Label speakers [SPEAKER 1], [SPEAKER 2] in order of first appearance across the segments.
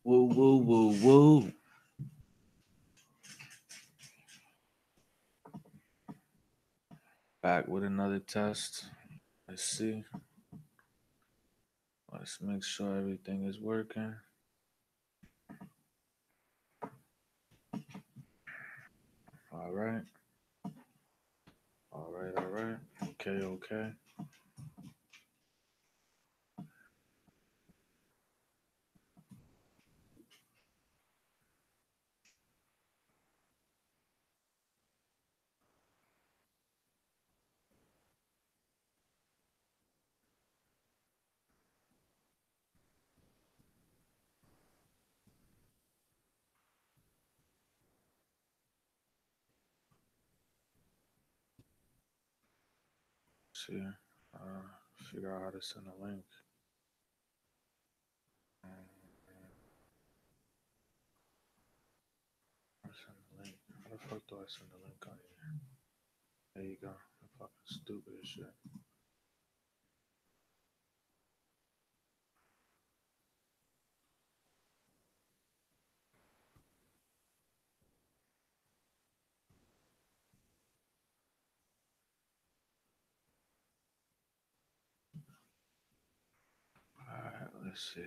[SPEAKER 1] Woo, woo, woo, woo. Back with another test. Let's see. Let's make sure everything is working. All right. All right. All right. Okay. Okay. See. Figure out how to send a link. Send the link. How the fuck do I send the link on here? There you go. I'm fucking stupid as shit. All right. Let's see.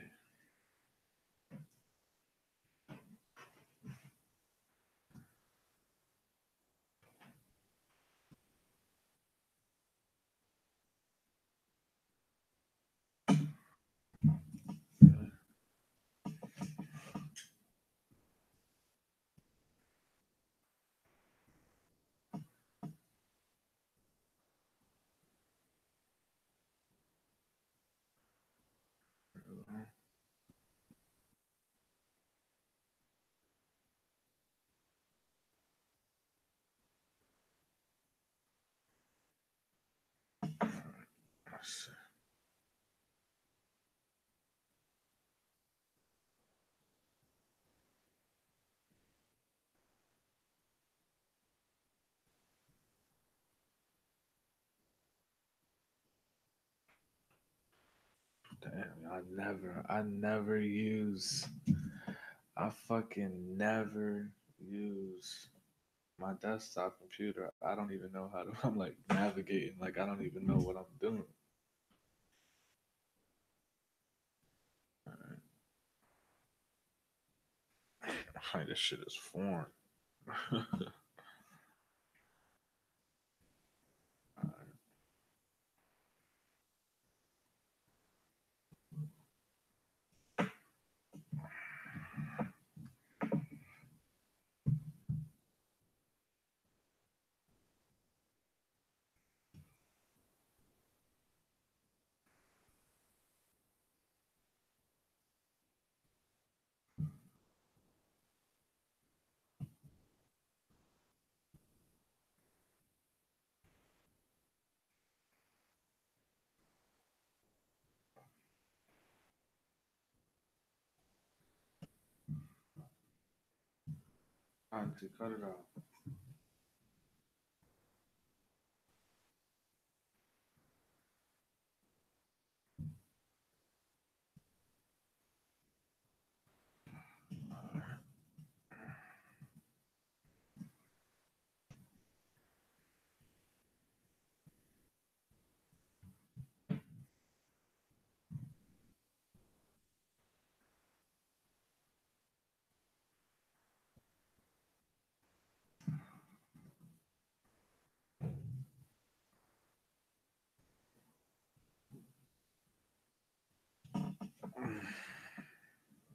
[SPEAKER 1] Let's see. Damn, I never use, I fucking never use my desktop computer. I don't even know how to, I'm like navigating, like I don't even know what I'm doing. Like this shit is foreign. Auntie, cut it out.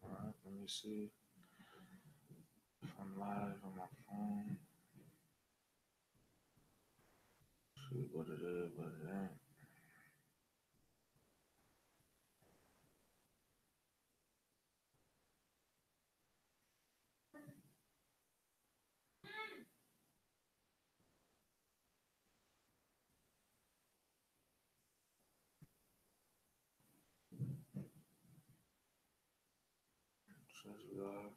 [SPEAKER 1] All right, let me see if I'm live on my phone. See what it is, what it ain't. Says live.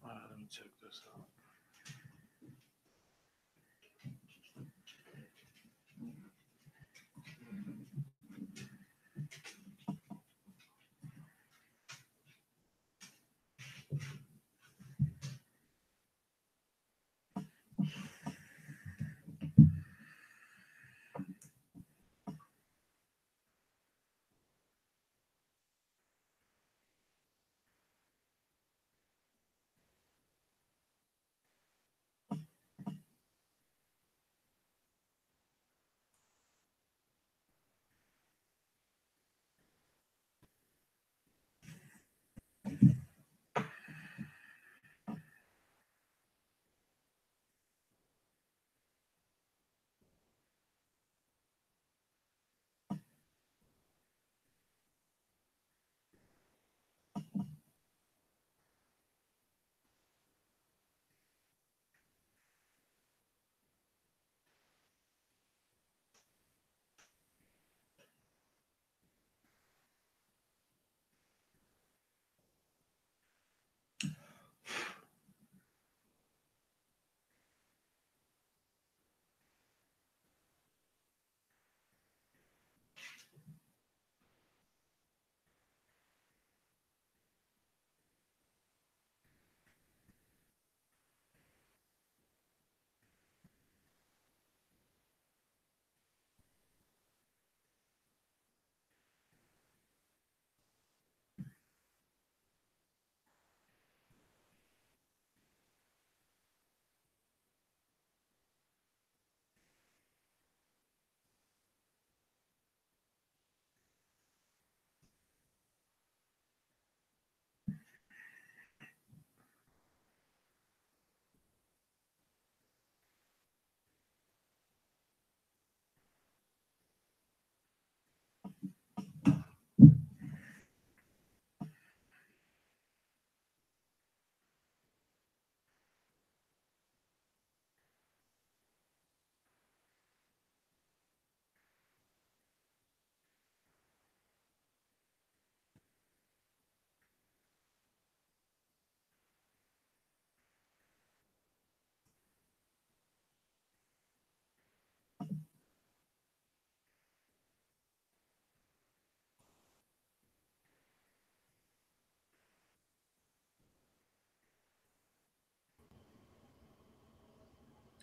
[SPEAKER 1] Let me check this out.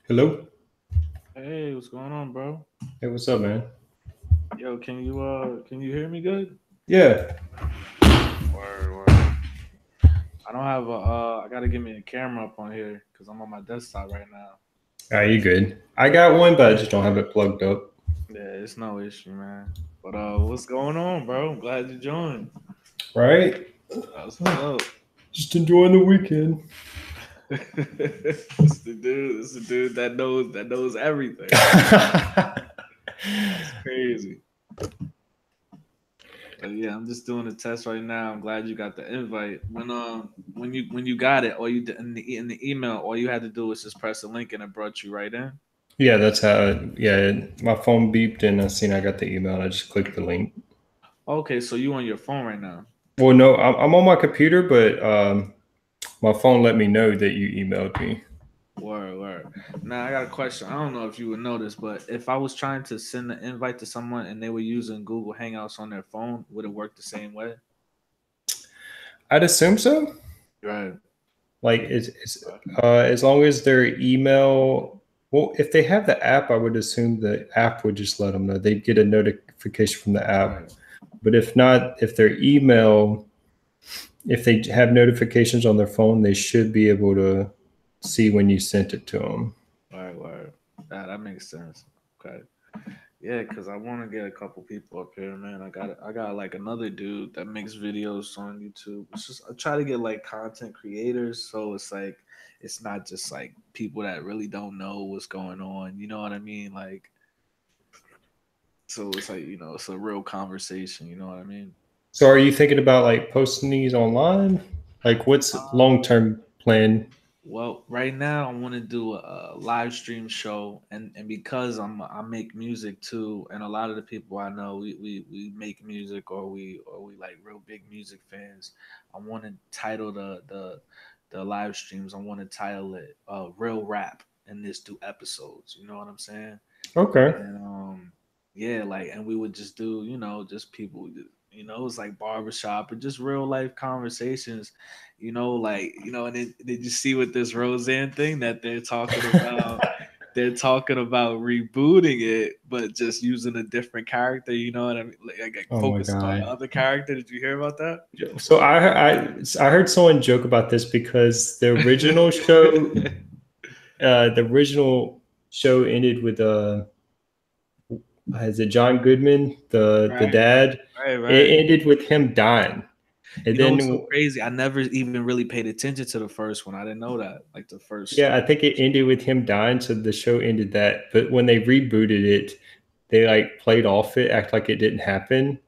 [SPEAKER 2] Hello.
[SPEAKER 1] Hey, what's going on, bro?
[SPEAKER 2] Hey, what's up, man?
[SPEAKER 1] Yo, can you hear me good?
[SPEAKER 2] Yeah.
[SPEAKER 1] Word, word. I don't have a I gotta get me a camera up on here because I'm on my desktop right now.
[SPEAKER 2] Are you good? I got one, but I just don't have it plugged up.
[SPEAKER 1] Yeah, it's no issue, man. But what's going on, bro? I'm glad you joined.
[SPEAKER 2] Right?
[SPEAKER 1] That's what's up.
[SPEAKER 2] Just enjoying the weekend.
[SPEAKER 1] It's the dude. It's the dude that knows everything. That's crazy. But yeah, I'm just doing a test right now. I'm glad you got the invite. When you got it, or you did in the email, all you had to do was just press the link and it brought you right in.
[SPEAKER 2] Yeah, that's how. Yeah, my phone beeped and I seen I got the email. And I just clicked the link.
[SPEAKER 1] Okay, so you on your phone right now.
[SPEAKER 2] Well, no, I'm on my computer, but my phone let me know that you emailed me.
[SPEAKER 1] Word, word. Now I got a question. I don't know if you would know this, but if I was trying to send an invite to someone and they were using Google Hangouts on their phone, would it work the same way?
[SPEAKER 2] I'd assume so.
[SPEAKER 1] Right.
[SPEAKER 2] Like it's as long as their email. Well, if they have the app, I would assume the app would just let them know. They'd get a notification from the app.
[SPEAKER 1] Right.
[SPEAKER 2] But if not, if their email, if they have notifications on their phone, they should be able to see when you sent it to them.
[SPEAKER 1] Right. Right. That makes sense. Okay. Yeah, cause I want to get a couple people up here, man. I got like another dude that makes videos on YouTube. It's just I try to get like content creators, so it's like it's not just like people that really don't know what's going on. You know what I mean? Like, so it's like it's a real conversation. You know what I mean?
[SPEAKER 2] So, are you thinking about like posting these online? Like, what's long
[SPEAKER 1] Um,
[SPEAKER 2] term plan?
[SPEAKER 1] Well, right now I want to do a live stream show, and because I make music too, and a lot of the people I know we make music or we like real big music fans. I want to title the live streams. I want to title it "Real Rap" and just do episodes. You know what I'm saying?
[SPEAKER 2] Okay.
[SPEAKER 1] And yeah, like, and we would just do just people, it's like barbershop or just real life conversations, like and then did you see with this Roseanne thing that they're talking about? They're talking about rebooting it, but just using a different character. You know what I mean? Like
[SPEAKER 2] Oh my
[SPEAKER 1] focusing on the
[SPEAKER 2] god.
[SPEAKER 1] other character. Did you hear about that?
[SPEAKER 2] So I heard someone joke about this because the original show ended with is it John Goodman, the
[SPEAKER 1] Right,
[SPEAKER 2] dad?
[SPEAKER 1] right,
[SPEAKER 2] It
[SPEAKER 1] right.
[SPEAKER 2] ended with him dying, and
[SPEAKER 1] You know what's so
[SPEAKER 2] then
[SPEAKER 1] crazy? I never even really paid attention to the first one. I didn't know that. Like the first,
[SPEAKER 2] yeah,
[SPEAKER 1] like
[SPEAKER 2] I think it ended with him dying. So the show ended that. But when they rebooted it, they like played off it, act like it didn't happen,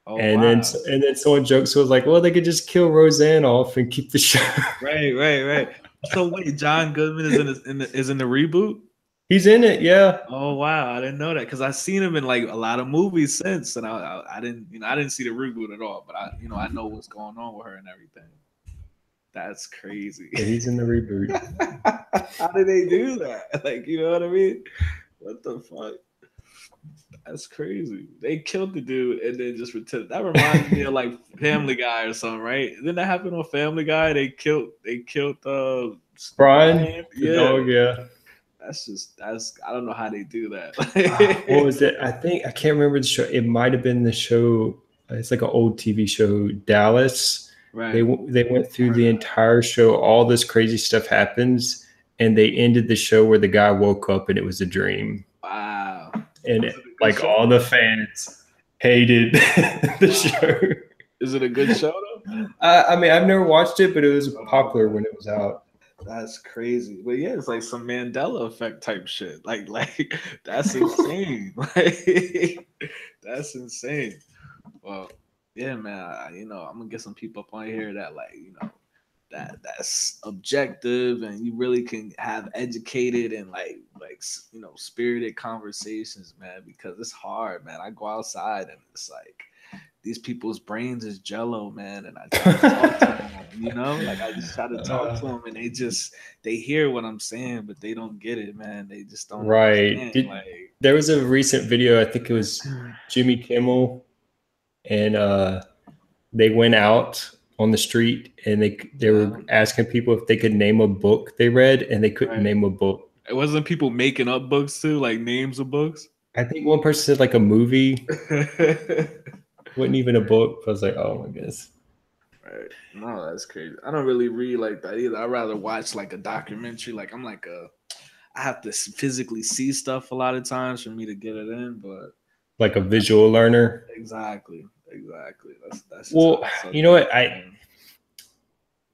[SPEAKER 1] oh
[SPEAKER 2] and
[SPEAKER 1] wow.
[SPEAKER 2] then someone jokes was like, well, they could just kill Roseanne off and keep the show.
[SPEAKER 1] Right, right, right. So wait, John Goodman is in the reboot?
[SPEAKER 2] He's in it, yeah.
[SPEAKER 1] Oh wow, I didn't know that because I've seen him in like a lot of movies since, and I didn't I didn't see the reboot at all, but I know what's going on with her and everything. That's crazy.
[SPEAKER 2] Yeah, he's in the reboot.
[SPEAKER 1] How did they do that? Like, you know what I mean? What the fuck? That's crazy. They killed the dude and then just pretended. That reminds me of like Family Guy or something, right? Didn't that happen on Family Guy? They killed
[SPEAKER 2] Brian,
[SPEAKER 1] Brian.
[SPEAKER 2] the
[SPEAKER 1] Yeah,
[SPEAKER 2] dog, yeah.
[SPEAKER 1] that's I don't know how they do
[SPEAKER 2] What
[SPEAKER 1] that.
[SPEAKER 2] was it? I think I can't remember the show. It might have been the show. It's like an old TV show, Dallas.
[SPEAKER 1] Right.
[SPEAKER 2] They went
[SPEAKER 1] I
[SPEAKER 2] through
[SPEAKER 1] heard
[SPEAKER 2] the
[SPEAKER 1] of
[SPEAKER 2] entire show. All this crazy stuff happens, and they ended the show where the guy woke up and it was a dream.
[SPEAKER 1] that. Wow.
[SPEAKER 2] And
[SPEAKER 1] Was it a good
[SPEAKER 2] like
[SPEAKER 1] show?
[SPEAKER 2] all the fans hated the
[SPEAKER 1] Wow.
[SPEAKER 2] show.
[SPEAKER 1] Is it a good show though?
[SPEAKER 2] I mean, I've never watched it, but it was popular
[SPEAKER 1] Okay.
[SPEAKER 2] when it was out.
[SPEAKER 1] That's crazy. But yeah, it's like some Mandela effect type shit. Like that's insane. Like that's insane. Well, yeah, man. I'm gonna get some people up on here that like, that's objective and you really can have educated and spirited conversations, man, because it's hard, man. I go outside and it's like these people's brains is jello, man, and I try to talk to them, like I just try to talk
[SPEAKER 2] Uh,
[SPEAKER 1] to them and they hear what I'm saying, but they don't get it, man. They just don't
[SPEAKER 2] right.
[SPEAKER 1] understand,
[SPEAKER 2] There was a recent video. I think it was Jimmy Kimmel, and they went out on the street and they were
[SPEAKER 1] yeah,
[SPEAKER 2] asking people if they could name a book they read, and they couldn't
[SPEAKER 1] right.
[SPEAKER 2] name a book.
[SPEAKER 1] It wasn't people making up books too, like names of books.
[SPEAKER 2] I think one person said like a movie,
[SPEAKER 1] Right.
[SPEAKER 2] wasn't even a book. I was like, oh my goodness.
[SPEAKER 1] No, that's crazy. I don't really read like that either. I'd rather watch like a documentary. Like I'm like a, I have to physically see stuff a lot of times for me to get it in. But
[SPEAKER 2] Like a visual learner.
[SPEAKER 1] exactly, exactly. That's just how
[SPEAKER 2] Well,
[SPEAKER 1] I suck
[SPEAKER 2] you know
[SPEAKER 1] at
[SPEAKER 2] what?
[SPEAKER 1] it.
[SPEAKER 2] I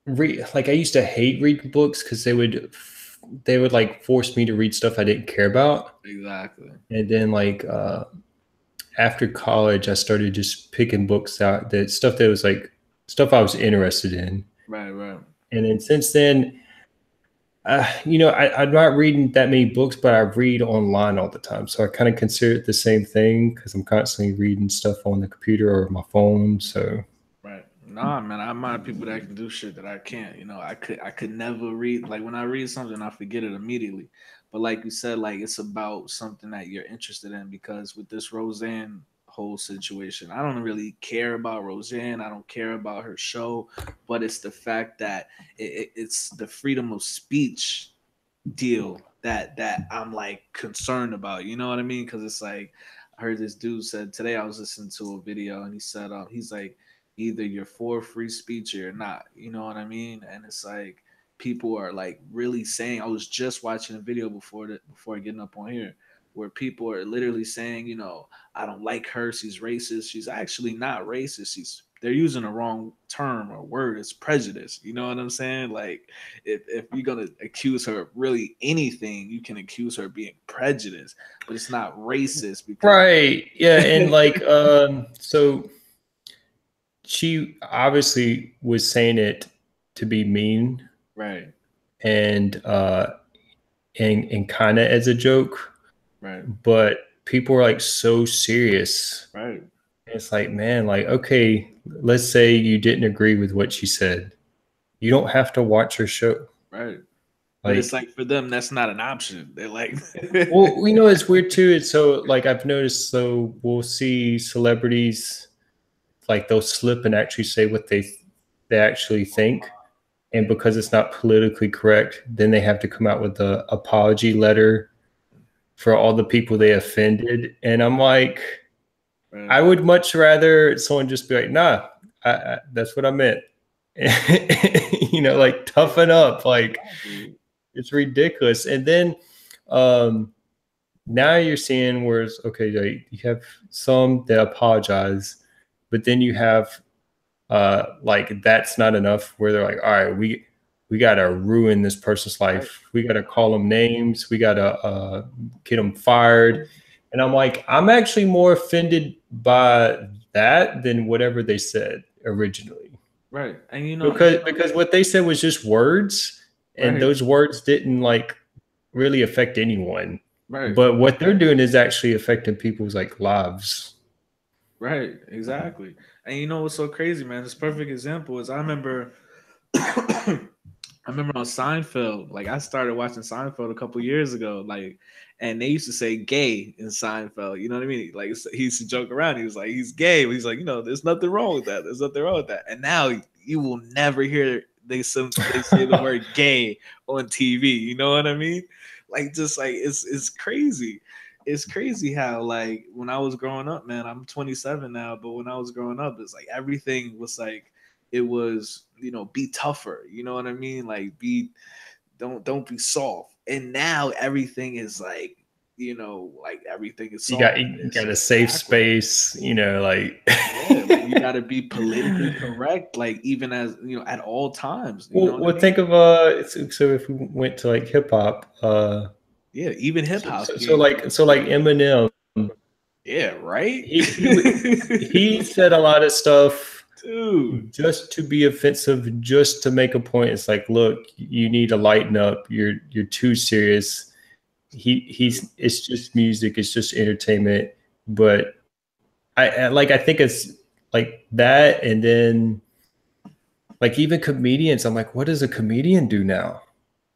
[SPEAKER 2] read like I used to hate reading books because they would like force me to read stuff I didn't care about.
[SPEAKER 1] Exactly.
[SPEAKER 2] And then like after college, I started just picking books out that stuff that was like stuff I was interested in.
[SPEAKER 1] Right. Right.
[SPEAKER 2] And then since then, I'm not reading that many books, but I read online all the time. So I kind of consider it the same thing because I'm constantly reading stuff on the computer or my phone. So
[SPEAKER 1] Right. Nah, man, I admire people that can do shit that I can't. You know, I could never read like when I read something, I forget it immediately. But like you said, like it's about something that you're interested in because with this Roseanne whole situation, I don't really care about Roseanne. I don't care about her show, but it's the fact that it's the freedom of speech deal that I'm like concerned about. You know what I mean? Because it's like I heard this dude said today. I was listening to a video and he said, he's like, either you're for free speech or you're not. You know what I mean? And it's like people are like really saying. I was just watching a video before getting up on here. Where people are literally saying, you know, I don't like her. She's racist. She's actually not racist. They're using the wrong term or word. It's prejudice. You know what I'm saying? Like if you're gonna accuse her of really anything, you can accuse her of being prejudiced, but it's not racist because
[SPEAKER 2] right, yeah, and like so she obviously was saying it to be mean
[SPEAKER 1] right,
[SPEAKER 2] and and kind of as a joke,
[SPEAKER 1] right,
[SPEAKER 2] but people are like so serious.
[SPEAKER 1] right,
[SPEAKER 2] It's like, man, like, okay, let's say you didn't agree with what she said. You don't have to watch her show.
[SPEAKER 1] right. But it's
[SPEAKER 2] Like,
[SPEAKER 1] like for them, that's not an option. They're like,
[SPEAKER 2] well, we know it's weird too. It's so like I've noticed. So we'll see celebrities like they'll slip and actually say what they actually think, and because it's not politically correct, then they have to come out with the apology letter for all the people they offended. And I'm like,
[SPEAKER 1] right,
[SPEAKER 2] I would much rather someone just be like, nah, that's what I meant. Like toughen up. Like
[SPEAKER 1] exactly,
[SPEAKER 2] it's ridiculous. And then um, now you're seeing where it's okay, like, you have some that apologize, but then you have like that's not enough where they're like, all right, we gotta ruin this person's
[SPEAKER 1] right,
[SPEAKER 2] life. We gotta call them names. We gotta get them fired. And I'm like, I'm actually more offended by that than whatever they said originally,
[SPEAKER 1] right. And you know,
[SPEAKER 2] because what they said was just words, and
[SPEAKER 1] right,
[SPEAKER 2] those words didn't like really affect anyone.
[SPEAKER 1] right,
[SPEAKER 2] But what they're doing is actually affecting people's like lives.
[SPEAKER 1] right, exactly. And you know what's so crazy, man? This perfect example is I remember I remember on Seinfeld, like I started watching Seinfeld a couple years ago, like, and they used to say "gay" in Seinfeld. You know what I mean? Like he used to joke around. He was like, "He's gay." He's like, there's nothing wrong with that. There's nothing wrong with that. And now you will never hear they say the word "gay" on TV. You know what I mean? Like just like it's crazy. It's crazy how like when I was growing up, man. I'm 27 now, but when I was growing up, it's like everything was like it was be tougher, you know what I mean, like be don't be soft, and now everything is like like everything is
[SPEAKER 2] you got
[SPEAKER 1] soft.
[SPEAKER 2] you
[SPEAKER 1] It's
[SPEAKER 2] got a safe
[SPEAKER 1] backward.
[SPEAKER 2] space, like
[SPEAKER 1] Yeah, like you got to be politically correct, like even as at all times, you know what I
[SPEAKER 2] well,
[SPEAKER 1] mean.
[SPEAKER 2] think of so if we went to like hip hop,
[SPEAKER 1] Yeah, even hip
[SPEAKER 2] so,
[SPEAKER 1] hop
[SPEAKER 2] so, so
[SPEAKER 1] games
[SPEAKER 2] like so like Eminem,
[SPEAKER 1] yeah, right.
[SPEAKER 2] he said a lot of stuff
[SPEAKER 1] Dude,
[SPEAKER 2] just to be offensive, just to make a point. It's like, look, you need to lighten up. You're too serious. He's it's just music, it's just entertainment. But I think it's like that, and then like even comedians, I'm like, what does a comedian do now?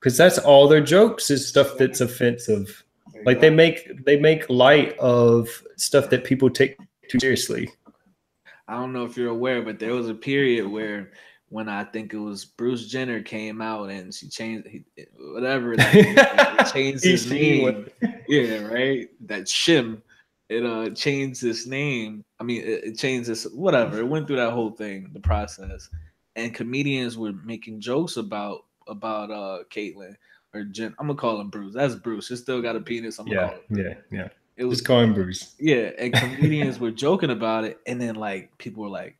[SPEAKER 2] Because that's all their jokes is stuff that's offensive. Like they
[SPEAKER 1] exactly.
[SPEAKER 2] make light of stuff that people take too seriously.
[SPEAKER 1] I don't know if you're aware, but there was a period where when I think it was Bruce Jenner came out and she changed whatever that nigga said. It changed his name. Yeah, right. That Shim. It changed his name. I mean, it changed this whatever. It went through that whole thing, the process, and comedians were making jokes about Caitlyn or Jen. I'm gonna call him Bruce. That's Bruce. He still got a penis. I'm gonna
[SPEAKER 2] Yeah,
[SPEAKER 1] call it Bruce.
[SPEAKER 2] yeah, yeah.
[SPEAKER 1] It was
[SPEAKER 2] Just call him Bruce.
[SPEAKER 1] yeah, and comedians were joking about it, and then like people were like,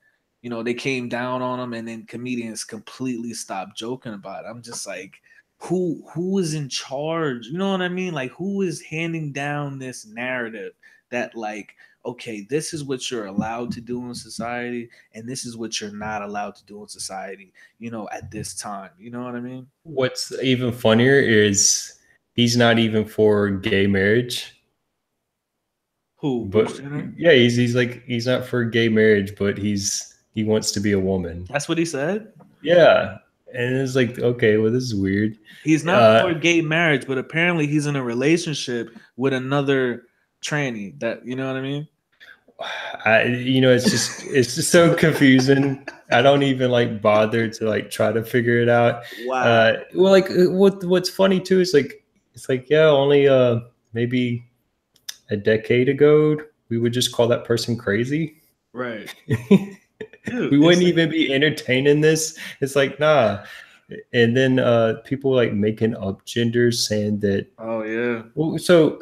[SPEAKER 1] they came down on him, and then comedians completely stopped joking about it. I'm just like, who is in charge? You know what I mean? Like, who is handing down this narrative that like, okay, this is what you're allowed to do in society, and this is what you're not allowed to do in society. At this time. You know what I mean?
[SPEAKER 2] What's even funnier is he's not even for gay marriage.
[SPEAKER 1] Who?
[SPEAKER 2] But
[SPEAKER 1] Bruce Jenner?
[SPEAKER 2] yeah, he's like he's not for gay marriage, but he wants to be a woman.
[SPEAKER 1] That's what he said.
[SPEAKER 2] Yeah, and it's like okay, well this is weird.
[SPEAKER 1] He's not
[SPEAKER 2] Uh,
[SPEAKER 1] for gay marriage, but apparently he's in a relationship with another tranny. That you know what I mean?
[SPEAKER 2] it's just so confusing. I don't even like bother to like try to figure it out.
[SPEAKER 1] Wow.
[SPEAKER 2] Well, like what's funny too is like it's like yeah, only maybe a decade ago we would just call that person crazy.
[SPEAKER 1] Right. Dude,
[SPEAKER 2] We
[SPEAKER 1] it's
[SPEAKER 2] wouldn't
[SPEAKER 1] like,
[SPEAKER 2] even be entertaining this. It's like nah. And then people like making up genders, saying that.
[SPEAKER 1] oh yeah.
[SPEAKER 2] Well, so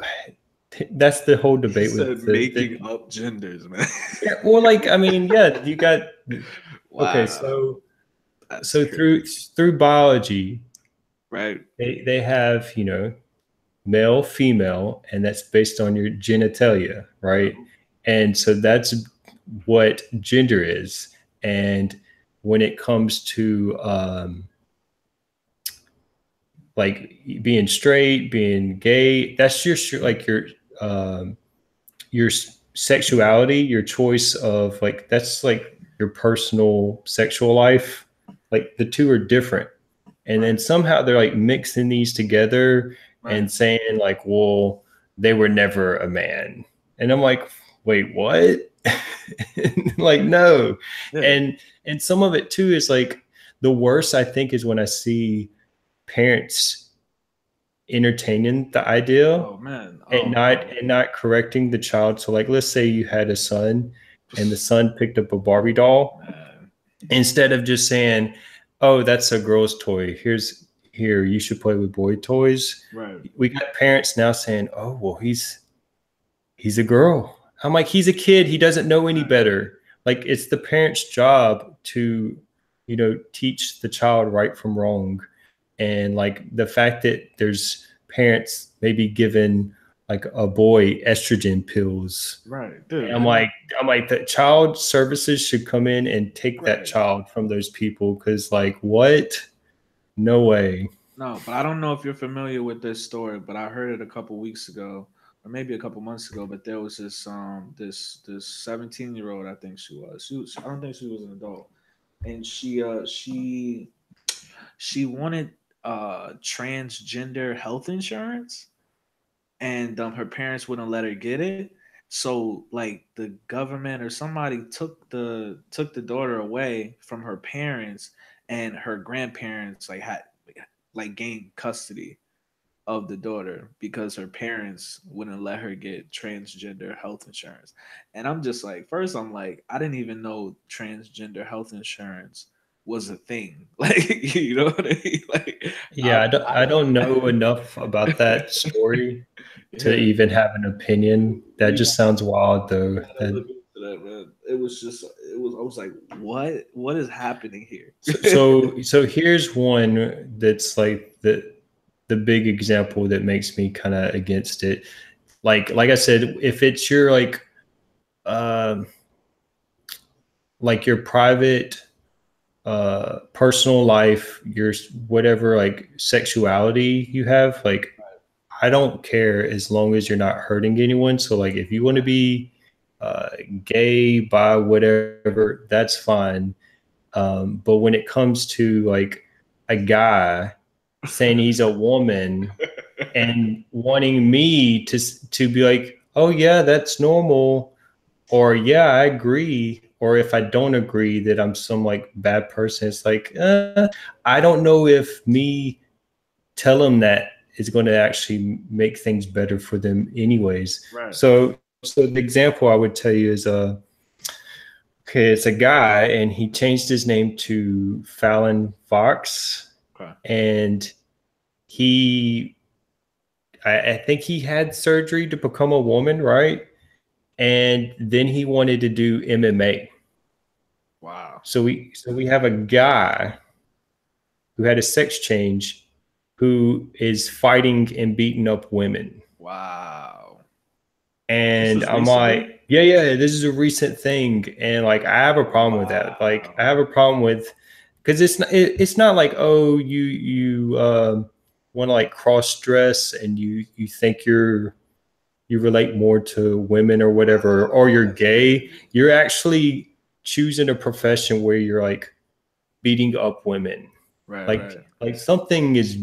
[SPEAKER 2] that's the whole
[SPEAKER 1] He
[SPEAKER 2] debate
[SPEAKER 1] said
[SPEAKER 2] with
[SPEAKER 1] making up genders, man.
[SPEAKER 2] yeah, well, like I mean, yeah, you got okay.
[SPEAKER 1] Wow. That's
[SPEAKER 2] So
[SPEAKER 1] crazy.
[SPEAKER 2] through biology,
[SPEAKER 1] Right.
[SPEAKER 2] they have male, female, and that's based on your genitalia, right?
[SPEAKER 1] True.
[SPEAKER 2] And so that's what gender is. And when it comes to like being straight, being gay, that's like um, your sexuality, your choice of like that's like your personal sexual life. Like the two are different. And then
[SPEAKER 1] Right.
[SPEAKER 2] somehow they're like mixing these together
[SPEAKER 1] Right.
[SPEAKER 2] and saying like, well, they were never a man. And I'm like, wait, what? Like no.
[SPEAKER 1] Yeah.
[SPEAKER 2] And some of it too is like the worst I think is when I see parents entertaining the idea
[SPEAKER 1] Oh man.
[SPEAKER 2] and
[SPEAKER 1] Oh no.
[SPEAKER 2] not correcting the child. So like let's say you had a son and the son picked up a Barbie doll,
[SPEAKER 1] Man.
[SPEAKER 2] instead of just saying, "Oh, that's a girl's toy. Here, you should play with boy toys."
[SPEAKER 1] Right.
[SPEAKER 2] We got parents now saying, "Oh, well, he's a girl." I'm like, "He's a kid. He doesn't know any
[SPEAKER 1] Right.
[SPEAKER 2] better." Like it's the parent's job to, teach the child right from wrong. And like the fact that there's parents maybe giving like a boy estrogen pills.
[SPEAKER 1] Right.
[SPEAKER 2] And
[SPEAKER 1] Dude.
[SPEAKER 2] I'm like, the child services should come in and take that
[SPEAKER 1] Right.
[SPEAKER 2] child from those people because, like, what? No way.
[SPEAKER 1] No, but I don't know if you're familiar with this story, but I heard it a couple weeks ago, or maybe a couple months ago. But there was this 17-year-old, I think I don't think she was an adult, and she wanted transgender health insurance, and her parents wouldn't let her get it. So like the government or somebody took the daughter away from her parents, and her grandparents like gained custody of the daughter because her parents wouldn't let her get transgender health insurance. And I'm just like, first I'm like, I didn't even know transgender health insurance was a thing. Like, you know what I mean? Like,
[SPEAKER 2] Yeah,
[SPEAKER 1] I
[SPEAKER 2] I don't know enough about that story to
[SPEAKER 1] yeah,
[SPEAKER 2] even have an opinion. That
[SPEAKER 1] you
[SPEAKER 2] just sounds wild, though.
[SPEAKER 1] gotta look into that, man. I was like, what is happening here?
[SPEAKER 2] So here's one that's like the big example that makes me kind of against it. Like I said, if it's your um like your private personal life, your whatever like sexuality you have, like I don't care as long as you're not hurting anyone. So like if you want to be uh gay, bi, whatever, that's fine. But when it comes to like a guy saying he's a woman and wanting me to be like, oh yeah, that's normal, or yeah, I agree, or if I don't agree that I'm some like bad person, it's like I don't know if me tell them that is going to actually make things better for them anyways.
[SPEAKER 1] Right.
[SPEAKER 2] So the example I would tell you is okay, it's a guy and he changed his name to Fallon Fox,
[SPEAKER 1] Okay.
[SPEAKER 2] and he I think he had surgery to become a woman, right? And then he wanted to do MMA.
[SPEAKER 1] Wow.
[SPEAKER 2] So we have a guy who had a sex change who is fighting and beating up women.
[SPEAKER 1] Wow. This
[SPEAKER 2] And
[SPEAKER 1] was
[SPEAKER 2] I'm like,
[SPEAKER 1] recently?
[SPEAKER 2] yeah, this is a recent thing, and like I have a problem with that. Like I
[SPEAKER 1] Wow.
[SPEAKER 2] have a problem with because it's not like, oh, you want to like cross dress and you think you relate more to women or whatever, or you're
[SPEAKER 1] That's
[SPEAKER 2] gay.
[SPEAKER 1] crazy.
[SPEAKER 2] You're actually choosing a profession where you're like beating up women.
[SPEAKER 1] Right,
[SPEAKER 2] Like
[SPEAKER 1] right.
[SPEAKER 2] something is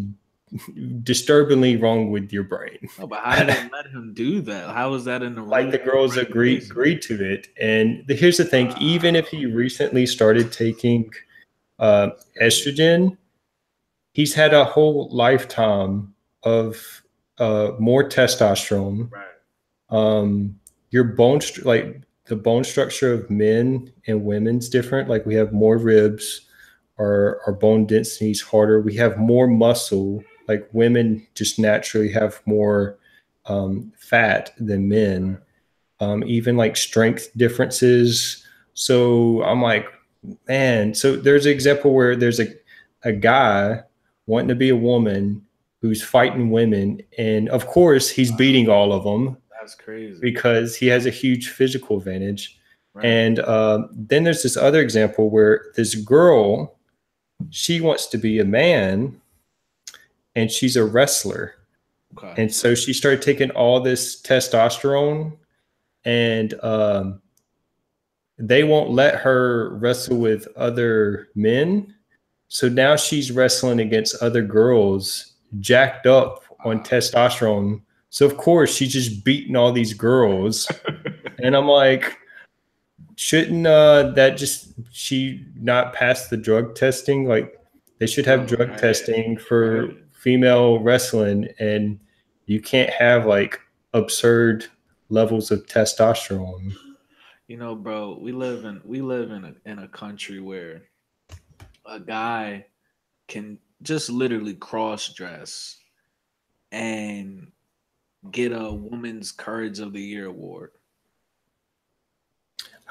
[SPEAKER 2] disturbingly wrong with your brain.
[SPEAKER 1] No, but how did they let him do that? How was that in the
[SPEAKER 2] Like
[SPEAKER 1] rules
[SPEAKER 2] the
[SPEAKER 1] and
[SPEAKER 2] girls
[SPEAKER 1] regulations?
[SPEAKER 2] agreed to it. And here's the thing: even if
[SPEAKER 1] Wow.
[SPEAKER 2] he recently started taking
[SPEAKER 1] That's crazy.
[SPEAKER 2] estrogen, he's had a whole lifetime of more testosterone.
[SPEAKER 1] Right.
[SPEAKER 2] Um, your like the bone structure of men and women's different. Like we have more ribs, our bone density is harder. We have more muscle. Like women just naturally have more fat than men.
[SPEAKER 1] Right.
[SPEAKER 2] Even like strength differences. So I'm like, man. So there's an example where there's a guy wanting to be a woman who's fighting women, and of course he's
[SPEAKER 1] Wow.
[SPEAKER 2] beating all of them
[SPEAKER 1] That's crazy.
[SPEAKER 2] because he has a huge physical advantage.
[SPEAKER 1] Right.
[SPEAKER 2] And then there's this other example where this girl, she wants to be a man and she's a wrestler.
[SPEAKER 1] Okay.
[SPEAKER 2] And so she started taking all this testosterone, and they won't let her wrestle with other men. So now she's wrestling against other girls jacked up on
[SPEAKER 1] Wow.
[SPEAKER 2] testosterone. So of course she's just beating all these girls. And I'm like, shouldn't that just she not pass the drug testing? Like they should have
[SPEAKER 1] Yo,
[SPEAKER 2] drug
[SPEAKER 1] right.
[SPEAKER 2] testing
[SPEAKER 1] Right.
[SPEAKER 2] for female wrestling, and you can't have like absurd levels of testosterone.
[SPEAKER 1] Bro, we live in a country where a guy can just literally cross dress and get a Woman's Courage of the Year award.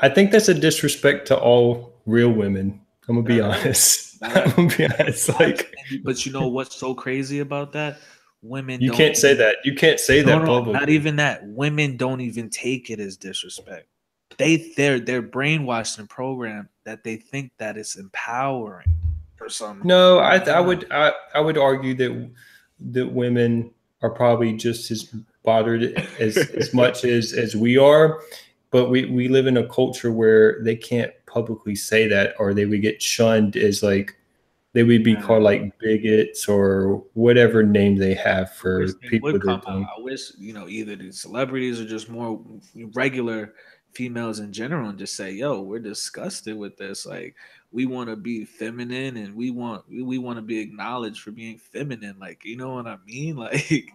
[SPEAKER 2] I think that's a disrespect to all real women. I'm gonna be
[SPEAKER 1] That is.
[SPEAKER 2] honest.
[SPEAKER 1] That
[SPEAKER 2] I'm
[SPEAKER 1] is.
[SPEAKER 2] gonna be honest.
[SPEAKER 1] Facts.
[SPEAKER 2] Like
[SPEAKER 1] But you know what's so crazy about that? Women
[SPEAKER 2] you
[SPEAKER 1] don't
[SPEAKER 2] can't say
[SPEAKER 1] even.
[SPEAKER 2] that. You can't say
[SPEAKER 1] No,
[SPEAKER 2] that
[SPEAKER 1] no, not
[SPEAKER 2] publicly.
[SPEAKER 1] even that. Women don't even take it as disrespect. They're brainwashed and programmed that they think that it's empowering for some
[SPEAKER 2] No, I
[SPEAKER 1] reason.
[SPEAKER 2] would I would argue that women are probably just as bothered as much as we are, but we live in a culture where they can't publicly say that, or they would get shunned as like they would be called
[SPEAKER 1] Man,
[SPEAKER 2] like bigots or whatever name they have
[SPEAKER 1] I wish
[SPEAKER 2] for
[SPEAKER 1] they
[SPEAKER 2] people
[SPEAKER 1] would
[SPEAKER 2] that
[SPEAKER 1] come
[SPEAKER 2] don't.
[SPEAKER 1] out. I wish, either the celebrities or just more regular females in general and just say, "Yo, we're disgusted with this. Like, we want to be feminine and we want to be acknowledged for being feminine. Like, you know what I mean? Like,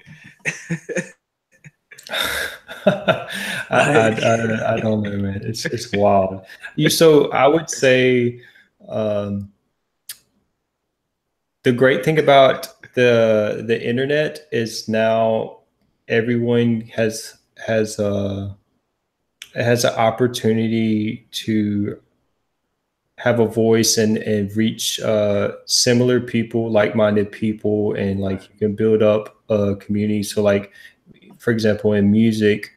[SPEAKER 1] like,
[SPEAKER 2] I don't know, man. It's wild. So I would say um, the great thing about the internet is now everyone has an opportunity to have a voice and reach similar people, like-minded people, and like
[SPEAKER 1] right,
[SPEAKER 2] you can build up a community. So like for example, in music,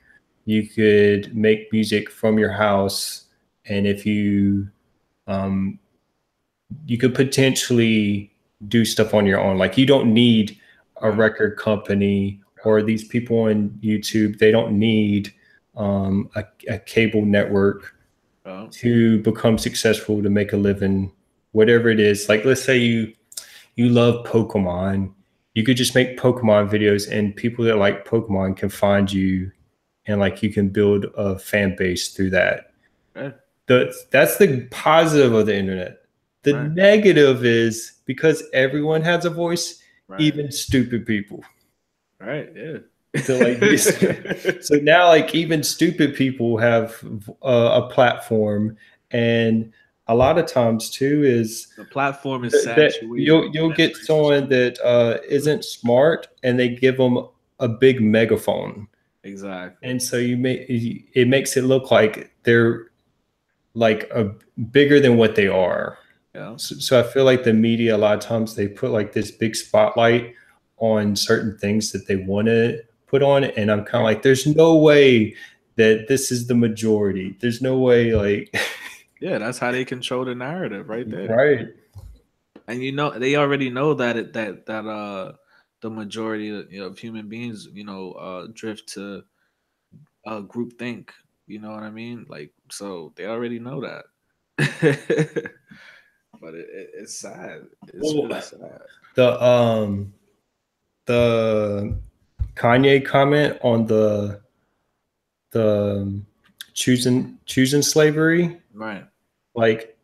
[SPEAKER 2] you could make music from your house, and if um, you could potentially do stuff on your own. Like you don't need a
[SPEAKER 1] right,
[SPEAKER 2] record company, or these people on YouTube. They don't need a cable network
[SPEAKER 1] oh,
[SPEAKER 2] to become successful to make a living. Whatever it is, like let's say you love Pokemon, you could just make Pokemon videos, and people that like Pokemon can find you and like you can build a fan base through that.
[SPEAKER 1] Right.
[SPEAKER 2] That's the positive of the internet. The
[SPEAKER 1] Right.
[SPEAKER 2] negative is because everyone has a voice,
[SPEAKER 1] Right.
[SPEAKER 2] even stupid people.
[SPEAKER 1] Right. Yeah.
[SPEAKER 2] So like this, so now like even stupid people have a platform, and a lot of times too is
[SPEAKER 1] The platform is
[SPEAKER 2] that
[SPEAKER 1] saturated with
[SPEAKER 2] you'll get
[SPEAKER 1] information.
[SPEAKER 2] someone that isn't smart, and they give them a big megaphone,
[SPEAKER 1] Exactly.
[SPEAKER 2] and so it makes it look like they're like a bigger than what they are.
[SPEAKER 1] Yeah.
[SPEAKER 2] So I feel like the media a lot of times they put like this big spotlight on certain things that they want to put on, and I'm kind of
[SPEAKER 1] Right.
[SPEAKER 2] like, there's no way that this is the majority. There's no way, like,
[SPEAKER 1] Yeah, that's how they control the narrative right there.
[SPEAKER 2] right.
[SPEAKER 1] And they already know that the majority of human beings, drift to group think. You know what I mean? Like, so they already know that. But it's sad. It's
[SPEAKER 2] Well,
[SPEAKER 1] really sad.
[SPEAKER 2] the the Kanye comment on the choosing slavery,
[SPEAKER 1] Right.
[SPEAKER 2] like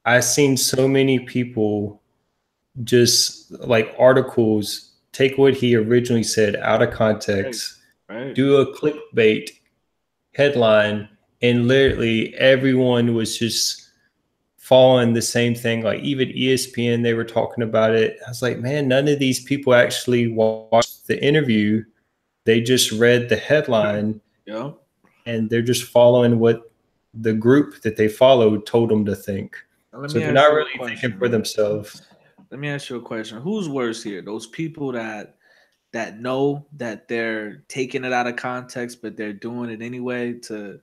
[SPEAKER 2] I've seen so many people just like articles take what he originally said out of
[SPEAKER 1] Right.
[SPEAKER 2] context,
[SPEAKER 1] Right.
[SPEAKER 2] do a clickbait headline, and literally everyone was just following the same thing. Like even ESPN, they were talking about it. I was like, man, none of these people actually watched the interview. They just read the headline,
[SPEAKER 1] Yeah.
[SPEAKER 2] and they're just following what the group that they followed told them to think.
[SPEAKER 1] Now, let
[SPEAKER 2] So
[SPEAKER 1] me
[SPEAKER 2] they're
[SPEAKER 1] ask
[SPEAKER 2] not
[SPEAKER 1] you a
[SPEAKER 2] really thinking for
[SPEAKER 1] question.
[SPEAKER 2] themselves.
[SPEAKER 1] Let me ask you a question. Who's worse here? Those people that know that they're taking it out of context, but they're doing it anyway to,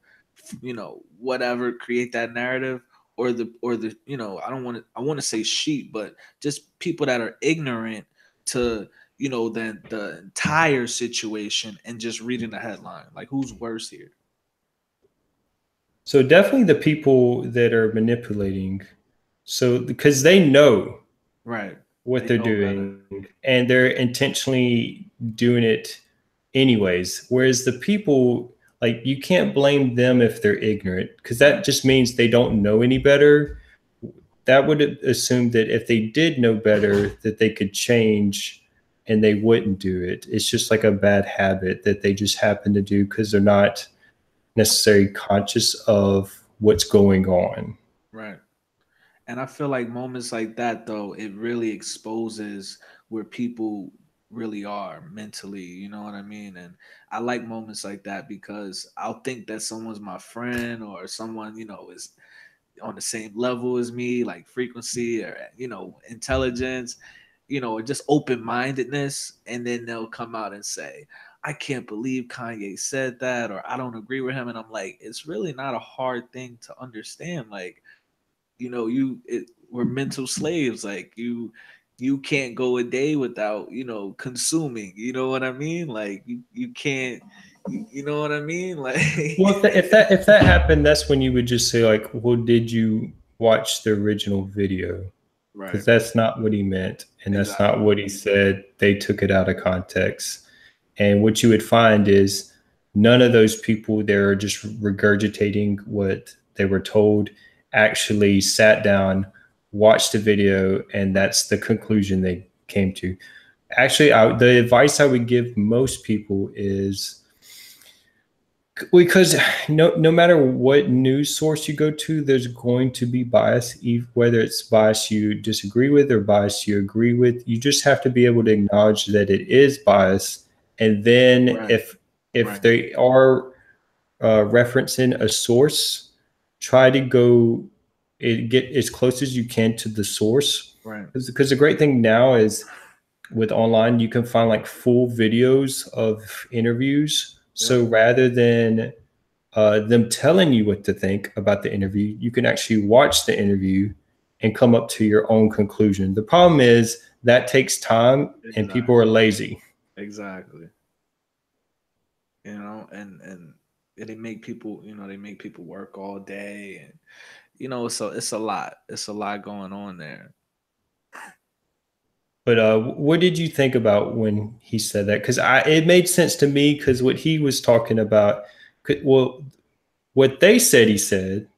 [SPEAKER 1] whatever, create that narrative, or the I want to say sheep, but just people that are ignorant to the entire situation and just reading the headline. Like, who's worse here?
[SPEAKER 2] So definitely the people that are manipulating. So because they know
[SPEAKER 1] Right.
[SPEAKER 2] what
[SPEAKER 1] They
[SPEAKER 2] they're
[SPEAKER 1] know better.
[SPEAKER 2] doing, and they're intentionally doing it anyways. Whereas the people, like, you can't blame them if they're ignorant, because
[SPEAKER 1] Right.
[SPEAKER 2] that just means they don't know any better. That would assume that if they did know better, that they could change and they wouldn't do it. It's just like a bad habit that they just happen to do because they're not necessarily conscious of what's going on.
[SPEAKER 1] Right. And I feel like moments like that, though, it really exposes where people really are mentally. You know what I mean? And I like moments like that because I'll think that someone's my friend or someone, is on the same level as me, like frequency or, intelligence, or just open mindedness. And then they'll come out and say, I can't believe Kanye said that, or I don't agree with him. And I'm like, it's really not a hard thing to understand. Like, we're mental slaves. Like, you can't go a day without consuming. You know what I mean? Like, you can't. You know what I mean? Like,
[SPEAKER 2] Well, if that happened, that's when you would just say like, "Well, did you watch the original video?"
[SPEAKER 1] right,
[SPEAKER 2] Because that's not what he meant, and that's not
[SPEAKER 1] exactly,
[SPEAKER 2] what he said. They took it out of context, and what you would find is none of those people there are just regurgitating what they were told. Actually, sat down, watched the video, and
[SPEAKER 1] right,
[SPEAKER 2] that's the conclusion they came to. Actually, the advice I would give most people is because no matter what news source you go to, there's going to be bias, whether it's bias you disagree with or bias you agree with. You just have to be able to acknowledge that it is bias, and then
[SPEAKER 1] right,
[SPEAKER 2] if
[SPEAKER 1] right,
[SPEAKER 2] they are referencing a source, try to get as close as you can to the source.
[SPEAKER 1] right.
[SPEAKER 2] Because the great thing now is with online, you can find like full videos of interviews.
[SPEAKER 1] Yep,
[SPEAKER 2] So rather than them telling you what to think about the interview, you can actually watch the interview and come up to your own conclusion. The problem is that takes time, and people are
[SPEAKER 1] exactly,
[SPEAKER 2] lazy.
[SPEAKER 1] exactly. And they make people, work all day, and so it's a lot. It's a lot going on there.
[SPEAKER 2] But what did you think about when he said that? Because it made sense to me. Because what he was talking about Well, what they said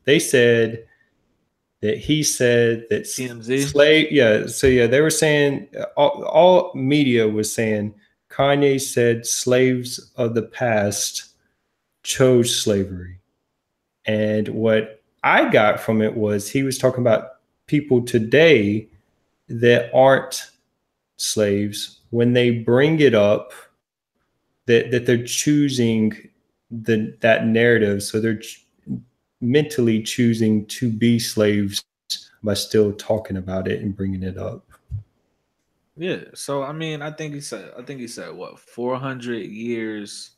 [SPEAKER 2] they said that he said that
[SPEAKER 1] TMZ.
[SPEAKER 2] slave, yeah, so yeah, they were saying, all media was saying Kanye said slaves of the past chose slavery. And what I got from it was he was talking about people today that aren't slaves when they bring it up, that they're choosing that narrative, so they're mentally choosing to be slaves by still talking about it and bringing it up.
[SPEAKER 1] Yeah. So I mean, I think he said what 400 years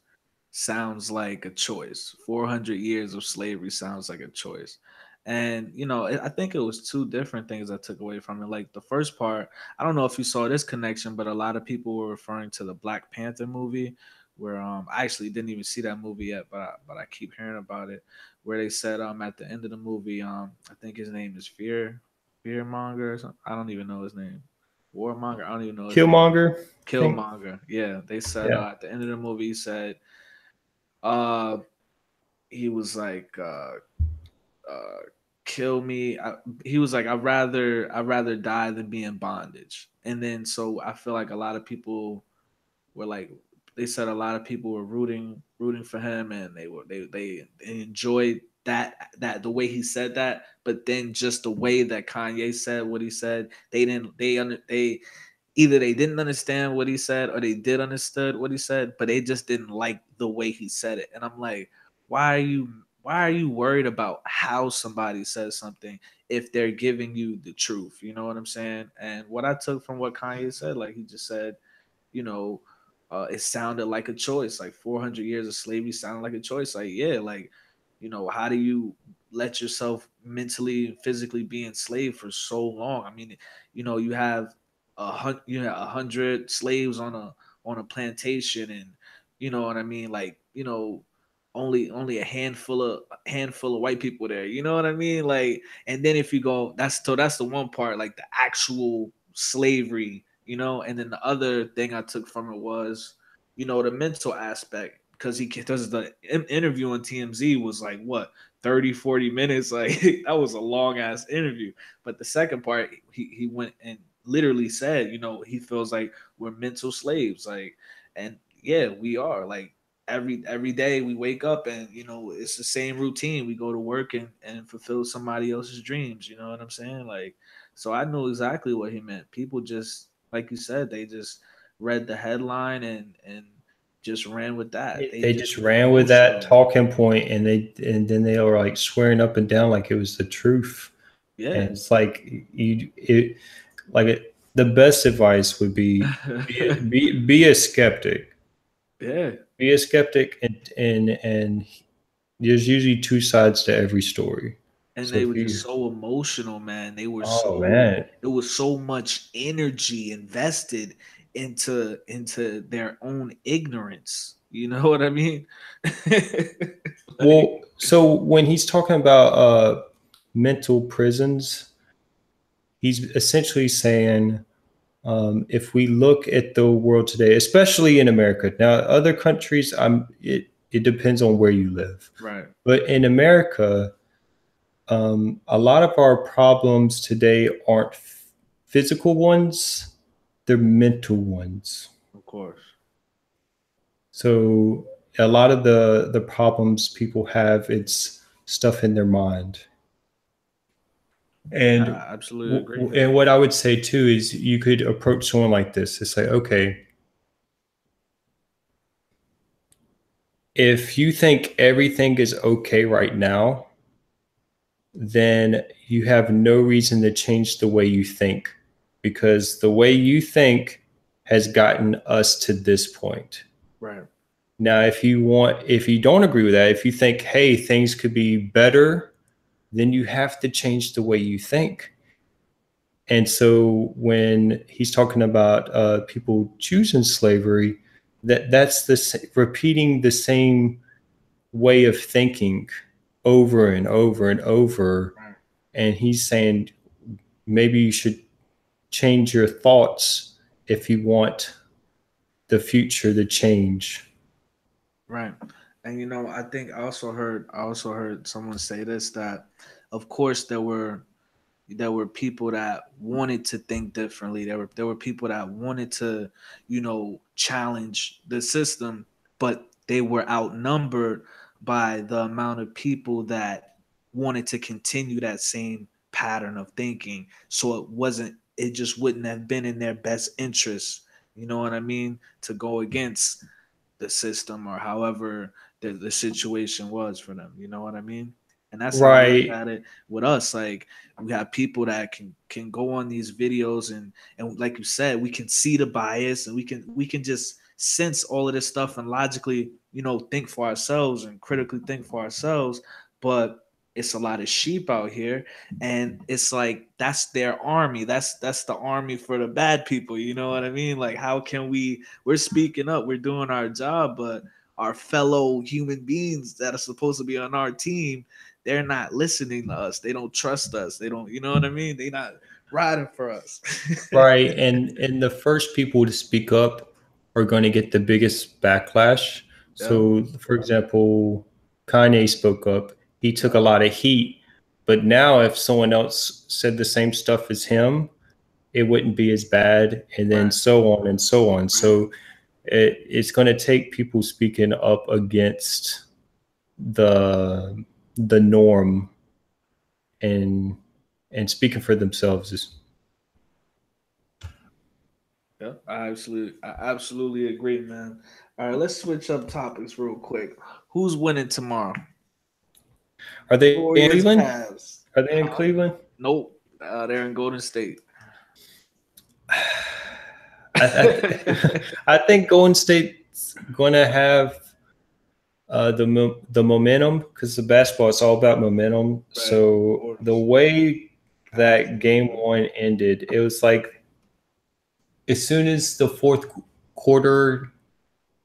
[SPEAKER 1] sounds like a choice. 400 years of slavery sounds like a choice. And I think it was two different things I took away from it. Like the first part, I don't know if you saw this connection, but a lot of people were referring to the Black Panther movie, where I actually didn't even see that movie yet, but I keep hearing about it. Where they said at the end of the movie, I think his name is Fearmonger or something. I don't even know his name. Warmonger. I don't even know his name.
[SPEAKER 2] Killmonger, I think.
[SPEAKER 1] Killmonger. Yeah, they said
[SPEAKER 2] Yeah.
[SPEAKER 1] at the end of the movie, he said, uh, he was like, uh, kill me. He was like, I'd rather die than be in bondage. And then so I feel like a lot of people were like, they said a lot of people were rooting for him, and they enjoyed that the way he said that. But then just the way that Kanye said what he said, they didn't they either they didn't understand what he said or they did understood what he said, but they just didn't like the way he said it. And I'm like, why are you worried about how somebody says something if they're giving you the truth? You know what I'm saying? And what I took from what Kanye said, like he just said, you know, it sounded like a choice. Like 400 years of slavery sounded like a choice. Like, yeah, like, how do you let yourself mentally and physically be enslaved for so long? I mean, you have you have 100 slaves on a plantation, and you know what I mean. Like, only a handful of white people there. You know what I mean? Like, and then if you go, that's the one part, like the actual slavery, and then the other thing I took from it was, the mental aspect, because he does the interview on TMZ was like what 30, 40 minutes. Like that was a long ass interview. But the second part, he went and literally said, he feels like we're mental slaves. Like, and yeah, we are. Like, every day we wake up, and it's the same routine. We go to work and fulfill somebody else's dreams. You know what I'm saying? Like, so I knew exactly what he meant. People just, like you said, they just read the headline and just ran with that. They
[SPEAKER 2] They
[SPEAKER 1] just
[SPEAKER 2] just
[SPEAKER 1] was
[SPEAKER 2] ran with that
[SPEAKER 1] emotional.
[SPEAKER 2] talking point, and then they were like swearing up and down like it was the truth.
[SPEAKER 1] Yeah.
[SPEAKER 2] And it's like, the best advice would be a skeptic.
[SPEAKER 1] Yeah.
[SPEAKER 2] Be a skeptic, and there's usually two sides to every story.
[SPEAKER 1] And
[SPEAKER 2] So
[SPEAKER 1] they
[SPEAKER 2] if
[SPEAKER 1] were just
[SPEAKER 2] you,
[SPEAKER 1] so emotional, man.
[SPEAKER 2] oh man,
[SPEAKER 1] It was so much energy invested into their own ignorance. You know what I mean? Like,
[SPEAKER 2] well, so when he's talking about mental prisons, he's essentially saying, if we look at the world today, especially in America, now other countries, it depends on where you live,
[SPEAKER 1] right,
[SPEAKER 2] but in America, a lot of our problems today aren't physical ones; they're mental ones.
[SPEAKER 1] of course.
[SPEAKER 2] So a lot of the problems people have, it's stuff in their mind. And
[SPEAKER 1] I absolutely agree.
[SPEAKER 2] and what I would say too is you could approach someone like this. It's like, okay, if you think everything is okay right now, then you have no reason to change the way you think, because the way you think has gotten us to this point.
[SPEAKER 1] Right,
[SPEAKER 2] Now, if you don't agree with that, if you think, hey, things could be better, then you have to change the way you think. And so when he's talking about people choosing slavery, that's repeating the same way of thinking over and over and over.
[SPEAKER 1] right,
[SPEAKER 2] And he's saying maybe you should change your thoughts if you want the future to change.
[SPEAKER 1] right. And I think I also heard someone say this, that of course there were people that wanted to think differently. There were people that wanted to, challenge the system, but they were outnumbered by the amount of people that wanted to continue that same pattern of thinking. So it just wouldn't have been in their best interest, you know what I mean, to go against the system, or however the situation was for them. You know what I mean? And that's how I look
[SPEAKER 2] Right.
[SPEAKER 1] at it with us. Like, we have people that can go on these videos, and like you said, we can see the bias, and we can just sense all of this stuff, and logically, think for ourselves and critically think for ourselves. But it's a lot of sheep out here, and it's like that's their army. That's the army for the bad people. You know what I mean? Like, how can we're speaking up, we're doing our job, but our fellow human beings that are supposed to be on our team, they're not listening to us. They don't trust us. They don't, you know what I mean? They not riding for us.
[SPEAKER 2] Right. And the first people to speak up are going to get the biggest backlash.
[SPEAKER 1] Yep.
[SPEAKER 2] So, for example, Kanye spoke up. He took a
[SPEAKER 1] Yep.
[SPEAKER 2] lot of heat. But now, if someone else said the same stuff as him, it wouldn't be as bad. And then
[SPEAKER 1] Right.
[SPEAKER 2] so on and so on.
[SPEAKER 1] Right.
[SPEAKER 2] So, it's going to take people speaking up against the the norm and speaking for themselves. Is
[SPEAKER 1] Yeah, I absolutely agree, man. All right, let's switch up topics real quick. Who's winning tomorrow?
[SPEAKER 2] Are they in
[SPEAKER 1] Warriors,
[SPEAKER 2] Cleveland?
[SPEAKER 1] Cavs.
[SPEAKER 2] Are they in
[SPEAKER 1] Huh?
[SPEAKER 2] Cleveland?
[SPEAKER 1] Nope. They're in Golden State.
[SPEAKER 2] I think Golden State's going to have the momentum because the basketball is all about momentum.
[SPEAKER 1] Right, of
[SPEAKER 2] So the
[SPEAKER 1] course.
[SPEAKER 2] way
[SPEAKER 1] Has
[SPEAKER 2] that
[SPEAKER 1] to.
[SPEAKER 2] game one ended, it was like as soon as the fourth quarter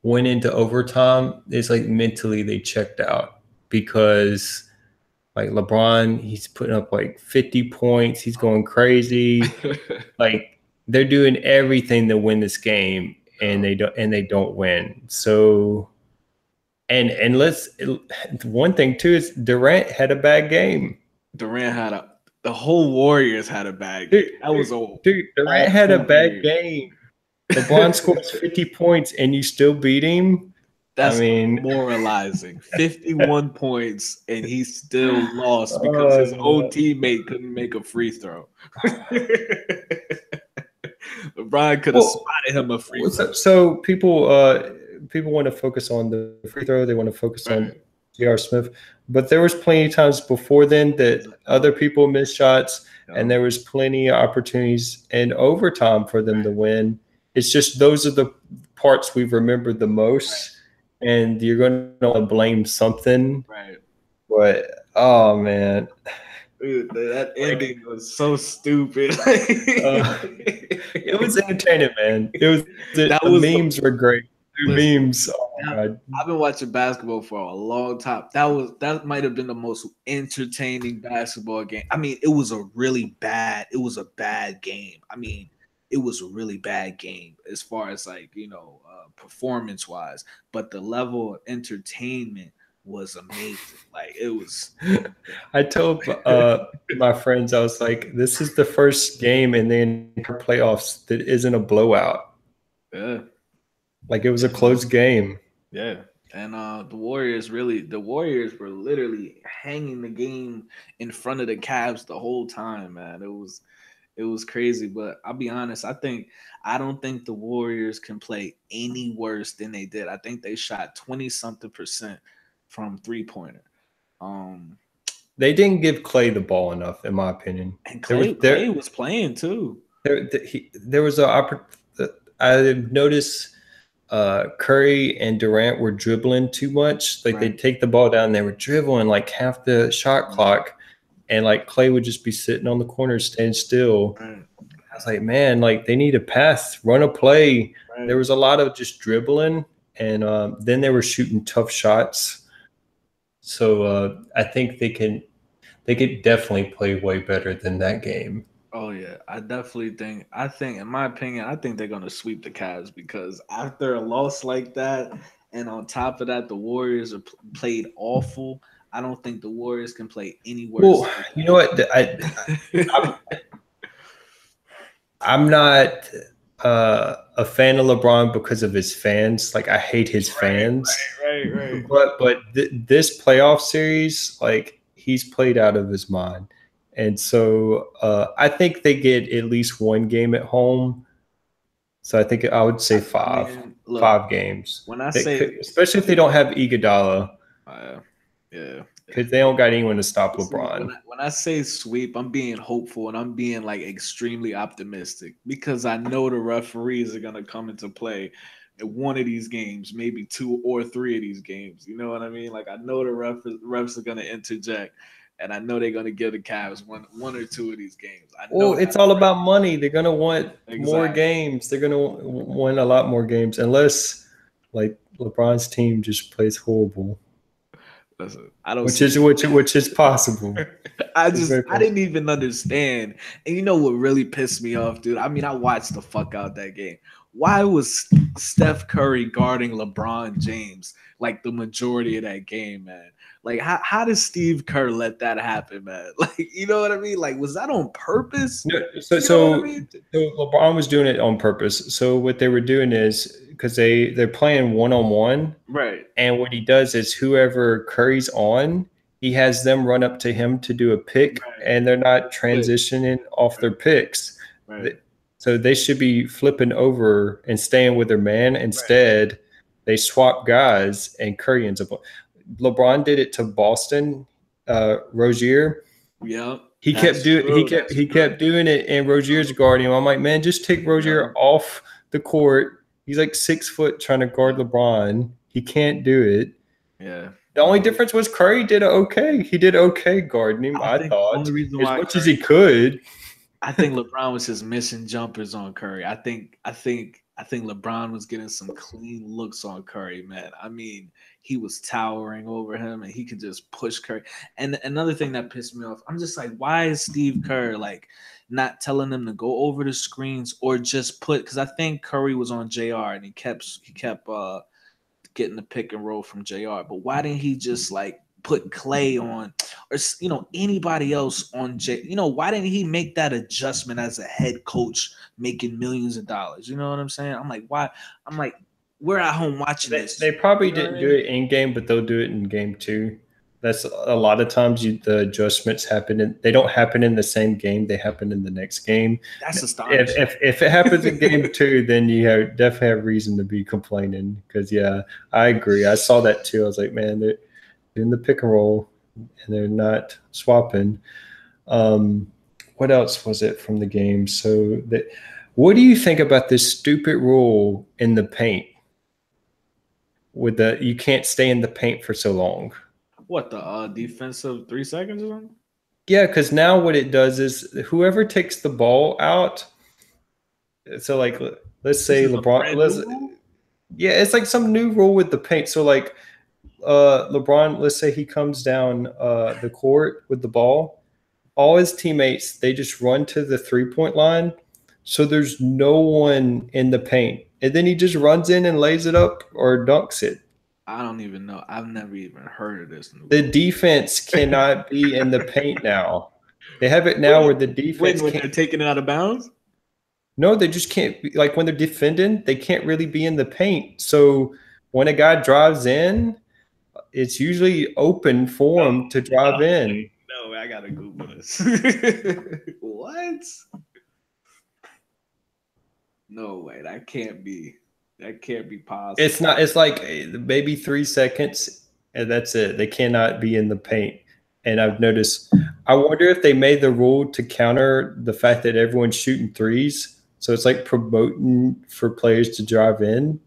[SPEAKER 2] went into overtime, it's like mentally they checked out because like LeBron, he's putting up like 50 points, he's going crazy. Like they're doing everything to win this game and
[SPEAKER 1] Yeah.
[SPEAKER 2] they don't win. So and let's one thing too is Durant had a bad game.
[SPEAKER 1] Durant had the whole Warriors had a bad game.
[SPEAKER 2] Dude,
[SPEAKER 1] That
[SPEAKER 2] dude,
[SPEAKER 1] was a
[SPEAKER 2] dude, Durant had a
[SPEAKER 1] awful
[SPEAKER 2] bad
[SPEAKER 1] game.
[SPEAKER 2] game. LeBron scores 50 points and you still beat him. I
[SPEAKER 1] That's
[SPEAKER 2] mean,
[SPEAKER 1] demoralizing. 51 points, and he still lost because his own
[SPEAKER 2] uh,
[SPEAKER 1] teammate couldn't make a free throw. LeBron could have
[SPEAKER 2] well,
[SPEAKER 1] spotted him a free throw.
[SPEAKER 2] so people want to focus on the free throw. They want to focus on
[SPEAKER 1] Right.
[SPEAKER 2] J.R. Smith, but there was plenty of times before then that
[SPEAKER 1] Yep.
[SPEAKER 2] other people missed shots, and
[SPEAKER 1] Yep.
[SPEAKER 2] there was plenty of opportunities in overtime for them to
[SPEAKER 1] Right.
[SPEAKER 2] win. It's just those are the parts we've remembered the
[SPEAKER 1] Right.
[SPEAKER 2] most, and you're going to want to blame something.
[SPEAKER 1] Right.
[SPEAKER 2] But oh man,
[SPEAKER 1] Dude, that
[SPEAKER 2] like
[SPEAKER 1] ending was so stupid.
[SPEAKER 2] uh, it was entertaining, man. It was the
[SPEAKER 1] That was
[SPEAKER 2] memes
[SPEAKER 1] the
[SPEAKER 2] were great. The
[SPEAKER 1] listen.
[SPEAKER 2] memes, oh my
[SPEAKER 1] That,
[SPEAKER 2] god.
[SPEAKER 1] I've been watching basketball for a long time. That might have been the most entertaining basketball game. I mean, it was a bad game. I mean, it was a really bad game as far as like, performance wise, but the level of entertainment was amazing. Like, it was.
[SPEAKER 2] I told my friends, I was like, this is the first game in the entire playoffs that isn't a blowout.
[SPEAKER 1] Yeah.
[SPEAKER 2] Like it was a
[SPEAKER 1] And
[SPEAKER 2] close game.
[SPEAKER 1] yeah. And the Warriors were literally hanging the game in front of the Cavs the whole time, man. It was crazy, but I'll be honest, I don't think the Warriors can play any worse than they did. I think they shot 20 something percent from three-pointer. Um
[SPEAKER 2] They didn't give Clay the ball enough, in my opinion.
[SPEAKER 1] and
[SPEAKER 2] There was
[SPEAKER 1] Clay was playing too.
[SPEAKER 2] there was a I noticed Curry and Durant were dribbling too much. Like
[SPEAKER 1] Right.
[SPEAKER 2] they'd take the ball down, they were dribbling like half the shot
[SPEAKER 1] Right.
[SPEAKER 2] clock, and like Clay would just be sitting on the corner, staying still.
[SPEAKER 1] Right.
[SPEAKER 2] I was like, man, like they need to pass, run a play. There
[SPEAKER 1] Right.
[SPEAKER 2] was a lot of just dribbling, and then they were shooting tough shots. So I think they could definitely play way better than that game.
[SPEAKER 1] Oh yeah, I think in my opinion, I think they're gonna sweep the Cavs because after a loss like that, and on top of that, the Warriors are played awful. I don't think the Warriors can play any worse
[SPEAKER 2] Well,
[SPEAKER 1] than
[SPEAKER 2] you know what? I'm,
[SPEAKER 1] that.
[SPEAKER 2] I'm not a fan of LeBron because of his fans. Like I hate his
[SPEAKER 1] Right,
[SPEAKER 2] fans.
[SPEAKER 1] right.
[SPEAKER 2] But this playoff series, like he's played out of his mind, and so I think they get at least one game at home. So I think I would say
[SPEAKER 1] I
[SPEAKER 2] five,
[SPEAKER 1] mean, look,
[SPEAKER 2] five games.
[SPEAKER 1] when I
[SPEAKER 2] That
[SPEAKER 1] say,
[SPEAKER 2] could, especially if they don't have Iguodala,
[SPEAKER 1] uh, yeah,
[SPEAKER 2] because they don't got anyone to stop
[SPEAKER 1] see,
[SPEAKER 2] LeBron.
[SPEAKER 1] when I say sweep, I'm being hopeful and I'm being like extremely optimistic because I know the referees are gonna come into play in one of these games, maybe two or three of these games. You know what I mean? Like I know the refs are gonna interject, and I know they're gonna give the Cavs one or two of these games. I know
[SPEAKER 2] Well,
[SPEAKER 1] that
[SPEAKER 2] it's all about money. They're gonna want more
[SPEAKER 1] exactly.
[SPEAKER 2] games. They're gonna win a lot more games, unless like LeBron's team just plays horrible,
[SPEAKER 1] Listen, I don't
[SPEAKER 2] which
[SPEAKER 1] see.
[SPEAKER 2] is which is possible. It's very
[SPEAKER 1] I
[SPEAKER 2] possible.
[SPEAKER 1] didn't even understand. And you know what really pissed me off, dude? I mean, I watched the fuck out that game. Why was Steph Curry guarding LeBron James like the majority of that game, man? Like, how did Steve Kerr let that happen, man? Like, you know what I mean? Like, was that on purpose?
[SPEAKER 2] No, so
[SPEAKER 1] You know what I
[SPEAKER 2] so
[SPEAKER 1] mean?
[SPEAKER 2] so LeBron was doing it on purpose. So what they were doing is because they're playing one on one,
[SPEAKER 1] Right,
[SPEAKER 2] and what he does is whoever Curry's on, he has them run up to him to do a pick,
[SPEAKER 1] right.
[SPEAKER 2] and they're not
[SPEAKER 1] Switch.
[SPEAKER 2] transitioning off their picks.
[SPEAKER 1] Right,
[SPEAKER 2] So they should be flipping over and staying with their man.
[SPEAKER 1] right.
[SPEAKER 2] Instead, they swap guys, and Curry ends up. LeBron did it to Boston, Rozier.
[SPEAKER 1] Yep,
[SPEAKER 2] He kept
[SPEAKER 1] that's
[SPEAKER 2] doing he
[SPEAKER 1] true.
[SPEAKER 2] kept
[SPEAKER 1] That's
[SPEAKER 2] he
[SPEAKER 1] true.
[SPEAKER 2] kept doing it, and Rozier's
[SPEAKER 1] True.
[SPEAKER 2] guarding him. I'm like, man, just take
[SPEAKER 1] Yeah,
[SPEAKER 2] Rozier off the court. He's like 6 foot trying to guard LeBron. He can't do it.
[SPEAKER 1] yeah.
[SPEAKER 2] The only difference was Curry did okay. He did okay guarding him,
[SPEAKER 1] I
[SPEAKER 2] I
[SPEAKER 1] think the
[SPEAKER 2] thought,
[SPEAKER 1] only reason
[SPEAKER 2] as
[SPEAKER 1] why
[SPEAKER 2] much as he could.
[SPEAKER 1] I think LeBron was just missing jumpers on Curry. I think LeBron was getting some clean looks on Curry, man. I mean, he was towering over him and he could just push Curry. And another thing that pissed me off, I'm just like, why is Steve Kerr like not telling them to go over the screens or just put because I think Curry was on JR and he kept getting the pick and roll from JR. But why didn't he just like put Clay on or anybody else on J? Why didn't he make that adjustment as a head coach making millions of dollars? You know what I'm saying? I'm like, why? I'm like, we're at home watching
[SPEAKER 2] They
[SPEAKER 1] this.
[SPEAKER 2] probably
[SPEAKER 1] You know what I
[SPEAKER 2] didn't do
[SPEAKER 1] mean?
[SPEAKER 2] it in game, but they'll do it in game two. That's a lot of times the adjustments happen. They don't happen in the same game. They happen in the next game.
[SPEAKER 1] That's
[SPEAKER 2] If
[SPEAKER 1] astonishing.
[SPEAKER 2] if it happens in game two, then you definitely have reason to be complaining. Because yeah, I agree. I saw that too. I was like, man, they're doing the pick and roll, and they're not swapping. Um, what else was it from the game? What do you think about this stupid rule in the paint? With the you can't stay in the paint for so long.
[SPEAKER 1] What the defensive 3 seconds or something?
[SPEAKER 2] Yeah, because now what it does is whoever takes the ball out. So like, let's
[SPEAKER 1] This
[SPEAKER 2] say
[SPEAKER 1] is a
[SPEAKER 2] LeBron.
[SPEAKER 1] brand new rule.
[SPEAKER 2] Yeah, it's like some new rule with the paint. So like, LeBron. Let's say he comes down the court with the ball. All his teammates they just run to the 3 point line. So there's no one in the paint, and then he just runs in and lays it up or dunks it.
[SPEAKER 1] I don't even know. I've never even heard of this new
[SPEAKER 2] The
[SPEAKER 1] rule.
[SPEAKER 2] defense cannot be in the paint now. They have it now
[SPEAKER 1] When,
[SPEAKER 2] where the defense
[SPEAKER 1] when
[SPEAKER 2] can't.
[SPEAKER 1] they're taking it out of bounds?
[SPEAKER 2] No, they just can't. Like when they're defending, they can't really be in the paint. So when a guy drives in, it's usually open
[SPEAKER 1] No,
[SPEAKER 2] for him to drive in.
[SPEAKER 1] no, I gotta Google this. What? No way. That can't be. That can't be possible.
[SPEAKER 2] It's not. It's like maybe 3 seconds, and that's it. They cannot be in the paint. And I've noticed. I wonder if they made the rule to counter the fact that everyone's shooting threes. So it's like promoting for players to drive in.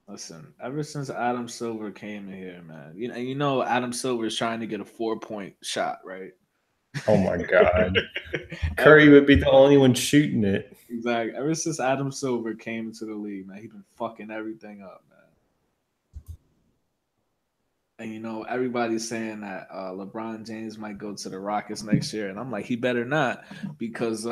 [SPEAKER 1] Listen, ever since Adam Silver came in here, man, Adam Silver is trying to get a 4 point shot, right?
[SPEAKER 2] Oh my God.
[SPEAKER 1] ever
[SPEAKER 2] Curry would be the only one shooting it.
[SPEAKER 1] exactly. Ever since Adam Silver came into the league, man, he's been fucking everything up, man. And everybody's saying that LeBron James might go to the Rockets next year, and I'm like, he better not, because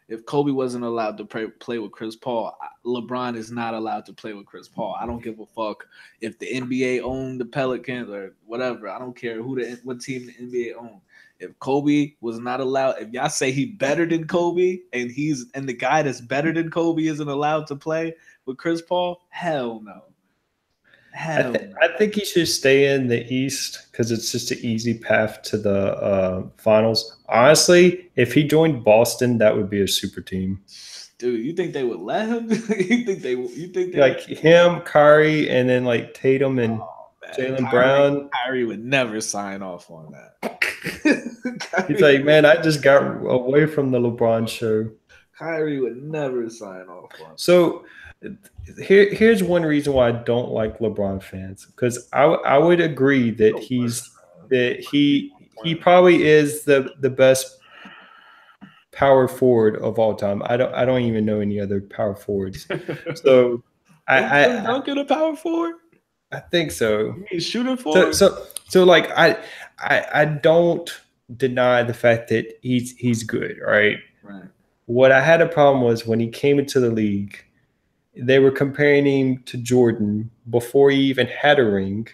[SPEAKER 1] If Kobe wasn't allowed to play with Chris Paul, LeBron is not allowed to play with Chris Paul. I don't give a fuck if the NBA owned the Pelicans or whatever. I don't care what team the NBA owned. If Kobe was not allowed, if y'all say he better than Kobe and the guy that's better than Kobe isn't allowed to play with Chris Paul, hell no. Hell no.
[SPEAKER 2] I think he should stay in the East because it's just an easy path to the finals. Honestly, if he joined Boston, that would be a super team.
[SPEAKER 1] Dude, you think they would let him? You think they
[SPEAKER 2] like him, Kyrie, and then like Tatum and Jaylen Brown?
[SPEAKER 1] Kyrie would never sign off on that.
[SPEAKER 2] He's like, man, I just got away from the LeBron show.
[SPEAKER 1] Kyrie would never sign off on that.
[SPEAKER 2] So here's one reason why I don't like LeBron fans, because I would agree that he probably is the best power forward of all time. I don't even know any other power forwards. So
[SPEAKER 1] I Duncan a power forward?
[SPEAKER 2] I think so.
[SPEAKER 1] You mean shooting forward?
[SPEAKER 2] So like I don't deny the fact that he's good, right?
[SPEAKER 1] Right.
[SPEAKER 2] What I had a problem was when he came into the league, they were comparing him to Jordan before he even had a ring.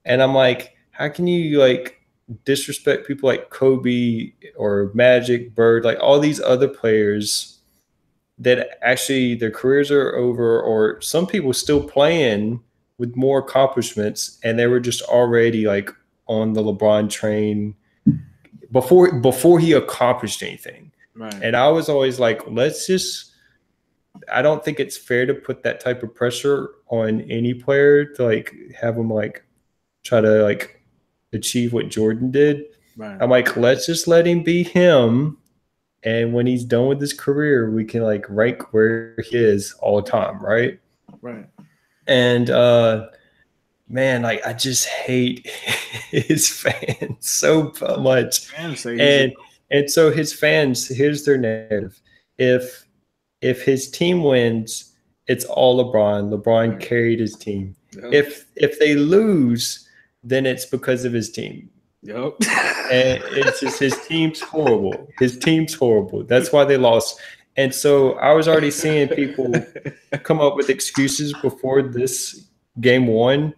[SPEAKER 2] And I'm like, how can you like disrespect people like Kobe or Magic, Bird, like all these other players that actually their careers are over, or some people still playing with more accomplishments, and they were just already like on the LeBron train before he accomplished anything.
[SPEAKER 1] Right.
[SPEAKER 2] And I was always like, I don't think it's fair to put that type of pressure on any player to like have them like try to like achieve what Jordan did.
[SPEAKER 1] Right.
[SPEAKER 2] I'm like, let's just let him be him. And when he's done with his career, we can like rank where he is all the time. Right.
[SPEAKER 1] Right.
[SPEAKER 2] And, man, like I just hate his fans so much. And so his fans, here's their narrative. If his team wins, it's all LeBron. LeBron
[SPEAKER 1] right.
[SPEAKER 2] carried his team.
[SPEAKER 1] Yep.
[SPEAKER 2] If they lose, then it's because of his team.
[SPEAKER 1] Yep.
[SPEAKER 2] And it's just his team's horrible. His team's horrible. That's why they lost. And so I was already seeing people come up with excuses before this game one.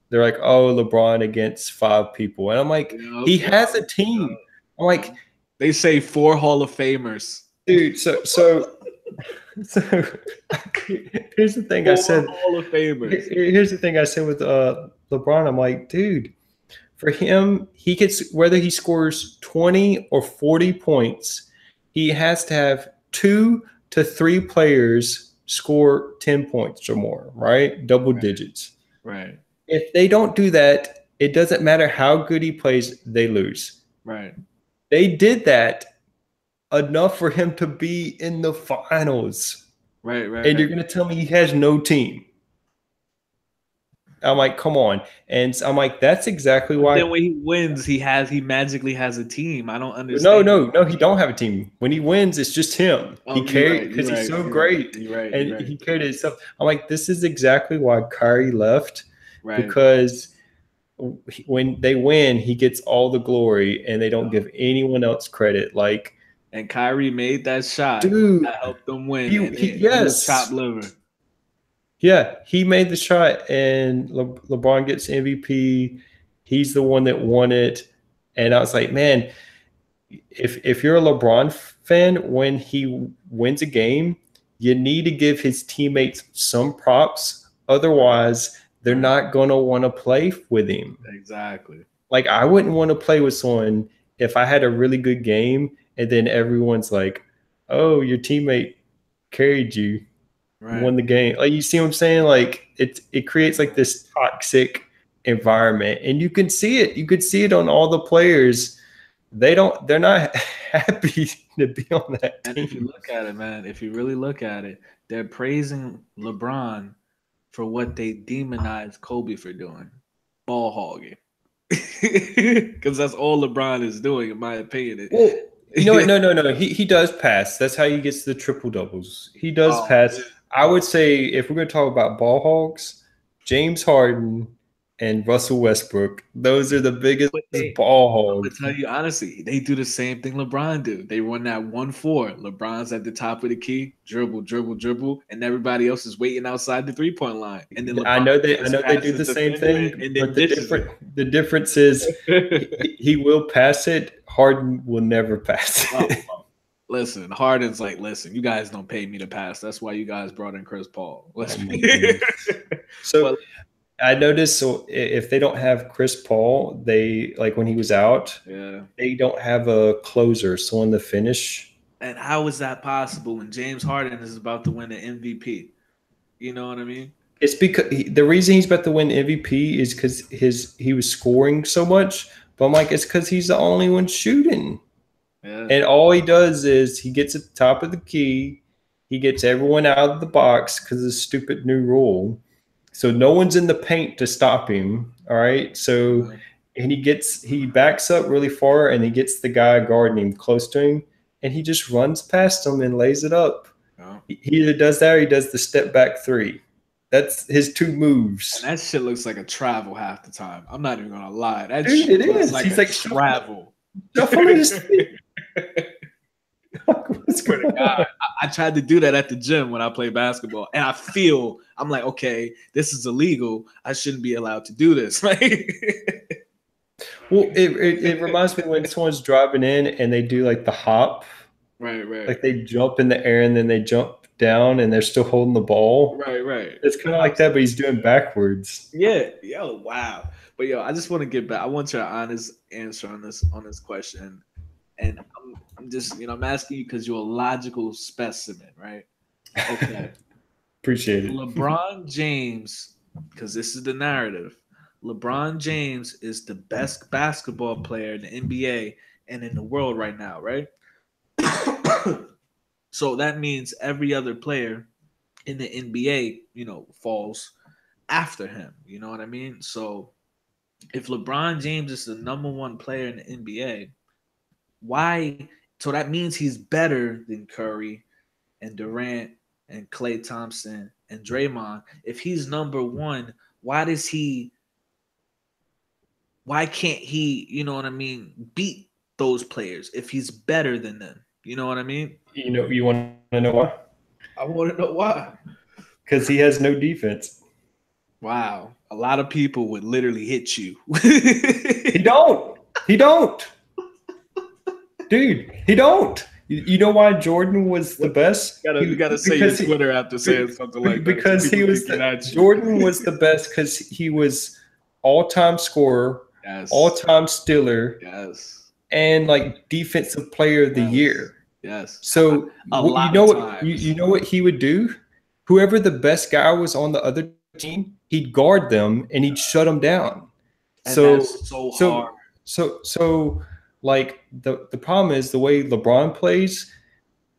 [SPEAKER 2] They're like, oh, LeBron against 5 people. And I'm like, he has a team. I'm like,
[SPEAKER 1] they say 4 Hall of Famers.
[SPEAKER 2] Dude, so here's the thing I said.
[SPEAKER 1] Hall of Famers.
[SPEAKER 2] Here's the thing I said with LeBron. I'm like, dude, for him, he gets, whether he scores 20 or 40 points, he has to have 2 to 3 players score 10 points or more, right? Double digits.
[SPEAKER 1] Right.
[SPEAKER 2] If they don't do that, it doesn't matter how good he plays, they lose.
[SPEAKER 1] Right.
[SPEAKER 2] They did that enough for him to be in the finals.
[SPEAKER 1] Right.
[SPEAKER 2] And you're going to tell me he has no team. I'm like, come on. And I'm like, that's exactly why.
[SPEAKER 1] Then when he wins, he magically has a team. I don't understand.
[SPEAKER 2] No, he don't have a team. When he wins, it's just him. He carried because he's so great. And he carried himself. I'm like, this is exactly why Kyrie left.
[SPEAKER 1] Right.
[SPEAKER 2] Because when they win, he gets all the glory and they don't give anyone else credit. Like,
[SPEAKER 1] and Kyrie made that shot.
[SPEAKER 2] Dude,
[SPEAKER 1] that helped them win.
[SPEAKER 2] Yes.
[SPEAKER 1] Top liver.
[SPEAKER 2] Yeah, he made the shot, and LeBron gets MVP. He's the one that won it. And I was like, man, if you're a LeBron fan, when he wins a game, you need to give his teammates some props. Otherwise, they're not going to want to play with him.
[SPEAKER 1] Exactly.
[SPEAKER 2] Like, I wouldn't want to play with someone if I had a really good game, and then everyone's like, oh, your teammate carried you. Right. Won the game. Like, you see what I'm saying? Like, it creates like this toxic environment, and you can see it. You could see it on all the players. They're not happy to be on that team.
[SPEAKER 1] And if you look at it, man, if you really look at it, they're praising LeBron for what they demonize Kobe for doing, ball hogging, because that's all LeBron is doing, in my opinion.
[SPEAKER 2] Well, you know what? No. He does pass. That's how he gets the triple doubles. He does pass. I would say if we're going to talk about ball hogs, James Harden and Russell Westbrook. Those are the biggest
[SPEAKER 1] But
[SPEAKER 2] ball
[SPEAKER 1] I'm gonna
[SPEAKER 2] hogs.
[SPEAKER 1] tell you honestly, they do the same thing LeBron do. They run that 1-4. LeBron's at the top of the key, dribble, dribble, dribble, and everybody else is waiting outside the 3-point line. And then
[SPEAKER 2] I
[SPEAKER 1] LeBron
[SPEAKER 2] know they I
[SPEAKER 1] just
[SPEAKER 2] know they do
[SPEAKER 1] passes
[SPEAKER 2] the
[SPEAKER 1] the
[SPEAKER 2] same
[SPEAKER 1] defender
[SPEAKER 2] thing,
[SPEAKER 1] and
[SPEAKER 2] but
[SPEAKER 1] then dishes
[SPEAKER 2] the difference is
[SPEAKER 1] it.
[SPEAKER 2] he will pass it. Harden will never pass
[SPEAKER 1] Oh,
[SPEAKER 2] it.
[SPEAKER 1] listen, Harden's like, listen, you guys don't pay me to pass. That's why you guys brought in Chris Paul.
[SPEAKER 2] Oh
[SPEAKER 1] Let's
[SPEAKER 2] my
[SPEAKER 1] be.
[SPEAKER 2] goodness. So
[SPEAKER 1] But
[SPEAKER 2] I noticed, so if they don't have Chris Paul, they like when he was out,
[SPEAKER 1] yeah.
[SPEAKER 2] they don't have a closer, someone to finish.
[SPEAKER 1] And how is that possible when James Harden is about to win the MVP? You know what I mean?
[SPEAKER 2] It's because the reason he's about to win MVP is because he was scoring so much. But I'm like, it's because he's the only one shooting.
[SPEAKER 1] Yeah.
[SPEAKER 2] And all he does is he gets at the top of the key, he gets everyone out of the box because of the stupid new rule. So no one's in the paint to stop him. All right. So
[SPEAKER 1] Uh,
[SPEAKER 2] and he backs up really far and he gets the guy guarding him close to him and he just runs past him and lays it up.
[SPEAKER 1] yeah.
[SPEAKER 2] He either does that or he does the step back three. That's his two
[SPEAKER 1] And
[SPEAKER 2] moves.
[SPEAKER 1] that shit looks like a travel half the time. I'm not even gonna lie. That
[SPEAKER 2] Dude,
[SPEAKER 1] shit
[SPEAKER 2] it
[SPEAKER 1] looks
[SPEAKER 2] is.
[SPEAKER 1] like
[SPEAKER 2] He's
[SPEAKER 1] a
[SPEAKER 2] like
[SPEAKER 1] travel.
[SPEAKER 2] shuffling his feet. What's
[SPEAKER 1] Swear to
[SPEAKER 2] going
[SPEAKER 1] God,
[SPEAKER 2] on?
[SPEAKER 1] I tried to do that at the gym when I play basketball, and I feel I'm like, okay, this is illegal. I shouldn't be allowed to do this.
[SPEAKER 2] Well, it reminds me when someone's driving in and they do like the hop,
[SPEAKER 1] Right, right,
[SPEAKER 2] like they jump in the air and then they jump down and they're still holding the ball.
[SPEAKER 1] right, right.
[SPEAKER 2] It's kind of like that, but he's doing backwards.
[SPEAKER 1] Yeah, yo, wow. But yo, I just want to get back. I want your honest answer on this question, and I'm just I'm asking you because you're a logical specimen, right? Okay,
[SPEAKER 2] Appreciate it.
[SPEAKER 1] LeBron James, because this is the narrative. LeBron James is the best basketball player in the NBA and in the world right now, right? So that means every other player in the NBA, falls after him. You know what I mean? So if LeBron James is the number one player in the NBA, why? So that means he's better than Curry and Durant and Klay Thompson and Draymond. If he's number one, why does he? Why can't he? You know what I mean? Beat those players if he's better than them. You know what I mean?
[SPEAKER 2] You want to know why?
[SPEAKER 1] I want to know why.
[SPEAKER 2] Because he has no defense.
[SPEAKER 1] Wow, a lot of people would literally hit you.
[SPEAKER 2] He don't. He don't. Dude, he don't. You know why Jordan was the best?
[SPEAKER 1] You gotta say your Twitter after saying something like that.
[SPEAKER 2] Because he was Jordan was the best because he was all-time scorer,
[SPEAKER 1] Yes.
[SPEAKER 2] all-time stealer,
[SPEAKER 1] Yes.
[SPEAKER 2] and like defensive player of the year.
[SPEAKER 1] Yes.
[SPEAKER 2] So
[SPEAKER 1] lot
[SPEAKER 2] you know
[SPEAKER 1] of
[SPEAKER 2] what
[SPEAKER 1] times.
[SPEAKER 2] you know what he would do? Whoever the best guy was on the other team, he'd guard them and he'd shut them down.
[SPEAKER 1] And
[SPEAKER 2] So
[SPEAKER 1] that's so hard.
[SPEAKER 2] so like the problem is the way LeBron plays,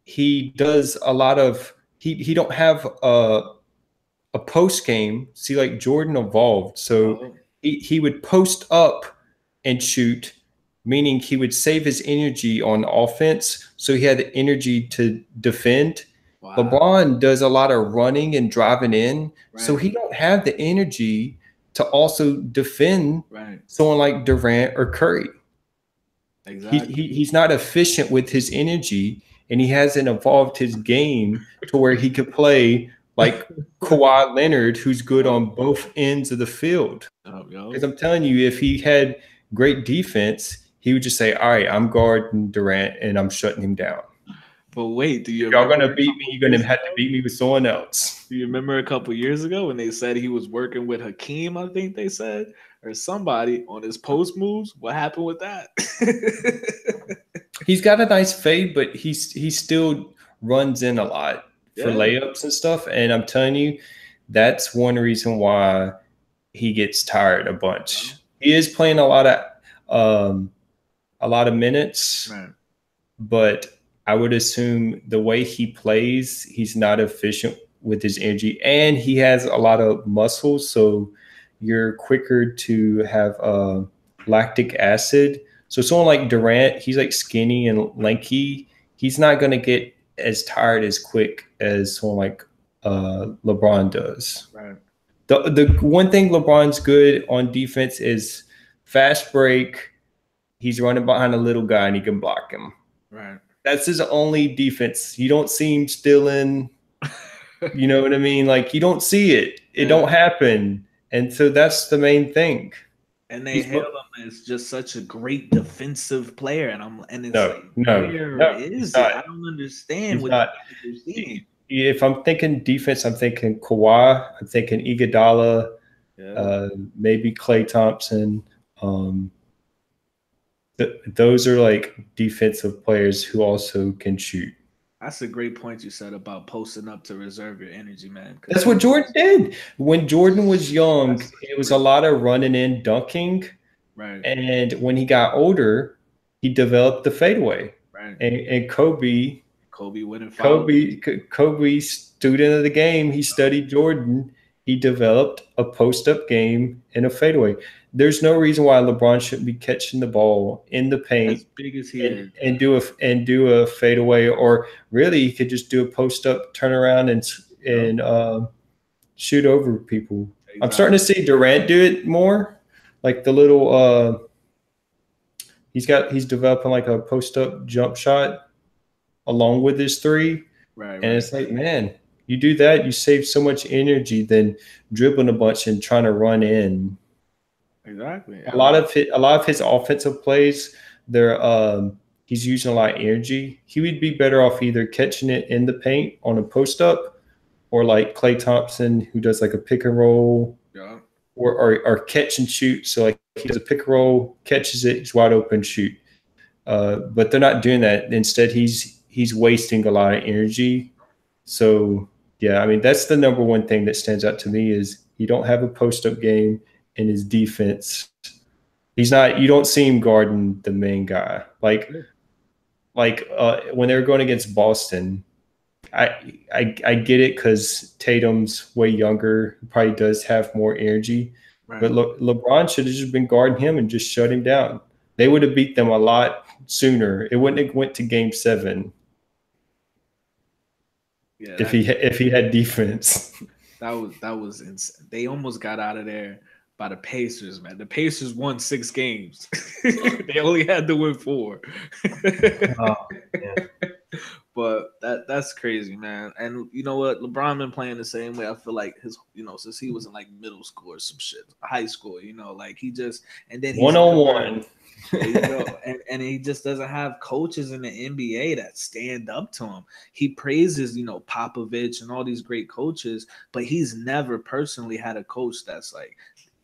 [SPEAKER 2] he does a lot of he don't have a post game. See, like Jordan evolved, so
[SPEAKER 1] Oh,
[SPEAKER 2] he would post up and shoot, meaning he would save his energy on offense, so he had the energy to defend.
[SPEAKER 1] wow.
[SPEAKER 2] LeBron does a lot of running and driving in, so
[SPEAKER 1] Right.
[SPEAKER 2] he don't have the energy to also defend
[SPEAKER 1] Right.
[SPEAKER 2] someone like Durant or Curry.
[SPEAKER 1] Exactly.
[SPEAKER 2] He's not efficient with his energy, and he hasn't evolved his game to where he could play like Kawhi Leonard, who's good on both ends of the field. Because I'm telling you, if he had great defense, he would just say, "All right, I'm guarding Durant and I'm shutting him down.
[SPEAKER 1] But wait, do you
[SPEAKER 2] If y'all
[SPEAKER 1] remember
[SPEAKER 2] gonna beat me, you're gonna have to beat me with someone else."
[SPEAKER 1] Do you remember a couple years ago when they said he was working with Hakeem? I think they said, or somebody on his post moves. What happened with that?
[SPEAKER 2] He's got a nice fade, but he still runs in a lot for
[SPEAKER 1] Yeah.
[SPEAKER 2] layups and stuff. And I'm telling you, that's one reason why he gets tired a bunch. He is playing a lot of minutes,
[SPEAKER 1] Right.
[SPEAKER 2] but I would assume the way he plays, he's not efficient with his energy, and he has a lot of muscles, so you're quicker to have lactic acid. So someone like Durant, he's like skinny and lanky. He's not going to get as tired as quick as someone like LeBron does.
[SPEAKER 1] Right.
[SPEAKER 2] The one thing LeBron's good on defense is fast break. He's running behind a little guy and he can block him.
[SPEAKER 1] Right.
[SPEAKER 2] That's his only defense. You don't see him stealing. You know what I mean? Like you don't see it. It
[SPEAKER 1] Yeah.
[SPEAKER 2] don't happen. And so that's the main thing.
[SPEAKER 1] And they
[SPEAKER 2] He's
[SPEAKER 1] hail him as just such a great defensive player, and it's
[SPEAKER 2] no,
[SPEAKER 1] like,
[SPEAKER 2] no,
[SPEAKER 1] where
[SPEAKER 2] no. He's
[SPEAKER 1] is it?
[SPEAKER 2] not.
[SPEAKER 1] I don't understand
[SPEAKER 2] He's
[SPEAKER 1] what you
[SPEAKER 2] not.
[SPEAKER 1] guys are seeing.
[SPEAKER 2] If I'm thinking defense, I'm thinking Kawhi. I'm thinking Iguodala.
[SPEAKER 1] Yeah,
[SPEAKER 2] Maybe Klay Thompson. Um, those are like defensive players who also can shoot.
[SPEAKER 1] that's a great point you said about posting up to reserve your energy, man. Because
[SPEAKER 2] That's what Jordan did. When Jordan was young,
[SPEAKER 1] that's such
[SPEAKER 2] it
[SPEAKER 1] a
[SPEAKER 2] was a
[SPEAKER 1] great
[SPEAKER 2] lot of running in, dunking.
[SPEAKER 1] right,
[SPEAKER 2] And when he got older, he developed the fadeaway.
[SPEAKER 1] right.
[SPEAKER 2] And Kobe,
[SPEAKER 1] Kobe winning finals.
[SPEAKER 2] Kobe, Kobe, student of the game, he studied Jordan. He developed a post up game and a fadeaway. There's no reason why LeBron shouldn't be catching the ball in the paint
[SPEAKER 1] As big as he is,
[SPEAKER 2] and do a fadeaway, or really he could just do a post up, turn around
[SPEAKER 1] yep,
[SPEAKER 2] and shoot over people. I'm starting to
[SPEAKER 1] exactly.
[SPEAKER 2] see Durant do it more, like the little. He's developing like a post up jump shot along with his three,
[SPEAKER 1] Right,
[SPEAKER 2] and
[SPEAKER 1] right,
[SPEAKER 2] it's like, man, you do that, you save so much energy than dribbling a bunch and trying to run in.
[SPEAKER 1] exactly.
[SPEAKER 2] A
[SPEAKER 1] I
[SPEAKER 2] lot
[SPEAKER 1] mean,
[SPEAKER 2] of a lot of his offensive plays, they're he's using a lot of energy. He would be better off either catching it in the paint on a post up, or like Klay Thompson who does like a pick and roll,
[SPEAKER 1] yeah,
[SPEAKER 2] or catch and shoot. So like he does a pick and roll, catches it, he's wide open, shoot. But they're not doing that. Instead, he's wasting a lot of energy. So yeah, I mean that's the number one thing that stands out to me is you don't have a post up game in his defense. He's not. You don't see him guarding the main guy like when they were going against Boston. I get it because Tatum's way younger. He probably does have more energy,
[SPEAKER 1] right.
[SPEAKER 2] but LeBron should have just been guarding him and just shut him down. They would have beat them a lot sooner. It wouldn't have went to Game 7
[SPEAKER 1] Yeah,
[SPEAKER 2] if he had defense.
[SPEAKER 1] that was insane. They almost got out of there by the Pacers, man. The Pacers won 6 games. They only had to win 4.
[SPEAKER 2] Oh, yeah.
[SPEAKER 1] But that's crazy, man. And you know what? LeBron been playing the same way. I feel like since he was in like middle school or some shit, high school, like he just and then he's
[SPEAKER 2] One on
[SPEAKER 1] never
[SPEAKER 2] one.
[SPEAKER 1] there you go. And he just doesn't have coaches in the NBA that stand up to him. He praises, Popovich and all these great coaches, but he's never personally had a coach that's like,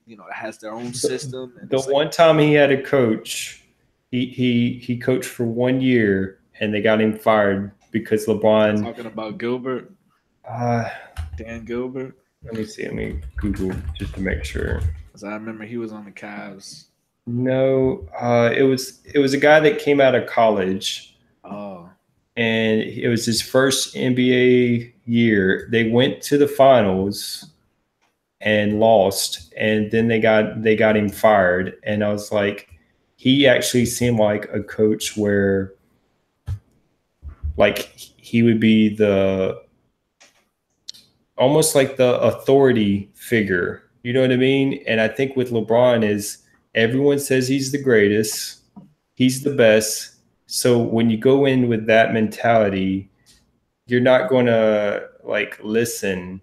[SPEAKER 1] that has their own system. And
[SPEAKER 2] The
[SPEAKER 1] it's like,
[SPEAKER 2] one time he had a coach, he coached for 1 year and they got him fired because LeBron.
[SPEAKER 1] talking about Gilbert,
[SPEAKER 2] Uh,
[SPEAKER 1] Dan Gilbert.
[SPEAKER 2] Let me see. Let me Google just to make sure.
[SPEAKER 1] Because I remember he was on the Cavs.
[SPEAKER 2] No, it was a guy that came out of college,
[SPEAKER 1] Oh,
[SPEAKER 2] and it was his first NBA year. They went to the finals and lost, and then they got him fired. And I was like, he actually seemed like a coach where, like, he would be the almost like the authority figure. You know what I mean? And I think with LeBron is everyone says he's the greatest, he's the best. So when you go in with that mentality, you're not going to like listen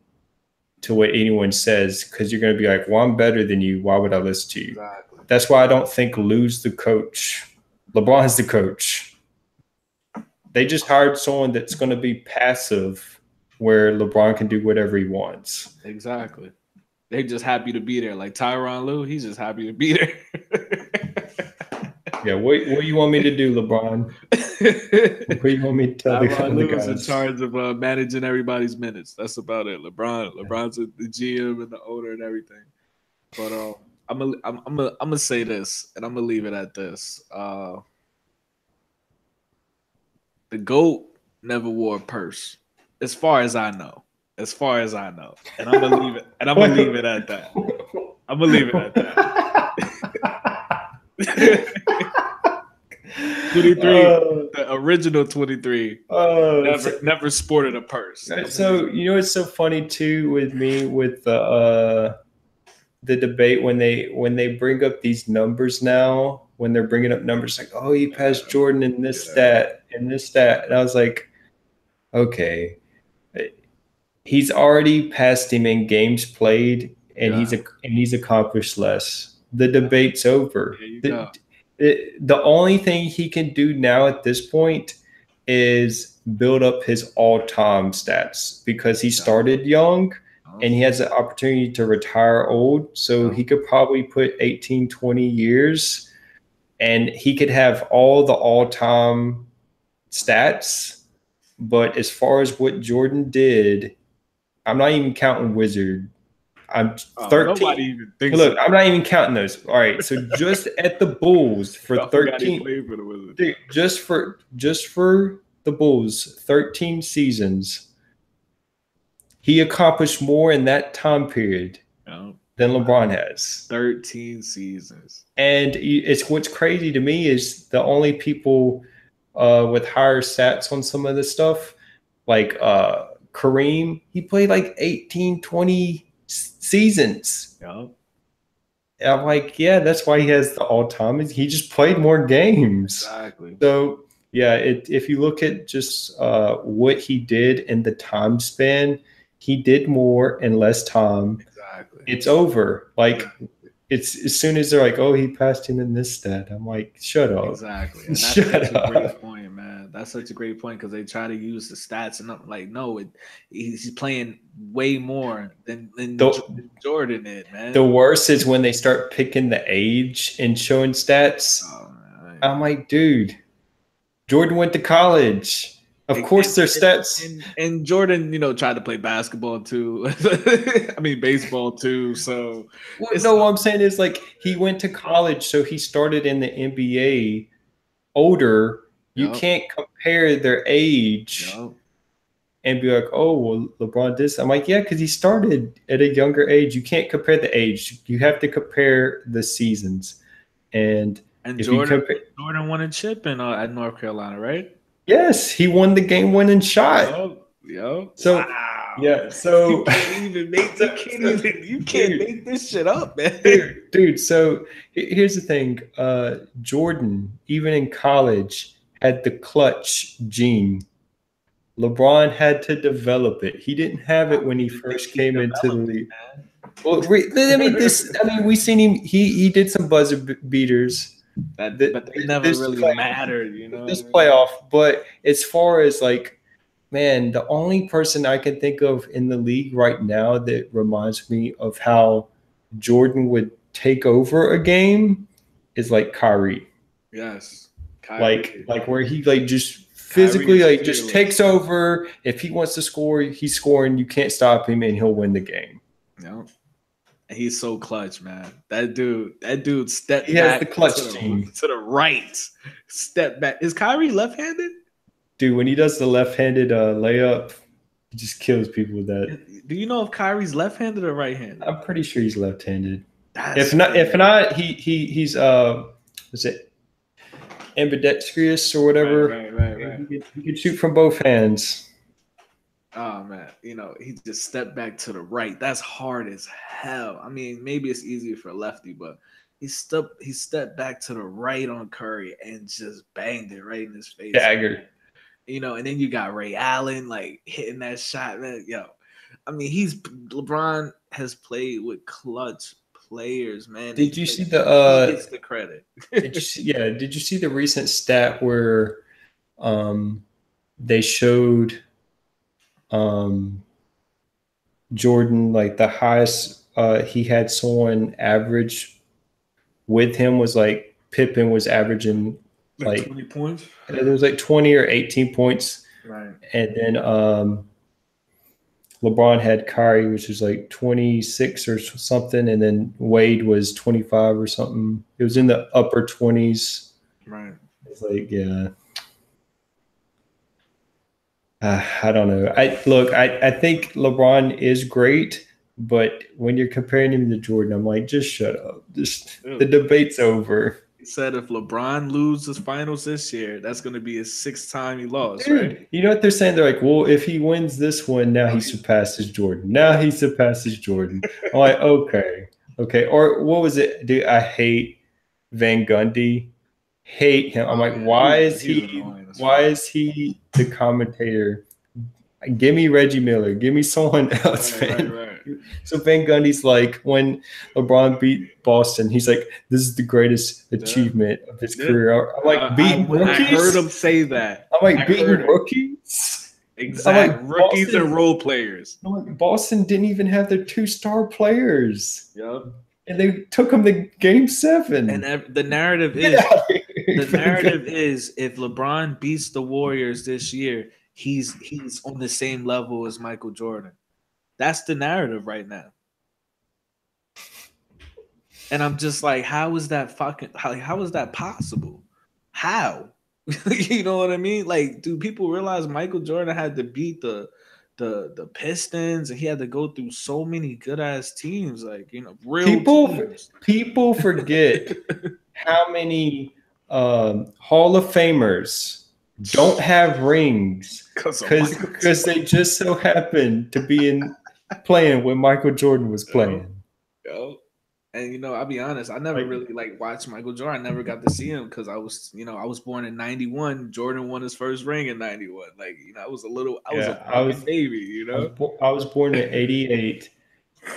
[SPEAKER 2] to what anyone says because you're going to be like, well, I'm better than you. Why would I listen to you?
[SPEAKER 1] exactly.
[SPEAKER 2] That's why I don't think Lou's the coach. LeBron's the coach. They just hired someone that's going to be passive where LeBron can do whatever he wants.
[SPEAKER 1] Exactly. They're just happy to be there. Like Tyronn Lue, he's just happy to be there.
[SPEAKER 2] Yeah, what do you want me to do, LeBron? What do you want me to tell the
[SPEAKER 1] Tyronn Lue is in
[SPEAKER 2] guys?
[SPEAKER 1] charge of managing everybody's minutes. That's about it. LeBron's the GM and the owner and everything. But I'm gonna say this, and I'm gonna leave it at this. The GOAT never wore a purse, as far as I know. As far as I know, and I'm gonna leave it. And I'm gonna leave it at that. I'm gonna leave it at that. 23,
[SPEAKER 2] Oh,
[SPEAKER 1] the original 23,
[SPEAKER 2] oh,
[SPEAKER 1] never sported a purse. I'm gonna
[SPEAKER 2] so you know it's so funny too with me with the debate when they bring up these numbers now when they're bringing up numbers like oh he passed Jordan in this
[SPEAKER 1] yeah,
[SPEAKER 2] stat and this stat and I was like okay he's already passed him in games played and
[SPEAKER 1] yeah.
[SPEAKER 2] he's accomplished less. The debate's over.
[SPEAKER 1] There you go.
[SPEAKER 2] The only thing he can do now at this point is build up his all-time stats because he
[SPEAKER 1] Yeah,
[SPEAKER 2] started young
[SPEAKER 1] yeah,
[SPEAKER 2] and he has the opportunity to retire old so
[SPEAKER 1] yeah.
[SPEAKER 2] he could probably put 18, 20 years and he could have all the all-time stats but as far as what Jordan did I'm not even counting Wizard. I'm
[SPEAKER 1] Oh,
[SPEAKER 2] 13.
[SPEAKER 1] nobody even thinks
[SPEAKER 2] Look,
[SPEAKER 1] of.
[SPEAKER 2] I'm not even counting those. All right. So just at the Bulls for
[SPEAKER 1] I forgot he
[SPEAKER 2] 13,
[SPEAKER 1] played for the Wizards.
[SPEAKER 2] dude, just for the Bulls, 13 seasons, he accomplished more in that time period
[SPEAKER 1] Yeah,
[SPEAKER 2] than LeBron has.
[SPEAKER 1] 13 seasons.
[SPEAKER 2] And it's what's crazy to me is the only people with higher stats on some of this stuff, like Kareem, he played like 18, 20 seasons.
[SPEAKER 1] Yeah,
[SPEAKER 2] And I'm like, yeah, that's why he has the all time. He just played more games.
[SPEAKER 1] exactly,
[SPEAKER 2] So yeah, if you look at just what he did in the time span, he did more in less time.
[SPEAKER 1] exactly,
[SPEAKER 2] It's over. Like
[SPEAKER 1] exactly,
[SPEAKER 2] it's as soon as they're like, oh, he passed him in this stat. I'm like, shut up,
[SPEAKER 1] exactly. And that's such
[SPEAKER 2] shut
[SPEAKER 1] a great
[SPEAKER 2] up.
[SPEAKER 1] point, man. That's such a great point because they try to use the stats and I'm like, no, he's playing way more than
[SPEAKER 2] The
[SPEAKER 1] Jordan did,
[SPEAKER 2] the
[SPEAKER 1] man.
[SPEAKER 2] worst is when they start picking the age and showing stats.
[SPEAKER 1] Oh, man.
[SPEAKER 2] I'm like, dude, Jordan went to college. Of course, their stats.
[SPEAKER 1] And Jordan, tried to play basketball too. I mean, baseball too. So
[SPEAKER 2] Well,
[SPEAKER 1] it's
[SPEAKER 2] no, what I'm saying is like he went to college, so he started in the NBA older. You
[SPEAKER 1] yep,
[SPEAKER 2] can't compare their age
[SPEAKER 1] yep,
[SPEAKER 2] and be like, oh, well, LeBron this. I'm like, yeah, because he started at a younger age. You can't compare the age. You have to compare the seasons. And
[SPEAKER 1] and
[SPEAKER 2] if you compare,
[SPEAKER 1] Jordan won a chip in at North Carolina, right?
[SPEAKER 2] yes, he won the game winning shot.
[SPEAKER 1] Yep, yep.
[SPEAKER 2] So,
[SPEAKER 1] Wow.
[SPEAKER 2] yeah, so,
[SPEAKER 1] You can't
[SPEAKER 2] dude,
[SPEAKER 1] make this shit up, man.
[SPEAKER 2] dude. So here's the thing: Jordan, even in college, had the clutch gene. LeBron had to develop it. He didn't have
[SPEAKER 1] How
[SPEAKER 2] it when
[SPEAKER 1] do
[SPEAKER 2] he
[SPEAKER 1] you think
[SPEAKER 2] first
[SPEAKER 1] he
[SPEAKER 2] came into the
[SPEAKER 1] developed
[SPEAKER 2] league.
[SPEAKER 1] it,
[SPEAKER 2] Well, I mean, this. I mean, we seen him. He did some buzzer beaters.
[SPEAKER 1] but they never
[SPEAKER 2] This
[SPEAKER 1] really mattered, you know what
[SPEAKER 2] this
[SPEAKER 1] I mean?
[SPEAKER 2] playoff, but as far as like, man, the only person I can think of in the league right now that reminds me of how Jordan would take over a game is like Kyrie.
[SPEAKER 1] Yes. Kyrie.
[SPEAKER 2] Like where he like just
[SPEAKER 1] Kyrie
[SPEAKER 2] physically
[SPEAKER 1] is
[SPEAKER 2] like just
[SPEAKER 1] fearless.
[SPEAKER 2] takes over. If he wants to score, he's scoring. You can't stop him, and he'll win the game.
[SPEAKER 1] Yeah. He's so clutch, man. That dude
[SPEAKER 2] He
[SPEAKER 1] stepped
[SPEAKER 2] has the
[SPEAKER 1] back to
[SPEAKER 2] clutch
[SPEAKER 1] the
[SPEAKER 2] team,
[SPEAKER 1] to the right. Step back. Is Kyrie left-handed?
[SPEAKER 2] dude. When he does the left-handed layup, he just kills people with that.
[SPEAKER 1] Do you know if Kyrie's left-handed or right-handed?
[SPEAKER 2] I'm pretty sure he's left-handed.
[SPEAKER 1] That's
[SPEAKER 2] If
[SPEAKER 1] crazy.
[SPEAKER 2] not, he's was it ambidextrous or
[SPEAKER 1] Right,
[SPEAKER 2] whatever?
[SPEAKER 1] right, right, right.
[SPEAKER 2] He could shoot from both hands.
[SPEAKER 1] Oh man, he just stepped back to the right. That's hard as hell. I mean, maybe it's easier for a lefty, but he stepped back to the right on Curry and just banged it right in his face.
[SPEAKER 2] Dagger.
[SPEAKER 1] And then you got Ray Allen like hitting that shot, man. Yo, I mean, LeBron has played with clutch players, man.
[SPEAKER 2] Did you see
[SPEAKER 1] He gets the credit.
[SPEAKER 2] Did you see the recent stat where um they showed um Jordan like the highest he had someone average with him was like Pippen was averaging
[SPEAKER 1] Like
[SPEAKER 2] like
[SPEAKER 1] 20 points.
[SPEAKER 2] it was like 20 or 18 points
[SPEAKER 1] Right.
[SPEAKER 2] and then LeBron had Kyrie, which was like 26 or something, and then Wade was 25 or something. It was in the upper 20s.
[SPEAKER 1] Right.
[SPEAKER 2] It's like, yeah. I don't know. I think LeBron is great, but when you're comparing him to Jordan, I'm like, just shut up. Just the debate's over.
[SPEAKER 1] He said if LeBron loses finals this year, that's going to be his sixth time he lost, right?
[SPEAKER 2] Dude, you know what they're saying? They're like, well, if he wins this one, now
[SPEAKER 1] Oh,
[SPEAKER 2] he
[SPEAKER 1] he's
[SPEAKER 2] surpasses Jordan. Now he surpasses Jordan. I'm like, okay, okay. Or what was it? Dude, I hate Van Gundy. Hate him. I'm
[SPEAKER 1] oh
[SPEAKER 2] like,
[SPEAKER 1] yeah,
[SPEAKER 2] why is
[SPEAKER 1] he's
[SPEAKER 2] he?
[SPEAKER 1] annoying as
[SPEAKER 2] Why
[SPEAKER 1] fuck.
[SPEAKER 2] is he the commentator? Give me Reggie Miller. Give me someone else,
[SPEAKER 1] Right, right,
[SPEAKER 2] man.
[SPEAKER 1] right.
[SPEAKER 2] So Van Gundy's like, when LeBron beat Boston, he's like, this is the greatest
[SPEAKER 1] Yeah,
[SPEAKER 2] achievement of his
[SPEAKER 1] yeah.
[SPEAKER 2] career. I'm like, beating
[SPEAKER 1] I heard him
[SPEAKER 2] rookies?
[SPEAKER 1] say that.
[SPEAKER 2] I'm like,
[SPEAKER 1] I
[SPEAKER 2] beating
[SPEAKER 1] heard it.
[SPEAKER 2] rookies? I'm
[SPEAKER 1] Exact
[SPEAKER 2] like,
[SPEAKER 1] rookies and
[SPEAKER 2] Boston.
[SPEAKER 1] role players.
[SPEAKER 2] I'm like, Boston didn't even have their two-star players,
[SPEAKER 1] Yep.
[SPEAKER 2] and they took them to Game
[SPEAKER 1] And
[SPEAKER 2] Seven.
[SPEAKER 1] the narrative
[SPEAKER 2] Get
[SPEAKER 1] is
[SPEAKER 2] out of here,
[SPEAKER 1] the
[SPEAKER 2] Van
[SPEAKER 1] narrative
[SPEAKER 2] Gundy.
[SPEAKER 1] is if LeBron beats the Warriors this year, he's on the same level as Michael Jordan. That's the narrative right now. And I'm just like, how is that fucking how is that possible? How? You know what I mean? Like, do people realize Michael Jordan had to beat the Pistons and he had to go through so many good ass teams, like real
[SPEAKER 2] People,
[SPEAKER 1] teams.
[SPEAKER 2] people forget how many Hall of Famers don't have rings
[SPEAKER 1] Because of Michael
[SPEAKER 2] because they just so happened to be in playing when Michael Jordan was
[SPEAKER 1] Jordan.
[SPEAKER 2] playing.
[SPEAKER 1] Yo. And I'll be honest, I never
[SPEAKER 2] Like
[SPEAKER 1] really like watched Michael Jordan. I never got to see him because I was born in '91. Jordan won his first ring in '91. Like, I was a
[SPEAKER 2] yeah,
[SPEAKER 1] fucking baby.
[SPEAKER 2] I was born in '88,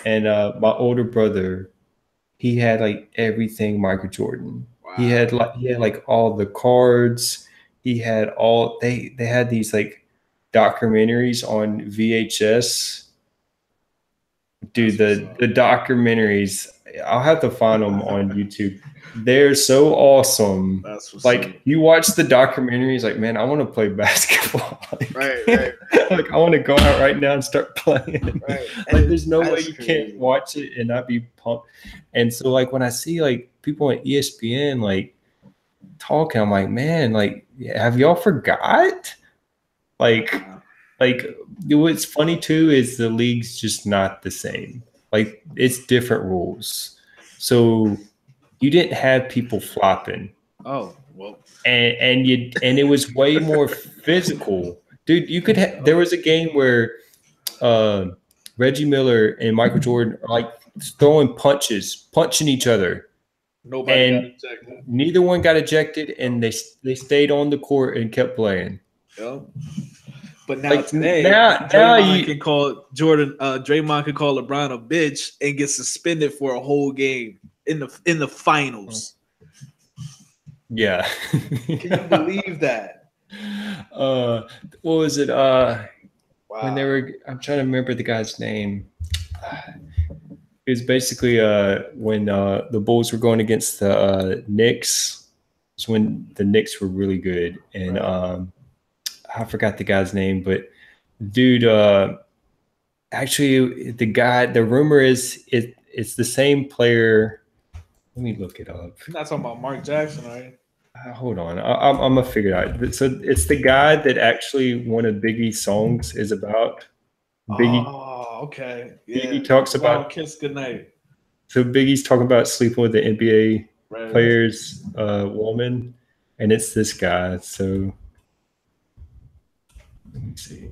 [SPEAKER 2] and my older brother he had like everything Michael Jordan.
[SPEAKER 1] Wow,
[SPEAKER 2] He had like all the cards. He had all they had these like documentaries on VHS. Dude,
[SPEAKER 1] that's what's
[SPEAKER 2] the
[SPEAKER 1] up.
[SPEAKER 2] documentaries, I'll have to find them on YouTube. They're so awesome.
[SPEAKER 1] That's what's up.
[SPEAKER 2] Like you watch the documentaries, like man, I want to play basketball.
[SPEAKER 1] Right,
[SPEAKER 2] like,
[SPEAKER 1] right,
[SPEAKER 2] like I want to go out right now and start playing.
[SPEAKER 1] right.
[SPEAKER 2] Like
[SPEAKER 1] And
[SPEAKER 2] there's no way
[SPEAKER 1] that's
[SPEAKER 2] you can't
[SPEAKER 1] crazy.
[SPEAKER 2] watch it and not be pumped. And so like when I see like people on ESPN like talking, I'm like, man, like have y'all forgot? Like
[SPEAKER 1] Wow.
[SPEAKER 2] like what's funny too is the league's just not the same. Like it's different rules. So you didn't have people flopping
[SPEAKER 1] Oh well.
[SPEAKER 2] and it was way more physical. Dude, there was a game where uh Reggie Miller and Michael Jordan are like throwing punches, punching each other,
[SPEAKER 1] Nobody got
[SPEAKER 2] and
[SPEAKER 1] ejected.
[SPEAKER 2] neither one got ejected, and they stayed on the court and kept playing.
[SPEAKER 1] Yep. But now
[SPEAKER 2] Like
[SPEAKER 1] today,
[SPEAKER 2] now you
[SPEAKER 1] Draymond can call LeBron a bitch and get suspended for a whole game in the finals.
[SPEAKER 2] yeah.
[SPEAKER 1] Can you believe that?
[SPEAKER 2] uh what was it? When they
[SPEAKER 1] Wow.
[SPEAKER 2] were I'm trying to remember the guy's name. It was basically when the Bulls were going against the Knicks. It's when the Knicks were really good, and
[SPEAKER 1] Right.
[SPEAKER 2] I forgot the guy's name, but dude, actually, the rumor is it's the same player. Let me look it up.
[SPEAKER 1] You're not talking about Mark Jackson, are you?
[SPEAKER 2] Hold on, I'm gonna figure it out. So it's the guy that actually one of Biggie's songs is about. Biggie
[SPEAKER 1] Oh, okay. Yeah.
[SPEAKER 2] Biggie talks
[SPEAKER 1] Go on,
[SPEAKER 2] about
[SPEAKER 1] kiss goodnight.
[SPEAKER 2] so Biggie's talking about sleeping with the NBA
[SPEAKER 1] Right, right.
[SPEAKER 2] player's woman, and it's this guy. So let me see.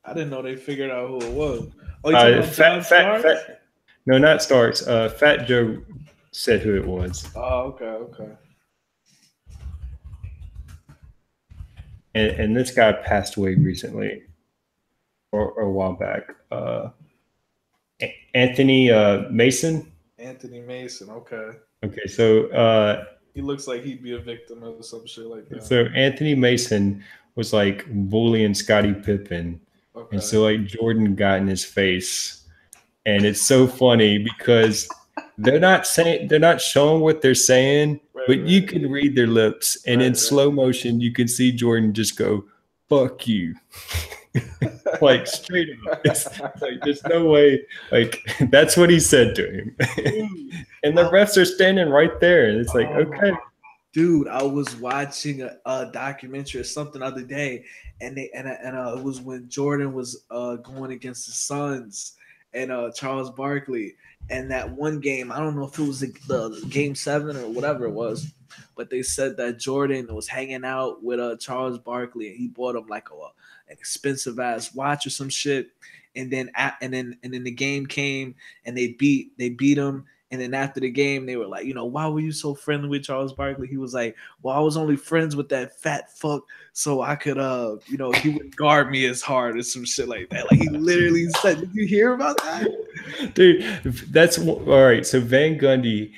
[SPEAKER 1] I didn't know they figured out who it was. Oh, you talking about John Starks?
[SPEAKER 2] Fat. No, not Starks. Fat Joe said who it was,
[SPEAKER 1] Oh, okay, okay.
[SPEAKER 2] and this guy passed away recently, or a while back. Anthony Mason.
[SPEAKER 1] Anthony Mason. Okay.
[SPEAKER 2] Okay, so
[SPEAKER 1] He looks like he'd be a victim of some shit like that.
[SPEAKER 2] so Anthony Mason was like bullying Scottie Pippen, and
[SPEAKER 1] Okay.
[SPEAKER 2] so like Jordan got in his face, and it's so funny because they're not showing what they're saying,
[SPEAKER 1] Right,
[SPEAKER 2] but you
[SPEAKER 1] right,
[SPEAKER 2] can read their lips, and
[SPEAKER 1] right,
[SPEAKER 2] in slow motion you can see Jordan just go fuck you. Like straight up, it's like there's no way, like that's what he said to him.
[SPEAKER 1] Dude,
[SPEAKER 2] And the
[SPEAKER 1] I,
[SPEAKER 2] refs are standing right there, and it's like
[SPEAKER 1] oh,
[SPEAKER 2] okay.
[SPEAKER 1] dude, I was watching a documentary or something the other day, and it was when Jordan was going against the Suns, and Charles Barkley. And that one game, I don't know if it was the game 7 or whatever it was, but they said that Jordan was hanging out with Charles Barkley, and he bought him like an expensive ass watch or some shit. And then the game came, and they beat him. And then after the game, they were like, why were you so friendly with Charles Barkley? He was like, well, I was only friends with that fat fuck, so I could, he wouldn't guard me as hard or some shit like that. Like he literally said, did you hear about that?
[SPEAKER 2] Dude, that's all right. So Van Gundy,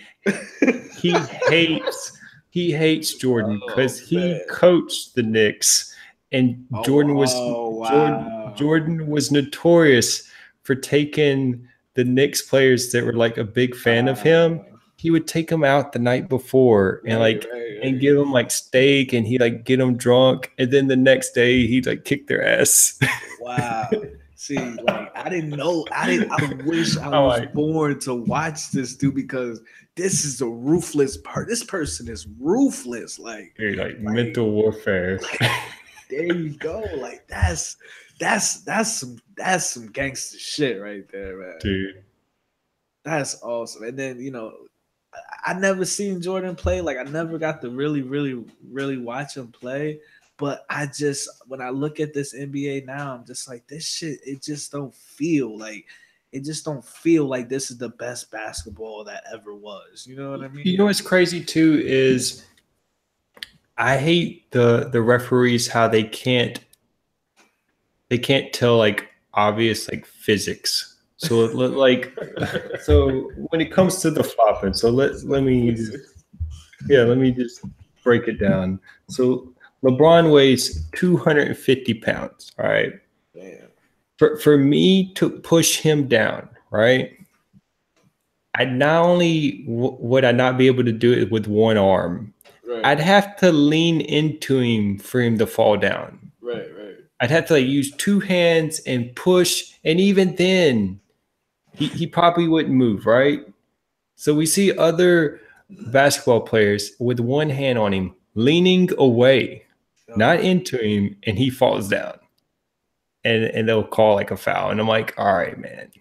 [SPEAKER 2] he hates Jordan because he
[SPEAKER 1] Man.
[SPEAKER 2] coached the Knicks, and
[SPEAKER 1] Wow.
[SPEAKER 2] Jordan was notorious for taking the Knicks players that were like a big fan of him. He would take them out the night before and and give them like steak, and he like get them drunk, and then the next day he'd like kick their ass.
[SPEAKER 1] Wow. See, like I didn't know. I wish I was born to watch this dude, because this is a ruthless part. This person is ruthless. Like
[SPEAKER 2] mental warfare.
[SPEAKER 1] Like, there you go. Like that's some gangster shit right there, man.
[SPEAKER 2] Dude.
[SPEAKER 1] That's awesome. And then I never seen Jordan play. Like I never got to really, really, really watch him play. But when I look at this NBA now, I'm just like, this shit, it just don't feel like this is the best basketball that ever was. You know what I mean?
[SPEAKER 2] You know what's crazy too is I hate the referees, how they can't tell like obvious like physics. So so when it comes to the flopping, so let me just break it down. So LeBron weighs 250 pounds, all right?
[SPEAKER 1] Damn.
[SPEAKER 2] For me to push him down, right? I not only would I not be able to do it with one arm, right. I'd have to lean into him for him to fall down.
[SPEAKER 1] Right.
[SPEAKER 2] I'd have to like use two hands and push, and even then, he probably wouldn't move, right? So we see other basketball players with one hand on him, leaning away, not into him, and he falls down. And they'll call like a foul. And I'm like, all right, man.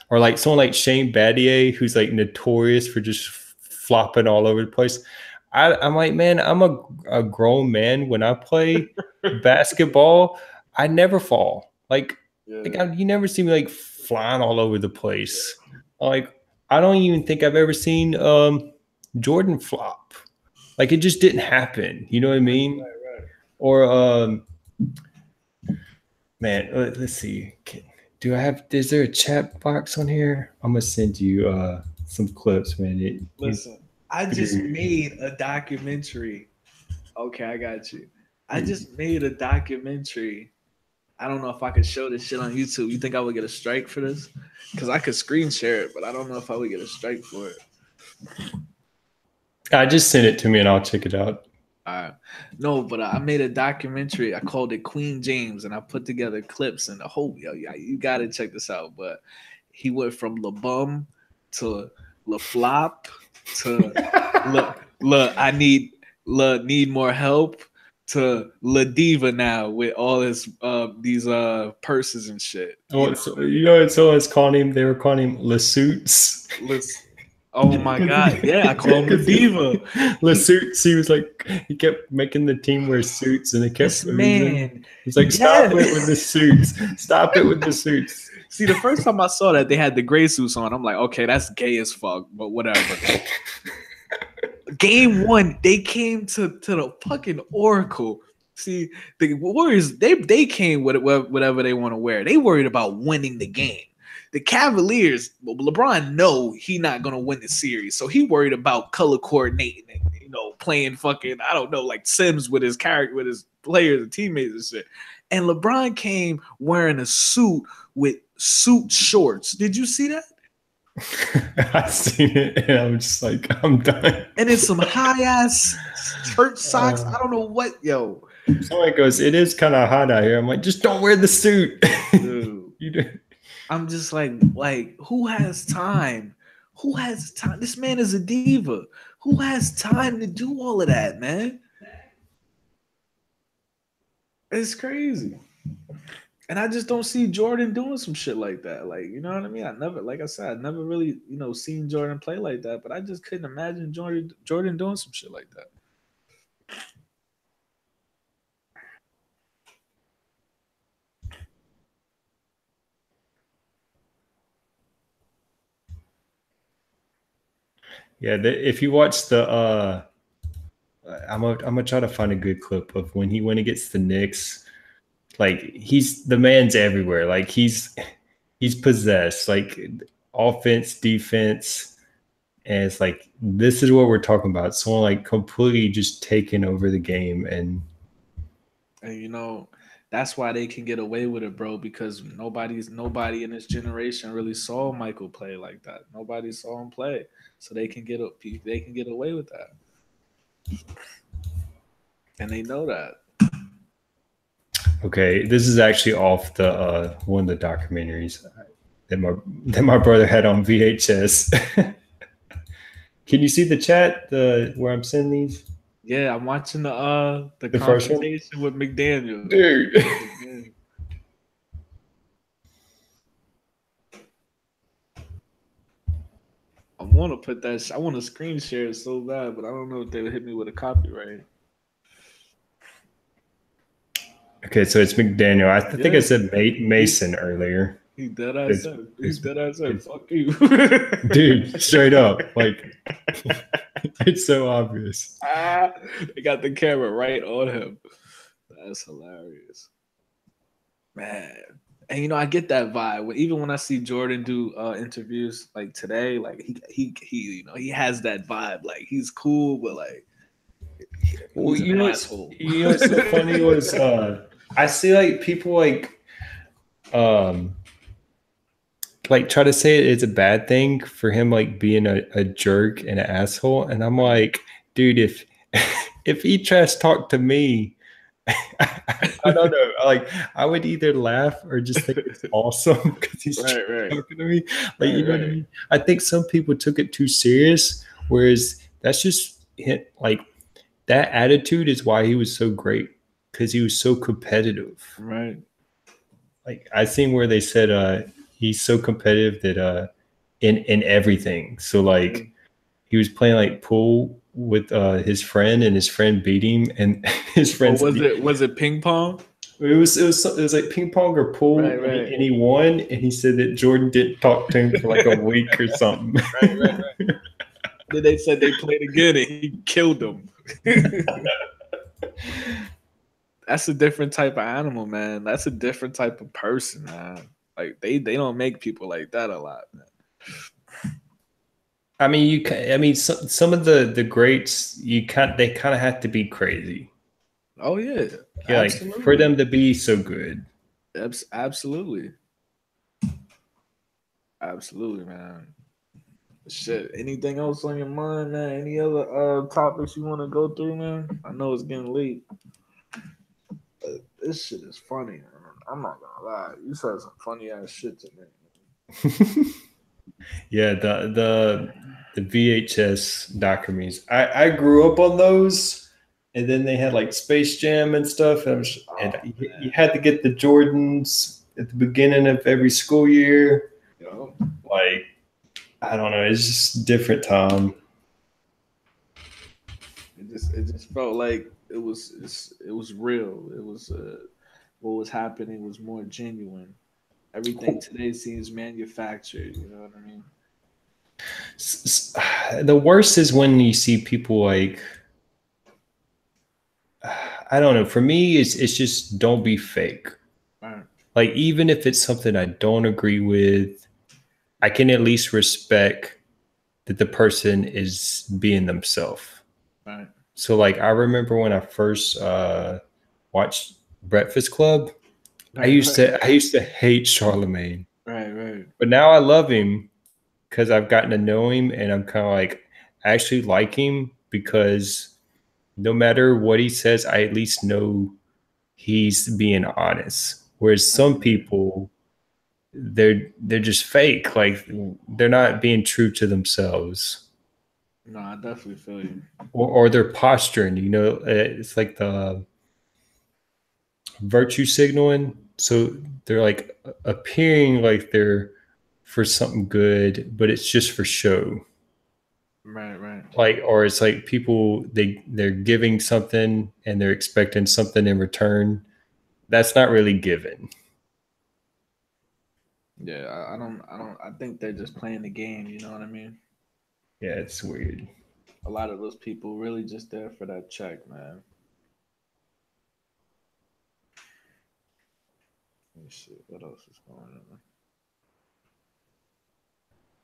[SPEAKER 2] Or like someone like Shane Battier, who's like notorious for just flopping all over the place. I'm like, man, I'm a grown man. When I play basketball, I never fall. You never see me like flying all over the place. Like, I don't even think I've ever seen Jordan flop. Like, it just didn't happen. You know what I mean?
[SPEAKER 1] Right.
[SPEAKER 2] Or man, let's see. Is there a chat box on here? I'm gonna send you some clips, man.
[SPEAKER 1] Listen, I just made a documentary. Okay, I got you. I just made a documentary. I don't know if I could show this shit on YouTube. You think I would get a strike for this? Because I could screen share it, but I don't know if I would get a strike for it.
[SPEAKER 2] I just sent it to me and I'll check it out.
[SPEAKER 1] No, but I made a documentary. I called it Queen James, and I put together clips and the whole. You got to check this out. But he went from La Bum to La Flop to I need more help to La Diva now with all his these purses and shit.
[SPEAKER 2] Someone's calling him. They were calling him La Suits.
[SPEAKER 1] Oh my God! Yeah, I call him the Diva.
[SPEAKER 2] The suits. He was like, he kept making the team wear suits, and they kept.
[SPEAKER 1] Man,
[SPEAKER 2] he's like, stop it with the suits. Stop it with the suits.
[SPEAKER 1] See, the first time I saw that they had the gray suits on, I'm like, okay, that's gay as fuck, but whatever. Game 1, they came to the fucking Oracle. See, the Warriors, they came with whatever they want to wear. They worried about winning the game. The Cavaliers, LeBron know he not gonna win the series, so he worried about color coordinating and playing fucking like Sims with his character, with his players and teammates and shit. And LeBron came wearing a suit with suit shorts. Did you see that?
[SPEAKER 2] I seen it and I'm just like, I'm done.
[SPEAKER 1] And it's some high ass church socks. I don't know what, yo.
[SPEAKER 2] Someone goes, it is kind of hot out here. I'm like, just don't wear the suit.
[SPEAKER 1] Dude.
[SPEAKER 2] You do.
[SPEAKER 1] I'm just like, who has time? Who has time? This man is a diva. Who has time to do all of that, man? It's crazy. And I just don't see Jordan doing some shit like that. Like, you know what I mean? I never, like I said, I never really, seen Jordan play like that. But I just couldn't imagine Jordan doing some shit like that.
[SPEAKER 2] Yeah, if you watch the I'm gonna try to find a good clip of when he gets the Knicks. Like he's the man's everywhere. Like he's possessed. Like offense, defense, and it's like this is what we're talking about. Someone like completely just taking over the game, and
[SPEAKER 1] And that's why they can get away with it, bro. Because nobody in this generation really saw Michael play like that. Nobody saw him play, so they can get away with that, and they know that.
[SPEAKER 2] okay, this is actually off the one of the documentaries that my brother had on VHS. Can you see the chat? The where I'm sending these?
[SPEAKER 1] Yeah, I'm watching the
[SPEAKER 2] The first one,
[SPEAKER 1] confrontation with McDaniel.
[SPEAKER 2] dude.
[SPEAKER 1] I want to put that. I want to screen share it so bad, but I don't know if they would hit me with a copyright.
[SPEAKER 2] Okay, so it's McDaniel. I think I
[SPEAKER 1] Yeah,
[SPEAKER 2] said Mason earlier.
[SPEAKER 1] he dead ass
[SPEAKER 2] It's,
[SPEAKER 1] said. He
[SPEAKER 2] it's,
[SPEAKER 1] dead ass said,
[SPEAKER 2] it's
[SPEAKER 1] "Fuck you."
[SPEAKER 2] dude, straight up, like it's so obvious.
[SPEAKER 1] They got the camera right on him. That's hilarious, man. And I get that vibe. Even when I see Jordan do interviews like today, like he has that vibe. Like he's cool, but like
[SPEAKER 2] Well,
[SPEAKER 1] he's an asshole.
[SPEAKER 2] what's so funny was I see like people um like try to say it's a bad thing for him like being a jerk and an asshole, and I'm like, dude, if if he trash talked to me, I don't know. Like, I would either laugh or just think it's awesome because he's
[SPEAKER 1] Right,
[SPEAKER 2] talking to me. Like,
[SPEAKER 1] right,
[SPEAKER 2] you know what I
[SPEAKER 1] right,
[SPEAKER 2] mean? I think some people took it too serious, whereas that's just like that attitude is why he was so great because he was so competitive.
[SPEAKER 1] right.
[SPEAKER 2] Like, I seen where they said he's so competitive that in everything. So
[SPEAKER 1] Yeah.
[SPEAKER 2] like he was playing like pool with his friend, and his friend beat him, and his
[SPEAKER 1] Or
[SPEAKER 2] friend said
[SPEAKER 1] was it ping pong?
[SPEAKER 2] it was like ping pong or pool,
[SPEAKER 1] Right,
[SPEAKER 2] and
[SPEAKER 1] right,
[SPEAKER 2] he won, and he said that Jordan didn't talk to him for like a week or something.
[SPEAKER 1] right. Then they said they played again and he killed them. That's a different type of animal, man. That's a different type of person, man. Like they don't make people like that a lot, man.
[SPEAKER 2] I mean, you can. I mean, some of the greats, they kind of have to be crazy.
[SPEAKER 1] Oh yeah,
[SPEAKER 2] Yeah, like for
[SPEAKER 1] absolutely,
[SPEAKER 2] them to be so good.
[SPEAKER 1] absolutely, absolutely, man. Shit. Anything else on your mind, man? Any other topics you want to go through, man? I know it's getting late. But this shit is funny, man. I'm not gonna lie. You said some funny ass shit to me.
[SPEAKER 2] Yeah, the VHS documentaries. I grew up on those, and then they had like Space Jam and stuff. And
[SPEAKER 1] Oh
[SPEAKER 2] you had to get the Jordans at the beginning of every school year.
[SPEAKER 1] man.
[SPEAKER 2] Like I don't know, it's just different time.
[SPEAKER 1] It just felt like it was real. It was what was happening was more genuine. Everything today seems manufactured. You know what I mean?
[SPEAKER 2] The worst is when you see people like I don't know. For me, it's just don't be fake.
[SPEAKER 1] Right,
[SPEAKER 2] Like even if it's something I don't agree with, I can at least respect that the person is being themselves.
[SPEAKER 1] right,
[SPEAKER 2] So like I remember when I first watched Breakfast Club,
[SPEAKER 1] right, right,
[SPEAKER 2] I used to hate Charlemagne,
[SPEAKER 1] right, right.
[SPEAKER 2] but now I love him because I've gotten to know him, and I'm kind of like I actually like him because no matter what he says, I at least know he's being honest. Whereas
[SPEAKER 1] Right,
[SPEAKER 2] some
[SPEAKER 1] right.
[SPEAKER 2] people they're just fake, like they're not being true to themselves.
[SPEAKER 1] No, I definitely feel you.
[SPEAKER 2] Or they're posturing, it's like the virtue signaling. So they're like appearing like they're for something good, but it's just for show.
[SPEAKER 1] Right, right.
[SPEAKER 2] Like, or it's like people they're giving something and they're expecting something in return. That's not really given.
[SPEAKER 1] Yeah, I think they're just playing the game. You know what I mean?
[SPEAKER 2] Yeah, it's weird.
[SPEAKER 1] A lot of those people really just there for that check, man. Let me see what else is going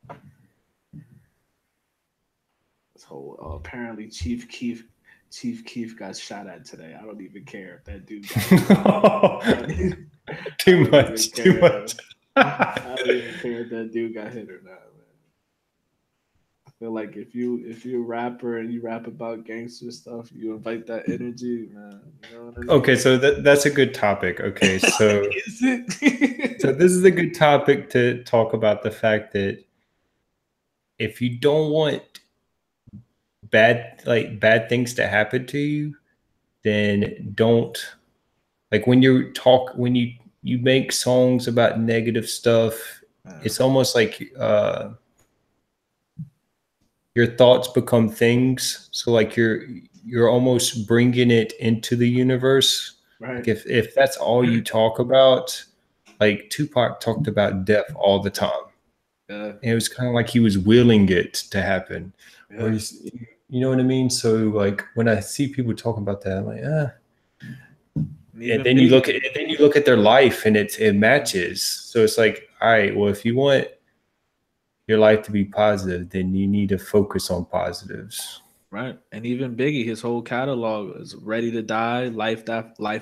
[SPEAKER 1] on. This whole apparently Chief Keef got shot at today. I don't even care if that dude got hit. I don't even, I
[SPEAKER 2] Too
[SPEAKER 1] don't even
[SPEAKER 2] much, too
[SPEAKER 1] care.
[SPEAKER 2] much.
[SPEAKER 1] I don't even care if that dude got hit or not, man. I feel like if you're a rapper and you rap about gangster stuff, you invite that energy, man. You know what I mean?
[SPEAKER 2] Okay, so that's a good topic. Okay,
[SPEAKER 1] Is it?
[SPEAKER 2] so this is a good topic to talk about the fact that if you don't want bad things to happen to you, then don't, like when you make songs about negative stuff,
[SPEAKER 1] Man,
[SPEAKER 2] it's almost like your thoughts become things. So like you're almost bringing it into the universe.
[SPEAKER 1] right.
[SPEAKER 2] Like if that's all you talk about, like Tupac talked about death all the time.
[SPEAKER 1] Yeah,
[SPEAKER 2] And it was kind of like he was willing it to happen. Or
[SPEAKER 1] yeah.
[SPEAKER 2] he's, you know what I mean? So like when I see people talking about that, I'm like, ah.
[SPEAKER 1] And
[SPEAKER 2] And
[SPEAKER 1] even
[SPEAKER 2] then you look at
[SPEAKER 1] Biggie.
[SPEAKER 2] and then you look at their life and it matches. So it's like, all right, well, if you want your life to be positive, then you need to focus on positives.
[SPEAKER 1] Right. And even Biggie, his whole catalog is Ready to Die, Life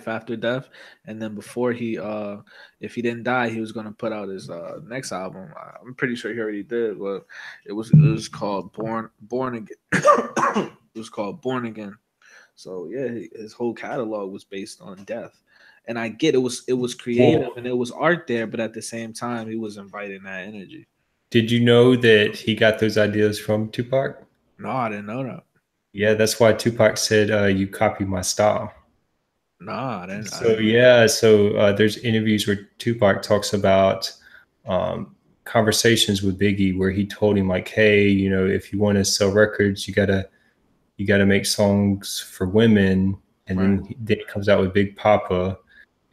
[SPEAKER 1] After Death. And then before if he didn't die, he was gonna put out his next album. I'm pretty sure he already did, but it was called Born Again. It was called Born Again. So yeah, his whole catalog was based on death. And I get it was creative
[SPEAKER 2] Well,
[SPEAKER 1] and it was art there, but at the same time he was inviting that energy.
[SPEAKER 2] did you know that he got those ideas from Tupac?
[SPEAKER 1] No, I didn't know that.
[SPEAKER 2] Yeah, that's why Tupac said, "You copy my style."
[SPEAKER 1] No, I
[SPEAKER 2] So
[SPEAKER 1] didn't know.
[SPEAKER 2] yeah, so there's interviews where Tupac talks about um, conversations with Biggie where he told him like, "Hey, you know, if you want to sell records, you gotta make songs for women." And
[SPEAKER 1] Right,
[SPEAKER 2] then he comes out with Big Papa,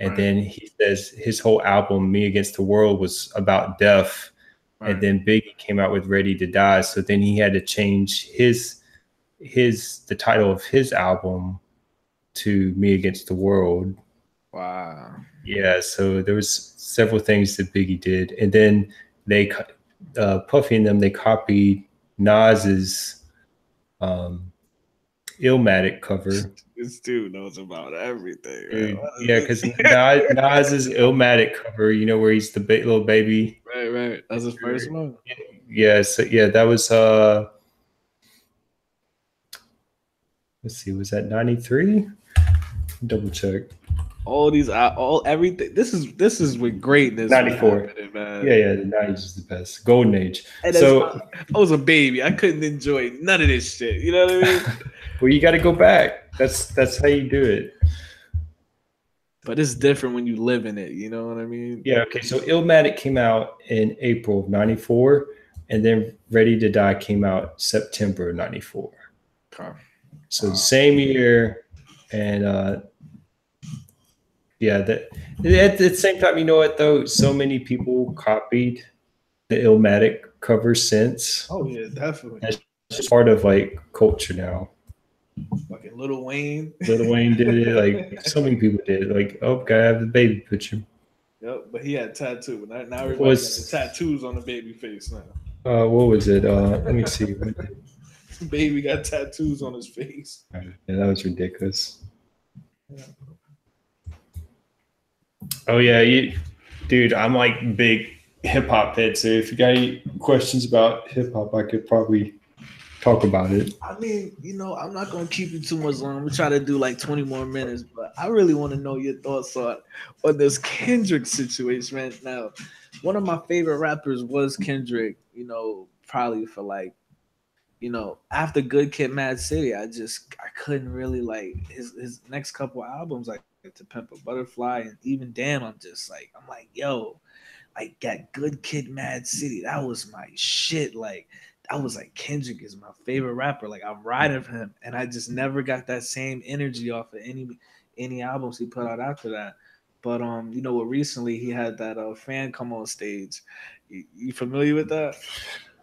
[SPEAKER 2] and
[SPEAKER 1] right,
[SPEAKER 2] then he says his whole album, "Me Against the World," was about death. And
[SPEAKER 1] right.
[SPEAKER 2] then Biggie came out with Ready to Die, so then he had to change his the title of his album to Me Against the World.
[SPEAKER 1] Wow.
[SPEAKER 2] Yeah, so there was several things that Biggie did, and then they Puffy and them they copied Nas's um, Illmatic cover.
[SPEAKER 1] This dude knows about everything, man.
[SPEAKER 2] Dude,
[SPEAKER 1] What
[SPEAKER 2] yeah,
[SPEAKER 1] is
[SPEAKER 2] because
[SPEAKER 1] this?
[SPEAKER 2] Nas's Illmatic cover, you know, where he's the little baby.
[SPEAKER 1] Right, right. That's his first one.
[SPEAKER 2] Yeah, so yeah, that was let's see, was that 93? Double check.
[SPEAKER 1] All these, all everything. This is with greatness was
[SPEAKER 2] 94.
[SPEAKER 1] happening, man.
[SPEAKER 2] Yeah, yeah, the 90s is the best. Golden age.
[SPEAKER 1] And as
[SPEAKER 2] So,
[SPEAKER 1] I was a baby, I couldn't enjoy none of this shit. You know what I mean?
[SPEAKER 2] well, you got to go back. That's how you do it.
[SPEAKER 1] But it's different when you live in it. You know what I mean?
[SPEAKER 2] Yeah, okay. So Illmatic came out in April of 94, and then Ready to Die came out September of 94.
[SPEAKER 1] Okay.
[SPEAKER 2] So the
[SPEAKER 1] Wow.
[SPEAKER 2] same year, and yeah, that at the same time, you know what though? So many people copied the Illmatic cover since.
[SPEAKER 1] Oh yeah, definitely.
[SPEAKER 2] That's just part of like culture now.
[SPEAKER 1] Fucking Little Wayne.
[SPEAKER 2] Lil Wayne did it. Like so many people did it. Like, oh, gotta have the baby picture.
[SPEAKER 1] Yep, but he had tattoo. Now
[SPEAKER 2] What
[SPEAKER 1] everybody got the
[SPEAKER 2] was
[SPEAKER 1] tattoos on the baby face now.
[SPEAKER 2] what was it? Let me see.
[SPEAKER 1] Baby got tattoos on his face.
[SPEAKER 2] Yeah, that was ridiculous.
[SPEAKER 1] Yeah.
[SPEAKER 2] Oh yeah, dude, I'm like big hip hop head. So if you got any questions about hip hop, I could probably talk about it.
[SPEAKER 1] I mean, I'm not gonna keep you too much long. I'm gonna try to do like 20 more minutes, but I really want to know your thoughts on this Kendrick situation right now. One of my favorite rappers was Kendrick. Probably for like after Good Kid, Mad City, I couldn't really like his next couple albums. Like like To Pimp a Butterfly, and even then, I'm like, yo, like that Good Kid, Mad City, that was my shit. Like I was like, Kendrick is my favorite rapper. Like I'm riding for him, and I just never got that same energy off of any albums he put out after that. But you know what? Recently he had that fan come on stage. You familiar with that?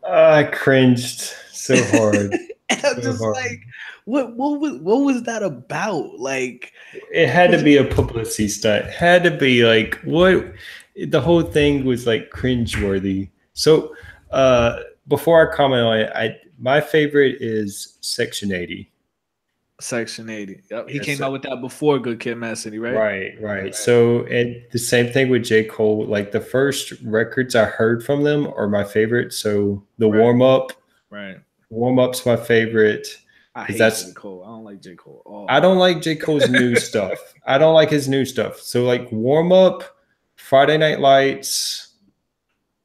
[SPEAKER 2] I cringed so hard,
[SPEAKER 1] And I'm
[SPEAKER 2] so
[SPEAKER 1] just
[SPEAKER 2] hard.
[SPEAKER 1] like, what was that about? Like,
[SPEAKER 2] It had to
[SPEAKER 1] cause
[SPEAKER 2] be a publicity stunt. Had to be like what the whole thing was like cringeworthy. So uh before I comment on it, I my favorite is Section 80.
[SPEAKER 1] Section 80. Yep, he
[SPEAKER 2] Yes,
[SPEAKER 1] came out with that before Good Kid, Mad City, right?
[SPEAKER 2] right,
[SPEAKER 1] Right,
[SPEAKER 2] right.
[SPEAKER 1] right,
[SPEAKER 2] So and the same thing with J. Cole. Like the first records I heard from them are my favorite. So the
[SPEAKER 1] right, right.
[SPEAKER 2] warm up's my favorite
[SPEAKER 1] I
[SPEAKER 2] because
[SPEAKER 1] hate J.
[SPEAKER 2] that's
[SPEAKER 1] Cole. I don't like J. Cole at
[SPEAKER 2] I
[SPEAKER 1] all.
[SPEAKER 2] don't like J. Cole's new stuff. I don't like his new stuff. So like warm up, Friday Night Lights,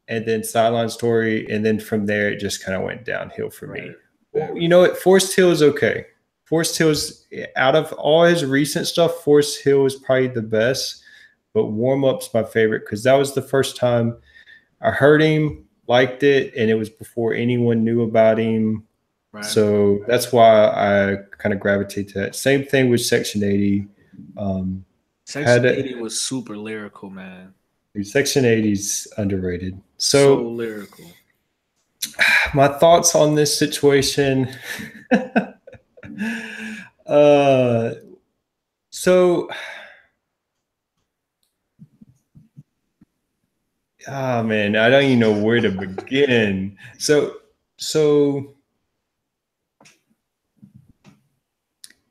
[SPEAKER 2] and then Sideline Story, and then from there it just kind of went downhill for
[SPEAKER 1] Right.
[SPEAKER 2] me. Well,
[SPEAKER 1] Very
[SPEAKER 2] you know what? Forest Hill is okay. Forest Hill's out of all his recent stuff, Forest Hill is probably the best. But warm up's my favorite because that was the first time I heard him, liked it, and it was before anyone knew about him.
[SPEAKER 1] right.
[SPEAKER 2] So that's why I kind of gravitate to that. Same thing with Section 80. Had
[SPEAKER 1] Section 80 was super lyrical, man.
[SPEAKER 2] Section 80's underrated.
[SPEAKER 1] So
[SPEAKER 2] So
[SPEAKER 1] lyrical.
[SPEAKER 2] my thoughts on this situation. uh, so, oh man, I don't even know where to begin. So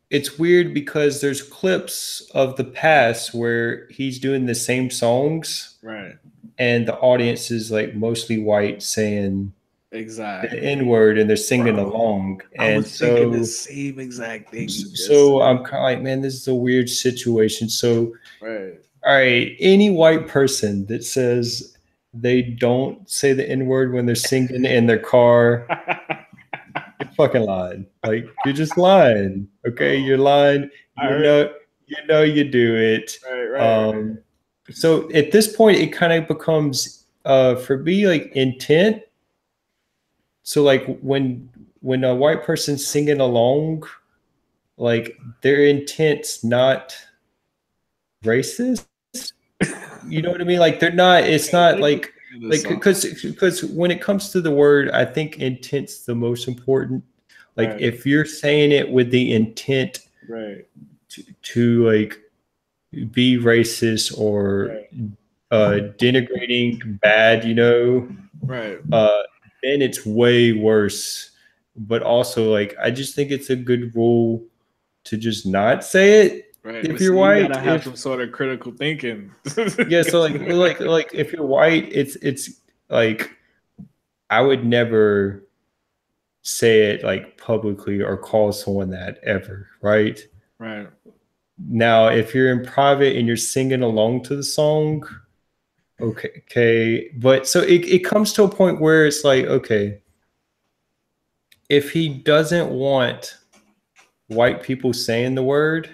[SPEAKER 2] it's weird because there's clips of the past where he's doing the same songs
[SPEAKER 1] Right.
[SPEAKER 2] and the audience is like mostly white saying the
[SPEAKER 1] Exactly.
[SPEAKER 2] N word and they're singing
[SPEAKER 1] Bro.
[SPEAKER 2] along.
[SPEAKER 1] I
[SPEAKER 2] And
[SPEAKER 1] was thinking the
[SPEAKER 2] so
[SPEAKER 1] same exact thing you just
[SPEAKER 2] so
[SPEAKER 1] said.
[SPEAKER 2] I'm kind of like, man, this is a weird situation. So,
[SPEAKER 1] Right.
[SPEAKER 2] all right, any white person that says they don't say the N word when they're singing in their car, you're fucking lying. Like you're just lying. Okay,
[SPEAKER 1] Oh,
[SPEAKER 2] you're lying.
[SPEAKER 1] I heard.
[SPEAKER 2] You know you do it.
[SPEAKER 1] Right, right, right.
[SPEAKER 2] Um, so at this point, it kind of becomes for me like intent. So like when a white person's singing along, like their intent's not racist. You know what I mean? Like they're not. It's
[SPEAKER 1] Okay,
[SPEAKER 2] not
[SPEAKER 1] they're just
[SPEAKER 2] like
[SPEAKER 1] singing the
[SPEAKER 2] like
[SPEAKER 1] song.
[SPEAKER 2] because when it comes to the word, I think intent's the most important. Like
[SPEAKER 1] Right,
[SPEAKER 2] if you're saying it with the intent
[SPEAKER 1] right,
[SPEAKER 2] to like be racist or
[SPEAKER 1] right,
[SPEAKER 2] denigrating bad, you know,
[SPEAKER 1] right,
[SPEAKER 2] uh, then it's way worse. But also, like I just think it's a good rule to just not say it
[SPEAKER 1] right.
[SPEAKER 2] if
[SPEAKER 1] But
[SPEAKER 2] you're
[SPEAKER 1] see, you
[SPEAKER 2] white.
[SPEAKER 1] gotta have
[SPEAKER 2] If
[SPEAKER 1] some sort of critical thinking.
[SPEAKER 2] yeah, so like if you're white, it's like I would never say it like publicly or call someone that ever, right?
[SPEAKER 1] Right,
[SPEAKER 2] Now, if you're in private and you're singing along to the song, okay. But so it comes to a point where it's like, okay, if he doesn't want white people saying the word,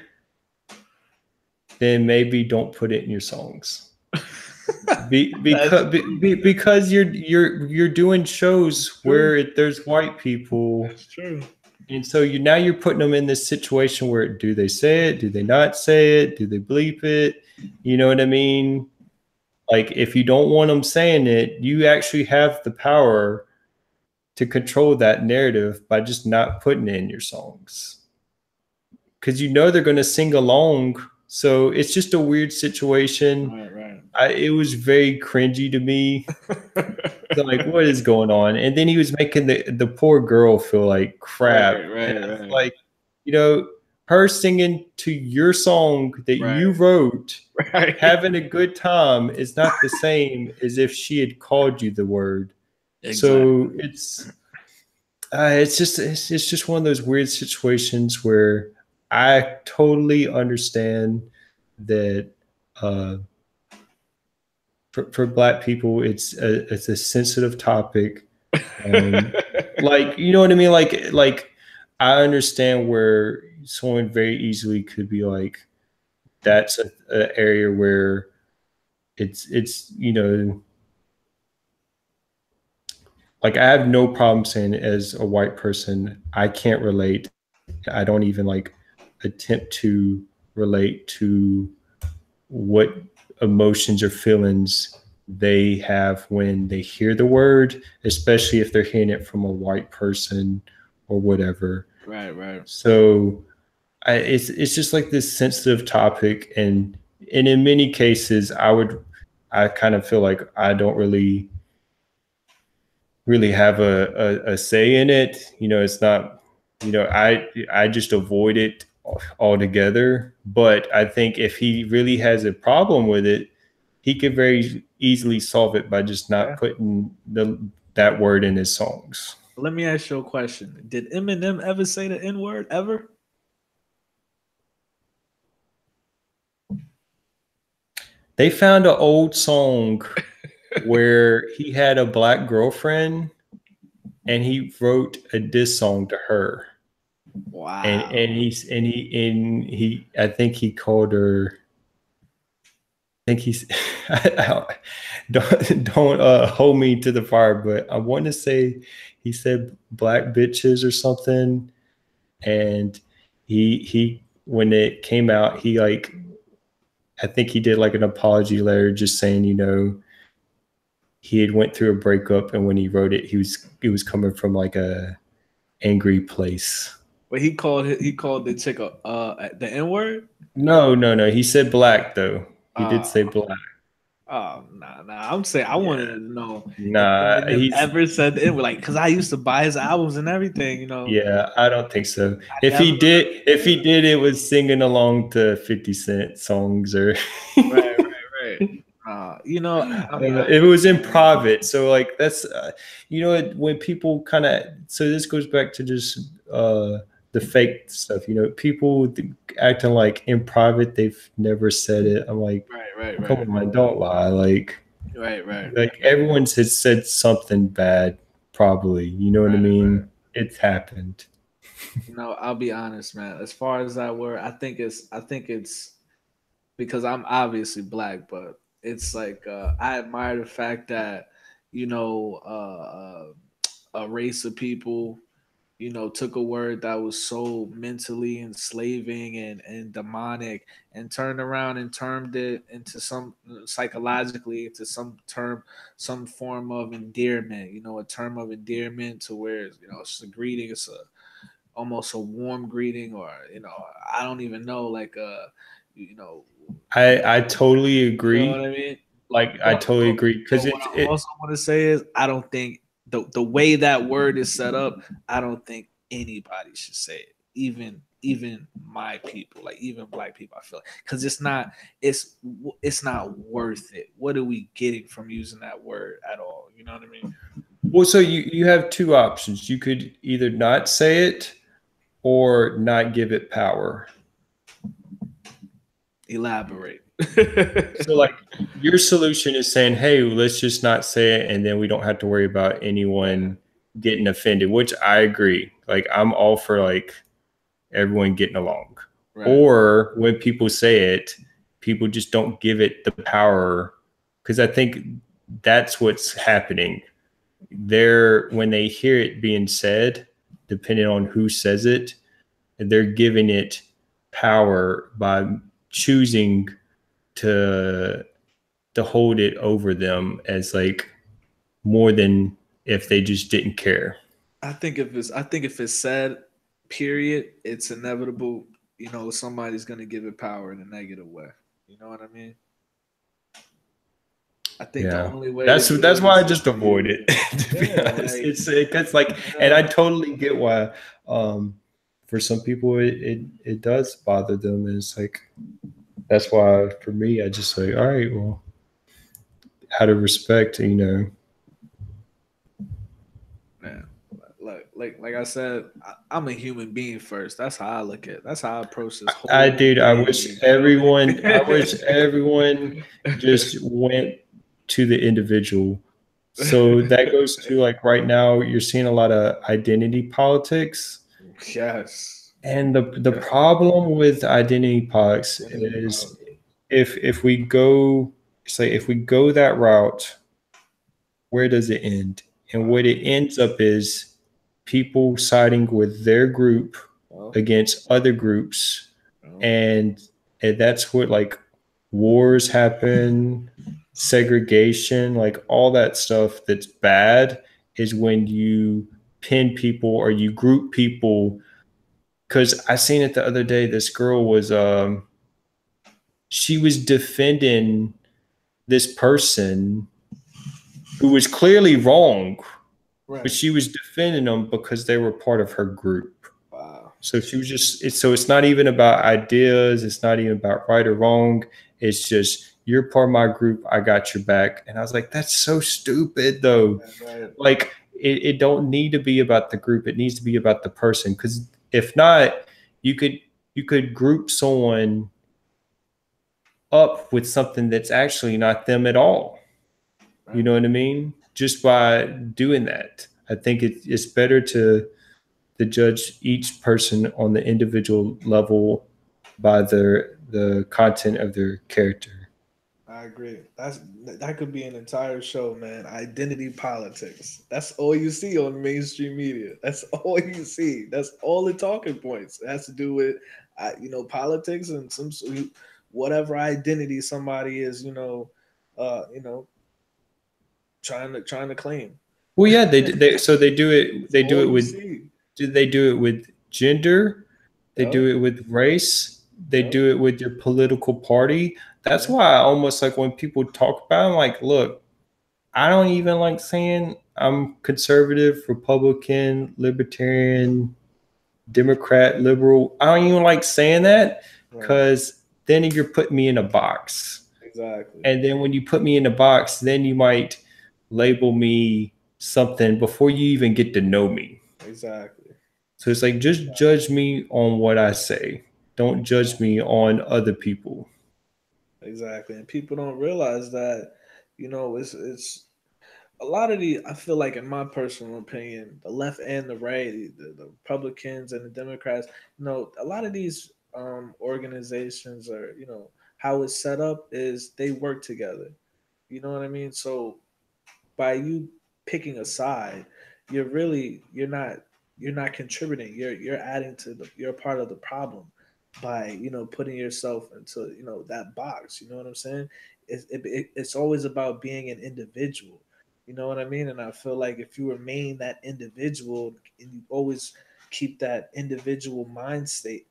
[SPEAKER 2] then maybe don't put it in your songs.
[SPEAKER 1] that's
[SPEAKER 2] Because you're doing shows
[SPEAKER 1] true.
[SPEAKER 2] where there's white people,
[SPEAKER 1] That's true.
[SPEAKER 2] and so now you're putting them in this situation where do they say it, do they not say it, do they bleep it, you know what I mean? Like if you don't want them saying it, you actually have the power to control that narrative by just not putting it in your songs because you know they're going to sing along. So it's just a weird situation.
[SPEAKER 1] Right, right,
[SPEAKER 2] It was very cringy to me. So like, what is going on? And then he was making the poor girl feel like
[SPEAKER 1] right,
[SPEAKER 2] crap. And
[SPEAKER 1] right,
[SPEAKER 2] I was
[SPEAKER 1] right,
[SPEAKER 2] like, you know, her singing to your song that you
[SPEAKER 1] right,
[SPEAKER 2] wrote,
[SPEAKER 1] right.
[SPEAKER 2] having a good time is not the same as if she had called you the word. So
[SPEAKER 1] Exactly.
[SPEAKER 2] it's just one of those weird situations where I totally understand that uh, for Black people it's a sensitive topic. Like you know what I mean? Like I understand where someone very easily could be like, that's a area where it's like I have no problem saying as a white person I can't relate, and I don't even like attempt to relate to what emotions or feelings they have when they hear the word, especially if they're hearing it from a white person or whatever.
[SPEAKER 1] Right, right.
[SPEAKER 2] So it's just like this sensitive topic, and in many cases, I kind of feel like I don't really have a say in it. It's not, I just avoid it altogether. But I think if he really has a problem with it, he could very easily solve it by just
[SPEAKER 1] Yeah.
[SPEAKER 2] not putting that word in his songs.
[SPEAKER 1] Let me ask you a question. Did Eminem ever say the N word ever?
[SPEAKER 2] They found an old song where he had a black girlfriend and he wrote a diss song to her.
[SPEAKER 1] Wow.
[SPEAKER 2] And he I think he called her, I think he's don't hold me to the fire, but I want to say he said black bitches or something. And he when it came out, he like, I think he did like an apology letter just saying, he had went through a breakup, and when he wrote it, he was coming from like a angry place.
[SPEAKER 1] But he called the chick the N word.
[SPEAKER 2] No, no, no. He said black though. He did say
[SPEAKER 1] Uh
[SPEAKER 2] black.
[SPEAKER 1] nah. I'm saying I wanted
[SPEAKER 2] Yeah.
[SPEAKER 1] to know if
[SPEAKER 2] Nah,
[SPEAKER 1] Eminem
[SPEAKER 2] he's
[SPEAKER 1] ever said the N word, like, cause I used to buy his albums and everything.
[SPEAKER 2] yeah, I don't think so.
[SPEAKER 1] I never heard him say
[SPEAKER 2] If he
[SPEAKER 1] that.
[SPEAKER 2] did, it was singing along to 50 Cent songs or
[SPEAKER 1] Right, right, right. I mean,
[SPEAKER 2] it was in private. So like that's when people kind of, so this goes back to just the fake stuff. People acting like in private they've never said it. I'm like,
[SPEAKER 1] right, right,
[SPEAKER 2] come
[SPEAKER 1] right,
[SPEAKER 2] on, don't lie.
[SPEAKER 1] right, right.
[SPEAKER 2] Like everyone's has said something bad, probably. You know what I
[SPEAKER 1] Right.
[SPEAKER 2] mean? It's happened.
[SPEAKER 1] I'll be honest, man. As far as that word, I think it's because I'm obviously black, but it's like I admire the fact that you know a race of people took a word that was so mentally enslaving and demonic and turned around and termed it into some psychologically into some form of endearment, a term of endearment to where it's a greeting, it's a almost a warm greeting, or I don't even know, like you know
[SPEAKER 2] I totally
[SPEAKER 1] you know what
[SPEAKER 2] agree.
[SPEAKER 1] I mean.
[SPEAKER 2] Like I
[SPEAKER 1] But
[SPEAKER 2] totally
[SPEAKER 1] but,
[SPEAKER 2] agree
[SPEAKER 1] but
[SPEAKER 2] because
[SPEAKER 1] what I also want to say is I don't think the way that word is set up, I don't think anybody should say it. Even my people, like even black people, I feel like, because it's it's not worth it. What are we getting from using that word at all? You know what I mean?
[SPEAKER 2] well, so you have two options. You could either not say it or not give it power.
[SPEAKER 1] Elaborate.
[SPEAKER 2] So like your solution is saying, "Hey, let's just not say it, and then we don't have to worry about
[SPEAKER 1] Yeah,
[SPEAKER 2] anyone getting offended," which I agree. Like I'm all for like everyone getting along.
[SPEAKER 1] right.
[SPEAKER 2] Or when people say it, people just don't give it the power, because I think that's what's happening. They're when they hear it being said, depending on who says it, they're giving it power by choosing to hold it over them as like more than if they just didn't care.
[SPEAKER 1] I think if it's said, period, it's inevitable. Somebody's gonna give it power in a negative way. You know what I mean? I think the
[SPEAKER 2] Yeah.
[SPEAKER 1] only way to do
[SPEAKER 2] That's
[SPEAKER 1] it
[SPEAKER 2] why I
[SPEAKER 1] is
[SPEAKER 2] just avoid it, to be
[SPEAKER 1] yeah,
[SPEAKER 2] honest.
[SPEAKER 1] like
[SPEAKER 2] It's like, and
[SPEAKER 1] yeah,
[SPEAKER 2] I totally get why for some people it does bother them. And it's like that's why for me I just say, all right, well, out of respect,
[SPEAKER 1] man. Like I said, I'm a human being first. That's how I look at it. That's how I approach this
[SPEAKER 2] I
[SPEAKER 1] whole
[SPEAKER 2] did.
[SPEAKER 1] thing. You feel
[SPEAKER 2] I wish everyone
[SPEAKER 1] me?
[SPEAKER 2] just went to the individual. So that goes to like right now, you're seeing a lot of identity politics.
[SPEAKER 1] Yes.
[SPEAKER 2] And the problem with identity politics
[SPEAKER 1] Identity
[SPEAKER 2] is
[SPEAKER 1] politics.
[SPEAKER 2] if we go, say if we go that route, where does it end? And what it ends up is people siding with their group
[SPEAKER 1] Well,
[SPEAKER 2] against other groups,
[SPEAKER 1] well,
[SPEAKER 2] and and that's what like wars happen, segregation, like all that stuff that's bad is when you pin people or you group people. Because I seen it the other day. This girl was she was defending this person who was clearly wrong, but
[SPEAKER 1] right.
[SPEAKER 2] she was defending them because they were part of her group.
[SPEAKER 1] Wow.
[SPEAKER 2] So she was just so it's not even about ideas, it's not even about right or wrong. It's just you're part of my group, I got your back. And I was like, that's so stupid though.
[SPEAKER 1] Right.
[SPEAKER 2] Like it don't need to be about the group, it needs to be about the person. Because if not, you could you could group someone up with something that's actually not them at all. You
[SPEAKER 1] Right.
[SPEAKER 2] know what I mean? Just by doing that. I think it's better to judge each person on the individual level by the content of their character.
[SPEAKER 1] I agree. That could be an entire show, man. Identity politics. That's all you see on mainstream media. That's all you see. That's all the talking points. It has to do with, politics and whatever identity somebody is, you know, trying to claim.
[SPEAKER 2] Well, yeah, they so
[SPEAKER 1] That's
[SPEAKER 2] they do
[SPEAKER 1] all
[SPEAKER 2] it
[SPEAKER 1] you
[SPEAKER 2] with
[SPEAKER 1] see.
[SPEAKER 2] they do it with gender, they
[SPEAKER 1] Yep.
[SPEAKER 2] do it with race, they
[SPEAKER 1] Yep.
[SPEAKER 2] do it with your political party. That's
[SPEAKER 1] Yeah.
[SPEAKER 2] why I almost like when people talk about it, I'm like, look, I don't even like saying I'm conservative, Republican, libertarian, Democrat, liberal. I don't even like saying that
[SPEAKER 1] Right.
[SPEAKER 2] because then you're putting me in a box.
[SPEAKER 1] Exactly.
[SPEAKER 2] And then when you put me in a box, then you might label me something before you even get to know me.
[SPEAKER 1] Exactly.
[SPEAKER 2] So it's like just judge me on what I say. Don't judge me on other people.
[SPEAKER 1] Exactly. And people don't realize that, it's a lot of the, I feel like, in my personal opinion, the left and the right, the Republicans and the Democrats, a lot of these organizations, are, how it's set up is they work together. You know what I mean? So by you picking a side, you're not contributing. You're adding to you're part of the problem by putting yourself into that box. You know what I'm saying? It's always about being an individual. You know what I mean? And I feel like if you remain that individual and you always keep that mind state,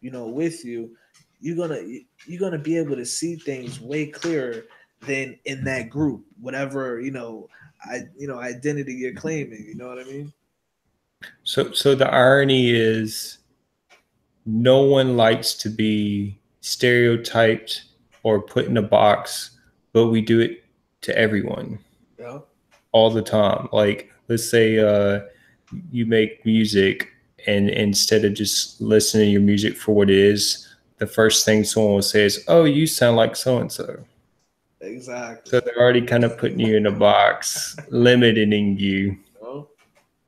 [SPEAKER 1] with you, you're gonna you're gonna be able to see things way clearer than in that group, whatever identity you're claiming. You know what I mean?
[SPEAKER 2] So the irony is no one likes to be stereotyped or put in a box, but we do it to everyone
[SPEAKER 1] Yeah,
[SPEAKER 2] all the time. Like, let's say you make music, and instead of just listening to your music for what it is, the first thing someone will say is, "Oh, you sound like so and so."
[SPEAKER 1] exactly.
[SPEAKER 2] So they're already kind of putting you in a box, limiting you.
[SPEAKER 1] You know?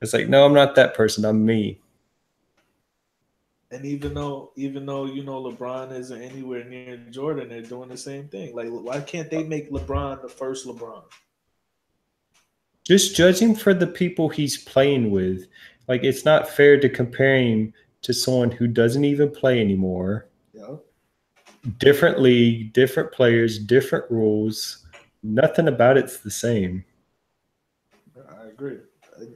[SPEAKER 2] It's like, no, I'm not that person. I'm me.
[SPEAKER 1] And even though LeBron isn't anywhere near Jordan, they're doing the same thing. Like, why can't they make LeBron the first LeBron?
[SPEAKER 2] Just judging for the people he's playing with. Like, it's not fair to compare him to someone who doesn't even play anymore.
[SPEAKER 1] Yeah,
[SPEAKER 2] Different league, different players, different rules. Nothing about it's the same.
[SPEAKER 1] I agree.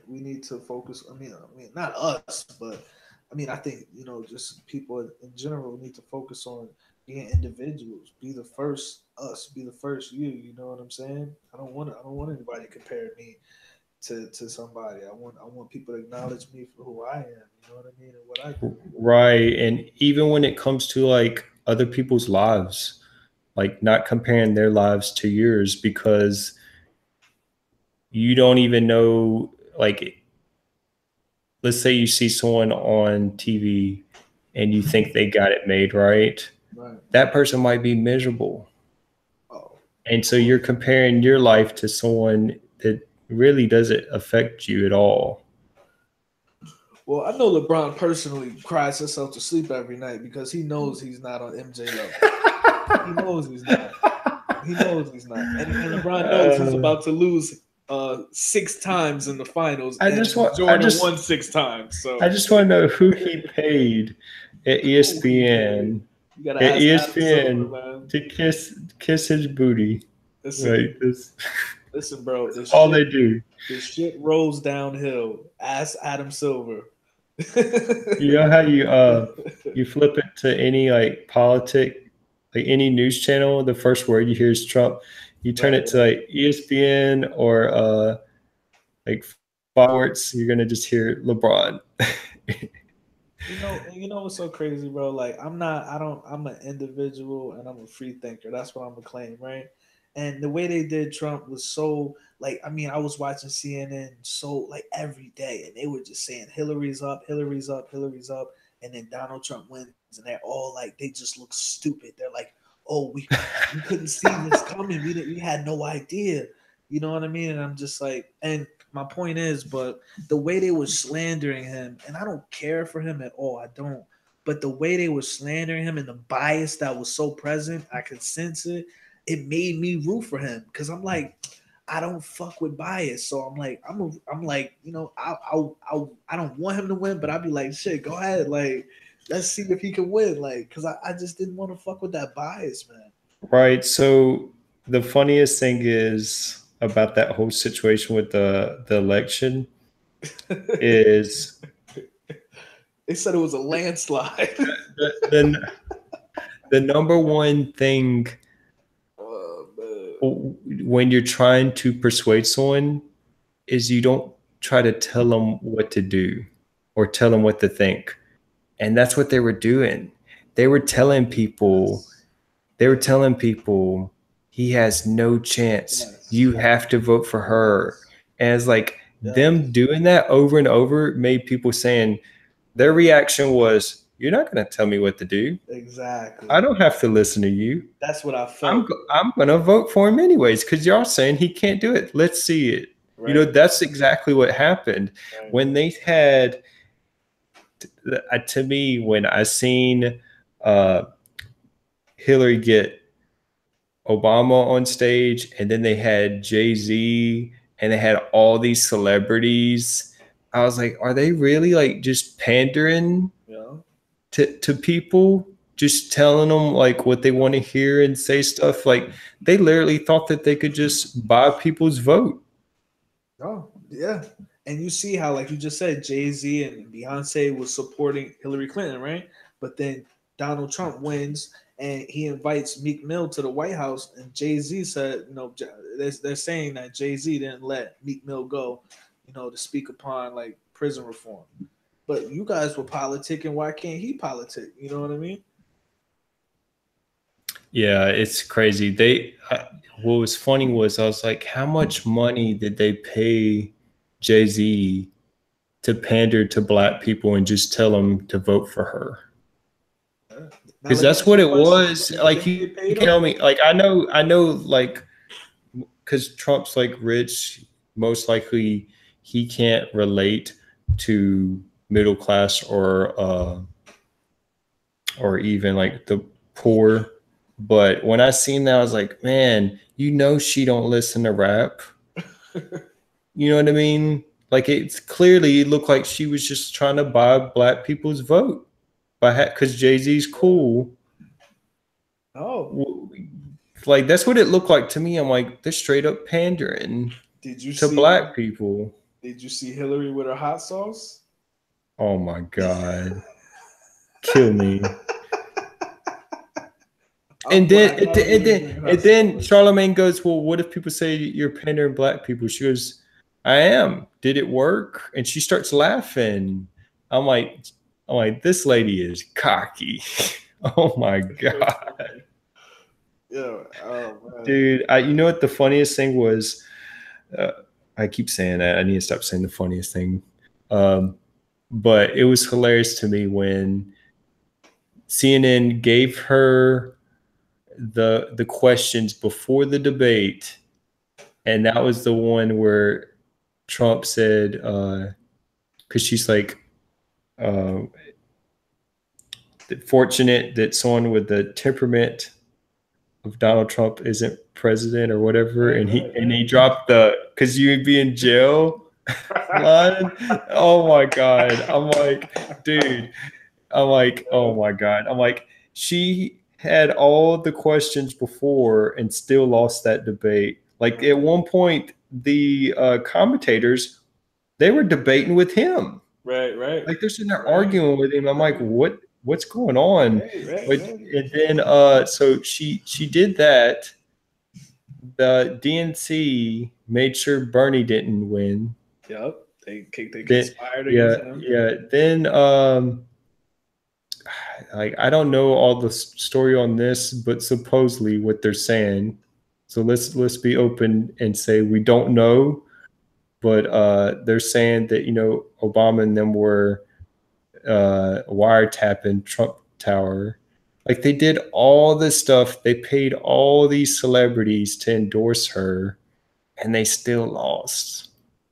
[SPEAKER 1] We need to focus. I mean, not us, but I think just people in general need to focus on being individuals. Be the first us. Be the first you. You know what I'm saying? I don't want anybody to compare me to somebody. I want people to acknowledge me for who I am. You know what I mean, and what I do.
[SPEAKER 2] Right. And even when it comes to like other people's lives, like not comparing their lives to yours because you don't even know, like, let's say you see someone on TV and you think they got it made right.
[SPEAKER 1] Right.
[SPEAKER 2] That person might be miserable.
[SPEAKER 1] Oh,
[SPEAKER 2] And
[SPEAKER 1] of
[SPEAKER 2] so
[SPEAKER 1] course.
[SPEAKER 2] you're comparing your life to someone that really doesn't affect you at all.
[SPEAKER 1] Well, I know LeBron personally cries himself to sleep every night because he knows he's not on MJ level. He knows he's not. He knows he's not. And LeBron knows he's
[SPEAKER 2] Uh,
[SPEAKER 1] about to lose 6 times in the finals,
[SPEAKER 2] I
[SPEAKER 1] and
[SPEAKER 2] just want,
[SPEAKER 1] Jordan won 6 times.
[SPEAKER 2] I
[SPEAKER 1] So
[SPEAKER 2] just want to know who he paid at
[SPEAKER 1] who he paid?
[SPEAKER 2] ESPN,
[SPEAKER 1] You gotta
[SPEAKER 2] at
[SPEAKER 1] ask Adam Silver,
[SPEAKER 2] ESPN
[SPEAKER 1] man.
[SPEAKER 2] to kiss his booty.
[SPEAKER 1] Listen,
[SPEAKER 2] Right,
[SPEAKER 1] listen, bro.
[SPEAKER 2] that's all they do.
[SPEAKER 1] The shit rolls downhill. Ask Adam Silver.
[SPEAKER 2] You know how you flip it to any like like any news channel, the first word you hear is Trump. You turn
[SPEAKER 1] Right,
[SPEAKER 2] it to
[SPEAKER 1] right.
[SPEAKER 2] like ESPN or like Fox Sports, you're gonna just hear LeBron.
[SPEAKER 1] You know what's so crazy, bro? Like I'm not, I don't, I'm an individual and I'm a free thinker. That's what I'm gonna claim, right? And the way they did Trump was so like, I mean, I was watching CNN so like every day, and they were just saying Hillary's up, Hillary's up, Hillary's up, and then Donald Trump wins, and they're all like, they just look stupid. They're like, oh, we couldn't see this coming. We had no idea. You know what I mean? And I'm just like, and my point is, but the way they were slandering him, and I don't care for him at all. I don't. But the way they were slandering him and the bias that was so present, I could sense it. It made me root for him because I'm like, I don't fuck with bias. So I'm like, I'm like, I don't want him to win, but I'd be like, shit, go ahead, like, let's see if he can win, like, because I just didn't want to fuck with that bias,
[SPEAKER 2] Right. So the funniest thing is about that whole situation with the election
[SPEAKER 1] man.
[SPEAKER 2] is
[SPEAKER 1] They said it was a landslide.
[SPEAKER 2] the, the, the number one thing
[SPEAKER 1] Oh man.
[SPEAKER 2] when you're trying to persuade someone is you don't try to tell them what to do or tell them what to think. And that's what they were doing. They were telling people,
[SPEAKER 1] Yes.
[SPEAKER 2] they were telling people he has no chance.
[SPEAKER 1] Yes.
[SPEAKER 2] You have to vote for her.
[SPEAKER 1] Yes.
[SPEAKER 2] And it's like them
[SPEAKER 1] Yes.
[SPEAKER 2] doing that over and over made people saying their reaction was, "You're not going to tell me what to do. I
[SPEAKER 1] Exactly.
[SPEAKER 2] don't have to listen to you.
[SPEAKER 1] That's what I felt.
[SPEAKER 2] I'm going to vote for him anyways because y'all saying he can't do it. Let's see it." You know,
[SPEAKER 1] Right.
[SPEAKER 2] that's exactly what happened
[SPEAKER 1] Right.
[SPEAKER 2] when they had to me when I seen uh, Hillary get Obama on stage, and then they had Jay-Z, and they had all these celebrities. I was like, are they really like just pandering
[SPEAKER 1] Yeah.
[SPEAKER 2] to people, just telling them like what they want to hear and say stuff? Like they literally thought that they could just buy people's vote.
[SPEAKER 1] Oh, yeah. And you see how, like you just said, Jay Z and Beyonce was supporting Hillary Clinton, right? But then Donald Trump wins and he invites Meek Mill to the White House. And Jay Z said, they're saying that Jay Z didn't let Meek Mill go, to speak upon like prison reform. But you guys were politicking. Why can't he politic? You know what I mean?
[SPEAKER 2] Yeah, it's crazy. What was funny was I was like, how much money did they pay Jay-Z to pander to black people and just tell them to vote for her?
[SPEAKER 1] Now
[SPEAKER 2] Because
[SPEAKER 1] let me
[SPEAKER 2] that's
[SPEAKER 1] ask
[SPEAKER 2] what
[SPEAKER 1] you a
[SPEAKER 2] it
[SPEAKER 1] question.
[SPEAKER 2] was.
[SPEAKER 1] Do you
[SPEAKER 2] Like
[SPEAKER 1] think
[SPEAKER 2] you
[SPEAKER 1] they
[SPEAKER 2] can
[SPEAKER 1] paid him?
[SPEAKER 2] tell me, like I know, like because Trump's like rich, most likely he can't relate to middle class or even like the poor. But when I seen that, I was like, man, you know, she don't listen to rap. You know what I mean? Like it's clearly it looked like she was just trying to buy black people's vote by because Jay Z's cool.
[SPEAKER 1] Oh,
[SPEAKER 2] Like that's what it looked like to me. I'm like, they're straight up pandering
[SPEAKER 1] did you
[SPEAKER 2] to
[SPEAKER 1] see?
[SPEAKER 2] black people.
[SPEAKER 1] Did you see Hillary with her hot sauce?
[SPEAKER 2] Oh my god, kill me.
[SPEAKER 1] I'm black. I don't even drink hot
[SPEAKER 2] And then
[SPEAKER 1] sauce.
[SPEAKER 2] Charlemagne goes, "Well, what if people say you're pandering black people?" She goes, "I am. Did it work?" And she starts laughing. I'm like, this lady is cocky. Oh my god,
[SPEAKER 1] Yeah. Oh man.
[SPEAKER 2] dude! You know what the funniest thing was? Uh, I keep saying that. I need to stop saying the funniest thing. Um, but it was hilarious to me when CNN gave her the questions before the debate, and that was the one where Trump said, because she's like, uh, fortunate that someone with the temperament of Donald Trump isn't president or whatever,
[SPEAKER 1] Right,
[SPEAKER 2] and
[SPEAKER 1] right,
[SPEAKER 2] he dropped the because you'd be in jail line. Oh my god! I'm like, dude. I'm like, oh my god. I'm like, she had all the questions before and still lost that debate. Like at one point, the commentators they were debating with him.
[SPEAKER 1] right, right,
[SPEAKER 2] Like they're sitting there
[SPEAKER 1] right,
[SPEAKER 2] arguing with him. I'm like,
[SPEAKER 1] right,
[SPEAKER 2] what's going on?
[SPEAKER 1] right, right,
[SPEAKER 2] But
[SPEAKER 1] right.
[SPEAKER 2] and then so she did that. The DNC made sure Bernie didn't win.
[SPEAKER 1] Yep, they
[SPEAKER 2] Then
[SPEAKER 1] conspired against
[SPEAKER 2] yeah,
[SPEAKER 1] him.
[SPEAKER 2] yeah. Then I don't know all the story on this, but supposedly what they're saying. So let's be open and say we don't know, but they're saying that Obama and them were wiretapping Trump Tower. Like they did all this stuff. They paid all these celebrities to endorse her, and they still lost.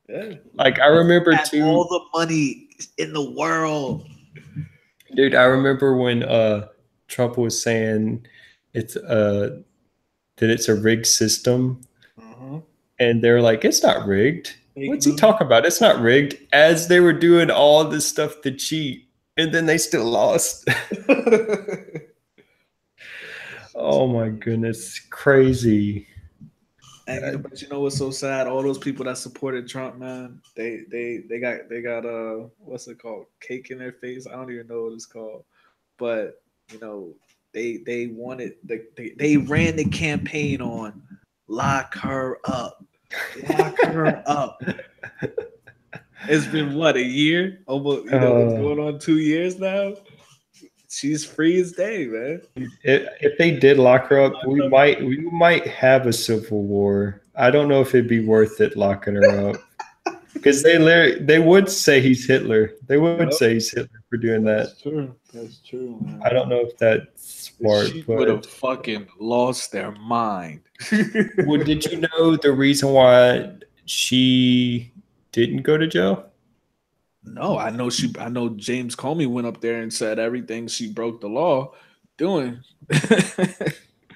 [SPEAKER 1] Yeah,
[SPEAKER 2] Like I remember
[SPEAKER 1] had all
[SPEAKER 2] too,
[SPEAKER 1] the money in the world.
[SPEAKER 2] dude. I remember when Trump was saying it's that it's a rigged system,
[SPEAKER 1] Uh-huh.
[SPEAKER 2] and they're like, it's not rigged.
[SPEAKER 1] Fake
[SPEAKER 2] What's he
[SPEAKER 1] news.
[SPEAKER 2] talking about? It's not rigged. As they were doing all this stuff to cheat, and then they still lost.
[SPEAKER 1] That shit's
[SPEAKER 2] Oh my
[SPEAKER 1] crazy.
[SPEAKER 2] goodness, crazy.
[SPEAKER 1] And but what's so sad? All those people that supported Trump, man, they got what's it called? Cake in their face. I don't even know what it's called, but you know they wanted they ran the campaign on lock her up, lock her up. It's been what, a year? Almost, it's
[SPEAKER 2] Uh,
[SPEAKER 1] going on 2 years now. She's free as day, man.
[SPEAKER 2] if they did lock her up,
[SPEAKER 1] Lock
[SPEAKER 2] we might have a civil war. I don't know if it'd be worth it locking her up because they would say he's Hitler. They would
[SPEAKER 1] Yep,
[SPEAKER 2] say he's Hitler for doing that.
[SPEAKER 1] that's true. That's true,
[SPEAKER 2] I
[SPEAKER 1] man.
[SPEAKER 2] don't know if that's
[SPEAKER 1] The
[SPEAKER 2] smart,
[SPEAKER 1] sheep would have
[SPEAKER 2] but
[SPEAKER 1] fucking lost their mind.
[SPEAKER 2] well, did you know the reason why she didn't go to jail?
[SPEAKER 1] No, I know she. I know James Comey went up there and said everything she broke the law doing.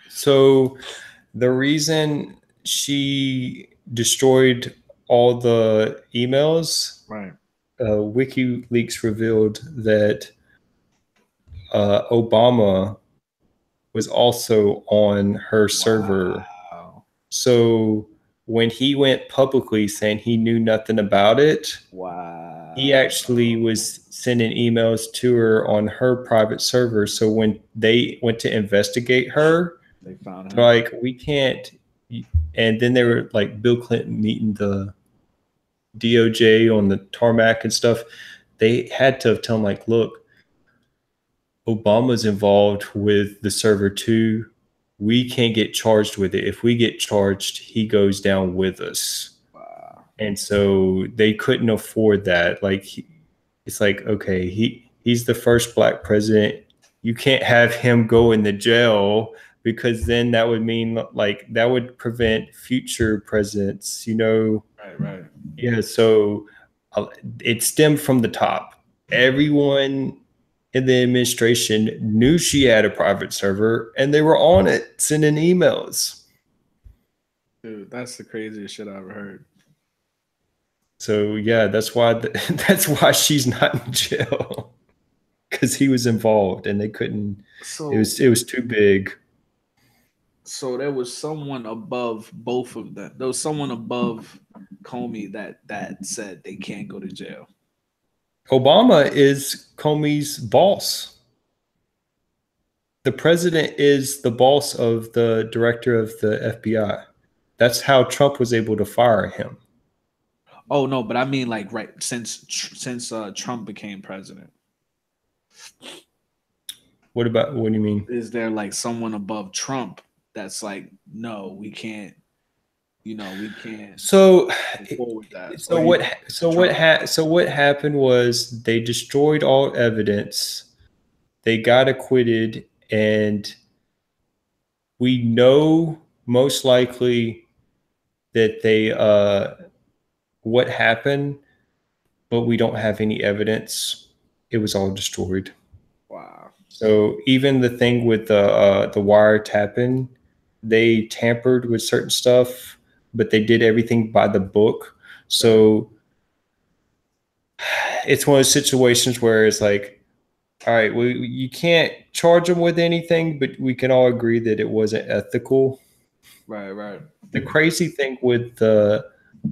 [SPEAKER 2] So the reason she destroyed all the emails,
[SPEAKER 1] Right.
[SPEAKER 2] WikiLeaks revealed that Obama was also on her server.
[SPEAKER 1] Wow.
[SPEAKER 2] So when he went publicly saying he knew nothing about it, he
[SPEAKER 1] Wow.
[SPEAKER 2] actually was sending emails to her on her private server. So when they went to investigate her,
[SPEAKER 1] They found
[SPEAKER 2] they're
[SPEAKER 1] him.
[SPEAKER 2] like, we can't. And then they were like Bill Clinton meeting the DOJ on the tarmac and stuff. They had to tell him, like, look, Obama's involved with the server too. We can't get charged with it. If we get charged, he goes down with us.
[SPEAKER 1] Wow.
[SPEAKER 2] And so they couldn't afford that. Like it's like, okay, he's the first black president. You can't have him go in the jail because then that would mean like that would prevent future presidents,
[SPEAKER 1] Right. Right.
[SPEAKER 2] Yeah, so uh, it stemmed from the top. Everyone in the administration knew she had a private server and they were on it sending emails.
[SPEAKER 1] Dude, that's the craziest shit I ever heard.
[SPEAKER 2] So yeah, that's why that's why she's not in jail because he was involved and they couldn't.
[SPEAKER 1] So
[SPEAKER 2] It was too big.
[SPEAKER 1] so there was someone above both of them. There was someone above Comey that said they can't go to jail.
[SPEAKER 2] Obama is Comey's boss. The president is the boss of the director of the FBI. That's how Trump was able to fire him.
[SPEAKER 1] Oh no, but I mean like right since Trump became president.
[SPEAKER 2] What do you mean?
[SPEAKER 1] Is there like someone above Trump that's like, no, we can't, we can't
[SPEAKER 2] So
[SPEAKER 1] go forward with that? Or
[SPEAKER 2] so
[SPEAKER 1] do you
[SPEAKER 2] what
[SPEAKER 1] think
[SPEAKER 2] so what
[SPEAKER 1] Trump?
[SPEAKER 2] ha- so what happened was they destroyed all evidence. They got acquitted and we know most likely that they what happened, but we don't have any evidence. it was all destroyed.
[SPEAKER 1] Wow.
[SPEAKER 2] So even the thing with the wiretapping, they tampered with certain stuff, but they did everything by the book.
[SPEAKER 1] Right.
[SPEAKER 2] So it's one of those situations where it's like, all right, you can't charge them with anything, but we can all agree that it wasn't ethical.
[SPEAKER 1] Right. Right.
[SPEAKER 2] The crazy thing with the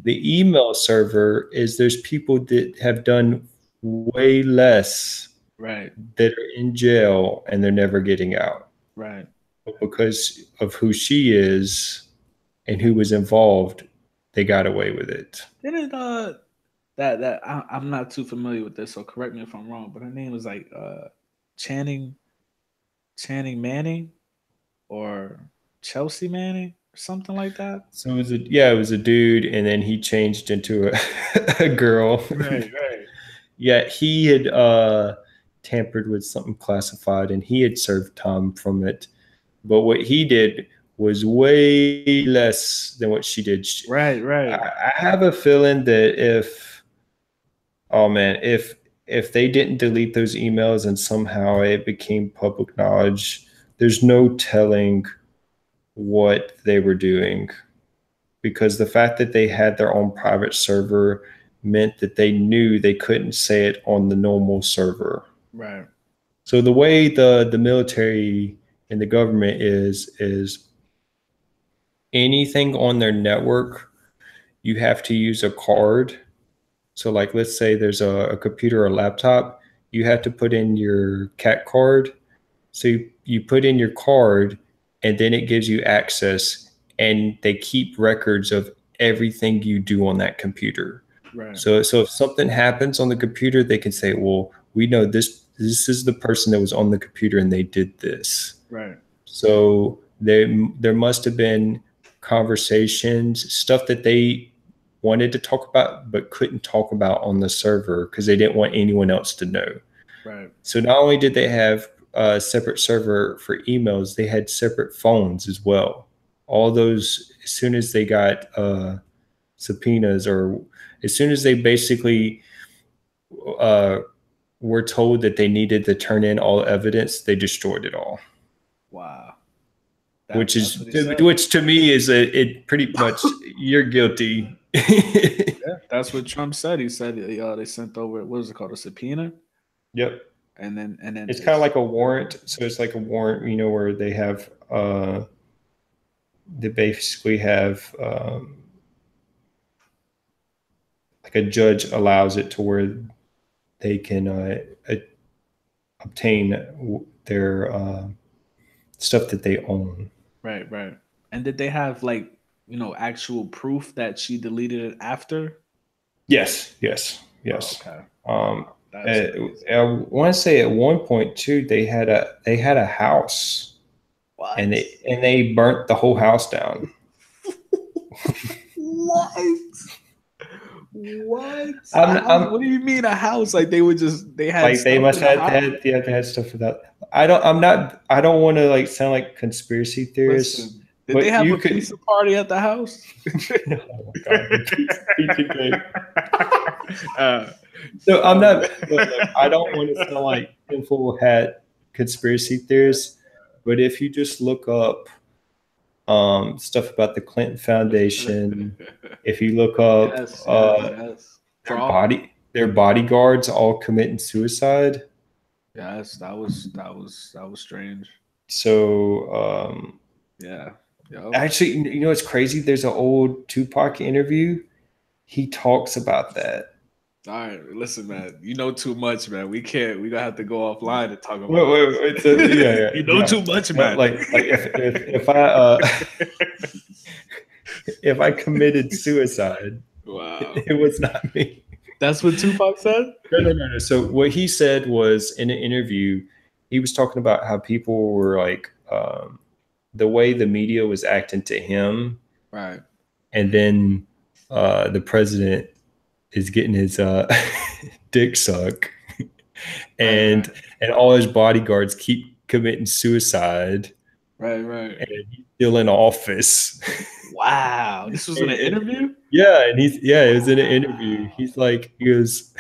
[SPEAKER 2] email server is there's people that have done way less
[SPEAKER 1] Right.
[SPEAKER 2] that are in jail and they're never getting out.
[SPEAKER 1] Right.
[SPEAKER 2] But because of who she is and who was involved, they got away with it.
[SPEAKER 1] Didn't I'm not too familiar with this, so correct me if I'm wrong. But her name was like Channing Channing Manning or Chelsea Manning or something like that.
[SPEAKER 2] So it was a dude, and then he changed into a girl.
[SPEAKER 1] Right. Right.
[SPEAKER 2] Yeah, he had tampered with something classified, and he had served time from it. But what he did was way less than what she did.
[SPEAKER 1] Right. Right.
[SPEAKER 2] I have a feeling that oh man, if they didn't delete those emails and somehow it became public knowledge, there's no telling what they were doing, because the fact that they had their own private server meant that they knew they couldn't say it on the normal server.
[SPEAKER 1] Right.
[SPEAKER 2] So the way the military and the government is anything on their network, you have to use a card. So like let's say there's a computer or laptop, you have to put in your cat card. So you put in your card and then it gives you access, and they keep records of everything you do on that computer.
[SPEAKER 1] Right.
[SPEAKER 2] So if something happens on the computer, they can say, well, we know this is the person that was on the computer and they did this.
[SPEAKER 1] Right.
[SPEAKER 2] So there must have been conversations, stuff that they wanted to talk about but couldn't talk about on the server because they didn't want anyone else to know.
[SPEAKER 1] Right.
[SPEAKER 2] So not only did they have a separate server for emails, they had separate phones as well. All those, as soon as they got subpoenas, or as soon as they basically uh, were told that they needed to turn in all evidence, they destroyed it all.
[SPEAKER 1] Wow. That's
[SPEAKER 2] Which
[SPEAKER 1] what he said.
[SPEAKER 2] to me is it pretty much you're guilty.
[SPEAKER 1] Yeah, that's what Trump said. He said they sent over what is it called, a subpoena,
[SPEAKER 2] Yep.
[SPEAKER 1] and then
[SPEAKER 2] It's kind of like a warrant. So it's like a warrant, where they basically have like a judge allows it to where they can obtain their stuff that they own.
[SPEAKER 1] right, right. And did they have like actual proof that she deleted it after?
[SPEAKER 2] Yes, yes,
[SPEAKER 1] Oh,
[SPEAKER 2] yes.
[SPEAKER 1] okay.
[SPEAKER 2] Um,
[SPEAKER 1] Wow, that's crazy.
[SPEAKER 2] I want to say at one point too, they had a house, and
[SPEAKER 1] What?
[SPEAKER 2] they burnt the whole house down.
[SPEAKER 1] What? What?
[SPEAKER 2] I'm
[SPEAKER 1] What do you mean a house? Like they had
[SPEAKER 2] like they
[SPEAKER 1] stuff
[SPEAKER 2] must
[SPEAKER 1] in the
[SPEAKER 2] have
[SPEAKER 1] house?
[SPEAKER 2] they had stuff for that. I don't want to like sound like conspiracy theorists,
[SPEAKER 1] Listen, did they
[SPEAKER 2] but
[SPEAKER 1] have
[SPEAKER 2] you
[SPEAKER 1] a
[SPEAKER 2] could.
[SPEAKER 1] pizza party at the house?
[SPEAKER 2] Oh my god, the pizza game.
[SPEAKER 1] uh,
[SPEAKER 2] So I'm
[SPEAKER 1] um,
[SPEAKER 2] not. Look, I don't want to sound like tinfoil hat conspiracy theorists, but if you just look up stuff about the Clinton Foundation, if you look up
[SPEAKER 1] yes, yes, yes. For all,
[SPEAKER 2] their bodyguards all committing suicide.
[SPEAKER 1] yes, that was strange.
[SPEAKER 2] So
[SPEAKER 1] Yeah. Yep.
[SPEAKER 2] actually, what's crazy? There's an old Tupac interview. He talks about that.
[SPEAKER 1] All right, listen, man. You know too much, man. We can't. We gonna have to go offline and talk
[SPEAKER 2] Wait,
[SPEAKER 1] about
[SPEAKER 2] wait, wait, so, yeah,
[SPEAKER 1] this.
[SPEAKER 2] yeah,
[SPEAKER 1] You know
[SPEAKER 2] yeah.
[SPEAKER 1] too much,
[SPEAKER 2] Yeah,
[SPEAKER 1] man.
[SPEAKER 2] like if I if I committed suicide,
[SPEAKER 1] Wow.
[SPEAKER 2] it was not me.
[SPEAKER 1] That's what Tupac said.
[SPEAKER 2] No, no, no, no. So what he said was in an interview, he was talking about how people were like the way the media was acting to him,
[SPEAKER 1] Right.
[SPEAKER 2] and then the president is getting his dick sucked,
[SPEAKER 1] Right.
[SPEAKER 2] and
[SPEAKER 1] Right.
[SPEAKER 2] all his bodyguards keep committing suicide,
[SPEAKER 1] Right. Right.
[SPEAKER 2] and he's still in office.
[SPEAKER 1] Wow. This was in an interview.
[SPEAKER 2] Yeah, and it was in an interview.
[SPEAKER 1] Wow.
[SPEAKER 2] He goes,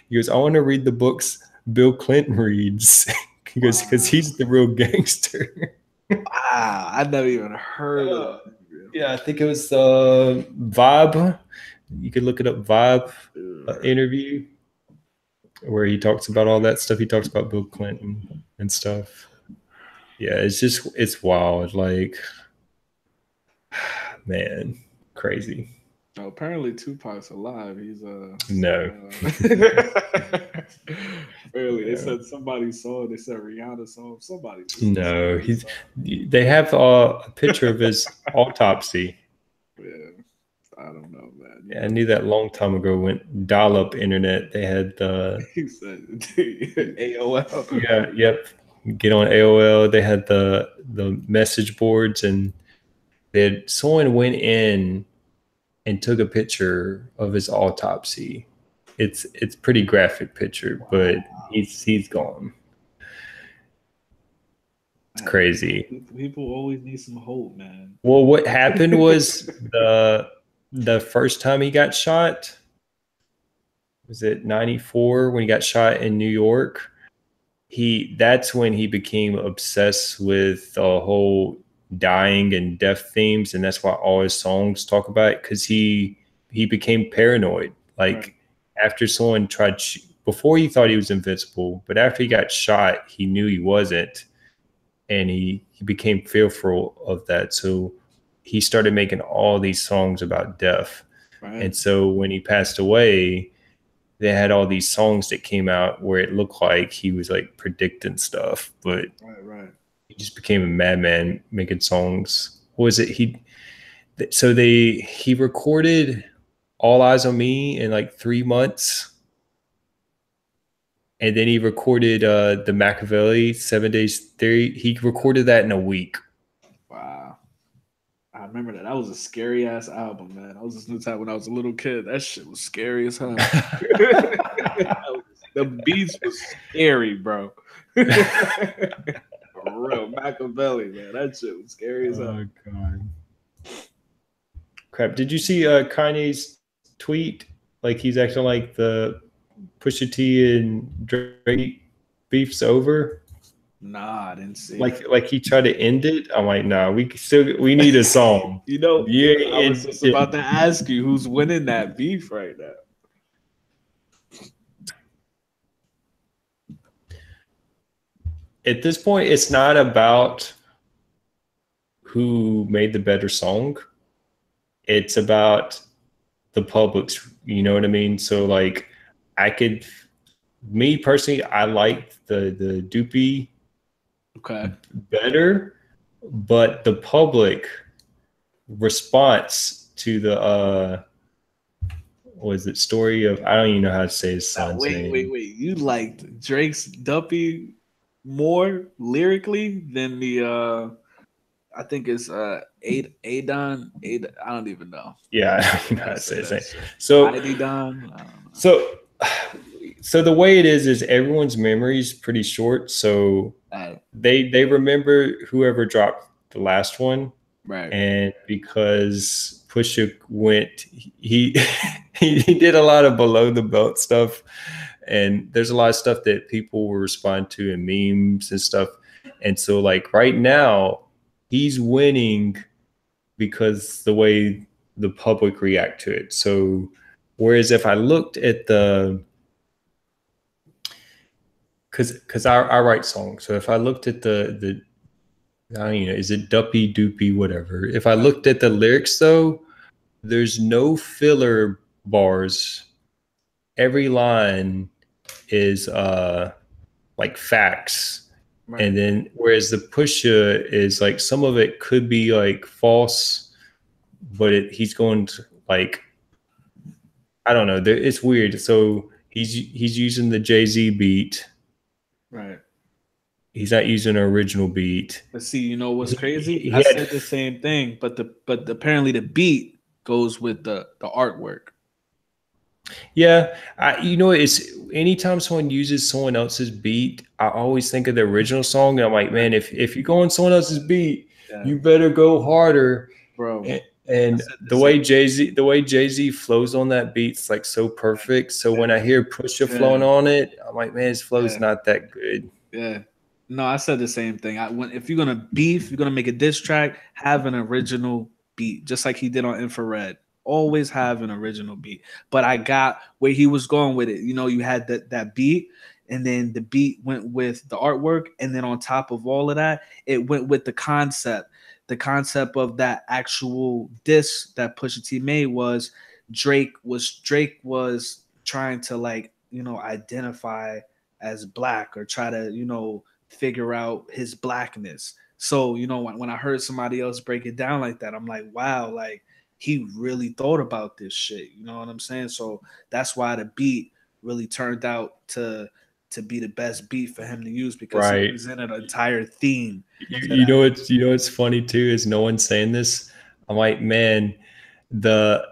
[SPEAKER 2] He goes, I want to read the books Bill Clinton reads. He goes, because
[SPEAKER 1] Wow.
[SPEAKER 2] he's the real gangster.
[SPEAKER 1] Wow. I never even heard of
[SPEAKER 2] Uh,
[SPEAKER 1] that interview.
[SPEAKER 2] yeah, I think it was Vibe. You could look it up, Vibe
[SPEAKER 1] Dude,
[SPEAKER 2] interview, where he talks about all that stuff. He talks about Bill Clinton and stuff. Yeah, it's wild. Like, man, crazy.
[SPEAKER 1] oh, apparently Tupac's alive. He's
[SPEAKER 2] No,
[SPEAKER 1] apparently they
[SPEAKER 2] no,
[SPEAKER 1] said somebody saw it. They said Rihanna saw him. Somebody they said
[SPEAKER 2] no.
[SPEAKER 1] somebody
[SPEAKER 2] He's.
[SPEAKER 1] saw
[SPEAKER 2] They have a picture of his autopsy.
[SPEAKER 1] him. Yeah. I don't know, man. You
[SPEAKER 2] Yeah, I
[SPEAKER 1] know,
[SPEAKER 2] knew that long time ago when dial-up internet. They had the
[SPEAKER 1] he said AOL.
[SPEAKER 2] yeah, yep. Get on AOL. They had the message boards, and they had someone went in and took a picture of his autopsy. It's pretty graphic picture, but he's gone. It's
[SPEAKER 1] Man,
[SPEAKER 2] crazy.
[SPEAKER 1] people always need some hope, man.
[SPEAKER 2] Well, what happened was the first time he got shot was it 94 when he got shot in New York. That's when he became obsessed with the whole dying and death themes, and that's why all his songs talk about it, because he became paranoid.
[SPEAKER 1] Right,
[SPEAKER 2] Like after someone tried before, he thought he was invincible, but after he got shot he knew he wasn't, and he became fearful of that. So he started making all these songs about death.
[SPEAKER 1] right,
[SPEAKER 2] And so when he passed away, they had all these songs that came out where it looked like he was like predicting stuff, but
[SPEAKER 1] right.
[SPEAKER 2] he just became a madman making songs. What was it? He recorded All Eyes on Me in like 3 months, and then he recorded the Machiavelli 7 Days Theory. He recorded that in a week.
[SPEAKER 1] Wow. I remember that. That was a scary ass album, man. I was listening to that when I was a little kid. That shit was scary as hell. The beats was scary, bro. For real, Machiavelli, man. That shit was scary as hell.
[SPEAKER 2] Oh god. Crap. Did you see Kanye's tweet? Like he's acting like the Pusha T and Drake beef's over.
[SPEAKER 1] Nah, I didn't see it.
[SPEAKER 2] Like he tried to end it. I'm like, nah, we need a song.
[SPEAKER 1] You know,
[SPEAKER 2] Yeah,
[SPEAKER 1] I was just about to ask you who's winning that beef right now.
[SPEAKER 2] at this point, it's not about who made the better song. It's about the public's. You know what I mean? So like, I could, me personally, I like the Doopy
[SPEAKER 1] Okay.
[SPEAKER 2] better, but the public response to the was it story of, I don't even know how to say his
[SPEAKER 1] Now,
[SPEAKER 2] son's
[SPEAKER 1] wait, wait,
[SPEAKER 2] name.
[SPEAKER 1] wait. You liked Drake's Duppy more lyrically than the I think it's Adon. I don't even know.
[SPEAKER 2] Yeah, I don't know
[SPEAKER 1] I
[SPEAKER 2] how to
[SPEAKER 1] say
[SPEAKER 2] say his
[SPEAKER 1] that
[SPEAKER 2] name.
[SPEAKER 1] shit.
[SPEAKER 2] So
[SPEAKER 1] ID Don. I don't know.
[SPEAKER 2] so so the way it is everyone's memory is pretty short. So
[SPEAKER 1] Right,
[SPEAKER 2] they remember whoever dropped the last one,
[SPEAKER 1] right,
[SPEAKER 2] and because Pusha went, he he did a lot of below the belt stuff, and there's a lot of stuff that people will respond to in memes and stuff, and so like right now he's winning because the way the public react to it. So whereas if I looked at the because I write songs, so if I looked at the I don't know, is it Duppy Doopy whatever, if I
[SPEAKER 1] right,
[SPEAKER 2] looked at the lyrics though, there's no filler bars. Every line is like facts.
[SPEAKER 1] right.
[SPEAKER 2] And then whereas the Pusha is like some of it could be like false, but he's going to like, I don't know, it's weird. So he's using the Jay-Z beat.
[SPEAKER 1] Right.
[SPEAKER 2] He's not using an original beat.
[SPEAKER 1] But see, you know what's crazy?
[SPEAKER 2] He
[SPEAKER 1] I
[SPEAKER 2] had
[SPEAKER 1] said the same thing, but apparently the beat goes with the artwork.
[SPEAKER 2] Yeah, it's anytime someone uses someone else's beat, I always think of the original song. And I'm like, man, if you go on someone else's beat,
[SPEAKER 1] Yeah,
[SPEAKER 2] you better go harder.
[SPEAKER 1] bro. I
[SPEAKER 2] And
[SPEAKER 1] said the same.
[SPEAKER 2] The way Jay-Z flows on that beat's like so perfect. So when I hear Pusha
[SPEAKER 1] Yeah,
[SPEAKER 2] flowing on it, I'm like, man, his flow's
[SPEAKER 1] yeah,
[SPEAKER 2] not that good.
[SPEAKER 1] yeah. No, I said the same thing. If you're gonna beef, you're gonna make a diss track, have an original beat, just like he did on Infrared. Always have an original beat. But I got where he was going with it. You know, you had that beat, and then the beat went with the artwork, and then on top of all of that, it went with the concept of that actual diss that Pusha T made was Drake was trying to, like, identify as black, or try to, figure out his blackness. So, when I heard somebody else break it down like that, I'm like, wow, like he really thought about this shit. You know what I'm saying? So that's why the beat really turned out to be the best beat for him to use, because he
[SPEAKER 2] Right.
[SPEAKER 1] presented an entire theme to
[SPEAKER 2] You
[SPEAKER 1] that.
[SPEAKER 2] know what's funny too is no one's saying this. I'm like, man, the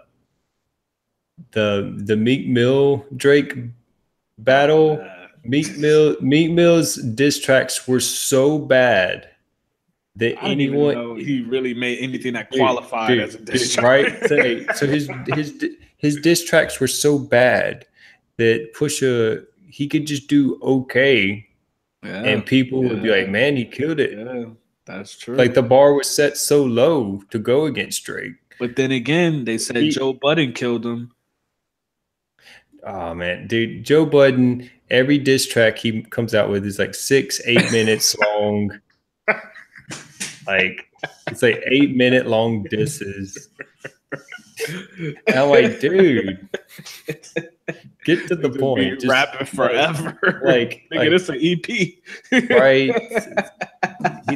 [SPEAKER 2] the Meek Mill Drake
[SPEAKER 1] Oh
[SPEAKER 2] battle,
[SPEAKER 1] man.
[SPEAKER 2] Meek Mill's diss tracks were so bad that
[SPEAKER 1] I didn't even
[SPEAKER 2] anyone,
[SPEAKER 1] know he really made anything that qualified as a diss track.
[SPEAKER 2] right? So his diss tracks were so bad that Pusha, he could just do okay,
[SPEAKER 1] Yeah,
[SPEAKER 2] and people would be like,
[SPEAKER 1] yeah,
[SPEAKER 2] man, he killed it.
[SPEAKER 1] yeah. That's
[SPEAKER 2] Like
[SPEAKER 1] true.
[SPEAKER 2] the bar was set so low to go against Drake.
[SPEAKER 1] But then again, they said
[SPEAKER 2] He,
[SPEAKER 1] Joe Budden killed him.
[SPEAKER 2] oh man, dude, Joe Budden, every diss track he comes out with is like 6, 8 minutes long. Like it's like 8 minute long disses. And I'm like, dude, get to the
[SPEAKER 1] Nigga be
[SPEAKER 2] point. Just
[SPEAKER 1] rapping forever. Nigga,
[SPEAKER 2] like
[SPEAKER 1] this an EP.
[SPEAKER 2] right.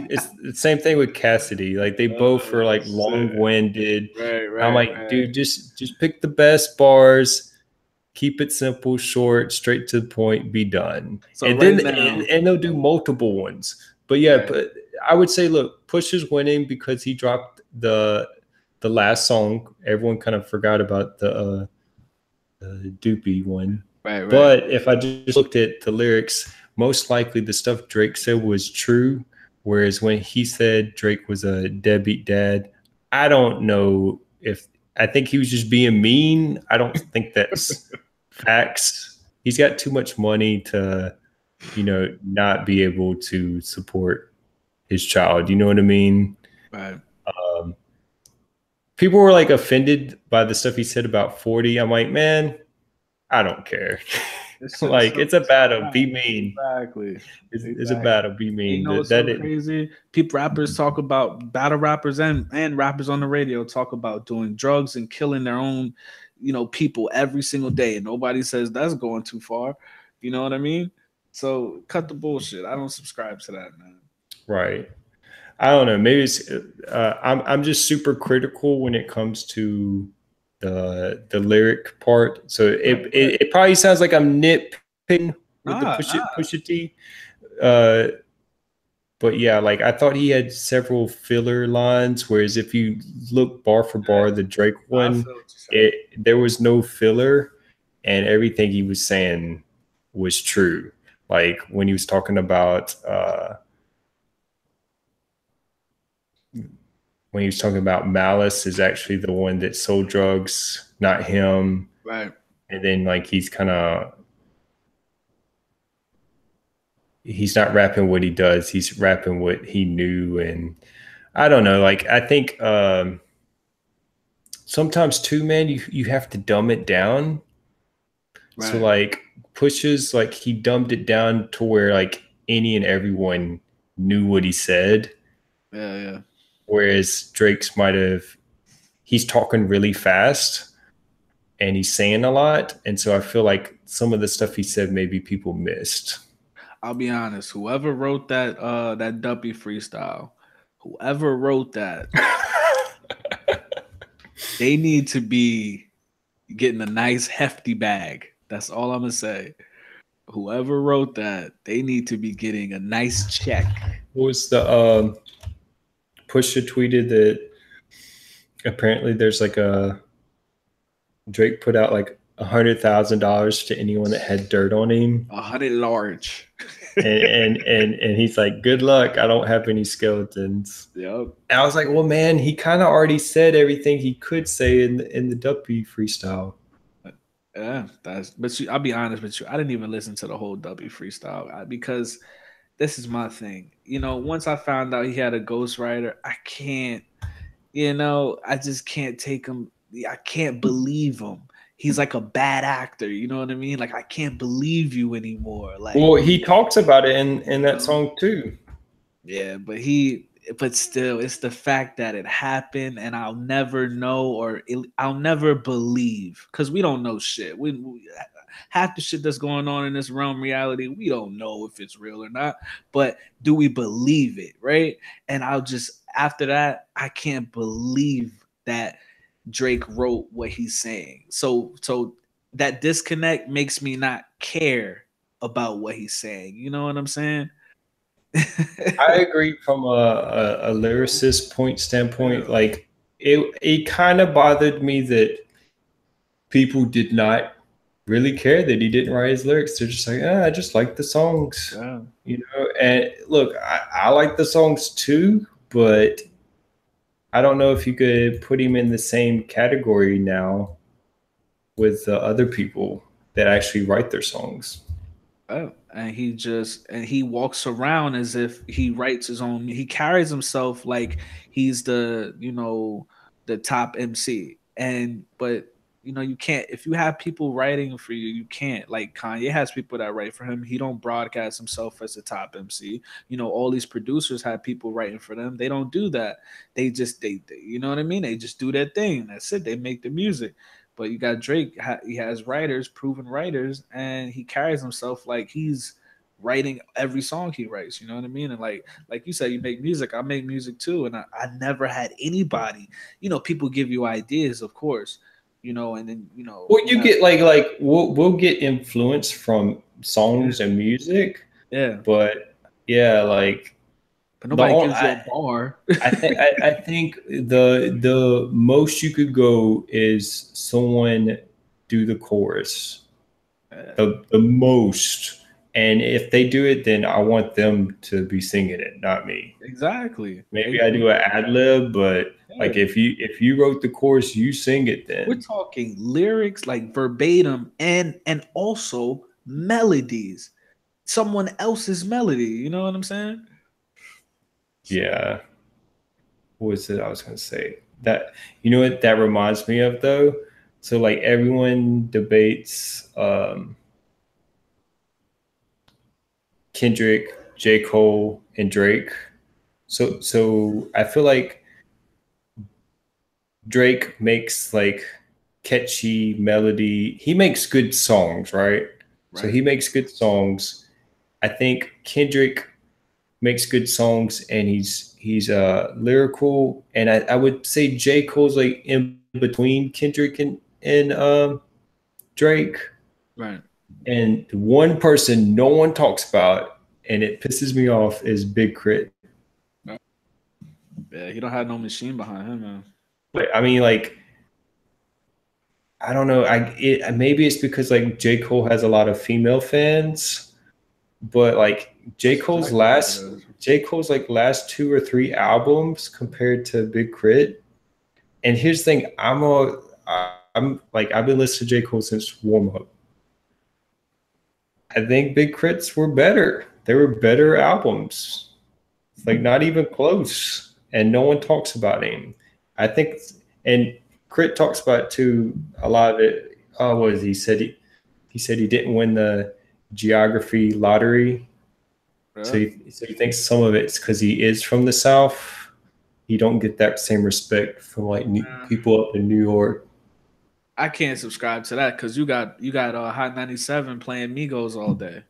[SPEAKER 2] It's the same thing with Cassidy. Like they both
[SPEAKER 1] Oh
[SPEAKER 2] are like long
[SPEAKER 1] shit.
[SPEAKER 2] winded.
[SPEAKER 1] Right,
[SPEAKER 2] I'm
[SPEAKER 1] right,
[SPEAKER 2] like,
[SPEAKER 1] right.
[SPEAKER 2] dude, just pick the best bars, keep it simple, short, straight to the point, be done.
[SPEAKER 1] So
[SPEAKER 2] And
[SPEAKER 1] right
[SPEAKER 2] then
[SPEAKER 1] now,
[SPEAKER 2] and they'll do multiple ones. But yeah,
[SPEAKER 1] right,
[SPEAKER 2] but I would say, look, Push is winning because he dropped the last song. Everyone kind of forgot about the Doopy one.
[SPEAKER 1] right, right.
[SPEAKER 2] But if I just looked at the lyrics, most likely the stuff Drake said was true. Whereas when he said Drake was a deadbeat dad, I don't know if I think he was just being mean. I don't think that's facts. He's got too much money to, not be able to support his child. You know what I mean?
[SPEAKER 1] Right.
[SPEAKER 2] Um, People were like offended by the stuff he said about 40. I'm like, man, I don't care.
[SPEAKER 1] It's just
[SPEAKER 2] Like,
[SPEAKER 1] so,
[SPEAKER 2] it's a
[SPEAKER 1] so
[SPEAKER 2] battle. Be
[SPEAKER 1] facts.
[SPEAKER 2] mean.
[SPEAKER 1] Exactly.
[SPEAKER 2] It's a
[SPEAKER 1] Exactly.
[SPEAKER 2] battle. Be
[SPEAKER 1] And you
[SPEAKER 2] mean.
[SPEAKER 1] know what's
[SPEAKER 2] That
[SPEAKER 1] so
[SPEAKER 2] it,
[SPEAKER 1] crazy? People, rappers talk about, battle rappers and rappers on the radio talk about doing drugs and killing their own, people every single day, and nobody says that's going too far. You know what I mean? So cut the bullshit. I don't subscribe to that, man.
[SPEAKER 2] right. I don't know. Maybe it's I'm just super critical when it comes to the lyric part. So
[SPEAKER 1] Right, right.
[SPEAKER 2] it probably sounds like I'm nitpicking with the
[SPEAKER 1] Nah, nah.
[SPEAKER 2] push it T. Uh, but yeah, like I thought he had several filler lines, whereas if you look bar for bar, the Drake
[SPEAKER 1] I
[SPEAKER 2] one,
[SPEAKER 1] feel what you're saying.
[SPEAKER 2] it there was no filler, and everything he was saying was true. Like when he was talking about Malice is actually the one that sold drugs, not him.
[SPEAKER 1] Right.
[SPEAKER 2] And then like he's not rapping what he does, he's rapping what he knew. And I don't know, like I think sometimes too, man, you have to dumb it down. So
[SPEAKER 1] Right.
[SPEAKER 2] like Pushes, like he dumbed it down to where like any and everyone knew what he said.
[SPEAKER 1] Yeah, yeah.
[SPEAKER 2] Whereas Drake's might have, he's talking really fast and he's saying a lot. And so I feel like some of the stuff he said maybe people missed.
[SPEAKER 1] I'll be honest. Whoever wrote that Duppy freestyle, whoever wrote that, they need to be getting a nice hefty bag. That's all I'm gonna say. Whoever wrote that, they need to be getting a nice check.
[SPEAKER 2] What was the Pusha tweeted that apparently there's like a Drake put out like $100,000 to anyone that had dirt on him.
[SPEAKER 1] 100 large.
[SPEAKER 2] and he's like, "Good luck. I don't have any skeletons."
[SPEAKER 1] Yep.
[SPEAKER 2] And I was like, "Well, man, he kind of already said everything he could say in the Duppy freestyle."
[SPEAKER 1] Yeah, I'll be honest with you. I didn't even listen to the whole W freestyle because this is my thing. Once I found out he had a ghostwriter, I can't. I just can't take him. I can't believe him. He's like a bad actor. You know what I mean? Like I can't believe you anymore. Like
[SPEAKER 2] Well, he talks about it in
[SPEAKER 1] you
[SPEAKER 2] that
[SPEAKER 1] know.
[SPEAKER 2] song too.
[SPEAKER 1] Yeah, but still, it's the fact that it happened, and I'll never know, I'll never believe, because we don't know shit. Half the shit that's going on in this realm reality, we don't know if it's real or not. But do we believe it, right? And I'll just after that, I can't believe that Drake wrote what he's saying. So that disconnect makes me not care about what he's saying. You know what I'm saying?
[SPEAKER 2] I agree from a lyricist point standpoint.
[SPEAKER 1] Yeah.
[SPEAKER 2] Like it kind of bothered me that people did not really care that he didn't write his lyrics. They're just like, I just like the songs,
[SPEAKER 1] Yeah.
[SPEAKER 2] you know. And look, I like the songs too, but I don't know if you could put him in the same category now with the other people that actually write their songs.
[SPEAKER 1] Oh, and he walks around as if he writes his own. He carries himself like he's the top MC. And but you can't, if you have people writing for you, you can't. Like Kanye has people that write for him. He don't broadcast himself as the top MC. All these producers have people writing for them. They don't do that. They you know what I mean? They just do their thing. That's it. They make the music. But you got Drake. He has writers, proven writers, and he carries himself like he's writing every song he writes. You know what I mean? And like you said, you make music. I make music too, and I never had anybody. People give you ideas, of course. And then
[SPEAKER 2] Well,
[SPEAKER 1] you
[SPEAKER 2] you
[SPEAKER 1] have
[SPEAKER 2] get like we'll get influence from
[SPEAKER 1] yeah,
[SPEAKER 2] songs and music,
[SPEAKER 1] yeah.
[SPEAKER 2] but yeah, like
[SPEAKER 1] But
[SPEAKER 2] the
[SPEAKER 1] nobody
[SPEAKER 2] only
[SPEAKER 1] gives you a bar.
[SPEAKER 2] I think the most you could go is someone do the chorus.
[SPEAKER 1] Yeah,
[SPEAKER 2] The most. And if they do it, then I want them to be singing it, not me.
[SPEAKER 1] exactly.
[SPEAKER 2] Maybe I do an ad lib, but like
[SPEAKER 1] Yeah.
[SPEAKER 2] if you wrote the chorus, you sing it
[SPEAKER 1] We're
[SPEAKER 2] then.
[SPEAKER 1] talking lyrics like verbatim and also melodies. Someone else's melody. You know what I'm saying?
[SPEAKER 2] Yeah. What was it I was gonna say? That you know what that reminds me of though? So like everyone debates Kendrick, J. Cole, and Drake. So I feel like Drake makes like catchy melody. He makes good songs, right? So
[SPEAKER 1] Right.
[SPEAKER 2] he makes good songs. I think Kendrick makes good songs and he's lyrical. And I would say J. Cole's like in between Kendrick and Drake.
[SPEAKER 1] Right.
[SPEAKER 2] And one person no one talks about and it pisses me off is Big Crit.
[SPEAKER 1] Yeah, he don't have no machine behind him, man.
[SPEAKER 2] I mean, like I don't know. Maybe it's because like J Cole has a lot of female fans, but like
[SPEAKER 1] That's exactly what it is.
[SPEAKER 2] J Cole's like last two or three albums compared to Big Crit. And here's the thing: I'm like I've been listening to J Cole since warm up. I think Big Crits were better. They were better albums. Like not even close, and no one talks about him. I think, and Crit talks about too a lot of it. What was he said he didn't win the geography lottery,
[SPEAKER 1] Yeah.
[SPEAKER 2] so he thinks some of it's because he is from the South. He don't get that same respect from like people up in New York.
[SPEAKER 1] I can't subscribe to that because you got Hot 97 playing Migos all day.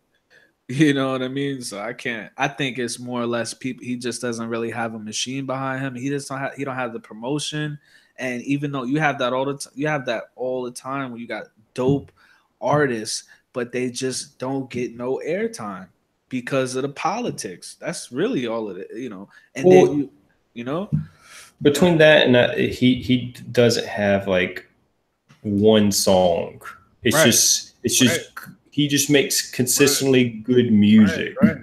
[SPEAKER 1] You know what I mean? So I can't. I think it's more or less people. He just doesn't really have a machine behind him. He just don't have. He don't have the promotion. And even though you have that all the you have that all the time when you got dope artists, but they just don't get no airtime because of the politics. That's really all of it. And then
[SPEAKER 2] Well,
[SPEAKER 1] you know, uh,
[SPEAKER 2] between that and he doesn't have like one song.
[SPEAKER 1] right,
[SPEAKER 2] It's just
[SPEAKER 1] right.
[SPEAKER 2] he just makes
[SPEAKER 1] Right,
[SPEAKER 2] consistently good
[SPEAKER 1] right,
[SPEAKER 2] music.
[SPEAKER 1] right.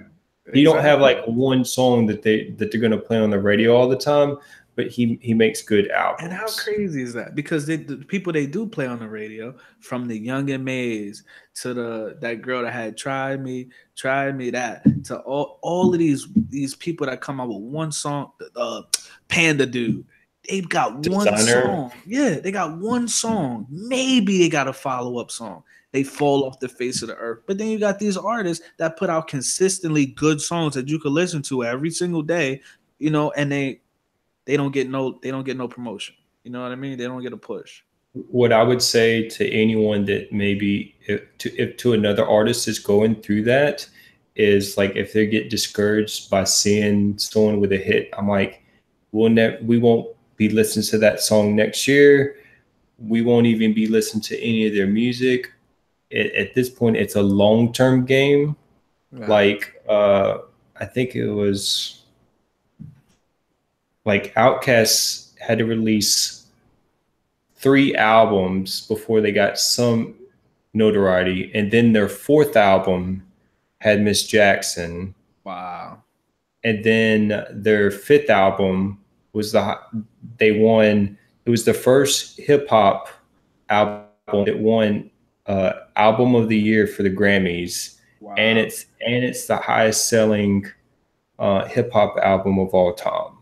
[SPEAKER 2] He don't have
[SPEAKER 1] Exactly.
[SPEAKER 2] like one song that they're gonna play on the radio all the time, but he makes good
[SPEAKER 1] And how
[SPEAKER 2] albums.
[SPEAKER 1] crazy is that? Because the people they do play on the radio, from the young M.A.s to that girl that had tried me that to all of these people that come out with one song, Panda Dude. They've got one
[SPEAKER 2] Designer.
[SPEAKER 1] song. Yeah, they got one song. Maybe they got a follow-up song. They fall off the face of the earth. But then you got these artists that put out consistently good songs that you could listen to every single day, and they don't get no promotion. You know what I mean? They don't get a push.
[SPEAKER 2] What I would say to anyone that maybe if to another artist is going through that is like if they get discouraged by seeing someone with a hit, I'm like, we won't be listening to that song next year. We won't even be listening to any of their music. At this point, it's a long term game.
[SPEAKER 1] Yeah.
[SPEAKER 2] Like I think it was like Outkast had to release 3 albums before they got some notoriety, and then their fourth album had Miss Jackson,
[SPEAKER 1] Wow.
[SPEAKER 2] and then their fifth album was they won. It was the first hip hop album that won album of the year for the Grammys, and
[SPEAKER 1] Wow.
[SPEAKER 2] it's the highest selling hip hop album of all time.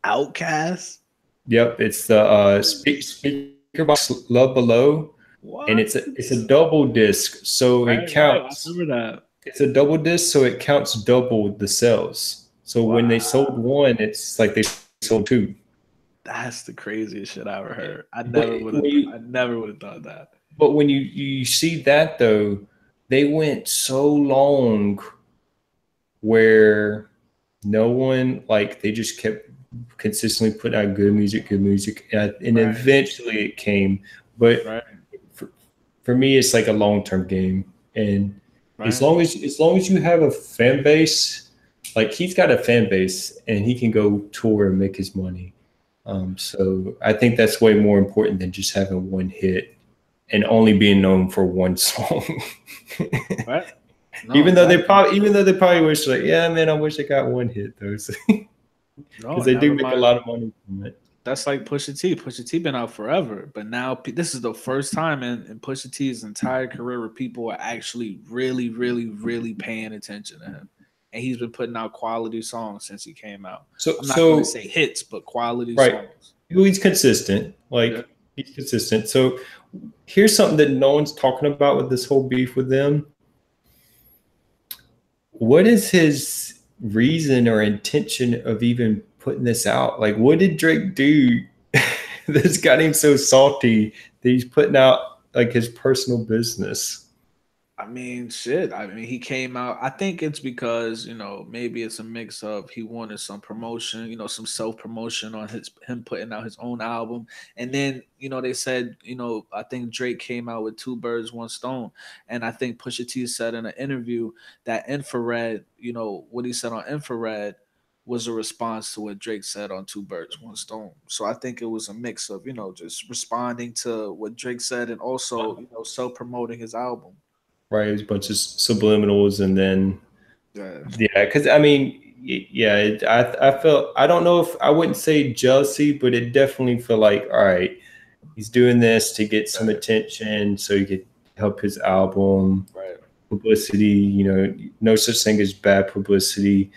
[SPEAKER 1] Outcast.
[SPEAKER 2] Yep, it's the Speaker Box Love Below, and
[SPEAKER 1] What?
[SPEAKER 2] it's a double disc, so it
[SPEAKER 1] Right, right. I
[SPEAKER 2] counts.
[SPEAKER 1] remember that.
[SPEAKER 2] It's a double disc, so it counts double the sales. So when they sold
[SPEAKER 1] Wow.
[SPEAKER 2] one, it's like they sold two.
[SPEAKER 1] That's the craziest shit I ever heard.
[SPEAKER 2] But when you
[SPEAKER 1] I never would have thought that.
[SPEAKER 2] but when you see that though, they went so long where no one like they just kept consistently putting out good music, and
[SPEAKER 1] Right.
[SPEAKER 2] eventually it came. But
[SPEAKER 1] Right.
[SPEAKER 2] for, for me, it's like a long term game, and
[SPEAKER 1] Right.
[SPEAKER 2] as long as you have a fan base, like he's got a fan base, and he can go tour and make his money. So I think that's way more important than just having one hit and only being known for one song.
[SPEAKER 1] Right. No,
[SPEAKER 2] Even though they probably wish like, yeah, man, I wish I got one hit though,
[SPEAKER 1] no,
[SPEAKER 2] because they do
[SPEAKER 1] never
[SPEAKER 2] make a
[SPEAKER 1] mind.
[SPEAKER 2] lot of money from it.
[SPEAKER 1] That's like Pusha T. Pusha T been out forever, but now this is the first time in Pusha T's entire career where people are actually really, really, really paying attention to him, and he's been putting out quality songs since he came out.
[SPEAKER 2] So
[SPEAKER 1] I'm not going to
[SPEAKER 2] so
[SPEAKER 1] say hits, but quality
[SPEAKER 2] right,
[SPEAKER 1] songs.
[SPEAKER 2] he's consistent.
[SPEAKER 1] Yeah.
[SPEAKER 2] Like he's consistent. So here's something that no one's talking about with this whole beef with them. What is his reason or intention of even putting this out? Like, what did Drake do that's got him so salty that he's putting out like his personal business?
[SPEAKER 1] I mean, shit. I mean, he came out. I think it's because maybe it's a mix of he wanted some promotion, some self promotion on him putting out his own album, and then they said I think Drake came out with two birds, one stone, and I think Pusha T said in an interview that infrared, what he said on infrared was a response to what Drake said on Two Birds, One Stone. So I think it was a mix of just responding to what Drake said and also self promoting his album.
[SPEAKER 2] Right, it was a bunch of subliminals, and then
[SPEAKER 1] Yeah.
[SPEAKER 2] yeah, because I mean, yeah, I felt I don't know if I wouldn't say jealousy, but it definitely felt like all right, he's doing this to get some
[SPEAKER 1] Right.
[SPEAKER 2] attention so he could help his album
[SPEAKER 1] Right.
[SPEAKER 2] publicity. No such thing as bad publicity.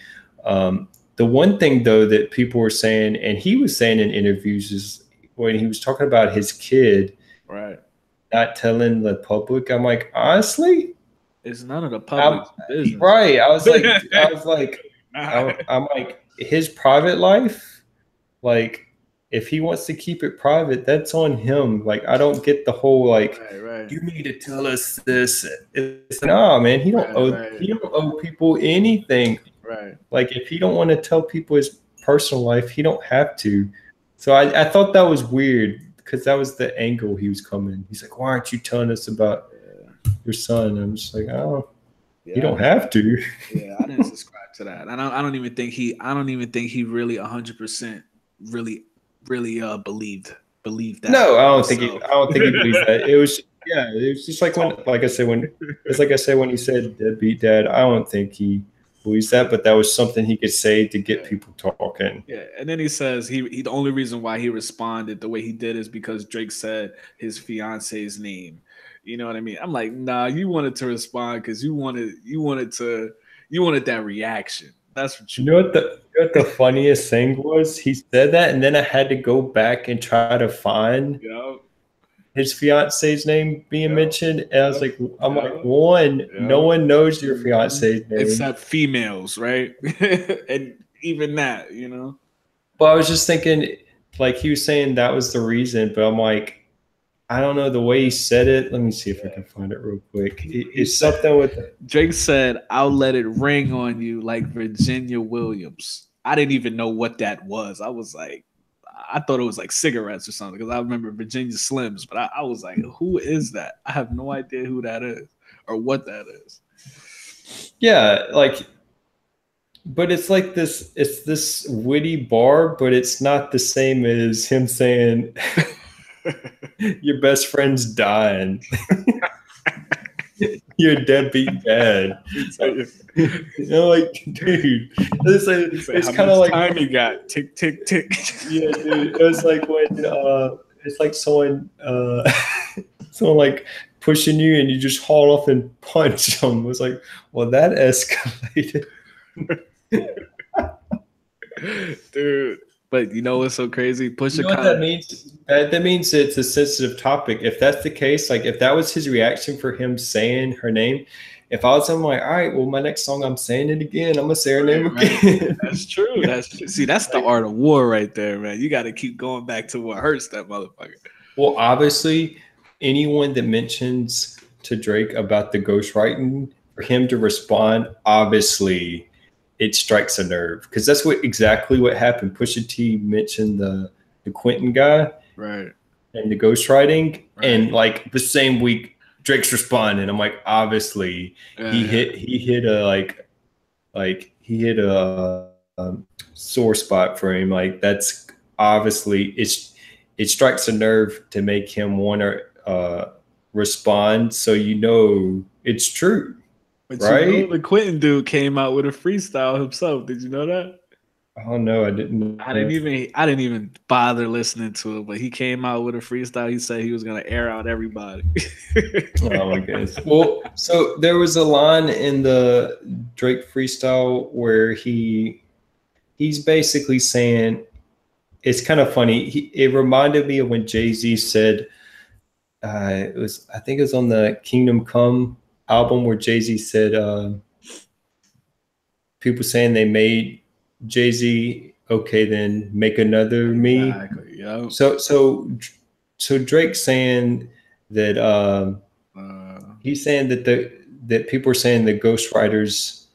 [SPEAKER 2] The one thing though that people were saying, and he was saying in interviews, is when he was talking about his kid
[SPEAKER 1] Right.
[SPEAKER 2] not telling the public. I'm like, honestly,
[SPEAKER 1] It's none of the
[SPEAKER 2] I'm
[SPEAKER 1] public's business.
[SPEAKER 2] right. I was like, I'm like his private life. Like, if he wants to keep it private, that's on him. Like, I don't get the whole like,
[SPEAKER 1] Right. Right.
[SPEAKER 2] you need to tell us this. It's like, nah, man.
[SPEAKER 1] Right. Right.
[SPEAKER 2] He don't owe people anything.
[SPEAKER 1] Right.
[SPEAKER 2] Like, if he don't want to tell people his personal life, he don't have to. So I thought that was weird because that was the angle he was coming. He's like, why aren't you telling us about
[SPEAKER 1] Yeah.
[SPEAKER 2] your son? I'm just like, oh, you
[SPEAKER 1] Yeah.
[SPEAKER 2] don't have to.
[SPEAKER 1] Yeah. I didn't subscribe to that. I don't even think he really 100% really really believed that
[SPEAKER 2] No,
[SPEAKER 1] himself.
[SPEAKER 2] I don't think he believes that. Yeah, it's just like when, like I said, when it's like I said when he said deadbeat dad. I don't think he believes that, but that was something he could say to get
[SPEAKER 1] Yeah.
[SPEAKER 2] people talking.
[SPEAKER 1] Yeah, and then he says he the only reason why he responded the way he did is because Drake said his fiance's name. You know what I mean? I'm like, nah, you wanted to respond because you wanted that reaction. That's what you wanted.
[SPEAKER 2] You know what the funniest thing was? He said that, and then I had to go back and try to find
[SPEAKER 1] Yep,
[SPEAKER 2] his fiance's name being
[SPEAKER 1] yep,
[SPEAKER 2] mentioned. And I was
[SPEAKER 1] yep,
[SPEAKER 2] like, I'm like,
[SPEAKER 1] yep,
[SPEAKER 2] one, no
[SPEAKER 1] yep.
[SPEAKER 2] one knows your
[SPEAKER 1] Mhm.
[SPEAKER 2] fiance's name.
[SPEAKER 1] Except females, right? And even that, you know.
[SPEAKER 2] But I was just thinking, like he was saying that was the reason, but I'm like, I don't know the way he said it. Let me see if I can find it real quick.
[SPEAKER 1] He
[SPEAKER 2] It's
[SPEAKER 1] said
[SPEAKER 2] something with
[SPEAKER 1] Drake said, "I'll let it ring on you like Virginia Williams." I didn't even know what that was. I was like, I thought it was like cigarettes or something because I remember Virginia Slims, but I was like, who is that? I have no idea who that is or what that is.
[SPEAKER 2] yeah, like but it's like this it's this witty bar, but it's not the same as him saying your best friend's dying. You're a deadbeat dad.
[SPEAKER 1] Let me tell you.
[SPEAKER 2] You know, like, dude, it's like
[SPEAKER 1] He said,
[SPEAKER 2] it's
[SPEAKER 1] "How
[SPEAKER 2] kind of
[SPEAKER 1] much
[SPEAKER 2] like
[SPEAKER 1] time you got? Tick, tick, tick."
[SPEAKER 2] yeah, dude. It was like when it's like someone someone like pushing you and you just haul off and punch them. It was like, well, that escalated.
[SPEAKER 1] Dude. But you know what's so crazy?
[SPEAKER 2] You
[SPEAKER 1] Pusha
[SPEAKER 2] know what
[SPEAKER 1] kind
[SPEAKER 2] that
[SPEAKER 1] of
[SPEAKER 2] means? That means it's a sensitive topic. If that's the case, like if that was his reaction for him saying her name, if I was him, like, all right, well, my next song, I'm saying it again. I'm gonna say her name
[SPEAKER 1] right, right.
[SPEAKER 2] again.
[SPEAKER 1] That's true. See, that's the
[SPEAKER 2] Like,
[SPEAKER 1] art of war right there, man. You got to keep going back to what hurts that motherfucker.
[SPEAKER 2] well, obviously, anyone that mentions to Drake about the ghostwriting, for him to respond, obviously, it strikes a nerve because that's what exactly what happened. Pusha T mentioned the Quentin guy
[SPEAKER 1] Right,
[SPEAKER 2] and the ghostwriting,
[SPEAKER 1] right.
[SPEAKER 2] and like the same week, Drake's responding. I'm like, obviously,
[SPEAKER 1] Yeah, yeah.
[SPEAKER 2] he hit a he hit a sore spot for him. Like that's obviously it strikes a nerve to make him want to respond. So you know it's true,
[SPEAKER 1] But you know,
[SPEAKER 2] right?
[SPEAKER 1] the Quentin dude came out with a freestyle himself. Did you know that?
[SPEAKER 2] Oh no, I didn't know.
[SPEAKER 1] I didn't even bother listening to it, but he came out with a freestyle. He said he was gonna air out everybody.
[SPEAKER 2] Oh my goodness. Well, so there was a line in the Drake freestyle where he's basically saying it's kind of funny. It reminded me of when Jay-Z said it was I think it was on the Kingdom Come album where Jay-Z said people saying they made Jay-Z, okay, then make another me.
[SPEAKER 1] Exactly. Yep.
[SPEAKER 2] So Drake saying that
[SPEAKER 1] Uh,
[SPEAKER 2] he's saying that that people are saying the ghostwriters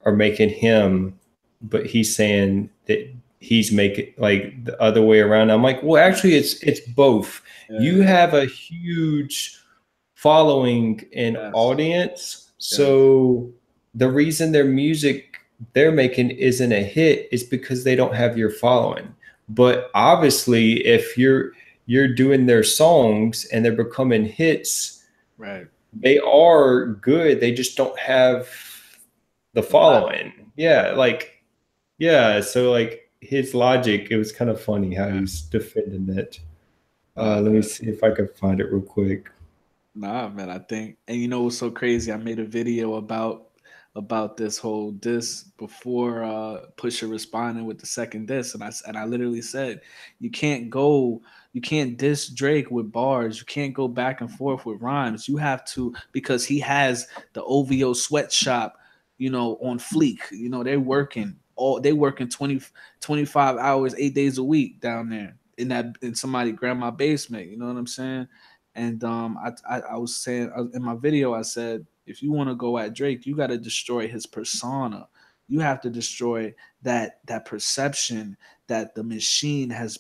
[SPEAKER 2] are making him, but he's saying that he's making like the other way around. I'm like, well, actually, it's both. You
[SPEAKER 1] yeah.
[SPEAKER 2] have a huge following and
[SPEAKER 1] Yes.
[SPEAKER 2] audience,
[SPEAKER 1] Yes.
[SPEAKER 2] so the reason their music they're making isn't a hit is because they don't have your following. But obviously, if you're doing their songs and they're becoming hits,
[SPEAKER 1] Right.
[SPEAKER 2] they are good. They just don't have the
[SPEAKER 1] The vibe.
[SPEAKER 2] following. Yeah, like yeah. So like his logic, it was kind of funny how
[SPEAKER 1] Yeah.
[SPEAKER 2] he's defending it.
[SPEAKER 1] Nah,
[SPEAKER 2] Let me
[SPEAKER 1] man.
[SPEAKER 2] see if I can find it real quick.
[SPEAKER 1] Nah, man. I think, and you know what's so crazy? I made a video about this whole diss before Pusha responding with the second diss, and I literally said, you can't go, you can't diss Drake with bars, you can't go back and forth with rhymes. You have to because he has the OVO sweatshop, you know, on fleek. You know, they working 20 25 hours, 8 days a week down there in somebody grandma basement. You know what I'm saying? And I was saying in my video, I said, if you want to go at Drake, you got to destroy his persona. You have to destroy that perception that the machine has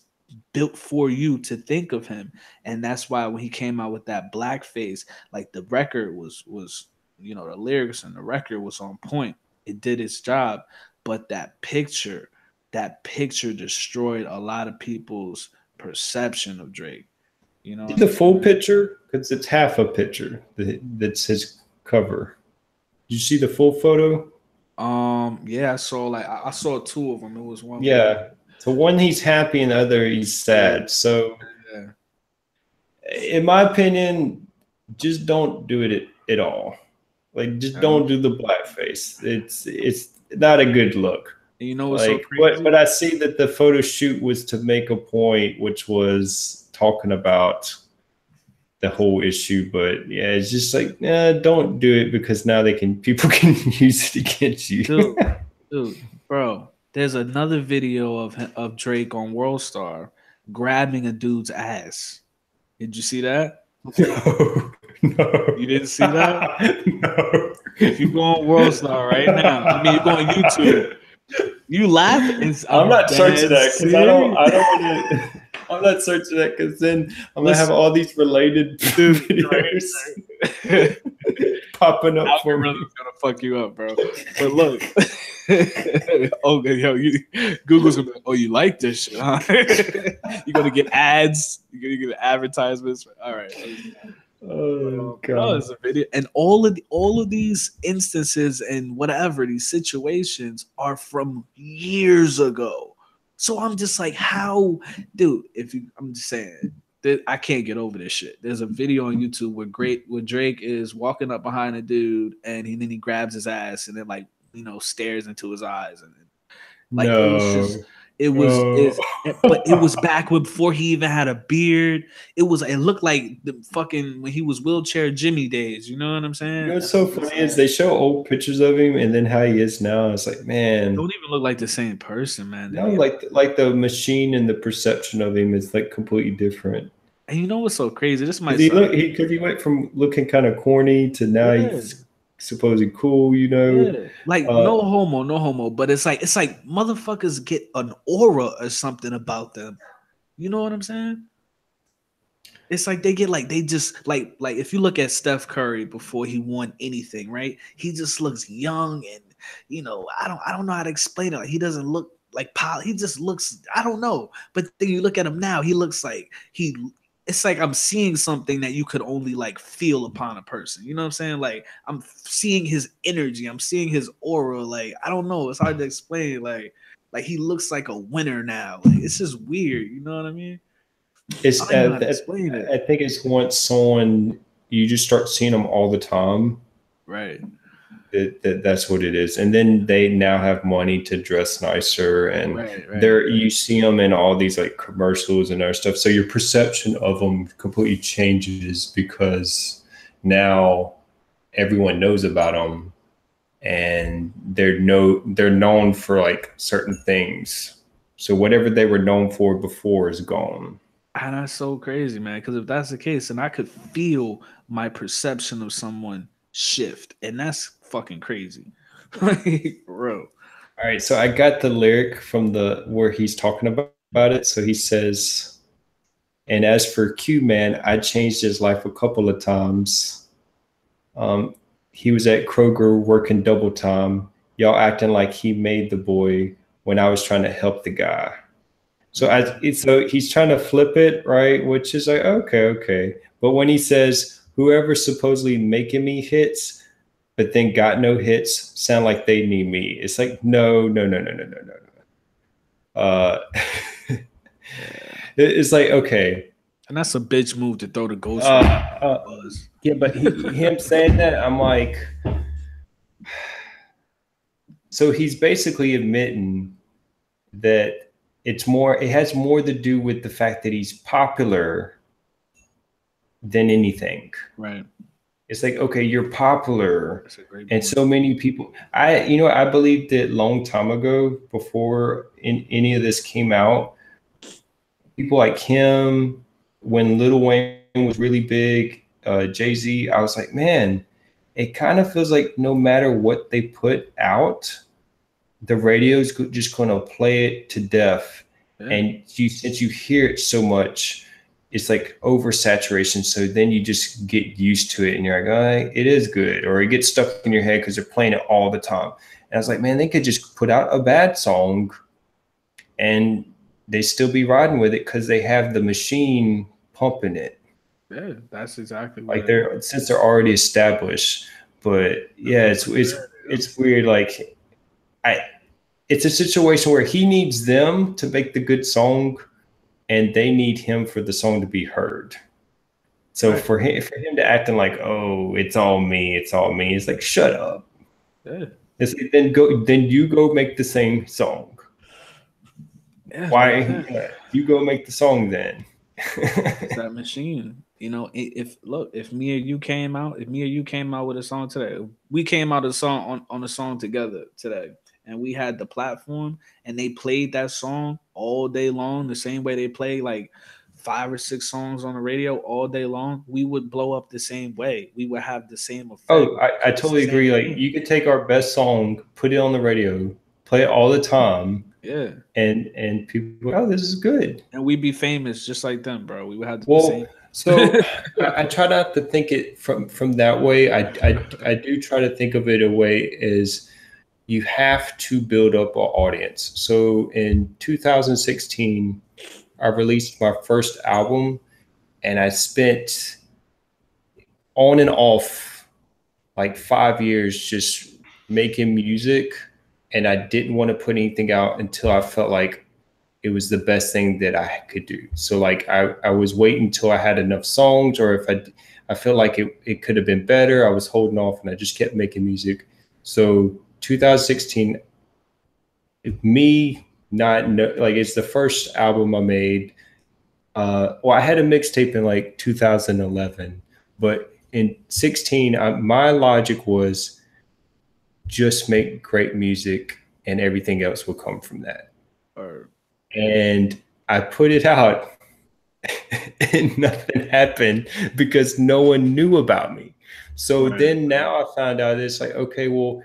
[SPEAKER 1] built for you to think of him. And that's why when he came out with that blackface, like the record was you know the lyrics and the record was on point. It did its job, but that picture destroyed a lot of people's perception of Drake. You know what
[SPEAKER 2] The
[SPEAKER 1] I'm
[SPEAKER 2] full
[SPEAKER 1] saying?
[SPEAKER 2] picture. because it's half a picture that's his cover. Did you see the full photo?
[SPEAKER 1] Yeah, I saw like I saw two of them. It was one with
[SPEAKER 2] Yeah. So one he's happy and the other he's
[SPEAKER 1] yeah,
[SPEAKER 2] sad. So
[SPEAKER 1] yeah.
[SPEAKER 2] in my opinion, just don't do it at all. Like just
[SPEAKER 1] And
[SPEAKER 2] don't do the blackface. It's not a good look.
[SPEAKER 1] you know what's so
[SPEAKER 2] Like but
[SPEAKER 1] crazy?
[SPEAKER 2] I see that the photo shoot was to make a point, which was talking about the whole issue. But yeah, it's just like don't do it because now they can people can use it against you.
[SPEAKER 1] Dude, dude, bro. There's another video of Drake on World Star grabbing a dude's ass. Did you see that?
[SPEAKER 2] No, no,
[SPEAKER 1] You didn't see that?
[SPEAKER 2] no.
[SPEAKER 1] If you go on World Star right now, I mean, you go on YouTube, you laugh and
[SPEAKER 2] I'm
[SPEAKER 1] I'm
[SPEAKER 2] not searching
[SPEAKER 1] dead
[SPEAKER 2] that because I don't.
[SPEAKER 1] serious.
[SPEAKER 2] I don't want to. I'm not searching that because then I'm gonna have
[SPEAKER 1] Listen,
[SPEAKER 2] all these related
[SPEAKER 1] dude,
[SPEAKER 2] videos
[SPEAKER 1] right?
[SPEAKER 2] popping up for me.
[SPEAKER 1] Algorithm's gonna fuck you up, bro. But look, okay, yo, Google's gonna be like, oh, you like this shit, huh? You're gonna get ads. You're gonna get advertisements. All right.
[SPEAKER 2] Oh
[SPEAKER 1] No,
[SPEAKER 2] god.
[SPEAKER 1] it's a video, and all of these instances and whatever these situations are from years ago. So I'm just like, how, dude? If you, I'm just saying, I can't get over this shit. There's a video on YouTube where Drake is walking up behind a dude, and then he grabs his ass, and then like stares into his eyes, and like it was just
[SPEAKER 2] No.
[SPEAKER 1] it was
[SPEAKER 2] Oh.
[SPEAKER 1] is but it was back before he even had a beard. It looked like the fucking when he was wheelchair Jimmy days. You know what I'm
[SPEAKER 2] You
[SPEAKER 1] saying?
[SPEAKER 2] know what's so funny is they show old pictures of him and then how he is now. It's like, man,
[SPEAKER 1] Don't even look like the same person, man.
[SPEAKER 2] no, like the machine and the perception of him is like completely different.
[SPEAKER 1] And you know what's so crazy? This might
[SPEAKER 2] Because he
[SPEAKER 1] sound
[SPEAKER 2] look he because he went from looking kind of corny to now
[SPEAKER 1] yeah,
[SPEAKER 2] he's supposedly cool. You know,
[SPEAKER 1] yeah. Like
[SPEAKER 2] uh,
[SPEAKER 1] no homo, no homo. But it's like motherfuckers get an aura or something about them. You know what I'm saying? It's like they get like they just like if you look at Steph Curry before he won anything, right? He just looks young and I don't know how to explain it. Like, he doesn't look like he just looks I don't know. But then you look at him now, he looks like it's like I'm seeing something that you could only like feel upon a person. You know what I'm saying? Like I'm seeing his energy, I'm seeing his aura. Like I don't know, it's hard to explain. Like he looks like a winner now. Like it's just weird. You know what I mean? I
[SPEAKER 2] it's
[SPEAKER 1] don't even know how to explain it.
[SPEAKER 2] I think it's once someone you just start seeing them all the time
[SPEAKER 1] Right.
[SPEAKER 2] that's what it is. And then they now have money to dress nicer, and
[SPEAKER 1] Right. Right.
[SPEAKER 2] they're you see them in all these like commercials and other stuff. So your perception of them completely changes because now everyone knows about them, and they're known for like certain things. So whatever they were known for before is gone.
[SPEAKER 1] And that's so crazy, man. Because if that's the case, then I could feel my perception of someone shift, and that's fucking crazy, like, bro.
[SPEAKER 2] All right, so I got the lyric from the where he's talking about it. So he says, and as for Q Man, I changed his life a couple of times. Um, he was at Kroger working double time. Y'all acting like he made the boy when I was trying to help the guy. So he's trying to flip it, right? Which is like, okay, okay. But when he says, whoever's supposedly making me hits, but then got no hits, sound like they need me. It's like, no, no, no, no, no, no, no. Uh, it's like, okay.
[SPEAKER 1] And that's a bitch move to throw the ghost
[SPEAKER 2] Uh,
[SPEAKER 1] right
[SPEAKER 2] uh,
[SPEAKER 1] was.
[SPEAKER 2] yeah, but him saying that, I'm like, so he's basically admitting that it has more to do with the fact that he's popular than anything.
[SPEAKER 1] Right.
[SPEAKER 2] It's like, okay, you're popular,
[SPEAKER 1] That's a great
[SPEAKER 2] and
[SPEAKER 1] point.
[SPEAKER 2] so many people. I believed it long time ago before any of this came out. People like him, when Lil Wayne was really big, Jay-Z, I was like, man, it kind of feels like no matter what they put out, the radio's just going to play it to death.
[SPEAKER 1] Yeah.
[SPEAKER 2] And since you hear it so much, it's like oversaturation. So then you just get used to it and you're like, oh, it is good. Or it gets stuck in your head because they're playing it all the time. And I was like, man, they could just put out a bad song and they still be riding with it because they have the machine pumping it.
[SPEAKER 1] Yeah, that's exactly what
[SPEAKER 2] Like
[SPEAKER 1] it is.
[SPEAKER 2] they're since they're already established. But
[SPEAKER 1] That's
[SPEAKER 2] yeah,
[SPEAKER 1] what Pusha had to do.
[SPEAKER 2] it's weird. Like I, it's a situation where he needs them to make the good song, and they need him for the song to be heard. So
[SPEAKER 1] Right.
[SPEAKER 2] for him to acting like, oh, it's all me. It's like, shut up.
[SPEAKER 1] Yeah.
[SPEAKER 2] It's like, then you go make the same song.
[SPEAKER 1] Yeah, but
[SPEAKER 2] Why
[SPEAKER 1] again,
[SPEAKER 2] you go make the song then?
[SPEAKER 1] it's that machine. You know, if look, if me or you came out, if me or you came out with a song today, if we came out a song on a song together today, and we had the platform, and they played that song all day long, the same way they play like 5 or 6 songs on the radio all day long, we would blow up the same way. We would have the same effect
[SPEAKER 2] Oh, I
[SPEAKER 1] because it's the
[SPEAKER 2] totally
[SPEAKER 1] same
[SPEAKER 2] agree. Like
[SPEAKER 1] machine.
[SPEAKER 2] you could take our best song, put it on the radio, play it all the time,
[SPEAKER 1] Yeah,
[SPEAKER 2] and people, oh, this is good.
[SPEAKER 1] and we'd be famous just like them, bro. We would have the same.
[SPEAKER 2] Well, so I try not to think it from that way. I do try to think of it a way as you have to build up an audience. So in 2016, I released my first album, and I spent on and off like 5 years just making music, and I didn't want to put anything out until I felt like it was the best thing that I could do. So like I was waiting until I had enough songs, or if I felt like it could have been better, I was holding off, and I just kept making music. So 2016, me not know, like it's the first album I made. Well, I had a mixtape in like 2011, but in 16, my logic was just make great music, and everything else will come from that.
[SPEAKER 1] Or
[SPEAKER 2] And I put it out, and nothing happened because no one knew about me. So
[SPEAKER 1] right,
[SPEAKER 2] then now I found out it's like, okay, well,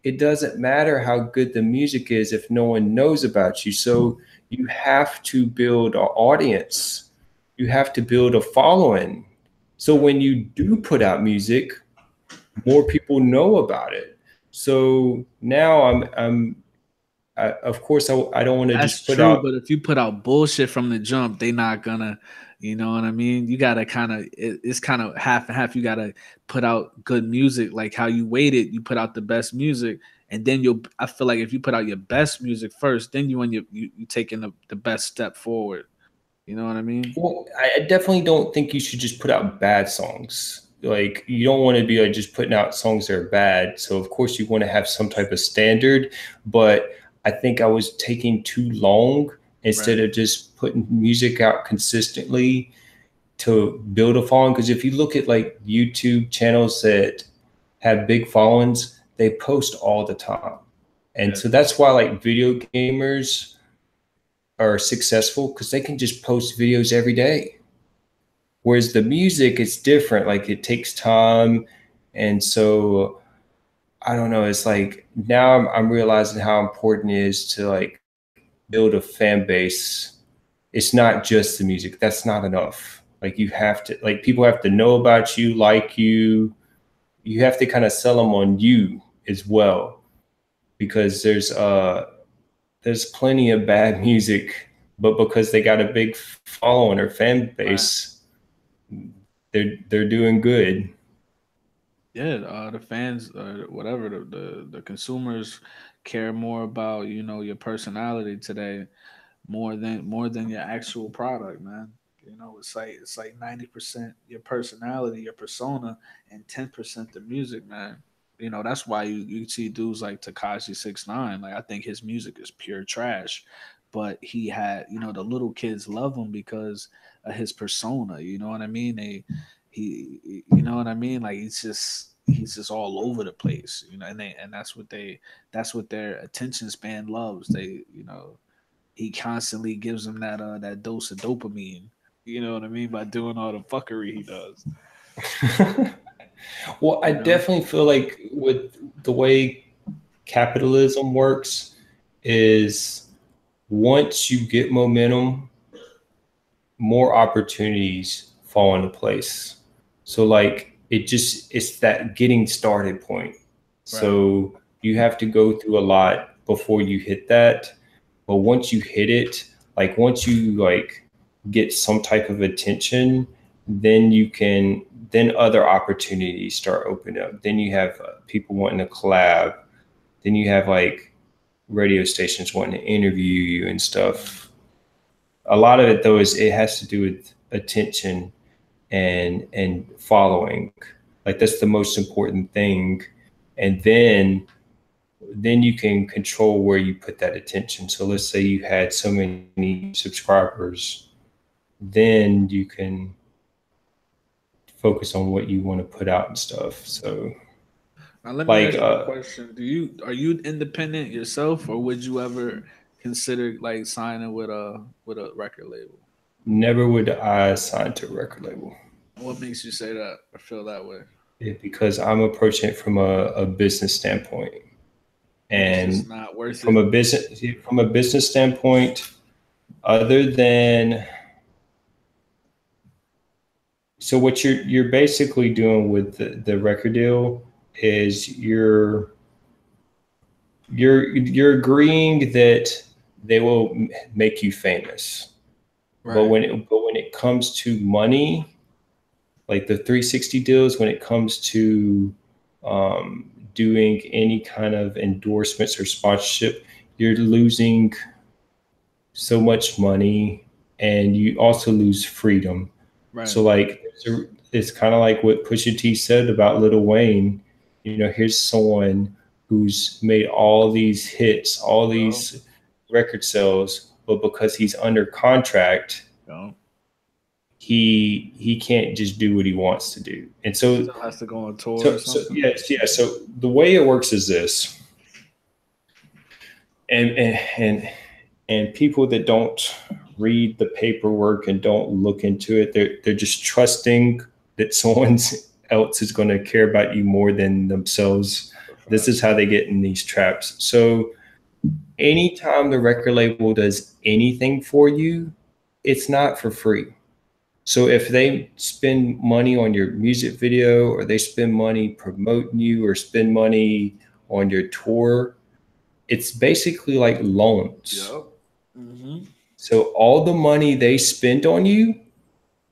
[SPEAKER 2] it doesn't matter how good the music is if no one knows about you. So you have to build an audience, you have to build a following. So when you do put out music, more people know about it. So now of course, I don't want to
[SPEAKER 1] that's
[SPEAKER 2] just put
[SPEAKER 1] true,
[SPEAKER 2] out.
[SPEAKER 1] but if you put out bullshit from the jump, they not gonna, you know what I mean? You gotta kind of, it's kind of half and half. You gotta put out good music, like how you waited. You put out the best music, and then you'll. I feel like if you put out your best music first, then you on you taking the best step forward. You know what I mean?
[SPEAKER 2] Well, I definitely don't think you should just put out bad songs. Like you don't want to be like just putting out songs that are bad. So of course you want to have some type of standard, but I think I was taking too long instead
[SPEAKER 1] Right.
[SPEAKER 2] of just putting music out consistently to build a following. Because if you look at like YouTube channels that have big followings, they post all the time. And
[SPEAKER 1] Yeah.
[SPEAKER 2] so that's why like video gamers are successful because they can just post videos every day. Whereas the music is different, like it takes time. And so I don't know, it's like now I'm realizing how important it is to like build a fan base. It's not just the music, that's not enough. Like you have to, like people have to know about you, like you have to kind of sell them on you as well, because there's plenty of bad music, but because they got a big following or fan
[SPEAKER 1] Right.
[SPEAKER 2] base, they're doing good.
[SPEAKER 1] Yeah, the fans, whatever the consumers care more about, your personality today more than your actual product, man. It's like 90% your personality, your persona, and 10% the music, man. That's why you see dudes like Takashi 6ix9ine. Like I think his music is pure trash, but he had the little kids love him because of his persona. You know what I mean? You know what I mean? Like he's just all over the place. And that's what their attention span loves. He constantly gives them that dose of dopamine. You know what I mean by doing all the fuckery he does.
[SPEAKER 2] Well, I
[SPEAKER 1] You know,
[SPEAKER 2] definitely feel like with the way capitalism works is once you get momentum, more opportunities fall into place. So like it's that getting started point.
[SPEAKER 1] right?
[SPEAKER 2] So you have to go through a lot before you hit that. But once you hit it, like once you like get some type of attention, then you can then other opportunities start opening up. Then you have people wanting to collab. Then you have like radio stations wanting to interview you and
[SPEAKER 1] Right.
[SPEAKER 2] stuff. A lot of it though is it has to do with attention and following. Like that's the most important thing. And then you can control where you put that attention. So let's say you had so many subscribers, then you can focus on what you want to put out and stuff. So
[SPEAKER 1] Now let me
[SPEAKER 2] like
[SPEAKER 1] ask you a question. Are you independent yourself, or would you ever consider like signing with a record label?
[SPEAKER 2] never would I sign to a record label.
[SPEAKER 1] What makes you say that or feel that way?
[SPEAKER 2] Because I'm approaching it from a business standpoint.
[SPEAKER 1] It's
[SPEAKER 2] And
[SPEAKER 1] just not worth
[SPEAKER 2] from
[SPEAKER 1] it.
[SPEAKER 2] a business standpoint, other than so what you're basically doing with the record deal is you're agreeing that they will make you famous. But
[SPEAKER 1] Right.
[SPEAKER 2] when it comes to money, like the 360 deals, when it comes to doing any kind of endorsements or sponsorship, you're losing so much money and you also lose freedom.
[SPEAKER 1] Right.
[SPEAKER 2] So like it's kind of like what Pusha T said about Lil Wayne. You know, here's someone who's made all these hits, all
[SPEAKER 1] Yo.
[SPEAKER 2] these record sales, but because he's under contract,
[SPEAKER 1] Yo.
[SPEAKER 2] he can't just do what he wants to do. And so
[SPEAKER 1] Still has to go on tour or
[SPEAKER 2] so
[SPEAKER 1] something.
[SPEAKER 2] yes, yeah. So the way it works is this, and and people that don't read the paperwork and don't look into it, they're just trusting that someone else is going to care about you more than themselves.
[SPEAKER 1] That's a
[SPEAKER 2] This
[SPEAKER 1] fact.
[SPEAKER 2] is how they get in these traps. So anytime the record label does anything for you, it's not for free. So if they spend money on your music video or they spend money promoting you or spend money on your tour, it's basically like loans.
[SPEAKER 1] Yep. Mm-hmm.
[SPEAKER 2] So all the money they spend on you,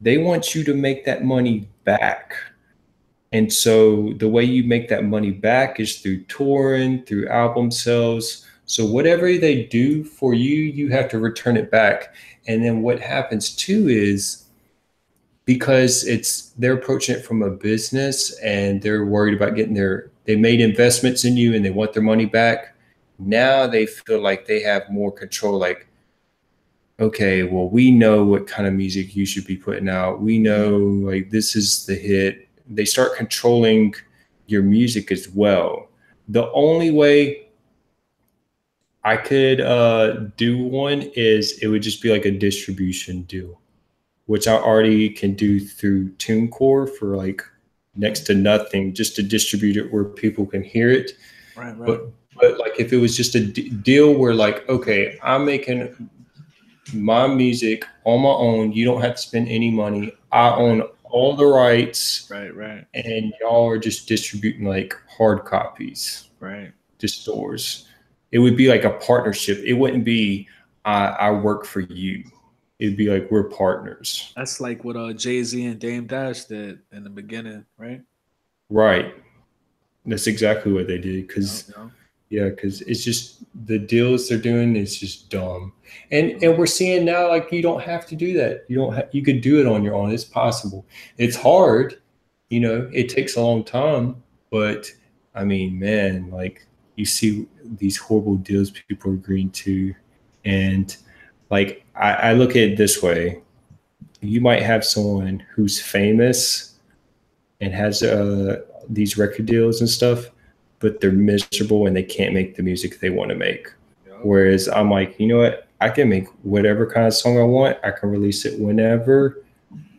[SPEAKER 2] they want you to make that money back. And so the way you make that money back is through touring, through album sales. So whatever they do for you, you have to return it back. And then what happens too is because it's they're approaching it from a business and they're worried about getting they made investments in you and they want their money back. Now they feel like they have more control. Like, okay, well, we know what kind of music you should be putting out. We know like this is the hit. They start controlling your music as well. The only way I could do one is it would just be like a distribution deal, which I already can do through TuneCore for like next to nothing, just to distribute it where people can hear it.
[SPEAKER 1] Right. Right.
[SPEAKER 2] But like if it was just a deal where like, okay, I'm making my music on my own. You don't have to spend any money. I
[SPEAKER 1] Right.
[SPEAKER 2] own all the rights,
[SPEAKER 1] Right. Right.
[SPEAKER 2] and y'all are just distributing like hard copies
[SPEAKER 1] Right.
[SPEAKER 2] to stores. It would be like a partnership. It wouldn't be I work for you. It'd be like we're partners.
[SPEAKER 1] That's like what Jay-Z and Dame Dash did in the beginning, right?
[SPEAKER 2] Right. That's exactly what they did.
[SPEAKER 1] Yep.
[SPEAKER 2] Because
[SPEAKER 1] Yep.
[SPEAKER 2] yeah, because it's just the deals they're doing is just dumb,
[SPEAKER 1] Yep.
[SPEAKER 2] and we're seeing now like you don't have to do that. You don't you could do it on your own. It's possible. It's hard, It takes a long time, but I mean, man, like you see these horrible deals people are agreeing to, and like I look at it this way: you might have someone who's famous and has these record deals and stuff, but they're miserable and they can't make the music they want to make.
[SPEAKER 1] Yep.
[SPEAKER 2] Whereas I'm like, you know what? I can make whatever kind of song I want. I can release it whenever.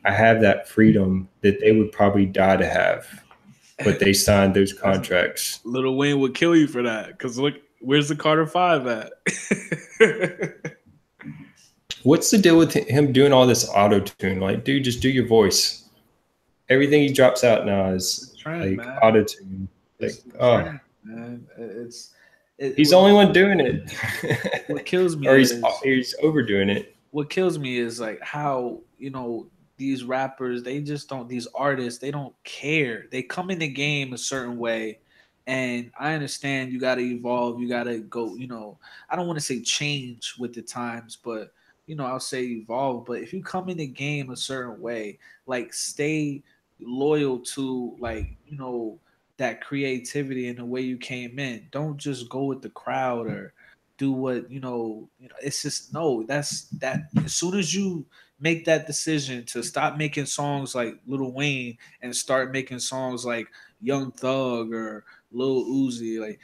[SPEAKER 2] I have that freedom that they would probably die to have, but they signed those
[SPEAKER 1] That's
[SPEAKER 2] contracts.
[SPEAKER 1] Little Wayne would kill you for that. Cause look, where's the Carter Five at?
[SPEAKER 2] What's the deal with him doing all this auto tune? Like, dude, just do your voice. Everything he drops out now is
[SPEAKER 1] It's trend,
[SPEAKER 2] like
[SPEAKER 1] man.
[SPEAKER 2] auto tune. Like,
[SPEAKER 1] It's the
[SPEAKER 2] oh,
[SPEAKER 1] trend, man. It's it.
[SPEAKER 2] he's the only one doing it,
[SPEAKER 1] What kills me
[SPEAKER 2] or he's
[SPEAKER 1] is
[SPEAKER 2] he's overdoing it.
[SPEAKER 1] what kills me is like how these rappers, they just don't. These artists, they don't care. They come in the game a certain way, and I understand you got to evolve. You got to go. I don't want to say change with the times, but I'll say evolve. But if you come in the game a certain way, like stay loyal to that creativity and the way you came in. Don't just go with the crowd or do what it's just no, that's that as soon as you make that decision to stop making songs like Lil Wayne and start making songs like Young Thug or Lil Uzi, like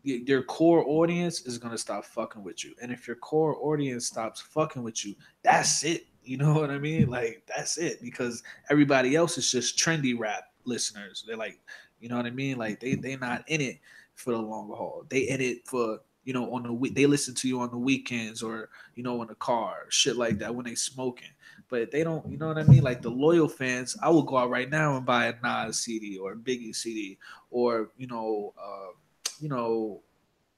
[SPEAKER 1] your core audience is gonna stop fucking with you. And if your core audience stops fucking with you, that's it. You know what I mean? Like that's it because everybody else is just trendy rap listeners. They're like, you know what I mean? Like they not in it for the long haul. They in it for on the week. They listen to you on the weekends or in the car, shit like that when they smoking. But they don't, you know what I mean? Like the loyal fans, I will go out right now and buy a Nas CD or a Biggie CD or you know,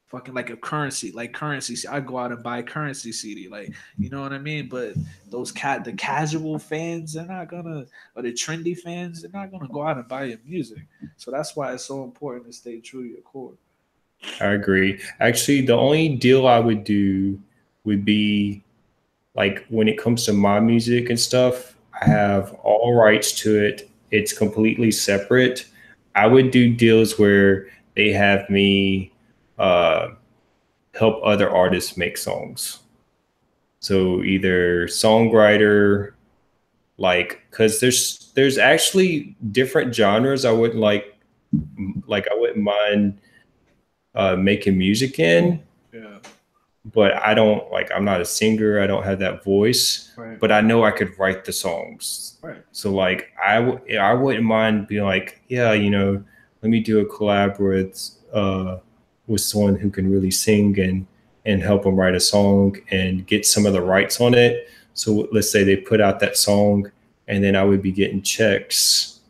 [SPEAKER 1] fucking like a currency, like currency. I go out and buy currency CD, like you know what I mean. But the casual fans, they're not gonna, or the trendy fans, they're not gonna go out and buy your music. So that's why it's so important to stay true to your core.
[SPEAKER 2] I agree. Actually, the only deal I would do would be like when it comes to my music and stuff, I have all rights to it. It's completely separate. I would do deals where they have me uh, help other artists make songs. So either songwriter, like, because there's actually different genres I wouldn't like I wouldn't mind making music in,
[SPEAKER 1] Yeah.
[SPEAKER 2] but I don't like I'm not a singer. I don't have that voice,
[SPEAKER 1] Right.
[SPEAKER 2] but I know I could write the songs.
[SPEAKER 1] Right.
[SPEAKER 2] So like I wouldn't mind being like, yeah, let me do a collab with someone who can really sing and help them write a song and get some of the rights on it. So let's say they put out that song, and then I would be getting checks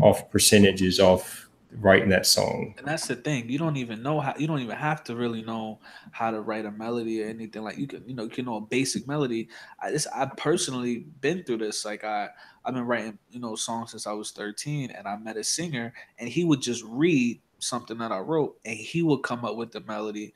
[SPEAKER 2] off percentages off writing that song.
[SPEAKER 1] And that's the thing. You don't even know how. You don't even have to really know how to write a melody or anything. Like you can know a basic melody. I personally been through this. Like I've been writing songs since I was 13, and I met a singer, and he would just read something that I wrote, and he would come up with the melody.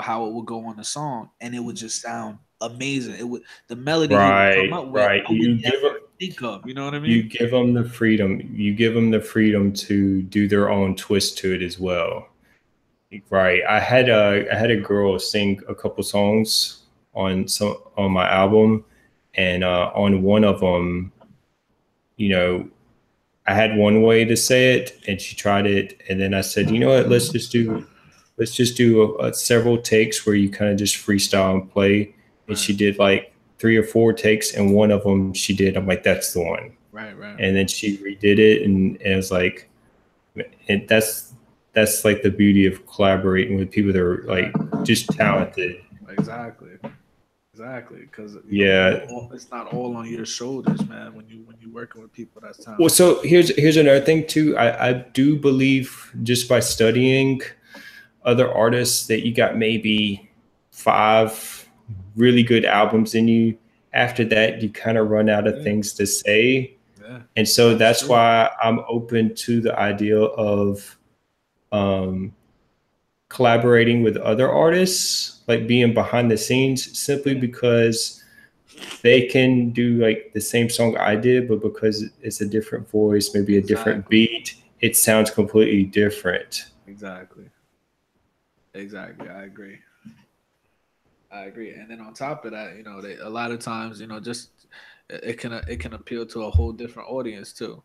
[SPEAKER 1] How it would go on the song, and it would just sound amazing. It would the melody he would come
[SPEAKER 2] Right,
[SPEAKER 1] up with.
[SPEAKER 2] right.
[SPEAKER 1] I would never think of. You know what I
[SPEAKER 2] You
[SPEAKER 1] mean?
[SPEAKER 2] give them the freedom. You give them the freedom to do their own twist to it as well. Right. I had a girl sing a couple songs on my album, and on one of them, you know, I had one way to say it, and she tried it, and then I said, you know what, let's just do several takes where you kind of just freestyle and play. And
[SPEAKER 1] Right.
[SPEAKER 2] she did like 3 or 4 takes, and one of them she did. I'm like, that's the one.
[SPEAKER 1] Right. Right.
[SPEAKER 2] And then she redid it, and it was like, and that's like the beauty of collaborating with people that are like
[SPEAKER 1] Exactly.
[SPEAKER 2] just talented.
[SPEAKER 1] Exactly. Exactly, because
[SPEAKER 2] Yeah.
[SPEAKER 1] it's not all on your shoulders, man. When you working with people that's
[SPEAKER 2] Well,
[SPEAKER 1] talented.
[SPEAKER 2] so here's another thing too. I do believe just by studying other artists that you got maybe 5 really good albums in you. After that, you kind of run out of
[SPEAKER 1] Yeah,
[SPEAKER 2] things to say.
[SPEAKER 1] yeah,
[SPEAKER 2] And so
[SPEAKER 1] that's
[SPEAKER 2] that's
[SPEAKER 1] true.
[SPEAKER 2] why I'm open to the idea of um, collaborating with other artists, like being behind the scenes, simply
[SPEAKER 1] Yeah,
[SPEAKER 2] because they can do like the same song I did, but because it's a different voice, maybe a different
[SPEAKER 1] exactly,
[SPEAKER 2] beat, it sounds completely different.
[SPEAKER 1] exactly, exactly. I agree. I agree. And then on top of that, a lot of times, just it can appeal to a whole different audience too.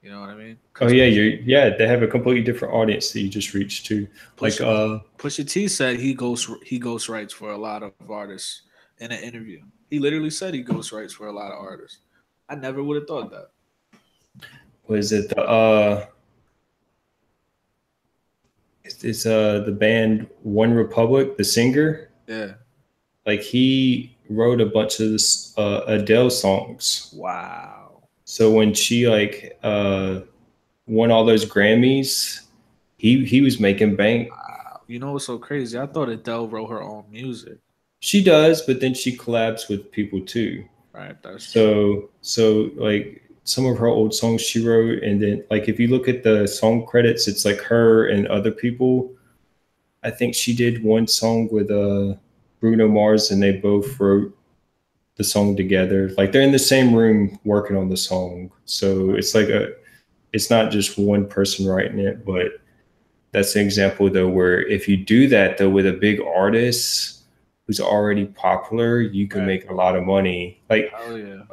[SPEAKER 1] You know what I mean?
[SPEAKER 2] Oh
[SPEAKER 1] Because
[SPEAKER 2] yeah, they have a completely different audience that you just reach to. Like
[SPEAKER 1] Pusha Pusha T said he ghost writes for a lot of artists in an interview. He literally said he ghost writes for a lot of artists. I never would have thought that.
[SPEAKER 2] was it the band One Republic, the singer?
[SPEAKER 1] Yeah.
[SPEAKER 2] Like he wrote a bunch of Adele songs.
[SPEAKER 1] Wow.
[SPEAKER 2] So when she like won all those Grammys, he was making bank.
[SPEAKER 1] You know what's so crazy? I thought Adele wrote her own music.
[SPEAKER 2] She does, but then she collabs with people too.
[SPEAKER 1] Right. That's true.
[SPEAKER 2] So like some of her old songs she wrote, and then like if you look at the song credits, it's like her and other people. I think she did one song with Bruno Mars, and they both wrote the song together. Like they're in the same room working on the song. So it's like it's not just one person writing it, but that's an example though where if you do that though with a big artist who's already popular, you can
[SPEAKER 1] Right.
[SPEAKER 2] make a lot of money. Like
[SPEAKER 1] Hell yeah.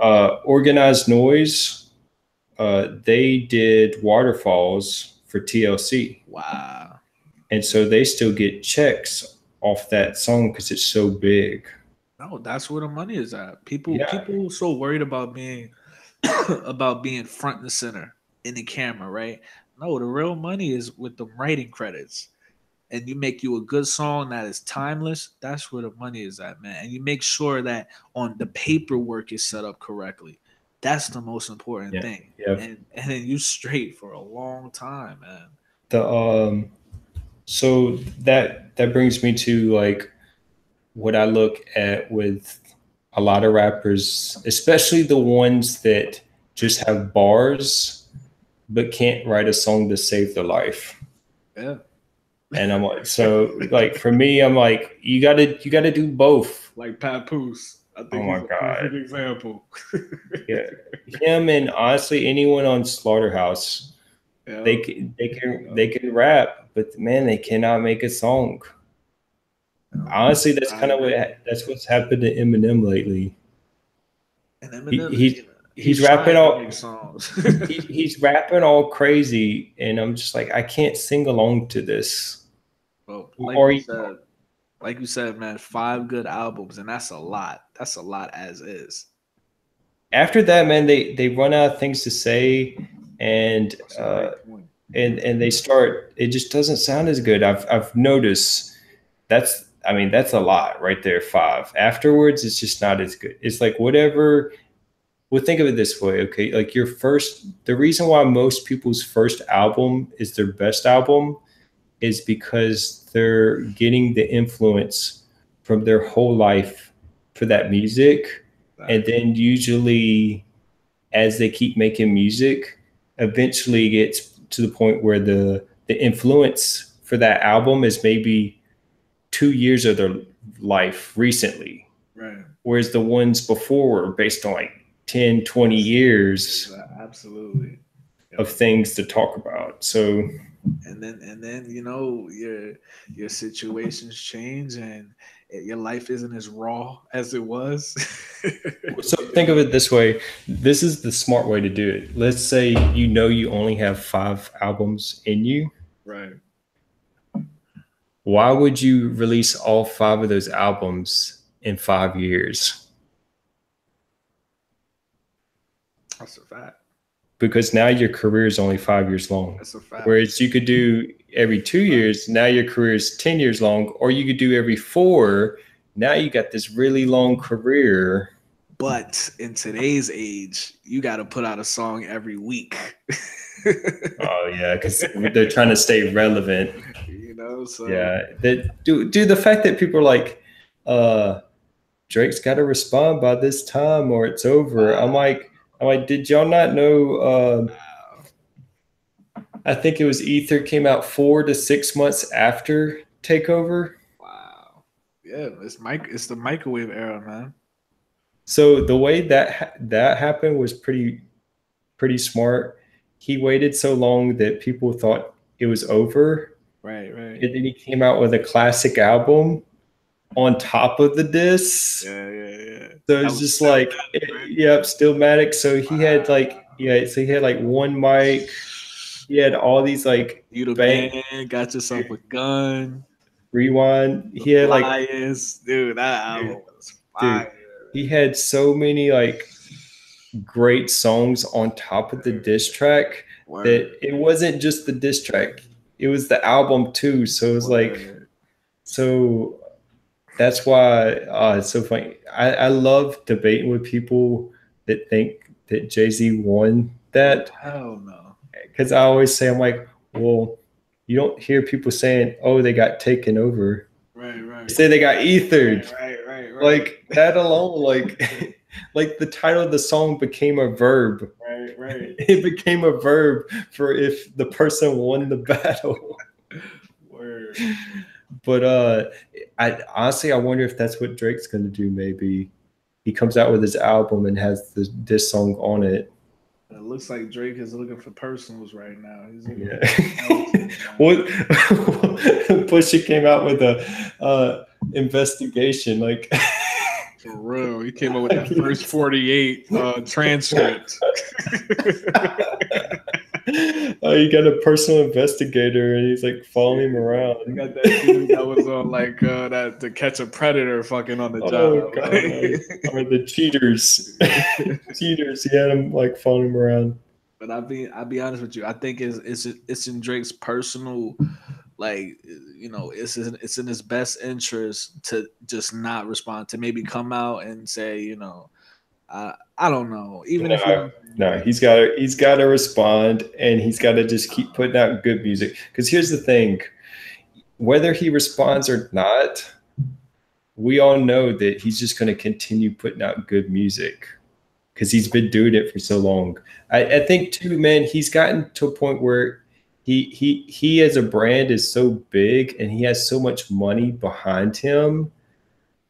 [SPEAKER 2] Organized Noise, they did Waterfalls for TLC,
[SPEAKER 1] Wow.
[SPEAKER 2] and so they still get checks off that song because it's so big.
[SPEAKER 1] No, that's where the money is at.
[SPEAKER 2] Yeah,
[SPEAKER 1] People so worried about being about being front and center in the camera, right? No, the real money is with the writing credits. And you make you a good song that is timeless. That's where the money is at, man. And you make sure that on the paperwork is set up correctly. That's the most important
[SPEAKER 2] yeah,
[SPEAKER 1] thing.
[SPEAKER 2] yeah.
[SPEAKER 1] And then you straight for a long time, man.
[SPEAKER 2] The so that brings me to like what I look at with a lot of rappers, especially the ones that just have bars but can't write a song to save their life.
[SPEAKER 1] Yeah.
[SPEAKER 2] And I'm like, so like for me, I'm like, you gotta do both.
[SPEAKER 1] Like Papoose. I
[SPEAKER 2] Oh
[SPEAKER 1] think
[SPEAKER 2] my
[SPEAKER 1] he's a
[SPEAKER 2] god,
[SPEAKER 1] perfect example.
[SPEAKER 2] yeah, him and honestly anyone on Slaughterhouse,
[SPEAKER 1] Yeah.
[SPEAKER 2] they can rap, but man, they cannot make a song.
[SPEAKER 1] Yeah.
[SPEAKER 2] Honestly, that's
[SPEAKER 1] I
[SPEAKER 2] kind of what
[SPEAKER 1] agree.
[SPEAKER 2] that's what's happened to Eminem lately.
[SPEAKER 1] And
[SPEAKER 2] He,
[SPEAKER 1] Eminem,
[SPEAKER 2] he's
[SPEAKER 1] he's
[SPEAKER 2] he's rapping
[SPEAKER 1] trying to
[SPEAKER 2] all
[SPEAKER 1] make songs.
[SPEAKER 2] he's rapping all crazy, and I'm just like, I can't sing along to this.
[SPEAKER 1] Well,
[SPEAKER 2] Or
[SPEAKER 1] like you said, man, 5 good albums, and that's a lot. That's a lot as is.
[SPEAKER 2] after that, man, they run out of things to say, and
[SPEAKER 1] That's a great point.
[SPEAKER 2] and they start. It just doesn't sound as good. I've noticed. That's I mean that's a lot right there. Five. Afterwards, it's just not as good. It's like whatever. Well, think of it this way, okay? Like your first, the reason why most people's first album is their best album is because they're getting the influence from their whole life for that music. And
[SPEAKER 1] Exactly.
[SPEAKER 2] then usually as they keep making music, eventually it gets to the point where the influence for that album is maybe 2 years of their life recently.
[SPEAKER 1] Right.
[SPEAKER 2] Whereas the ones before were based on like 10, 20 years
[SPEAKER 1] Absolutely.
[SPEAKER 2] of
[SPEAKER 1] Yo.
[SPEAKER 2] things to talk about. So
[SPEAKER 1] And then your situations change and your life isn't as raw as it was.
[SPEAKER 2] so think of it this way. This is the smart way to do it. Let's say you know you only have 5 albums in you.
[SPEAKER 1] Right.
[SPEAKER 2] Why would you release all 5 of those albums in 5 years?
[SPEAKER 1] That's a fact.
[SPEAKER 2] Because now your career is only 5 years long.
[SPEAKER 1] That's a fact.
[SPEAKER 2] Whereas you could do every 2 years, now your career is 10 years long, or you could do every four. Now you got this really long career.
[SPEAKER 1] But in today's age, you got to put out a song every week.
[SPEAKER 2] Oh yeah, because they're trying to stay relevant.
[SPEAKER 1] So
[SPEAKER 2] Yeah, that do the fact that people are like, uh, Drake's got to respond by this time or it's over.
[SPEAKER 1] wow,
[SPEAKER 2] I'm like, did y'all not know?
[SPEAKER 1] wow,
[SPEAKER 2] I think it was Ether came out 4 to 6 months after Takeover.
[SPEAKER 1] wow. Yeah, it's the microwave era, man.
[SPEAKER 2] So the way that happened was pretty smart. He waited so long that people thought it was over,
[SPEAKER 1] Right, right.
[SPEAKER 2] and then he came out with a classic album on top of the disc.
[SPEAKER 1] Yeah, yeah, yeah.
[SPEAKER 2] So
[SPEAKER 1] That
[SPEAKER 2] it's
[SPEAKER 1] was
[SPEAKER 2] just
[SPEAKER 1] still
[SPEAKER 2] like,
[SPEAKER 1] magic, right?
[SPEAKER 2] yep, Stillmatic. So he had like,
[SPEAKER 1] Wow.
[SPEAKER 2] yeah, so he had like one mic. He had all these like
[SPEAKER 1] You the
[SPEAKER 2] bank
[SPEAKER 1] man, got yourself a gun,
[SPEAKER 2] rewind.
[SPEAKER 1] the
[SPEAKER 2] He had like,
[SPEAKER 1] flyers. Dude, that
[SPEAKER 2] dude,
[SPEAKER 1] album was
[SPEAKER 2] dude,
[SPEAKER 1] fire.
[SPEAKER 2] he had so many like great songs on top of the diss track that
[SPEAKER 1] Word,
[SPEAKER 2] it wasn't just the diss track, it was the album too. So it was like,
[SPEAKER 1] word.
[SPEAKER 2] so that's why it's so funny. I love debating with people that think that Jay-Z won
[SPEAKER 1] Oh,
[SPEAKER 2] that,
[SPEAKER 1] hell no.
[SPEAKER 2] because I always say, I'm like, well, you don't hear people saying, oh, they got taken over.
[SPEAKER 1] Right,
[SPEAKER 2] They
[SPEAKER 1] right.
[SPEAKER 2] say they got ethered.
[SPEAKER 1] Right, right, right, right.
[SPEAKER 2] Like that alone, like Like the title of the song became a verb.
[SPEAKER 1] Right, right.
[SPEAKER 2] It became a verb for if the person won the battle.
[SPEAKER 1] Word.
[SPEAKER 2] But I honestly I wonder if that's what Drake's gonna do. Maybe he comes out with his album and has this song on it.
[SPEAKER 1] It looks like Drake is looking for personals right now. He's looking
[SPEAKER 2] Yeah.
[SPEAKER 1] for skeletons, man.
[SPEAKER 2] What Pusha came out with a investigation like
[SPEAKER 1] For real. He came up with that first 48 transcript.
[SPEAKER 2] You got a personal investigator and he's like following him
[SPEAKER 1] I
[SPEAKER 2] around.
[SPEAKER 1] got that dude that was on like that to catch a predator fucking on the
[SPEAKER 2] Oh
[SPEAKER 1] job.
[SPEAKER 2] god. Or the cheaters. Cheaters. He had him like following him around.
[SPEAKER 1] But I'll be honest with you. I think it's in Drake's personal, like, it's in his best interest to just not respond, to maybe come out and say, I don't know, even if he
[SPEAKER 2] No,
[SPEAKER 1] don't say
[SPEAKER 2] no,
[SPEAKER 1] anything.
[SPEAKER 2] he's got to respond, and he's got to just keep putting out good music. Because here's the thing: whether he responds or not, we all know that he's just going to continue putting out good music because he's been doing it for so long. I think too, man, he's gotten to a point where he as a brand is so big and he has so much money behind him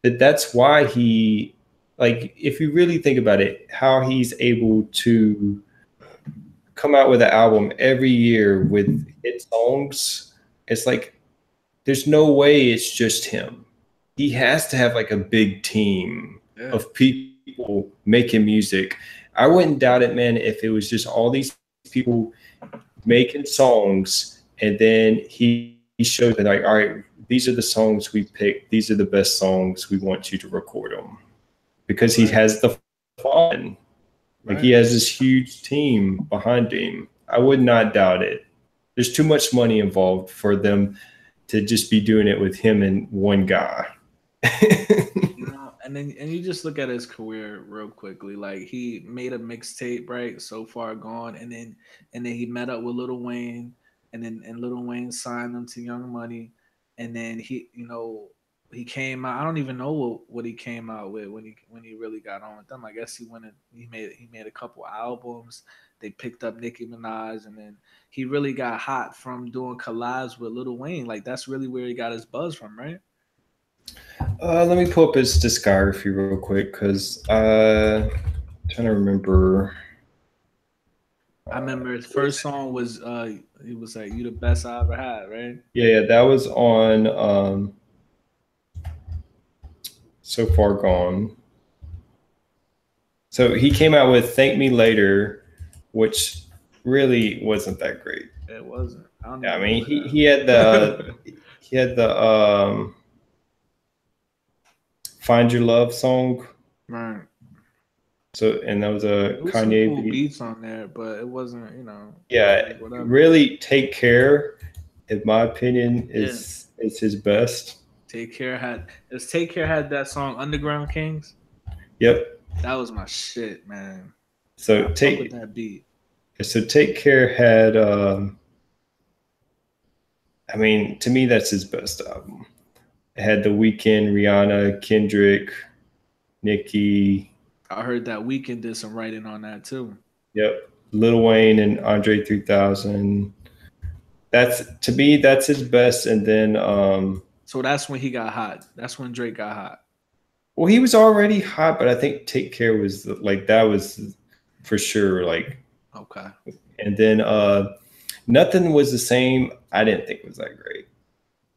[SPEAKER 2] that's why he, like, if you really think about it, how he's able to come out with an album every year with hit songs. It's like there's no way it's just him. He has to have like a big team
[SPEAKER 1] Yeah,
[SPEAKER 2] of people making music. I wouldn't doubt it, man, if it was just all these people making songs and then he shows them like, all right, these are the songs we picked. These are the best songs. We want you to record them because he
[SPEAKER 1] right,
[SPEAKER 2] has the following. Like he
[SPEAKER 1] right.
[SPEAKER 2] has this huge team behind him. I would not doubt it. There's too much money involved for them to just be doing it with him and one guy.
[SPEAKER 1] And you just look at his career real quickly. Like, he made a mixtape, right? So Far Gone, and then he met up with Lil Wayne, and Lil Wayne signed him to Young Money, and then he came out. I don't even know what he came out with when he really got on with them. I guess he made a couple albums. They picked up Nicki Minaj, and then he really got hot from doing collabs with Lil Wayne. Like, that's really where he got his buzz from, right?
[SPEAKER 2] Let me pull up his discography real quick because trying to remember.
[SPEAKER 1] I remember his first song was it was like "You the Best I Ever Had," right?
[SPEAKER 2] Yeah, that was on So Far Gone. So he came out with "Thank Me Later," which really wasn't that great.
[SPEAKER 1] It wasn't. I don't
[SPEAKER 2] Yeah, I
[SPEAKER 1] even
[SPEAKER 2] mean
[SPEAKER 1] remember
[SPEAKER 2] he
[SPEAKER 1] that.
[SPEAKER 2] had the "Find Your Love" song.
[SPEAKER 1] Right.
[SPEAKER 2] So and that was a
[SPEAKER 1] It was some
[SPEAKER 2] Kanye
[SPEAKER 1] cool
[SPEAKER 2] beat.
[SPEAKER 1] beats on there, but it wasn't. It was
[SPEAKER 2] Yeah,
[SPEAKER 1] like whatever.
[SPEAKER 2] really, "Take Care," in my opinion,
[SPEAKER 1] Yeah.
[SPEAKER 2] is his best.
[SPEAKER 1] Take Care had that song "Underground Kings."
[SPEAKER 2] Yep.
[SPEAKER 1] That was my shit, man.
[SPEAKER 2] So
[SPEAKER 1] I fuck with that beat.
[SPEAKER 2] Take Care had. I mean, to me, that's his best album. It had The Weeknd, Rihanna, Kendrick, Nicki.
[SPEAKER 1] I heard that Weekend did some writing on that too.
[SPEAKER 2] Yep. Lil Wayne and Andre 3000. That's to me, that's his best. And then,
[SPEAKER 1] So that's when he got hot. That's when Drake got hot.
[SPEAKER 2] well, he was already hot, but I think Take Care was like that was for sure. Like,
[SPEAKER 1] Okay.
[SPEAKER 2] and then Nothing Was the Same. I didn't think was that great.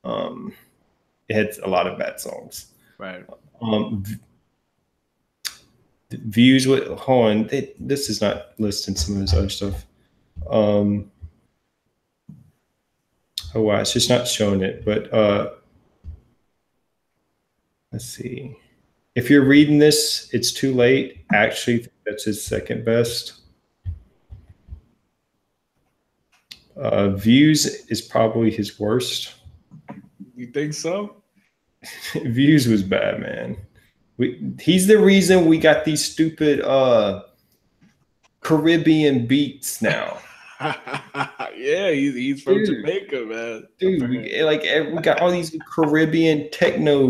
[SPEAKER 2] Um, it had a lot of bad songs.
[SPEAKER 1] Right.
[SPEAKER 2] Um, Views with hold on, this is not listing some of his other stuff. Um, oh wow, it's just not showing it. But let's see. If you're reading this, it's too late. Actually, that's his second best. Views is probably his worst.
[SPEAKER 1] You think so?
[SPEAKER 2] Views was bad, man. He's the reason we got these stupid Caribbean beats now.
[SPEAKER 1] Yeah, he's from Jamaica, man.
[SPEAKER 2] Dude, we got all these Caribbean techno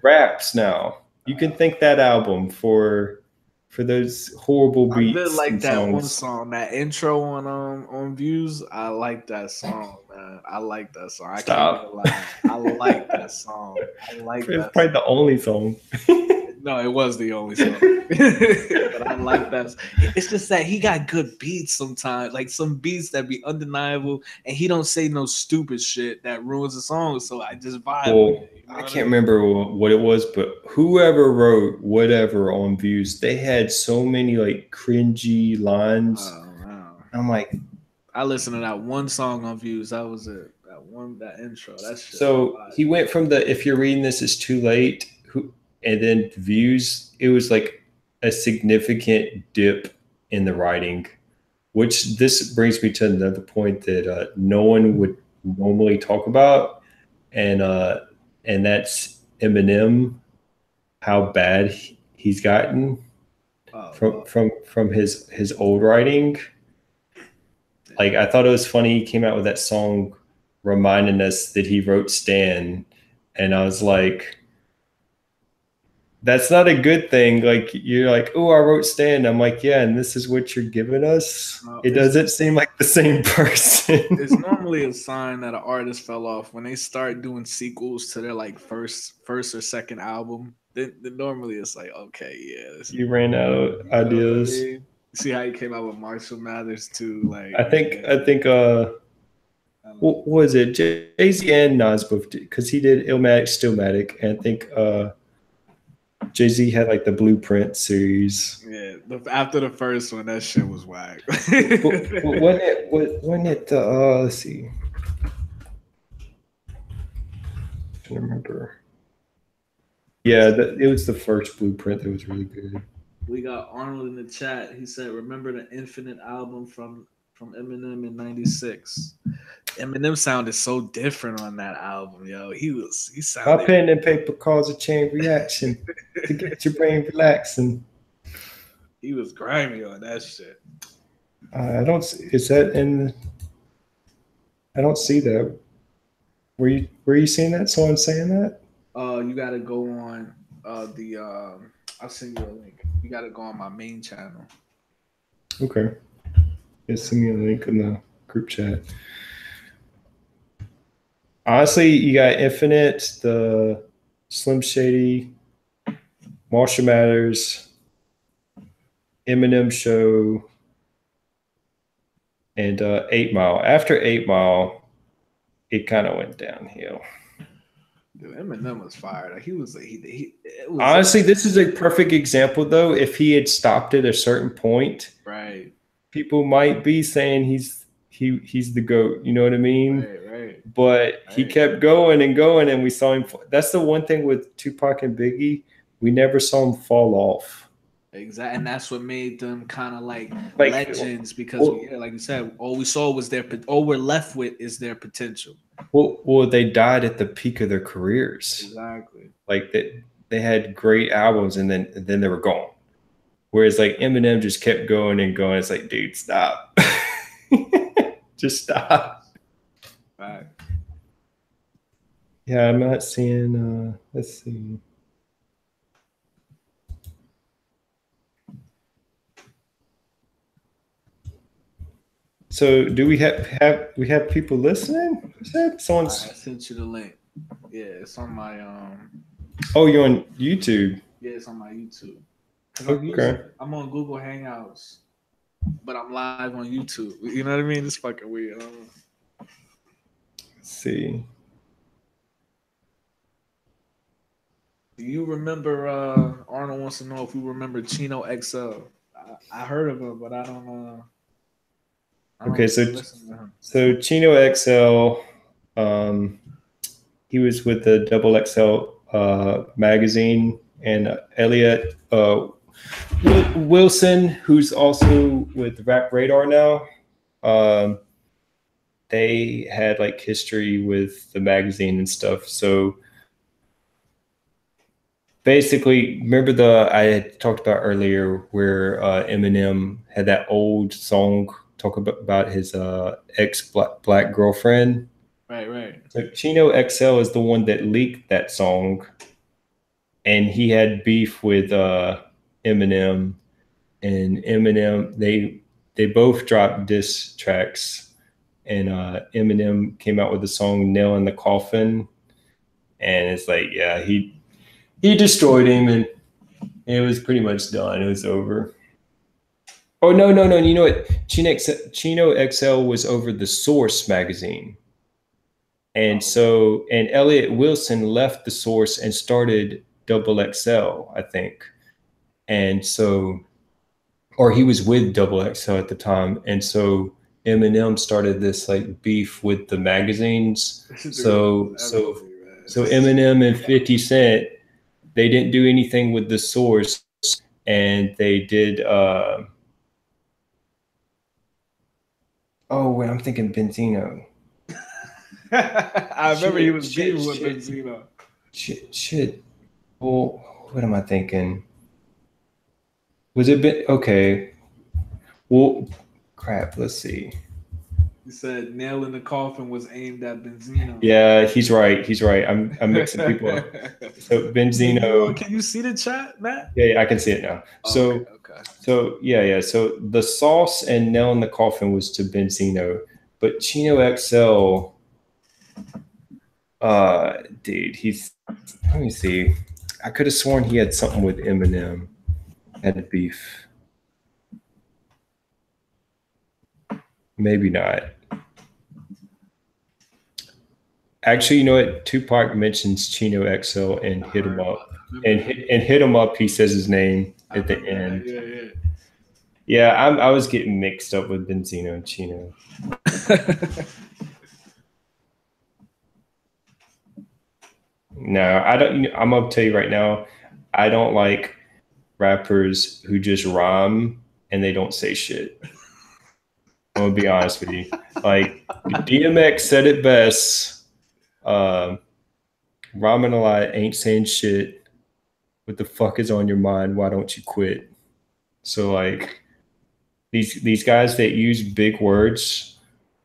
[SPEAKER 2] raps now. You can thank that album for those horrible
[SPEAKER 1] I did
[SPEAKER 2] beats
[SPEAKER 1] like
[SPEAKER 2] and
[SPEAKER 1] that one
[SPEAKER 2] songs.
[SPEAKER 1] song, that intro on Views. I like that song, man. I like that song. I can't even
[SPEAKER 2] Stop.
[SPEAKER 1] lie. I like that song. I like
[SPEAKER 2] It's
[SPEAKER 1] that
[SPEAKER 2] probably the
[SPEAKER 1] song.
[SPEAKER 2] only song.
[SPEAKER 1] No, it was the only song. But I like that. It's just that he got good beats sometimes, like some beats that be undeniable, and he don't say no stupid shit that ruins the song. So I just vibe with
[SPEAKER 2] Well,
[SPEAKER 1] it. You know
[SPEAKER 2] I
[SPEAKER 1] what I
[SPEAKER 2] can't
[SPEAKER 1] mean?
[SPEAKER 2] remember what it was, but whoever wrote whatever on Views, they had so many like cringy lines.
[SPEAKER 1] Oh wow.
[SPEAKER 2] I'm like,
[SPEAKER 1] I listened to that one song on Views. That was it. That intro. That shit was
[SPEAKER 2] so
[SPEAKER 1] fire.
[SPEAKER 2] he went from the "If you're reading this, it's too late," and then Views. It was like a significant dip in the writing, which this brings me to another point that no one would normally talk about, and uh, and that's Eminem, how bad he's gotten
[SPEAKER 1] Oh
[SPEAKER 2] from
[SPEAKER 1] Lord.
[SPEAKER 2] his old writing. Like
[SPEAKER 1] Yeah.
[SPEAKER 2] I thought it was funny he came out with that song reminding us that he wrote Stan, and I was like, that's not a good thing. Like you're like, oh, I wrote Stan. I'm like, yeah, and this is what you're giving us.
[SPEAKER 1] No,
[SPEAKER 2] It doesn't seem like the same
[SPEAKER 1] it's
[SPEAKER 2] person.
[SPEAKER 1] normally a sign that an artist fell off when they start doing sequels to their like first or second album. Then normally it's like, okay, yeah,
[SPEAKER 2] You ran out of
[SPEAKER 1] you know what I
[SPEAKER 2] ideas.
[SPEAKER 1] mean. See how he came out with Marshall Mathers too, like
[SPEAKER 2] I
[SPEAKER 1] yeah,
[SPEAKER 2] think
[SPEAKER 1] I don't
[SPEAKER 2] what was it? Jay Z and Nas both because he did Illmatic, Stillmatic, and I think Jay Z had like the Blueprint series.
[SPEAKER 1] yeah. After the first one, that shit was whack.
[SPEAKER 2] But when it let's see, I don't remember. Yeah, it was the first Blueprint that was really good.
[SPEAKER 1] We got Arnold in the chat. He said, "Remember the Infinite album from Eminem in '96." Eminem sounded so different on that album, yo. He
[SPEAKER 2] My
[SPEAKER 1] sounded
[SPEAKER 2] pen and paper cause a chain reaction to get your brain relaxing.
[SPEAKER 1] he was grimy on that shit.
[SPEAKER 2] I don't. Is that in? I don't see that. Were you seeing that? Someone saying that?
[SPEAKER 1] You gotta go on the I'll send you a link. You gotta go on my main channel.
[SPEAKER 2] Okay. Yeah, send me a link in the group chat. Honestly, you got Infinite, the Slim Shady, Marshall Mathers, Eminem Show, and 8 Mile. After 8 Mile, it kind of went downhill.
[SPEAKER 1] Dude, Eminem was fired. Like, he it was
[SPEAKER 2] Honestly, this is a perfect example, though. If he had stopped at a certain point,
[SPEAKER 1] right,
[SPEAKER 2] people might be saying he's the GOAT. You know what I mean?
[SPEAKER 1] right,
[SPEAKER 2] But he
[SPEAKER 1] right.
[SPEAKER 2] kept going and going, and we saw him. That's the one thing with Tupac and Biggie. We never saw him fall off.
[SPEAKER 1] Exactly, and that's what made them kind of like
[SPEAKER 2] Like,
[SPEAKER 1] legends because
[SPEAKER 2] well,
[SPEAKER 1] we, yeah, like you said, all we saw was all we're left with is their potential.
[SPEAKER 2] they died at the peak of their careers.
[SPEAKER 1] Exactly.
[SPEAKER 2] Like they had great albums, and then they were gone. Whereas like Eminem just kept going and going. It's like, dude, stop, just stop.
[SPEAKER 1] Right.
[SPEAKER 2] Yeah, I'm not seeing. Let's see. So, do we have people listening? Is that
[SPEAKER 1] I
[SPEAKER 2] someone's?
[SPEAKER 1] sent you the link. Yeah, it's on my
[SPEAKER 2] Oh, you're on YouTube.
[SPEAKER 1] yeah, it's on my YouTube. Cause
[SPEAKER 2] Okay.
[SPEAKER 1] I'm on Google Hangouts, but I'm live on YouTube. You know what I mean? It's fucking weird.
[SPEAKER 2] Let's see.
[SPEAKER 1] Do you remember? Arnold wants to know if you remember Chino XL. I heard of him, but I don't. I don't
[SPEAKER 2] Okay,
[SPEAKER 1] really listen to him.
[SPEAKER 2] Chino XL, he was with the Double XL magazine, and Elliot Wilson, who's also with Rap Radar now. Um, they had like history with the magazine and stuff. So basically, remember I had talked about earlier where Eminem had that old song talk about his ex black girlfriend.
[SPEAKER 1] Right.
[SPEAKER 2] So Chino XL is the one that leaked that song, and he had beef with Eminem, and Eminem they both dropped diss tracks, and Eminem came out with the song "Nail in the Coffin," and it's like, yeah, he destroyed him, and it was pretty much done. It was over. Oh no, no, no! You know what? Chino XL was over the Source magazine, and
[SPEAKER 1] Oh,
[SPEAKER 2] so and Elliot Wilson left the Source and started Double XL, I think, and so or he was with Double XL at the time, and so Eminem started this like beef with the magazines.
[SPEAKER 1] this dude
[SPEAKER 2] So
[SPEAKER 1] knows
[SPEAKER 2] so
[SPEAKER 1] everything, man.
[SPEAKER 2] so Eminem and 50 Cent, they didn't do anything with the Source, and they did. Oh wait, I'm thinking Benzino.
[SPEAKER 1] I remember he
[SPEAKER 2] Shit,
[SPEAKER 1] was
[SPEAKER 2] shit,
[SPEAKER 1] beefing with
[SPEAKER 2] shit,
[SPEAKER 1] Benzino.
[SPEAKER 2] shit, shit. Well, what am I thinking? Was it been okay? Well, crap. Let's see.
[SPEAKER 1] He said nail in the coffin was aimed at Benzino.
[SPEAKER 2] Yeah, he's right. He's right. I'm mixing people up. So Benzino.
[SPEAKER 1] Can you see the chat, Matt?
[SPEAKER 2] Yeah, yeah, I can see it now.
[SPEAKER 1] Okay, okay.
[SPEAKER 2] So yeah, yeah. So the sauce and nail in the coffin was to Benzino, but Chino XL, dude, he's. Let me see. I could have sworn he had something with Eminem. Had a beef. Maybe not. Actually, you know what? Tupac mentions Chino XL and
[SPEAKER 1] I
[SPEAKER 2] hit him
[SPEAKER 1] heard
[SPEAKER 2] up.
[SPEAKER 1] about that. I remember that.
[SPEAKER 2] And hit him up, he says his name
[SPEAKER 1] I
[SPEAKER 2] at the
[SPEAKER 1] remember that.
[SPEAKER 2] end.
[SPEAKER 1] Yeah,
[SPEAKER 2] Yeah, I was getting mixed up with Benzino and Chino.
[SPEAKER 1] yeah.
[SPEAKER 2] No, I don't. I'm gonna tell you right now, I don't like rappers who just rhyme and they don't say shit. I'm gonna be honest with you. Like DMX said it best. Um, Rhyming a lot ain't saying shit. What the fuck is on your mind? Why don't you quit? So like these guys that use big words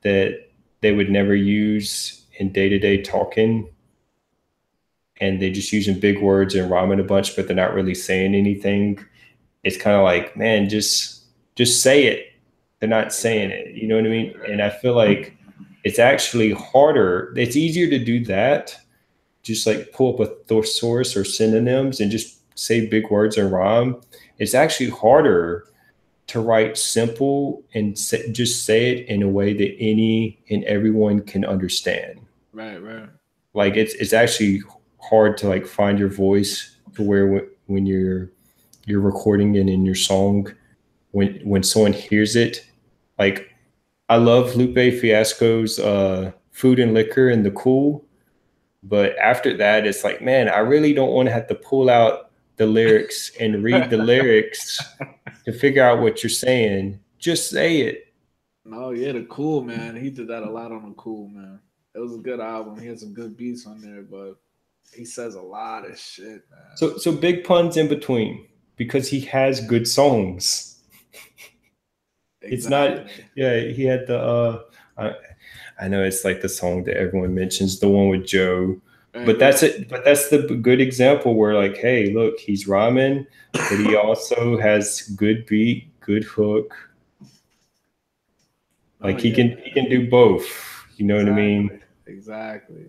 [SPEAKER 2] that they would never use in day to day talking, and they just using big words and rhyming a bunch, but they're not really saying anything. It's kind of like, man, just say it. They're not saying
[SPEAKER 1] Right,
[SPEAKER 2] it. You know what I mean?
[SPEAKER 1] right,
[SPEAKER 2] And
[SPEAKER 1] right.
[SPEAKER 2] I feel like it's actually harder. It's easier to do that. Just like pull up a thesaurus or synonyms and just say big words and rhyme. It's actually harder to write simple and just say it in a way that any and everyone can understand.
[SPEAKER 1] Right, right.
[SPEAKER 2] Like it's actually hard to like find your voice to where when you're recording it in your song, when someone hears it, like I love Lupe Fiasco's Food and Liquor and the Cool, but after that it's like, man, I really don't want to have to pull out the lyrics and read the lyrics to figure out what you're saying. Just say it.
[SPEAKER 1] No, yeah, the Cool Man. He did that a lot on the Cool Man. It was a good album. He had some good beats on there, but he says a lot of shit, man.
[SPEAKER 2] So big puns in between because he has good songs. It's not.
[SPEAKER 1] Exactly.
[SPEAKER 2] Yeah, he had the. I know it's like the song that everyone mentions, the one with Joe,
[SPEAKER 1] Right,
[SPEAKER 2] but
[SPEAKER 1] right.
[SPEAKER 2] that's it. But that's the good example where like, hey, look, he's rhyming, but he also has good beat, good hook.
[SPEAKER 1] Oh
[SPEAKER 2] Like
[SPEAKER 1] yeah,
[SPEAKER 2] he can do both. You know what I mean?
[SPEAKER 1] exactly. Exactly.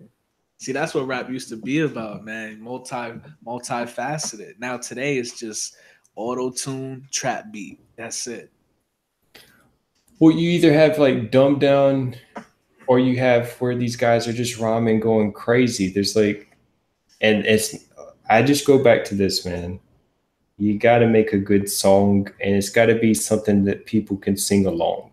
[SPEAKER 1] See, that's what rap used to be about, man. Multifaceted. Now today it's just auto tune, trap beat. That's it.
[SPEAKER 2] Well, you either have like dumbed down, or you have where these guys are just rhyming, going crazy. There's like, and it's. I just go back to this, man. You got to make a good song, and it's got to be something that people can sing along.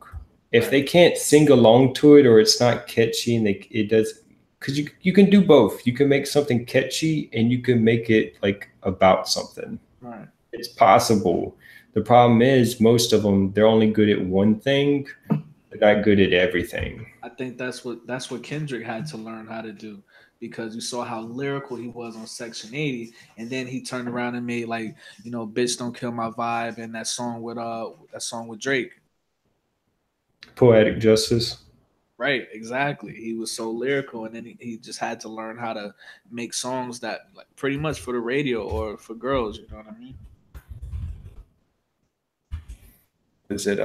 [SPEAKER 2] If
[SPEAKER 1] Right.
[SPEAKER 2] they can't sing along to it, or it's not catchy, and it does, because you can do both. You can make something catchy, and you can make it like about something.
[SPEAKER 1] Right.
[SPEAKER 2] It's possible. The problem is most of them they're only good at one thing. They're not good at everything.
[SPEAKER 1] I think that's what Kendrick had to learn how to do because you saw how lyrical he was on Section 80, and then he turned around and made like "Bitch Don't Kill My Vibe" and that song with Drake.
[SPEAKER 2] Poetic justice.
[SPEAKER 1] Right, exactly. He was so lyrical, and then he just had to learn how to make songs that like pretty much for the radio or for girls. You know what I mean?
[SPEAKER 2] Is it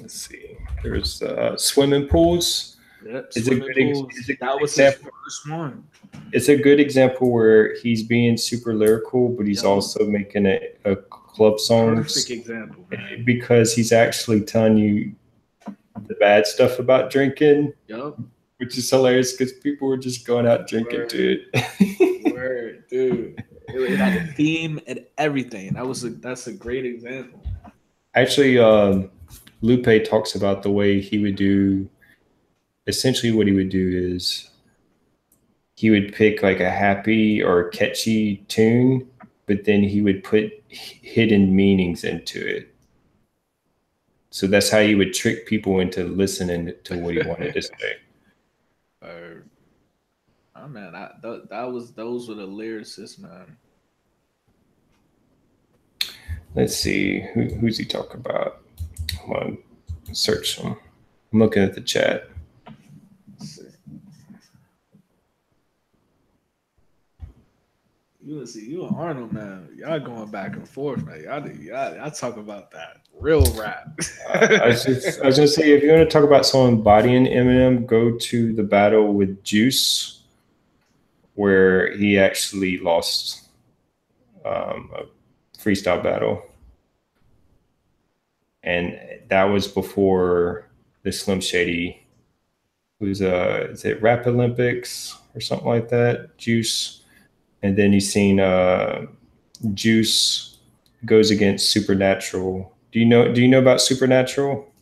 [SPEAKER 2] let's see. There's swimming pools.
[SPEAKER 1] Yep,
[SPEAKER 2] It's a
[SPEAKER 1] swimming
[SPEAKER 2] good
[SPEAKER 1] pools.
[SPEAKER 2] it's a
[SPEAKER 1] That
[SPEAKER 2] good
[SPEAKER 1] was his
[SPEAKER 2] example.
[SPEAKER 1] first one.
[SPEAKER 2] It's a good example where he's being super lyrical, but he's
[SPEAKER 1] Yo,
[SPEAKER 2] also making it a club
[SPEAKER 1] perfect
[SPEAKER 2] songs
[SPEAKER 1] example, man.
[SPEAKER 2] because he's actually telling you the bad stuff about drinking,
[SPEAKER 1] Yo,
[SPEAKER 2] which is hilarious because people were just going out drinking
[SPEAKER 1] word,
[SPEAKER 2] to it.
[SPEAKER 1] word, dude. It had a theme and everything. That's a great example.
[SPEAKER 2] Actually, Lupe talks about the way he would do. Essentially, what he would do is he would pick like a happy or catchy tune, but then he would put hidden meanings into it. So that's how you would trick people into listening to what he wanted to say.
[SPEAKER 1] Word. Oh man, that was those were the lyricists, man.
[SPEAKER 2] Let's see, who's he talking about? Come on, search him. I'm looking at the chat.
[SPEAKER 1] Let's see. You see, you and Arnold, man, y'all going back and forth, man. Y'all talk about that real rap.
[SPEAKER 2] I was gonna say if you want to talk about someone bodying Eminem, go to the battle with Juice, where he actually lost a freestyle battle, and that was before the Slim Shady. It was is it Rap Olympics or something like that? Juice, and then you seen Juice goes against Supernatural. Do you know about Supernatural?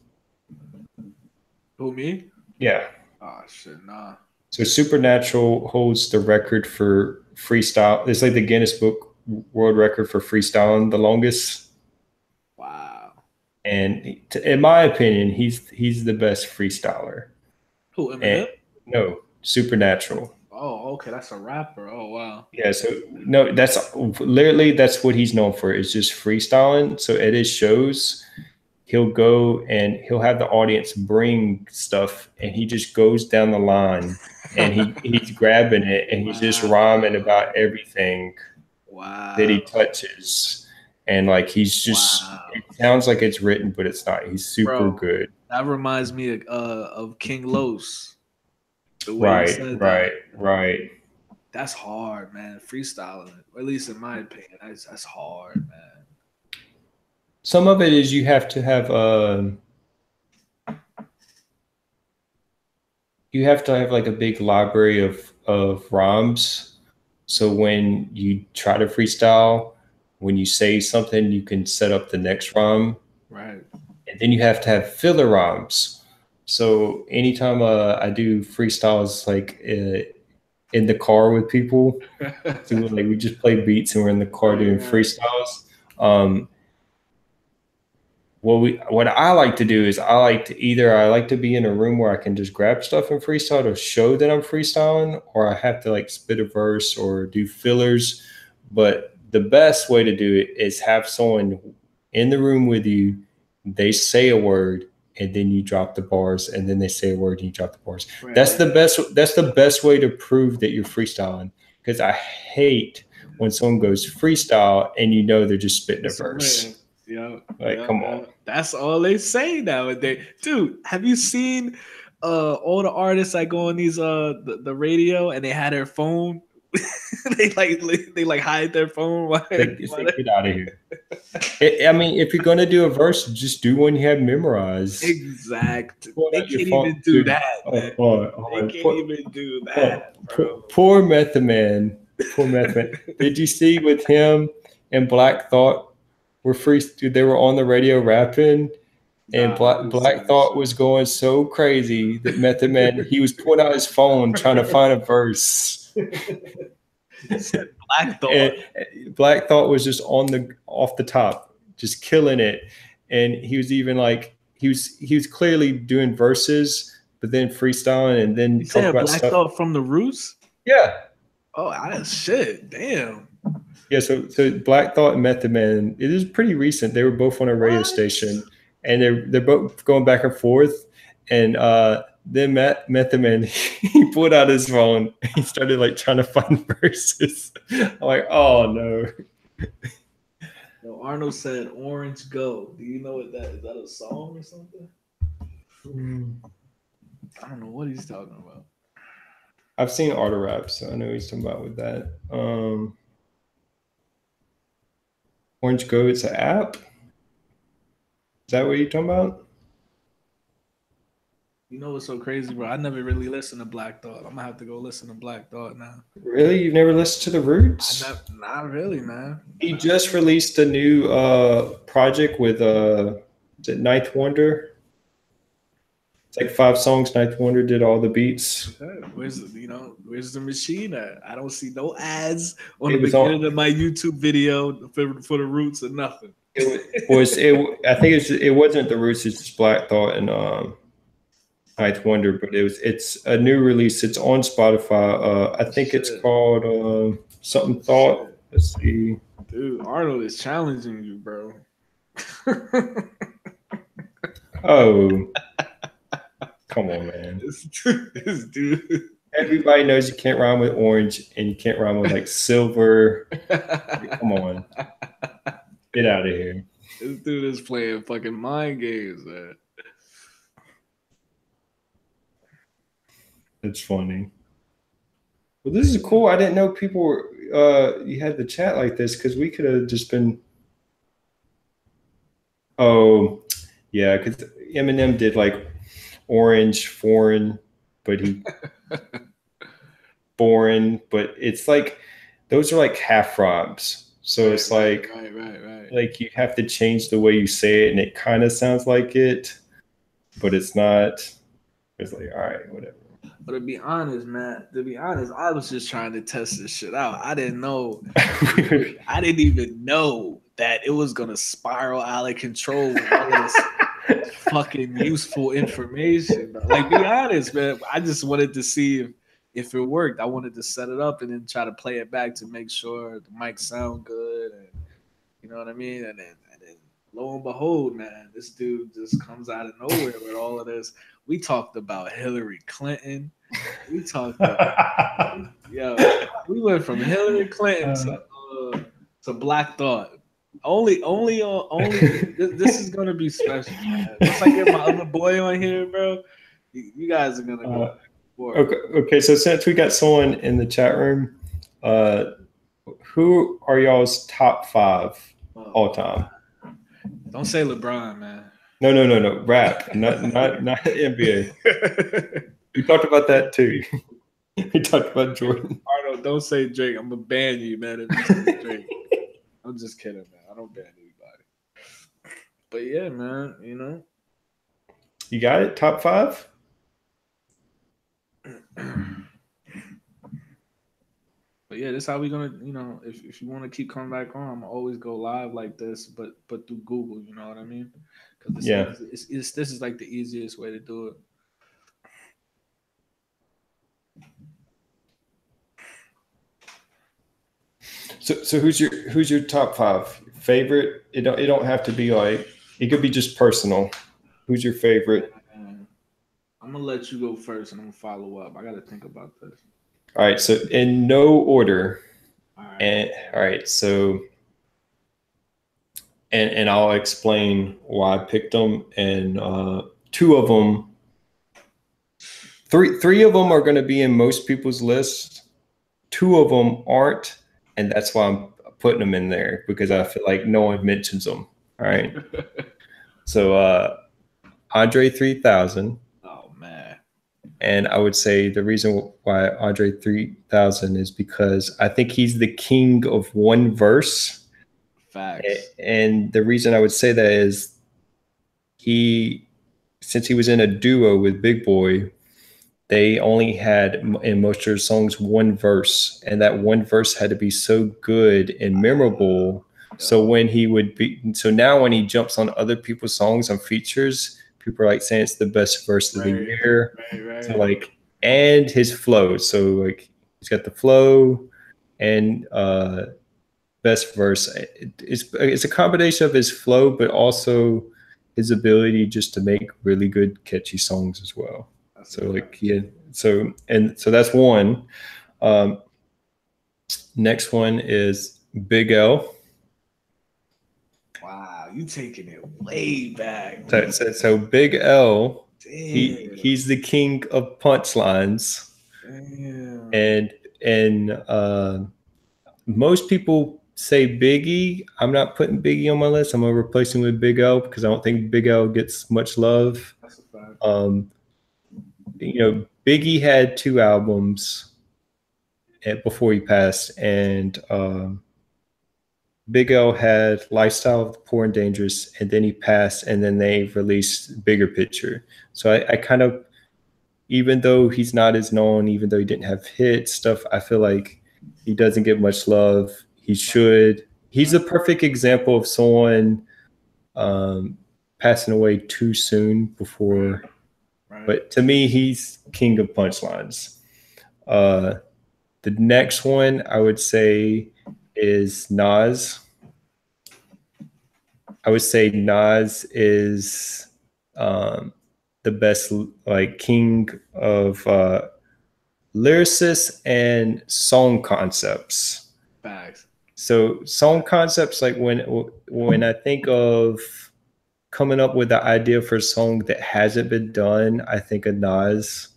[SPEAKER 1] Who me?
[SPEAKER 2] Yeah.
[SPEAKER 1] Oh shit, nah.
[SPEAKER 2] So Supernatural holds the record for freestyle. It's like the Guinness Book World Record for freestyling the longest.
[SPEAKER 1] Wow.
[SPEAKER 2] And in my opinion, he's the best freestyler.
[SPEAKER 1] Who
[SPEAKER 2] And
[SPEAKER 1] Eminem?
[SPEAKER 2] no, Supernatural.
[SPEAKER 1] Oh, okay, that's a rapper. Oh wow.
[SPEAKER 2] Yeah, so no, that's literally that's what he's known for is just freestyling. So at his shows, he'll go and he'll have the audience bring stuff, and he just goes down the line, and he's grabbing it, and he's just rhyming
[SPEAKER 1] Wow.
[SPEAKER 2] about everything that he
[SPEAKER 1] Wow.
[SPEAKER 2] touches, and like he's just
[SPEAKER 1] Wow.
[SPEAKER 2] it sounds like it's written, but it's not. He's super
[SPEAKER 1] Bro,
[SPEAKER 2] good.
[SPEAKER 1] that reminds me of King Los. The way you
[SPEAKER 2] Right,
[SPEAKER 1] said that.
[SPEAKER 2] right, right.
[SPEAKER 1] That's hard, man. Freestyling, or at least in my opinion, that's hard, man.
[SPEAKER 2] Some of it is you have to have like a big library of rhymes. So when you try to freestyle, when you say something, you can set up the next rhyme,
[SPEAKER 1] Right.
[SPEAKER 2] and then you have to have filler rhymes. So anytime I do freestyles like in the car with people, so like we just play beats and we're in the car
[SPEAKER 1] Right,
[SPEAKER 2] doing
[SPEAKER 1] right.
[SPEAKER 2] freestyles. Um, what I like to do is I like to be in a room where I can just grab stuff and freestyle to show that I'm freestyling, or I have to like spit a verse or do fillers. But the best way to do it is have someone in the room with you. They say a word, and then you drop the bars, and then they say a word and you drop the bars.
[SPEAKER 1] Right,
[SPEAKER 2] That's
[SPEAKER 1] right.
[SPEAKER 2] the best. That's the best way to prove that you're freestyling. Because I hate when someone goes freestyle and you know they're just spitting a
[SPEAKER 1] It's a man.
[SPEAKER 2] verse.
[SPEAKER 1] Yeah,
[SPEAKER 2] Like,
[SPEAKER 1] yeah,
[SPEAKER 2] come
[SPEAKER 1] yeah.
[SPEAKER 2] on.
[SPEAKER 1] That's all they say nowadays. Dude, have you seen all the artists that go on these the radio and they had their phone? They like hide their phone while,
[SPEAKER 2] It's
[SPEAKER 1] while
[SPEAKER 2] like, get out of here. I mean, if you're gonna do a verse, just do one you have memorized.
[SPEAKER 1] exact.
[SPEAKER 2] Pull
[SPEAKER 1] They
[SPEAKER 2] out your
[SPEAKER 1] can't
[SPEAKER 2] phone,
[SPEAKER 1] even do
[SPEAKER 2] dude.
[SPEAKER 1] that, man.
[SPEAKER 2] Oh,
[SPEAKER 1] They can't even do that,
[SPEAKER 2] poor Method Man. Poor Method Man.
[SPEAKER 1] bro.
[SPEAKER 2] Did you see with him and Black Thought were free? They were on the radio rapping, and
[SPEAKER 1] Nah, I didn't see
[SPEAKER 2] Black
[SPEAKER 1] that
[SPEAKER 2] Thought
[SPEAKER 1] shit.
[SPEAKER 2] was going so crazy that Method Man he was pulling out his phone trying to find a verse.
[SPEAKER 1] You said Black Thought.
[SPEAKER 2] And Black Thought was just on the off the top, just killing it. And he was even like he was clearly doing verses, but then freestyling and
[SPEAKER 1] You
[SPEAKER 2] then talk
[SPEAKER 1] said
[SPEAKER 2] about
[SPEAKER 1] Black
[SPEAKER 2] stuff.
[SPEAKER 1] Thought from the Roots?
[SPEAKER 2] Yeah,
[SPEAKER 1] Oh, I shit. Damn.
[SPEAKER 2] yeah. So Black Thought and Method Man, it is pretty recent. They were both on a radio
[SPEAKER 1] What?
[SPEAKER 2] station, and they're both going back and forth. And then Method Man, he pulled out his phone. He started like trying to find verses. I'm like, oh no.
[SPEAKER 1] No, Arnold said "Orange Go." Do you know what that is? That a song or something? I don't know what he's talking about.
[SPEAKER 2] I've seen auto rap, so I know he's talking about with that. Orange Go, it's an app. Is that what you're talking about?
[SPEAKER 1] You know what's so crazy, bro? I never really listened to Black Thought. I'm gonna have to go listen to Black Thought now.
[SPEAKER 2] Really? You've never listened to The Roots?
[SPEAKER 1] Not really, man.
[SPEAKER 2] He just released a new project with is it Ninth Wonder? It's like 5 songs. Ninth Wonder did all the beats.
[SPEAKER 1] Where's the machine at? I don't see no ads on
[SPEAKER 2] It
[SPEAKER 1] the
[SPEAKER 2] was
[SPEAKER 1] beginning
[SPEAKER 2] on.
[SPEAKER 1] of my YouTube video for the Roots or nothing.
[SPEAKER 2] I think it wasn't The Roots. It's just Black Thought and Ninth Wonder, but it's a new release. It's on Spotify. I think it's called something Thought.
[SPEAKER 1] Shit.
[SPEAKER 2] Let's see.
[SPEAKER 1] Dude, Arnold is challenging you, bro.
[SPEAKER 2] Oh, come on, man.
[SPEAKER 1] This dude.
[SPEAKER 2] Everybody knows you can't rhyme with orange and you can't rhyme with like silver. Come on. Get out of here.
[SPEAKER 1] This dude is playing fucking mind games, man.
[SPEAKER 2] It's funny. Well, this is cool. I didn't know people were you had the chat like this because we could have just been. Oh, yeah, because Eminem did like orange, foreign, but he foreign, but it's like those are like half rhymes. So it's like
[SPEAKER 1] right.
[SPEAKER 2] Like you have to change the way you say it, and it kind of sounds like it, but it's not. It's like, all right, whatever.
[SPEAKER 1] But to be honest, man, I was just trying to test this shit out. I didn't know. I didn't even know that it was gonna spiral out of control with all this fucking useful information. Like, be honest, man. I just wanted to see if it worked. I wanted to set it up and then try to play it back to make sure the mic sound good, and you know what I mean. And then lo and behold, man, this dude just comes out of nowhere with all of this. We talked about Hillary Clinton. We talked about, we went from Hillary Clinton to Black Thought. Only. This is gonna be special, man. Once I get my other boy on here, bro, you guys are gonna go.
[SPEAKER 2] Okay. So since we got someone in the chat room, who are y'all's top 5 all time?
[SPEAKER 1] Don't say LeBron, man.
[SPEAKER 2] No. Rap, not NBA. We talked about that too. We talked about Jordan.
[SPEAKER 1] Arnold, don't say Drake. I'm gonna ban you, man. If you say Drake. I'm just kidding, man. I don't ban anybody. But yeah, man, you know.
[SPEAKER 2] You got it? Top 5?
[SPEAKER 1] But yeah, this is how we're gonna, you know, if you want to keep coming back on, I'm gonna always go live like this, but through Google, you know what I mean? Because this is like the easiest way to do it.
[SPEAKER 2] So who's your top 5 favorite? It don't have to be like, it could be just personal. Who's your favorite?
[SPEAKER 1] I'm gonna let you go first, and I'm gonna follow up. I gotta think about this.
[SPEAKER 2] All right, so in no order. All right, so and I'll explain why I picked them. And 2 of them, three of them are going to be in most people's lists. 2 of them aren't, and that's why I'm putting them in there, because I feel like no one mentions them. All right. So Andre 3000.
[SPEAKER 1] Oh man.
[SPEAKER 2] And I would say the reason why Andre 3000 is because I think he's the king of one verse.
[SPEAKER 1] Facts.
[SPEAKER 2] And the reason I would say that is since he was in a duo with Big Boy, they only had in most of their songs 1 verse, and that 1 verse had to be so good and memorable. So now when he jumps on other people's songs on features, people are like saying it's the best verse of the year.
[SPEAKER 1] Right.
[SPEAKER 2] So like, and his flow. So like, he's got the flow and best verse. It's a combination of his flow, but also his ability just to make really good, catchy songs as well.
[SPEAKER 1] That's a
[SPEAKER 2] So like
[SPEAKER 1] fact.
[SPEAKER 2] yeah, so that's one. Um, Next one is Big L.
[SPEAKER 1] Wow, you taking it way back.
[SPEAKER 2] So Big L,
[SPEAKER 1] Damn.
[SPEAKER 2] he's the king of punchlines,
[SPEAKER 1] Damn.
[SPEAKER 2] and and most people say Biggie. I'm not putting Biggie on my list. I'm gonna replace him with Big L because I don't think Big L gets much love.
[SPEAKER 1] That's a fact.
[SPEAKER 2] Um, Biggie had two albums before he passed, and Big L had Lifestyle of the Poor and Dangerous, and then he passed, and then they released Bigger Picture. So I kind of, even though he's not as known, even though he didn't have hit stuff, I feel like he doesn't get much love. He should. He's
[SPEAKER 1] Right.
[SPEAKER 2] a perfect example of someone um, passing away too soon
[SPEAKER 1] Right.
[SPEAKER 2] before.
[SPEAKER 1] Right.
[SPEAKER 2] But to me, he's king of punchlines. Uh, the next one I would say is Nas. I would say Nas is um, the best, like king of lyricists and song concepts.
[SPEAKER 1] Facts.
[SPEAKER 2] So song concepts, like when I think of coming up with the idea for a song that hasn't been done, I think of Nas.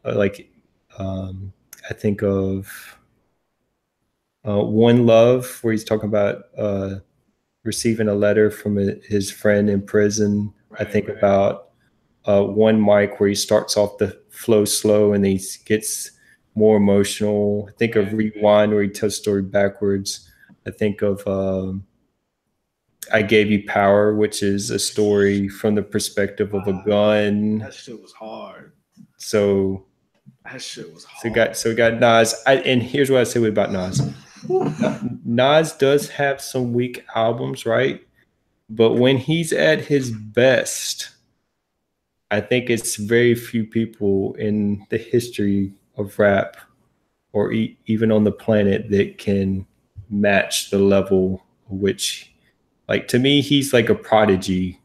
[SPEAKER 2] Like um, I think of One Love, where he's talking about receiving a letter from his friend in prison. I
[SPEAKER 1] Right.
[SPEAKER 2] think
[SPEAKER 1] Right.
[SPEAKER 2] about One Mic, where he starts off the flow slow and he gets more emotional. I think of
[SPEAKER 1] Right.
[SPEAKER 2] Rewind, where he tells the story backwards. I think of I Gave You Power, which is a story from the perspective of a gun.
[SPEAKER 1] That shit was hard.
[SPEAKER 2] So
[SPEAKER 1] That shit was
[SPEAKER 2] so
[SPEAKER 1] hard.
[SPEAKER 2] got so we got Nas. And here's what I say about Nas. Nas does have some weak albums, right? But when he's at his best, I think it's very few people in the history of rap or even on the planet that can match the level which, like, to me, he's like a prodigy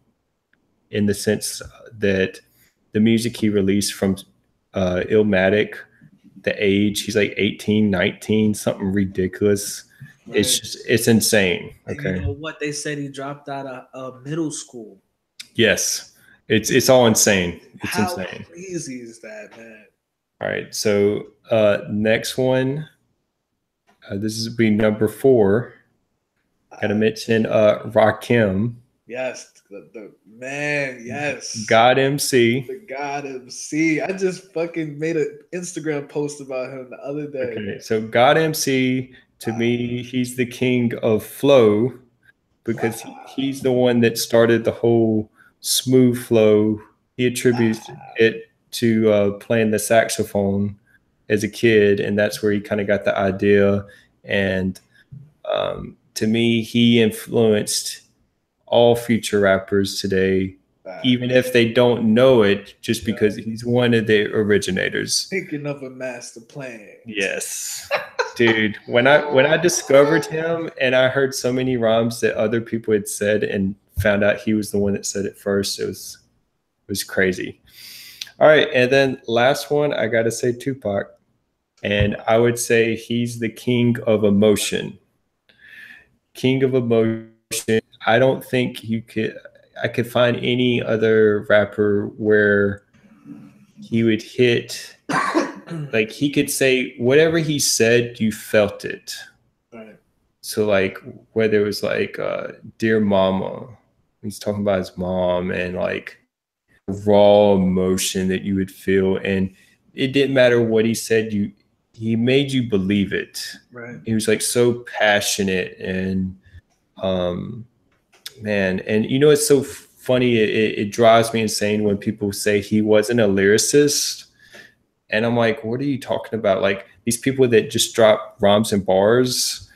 [SPEAKER 2] in the sense that the music he released from Illmatic, the age, he's like 18, 19, something ridiculous. It's
[SPEAKER 1] Right.
[SPEAKER 2] just, it's insane.
[SPEAKER 1] And you
[SPEAKER 2] Okay.
[SPEAKER 1] know what? They said he dropped out of middle school.
[SPEAKER 2] Yes. It's all insane. It's
[SPEAKER 1] How
[SPEAKER 2] insane.
[SPEAKER 1] crazy is that, man?
[SPEAKER 2] All right. So next one, this is be number 4. Got to
[SPEAKER 1] Uh,
[SPEAKER 2] mention Rakim,
[SPEAKER 1] yes, the man, yes.
[SPEAKER 2] God MC.
[SPEAKER 1] The God MC. I just fucking made an Instagram post about him the other day.
[SPEAKER 2] Okay, so God MC, to me, he's the king of flow because he's the one that started the whole smooth flow. He attributes it to playing the saxophone as a kid, and that's where he kind of got the idea. And to me, he influenced all future rappers today, even if they don't know it, just because he's one of the originators.
[SPEAKER 1] Thinking of a master plan.
[SPEAKER 2] Yes. Dude, when I discovered him and I heard so many rhymes that other people had said and found out he was the one that said it first, it was crazy. All right, and then last one, I got to say Tupac, and I would say he's the king of emotion. King of emotion. I don't think I could find any other rapper where he would hit, like he could say whatever he said, you felt it.
[SPEAKER 1] Right.
[SPEAKER 2] So like whether it was like Dear Mama, he's talking about his mom and like raw emotion that you would feel, and it didn't matter what he said, he made you believe it.
[SPEAKER 1] Right.
[SPEAKER 2] He was like so passionate and um man, and it's so funny. It drives me insane when people say he wasn't a lyricist, and I'm like, what are you talking about? Like these people that just drop rhymes and bars,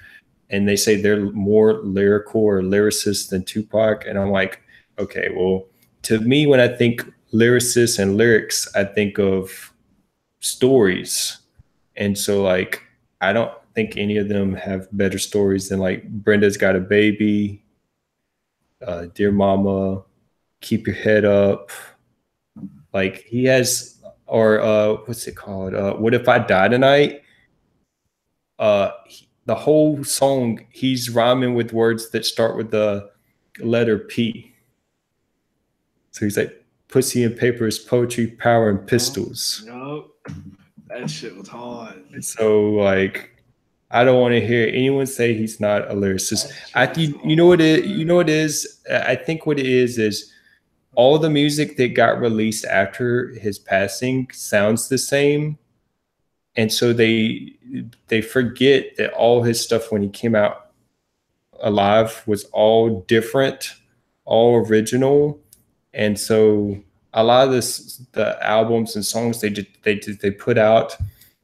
[SPEAKER 2] and they say they're more lyrical or lyricist than Tupac, and I'm like, okay, well, to me, when I think lyricists and lyrics, I think of stories, and so like I don't think any of them have better stories than like Brenda's Got a Baby, Dear Mama, Keep Your Head Up. Like he has or what's it called? What If I Die Tonight? The whole song he's rhyming with words that start with the letter P. So he's like, pussy and paper is poetry, power and pistols.
[SPEAKER 1] Yup. That shit was hard.
[SPEAKER 2] So like, I don't want to hear anyone say he's not a lyricist.
[SPEAKER 1] That shit
[SPEAKER 2] I
[SPEAKER 1] was
[SPEAKER 2] think you know what
[SPEAKER 1] hard,
[SPEAKER 2] it
[SPEAKER 1] bro.
[SPEAKER 2] you know what it is. I think what it is all the music that got released after his passing sounds the same, and so they forget that all his stuff when he came out alive was all different, all original, and so a lot of the albums and songs they put out,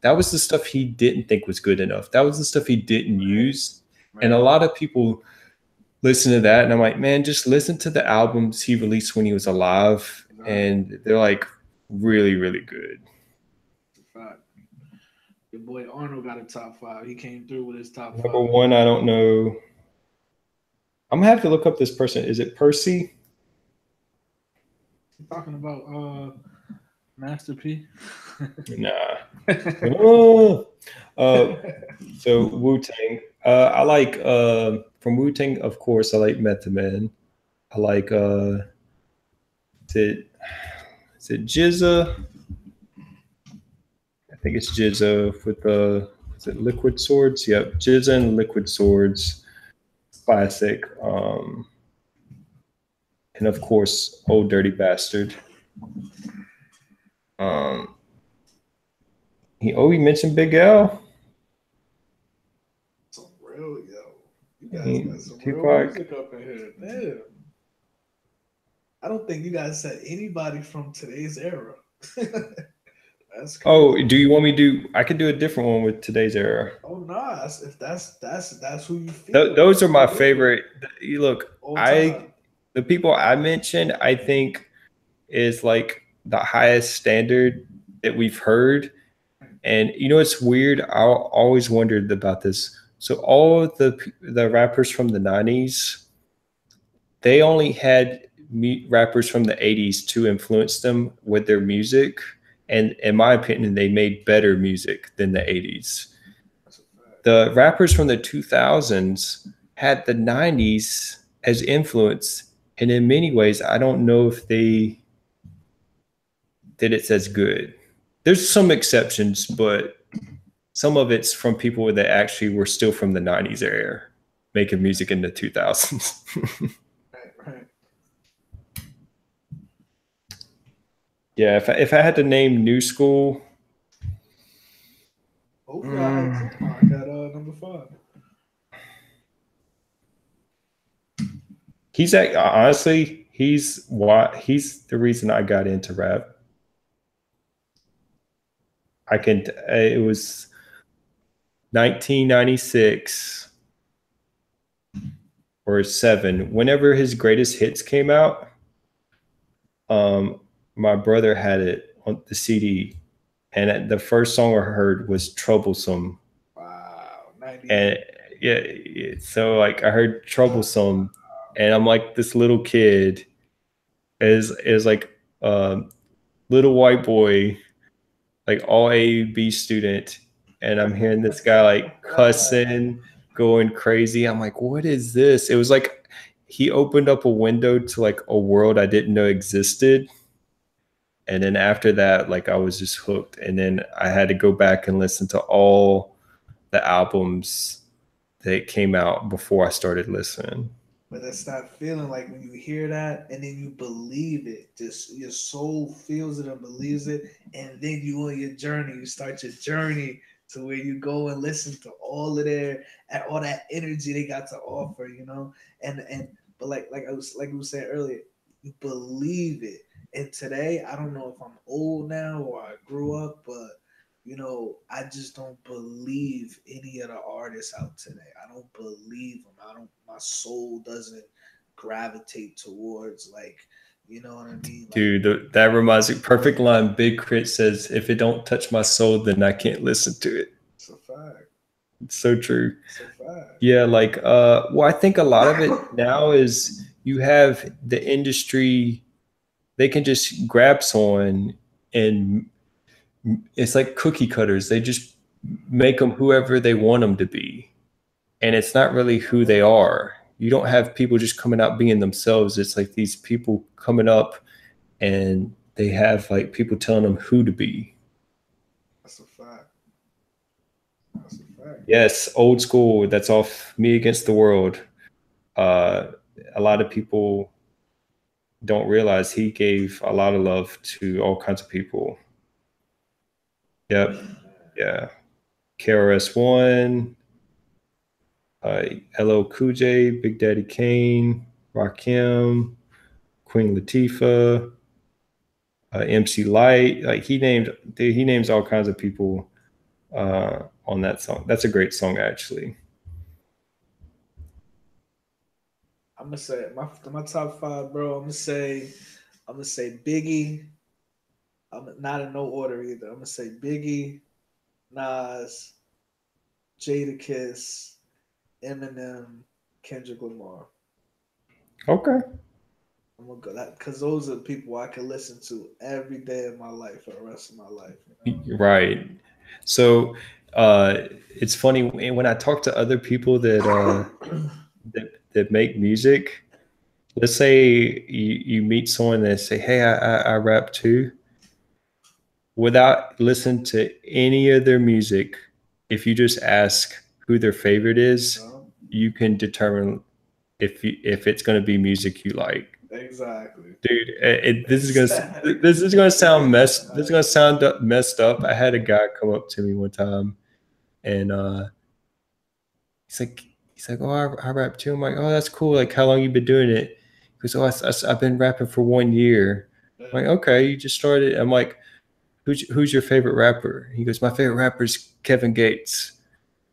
[SPEAKER 2] that was the stuff he didn't think was good enough. That was the stuff he didn't
[SPEAKER 1] Right,
[SPEAKER 2] use, and a
[SPEAKER 1] right,
[SPEAKER 2] lot of people listen to that, and I'm like, man, just listen to the albums he released when he was alive,
[SPEAKER 1] right.
[SPEAKER 2] and they're like really, really good.
[SPEAKER 1] It's a fact. Your boy Arnold got a top five. He came through with his top
[SPEAKER 2] Number
[SPEAKER 1] five.
[SPEAKER 2] one, I don't know. I'm gonna have to look up this person. Is it Percy?
[SPEAKER 1] You talking about Master P?
[SPEAKER 2] Nah. Oh. So Wu Tang. I like from Wu Tang, of course. I like Method Man. I like is it Jizza? I think it's Jizza with the is it Liquid Swords? Yep, Jizza and Liquid Swords, classic. And of course, Old Dirty Bastard. Um, he mentioned Big L.
[SPEAKER 1] Some real yo. You guys
[SPEAKER 2] He,
[SPEAKER 1] got some real
[SPEAKER 2] Tupac.
[SPEAKER 1] music up in here. Damn. I don't think you guys said anybody from today's era. That's
[SPEAKER 2] Oh,
[SPEAKER 1] crazy.
[SPEAKER 2] do you want me to do? I could do a different one with today's era.
[SPEAKER 1] Oh nah, if that's who you feel,
[SPEAKER 2] Those
[SPEAKER 1] that's
[SPEAKER 2] are
[SPEAKER 1] who you
[SPEAKER 2] my
[SPEAKER 1] go with.
[SPEAKER 2] favorite. You look,
[SPEAKER 1] All
[SPEAKER 2] I
[SPEAKER 1] time.
[SPEAKER 2] the people I mentioned, I think is like the highest standard that we've heard. And you know, it's weird. I always wondered about this. So all of the rappers from the '90s, they only had rappers from the '80s to influence them with their music. And in my opinion, they made better music than the '80s.
[SPEAKER 1] That's a fact.
[SPEAKER 2] The rappers from the 2000s had the '90s as influence. And in many ways, I don't know if they did it as good. There's some exceptions, but some of it's from people that actually were still from the '90s era, making music in the 2000s.
[SPEAKER 1] Right, right.
[SPEAKER 2] Yeah, if I had to name new school,
[SPEAKER 1] Hopefully I had
[SPEAKER 2] mm,
[SPEAKER 1] Tupac at number five.
[SPEAKER 2] honestly he's the reason I got into rap. I can it was 1996 or 7 whenever his greatest hits came out. um my brother had it on the CD, and the first song I heard was Troublesome.
[SPEAKER 1] Wow.
[SPEAKER 2] And
[SPEAKER 1] 98.
[SPEAKER 2] yeah, so like I heard Troublesome, and I'm like this little kid is like a little white boy, like all A B student, and I'm hearing this guy like
[SPEAKER 1] Wow.
[SPEAKER 2] cussing, going crazy. I'm like, what is this? It was like he opened up a window to like a world I didn't know existed. And then after that, like I was just hooked. And then I had to go back and listen to all the albums that came out before I started listening.
[SPEAKER 1] But that's that feeling like when you hear that and then you believe it. Just your soul feels it and believes it. And then you on your journey. You start your journey to where you go and listen to all of their and all that energy they got to offer, you know? And but like we was saying earlier, you believe it. And today, I don't know if I'm old now or I grew up, but I just don't believe any of the artists out today. I don't believe them. I don't. My soul doesn't gravitate towards you know what I mean. Like
[SPEAKER 2] Dude, that reminds me. Perfect line. Big Crit says, "If it don't touch my soul, then I can't listen to it."
[SPEAKER 1] it's a fact.
[SPEAKER 2] It's so true.
[SPEAKER 1] It's a fact.
[SPEAKER 2] Yeah, like well, I think a lot of it now is you have the industry, they can just grab someone and it's like cookie cutters. They just make them whoever they want them to be, and it's not really who they are. You don't have people just coming out being themselves. It's like these people coming up and they have like people telling them who to be.
[SPEAKER 1] That's a fact. That's a fact.
[SPEAKER 2] Yes, old school. That's off Me Against the World. Uh, a lot of people don't realize he gave a lot of love to all kinds of people. Yep. Yeah. KRS-One, uh, LL Cool J, Big Daddy Kane, Rakim, Queen Latifah, MC Light. Like he names all kinds of people on that song. That's a great song, actually.
[SPEAKER 1] I'm gonna say my top five, bro. I'm gonna say Biggie. I'm not in no order either. I'm gonna say Biggie, Nas, Jadakiss, Eminem, Kendrick Lamar.
[SPEAKER 2] Okay.
[SPEAKER 1] I'm gonna go that because those are the people I can listen to every day of my life for the rest of my life.
[SPEAKER 2] Right. So it's funny when I talk to other people that make music. Let's say you meet someone that say, "Hey, I rap too," without listening to any of their music. If you just ask who their favorite is,
[SPEAKER 1] So,
[SPEAKER 2] you can determine if it's going to be music you like.
[SPEAKER 1] exactly.
[SPEAKER 2] Dude,
[SPEAKER 1] Exactly.
[SPEAKER 2] this is gonna sound this is gonna sound messed up. I had a guy come up to me one time, and he's like, oh, I rap too. I'm like, oh, that's cool. Like, how long you been doing it? He goes, oh, I've been rapping for 1 year. I'm like, okay, you just started. I'm like, who's your favorite rapper? He goes, my favorite rapper is Kevin Gates.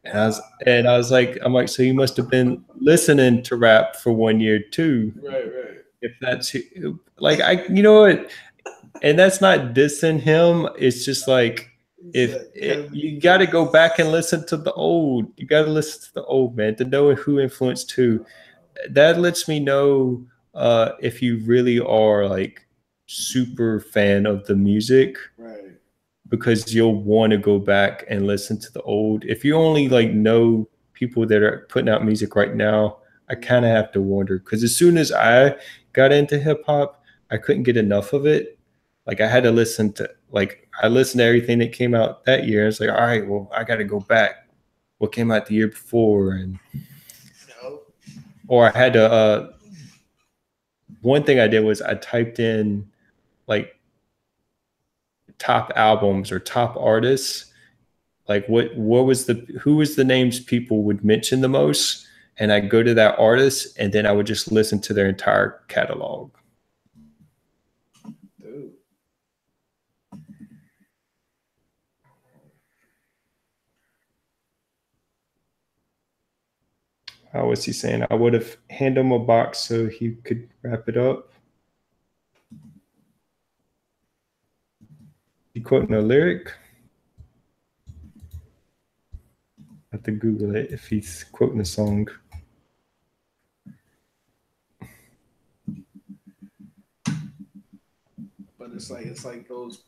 [SPEAKER 2] And
[SPEAKER 1] Wow.
[SPEAKER 2] I was like, I'm like, so you must have been listening to rap for 1 year too.
[SPEAKER 1] Right, right.
[SPEAKER 2] If that's like you know what, and that's not dissing him. It's just like
[SPEAKER 1] He
[SPEAKER 2] if
[SPEAKER 1] said Kevin
[SPEAKER 2] you got to go
[SPEAKER 1] Gates.
[SPEAKER 2] back and listen to the old. You got to listen to the old, man, to know who influenced who. That lets me know if you really are like super fan of the music,
[SPEAKER 1] Right.
[SPEAKER 2] because you'll want to go back and listen to the old. If you only like know people that are putting out music right now, I kind of have to wonder, because as soon as I got into hip hop, I couldn't get enough of it. Like I had to listen to I listened to everything that came out that year. It's like, all right, well, I got to go back. What came out the year before, and
[SPEAKER 1] No.
[SPEAKER 2] or I had to. One thing I did was I typed in like top albums or top artists, like what was the who was the names people would mention the most, and I go to that artist and then I would just listen to their entire catalog.
[SPEAKER 1] Dude.
[SPEAKER 2] How was he saying? I would have handed him a box so he could wrap it up. He quoting a lyric. I have to Google it if he's quoting a song.
[SPEAKER 1] But it's like those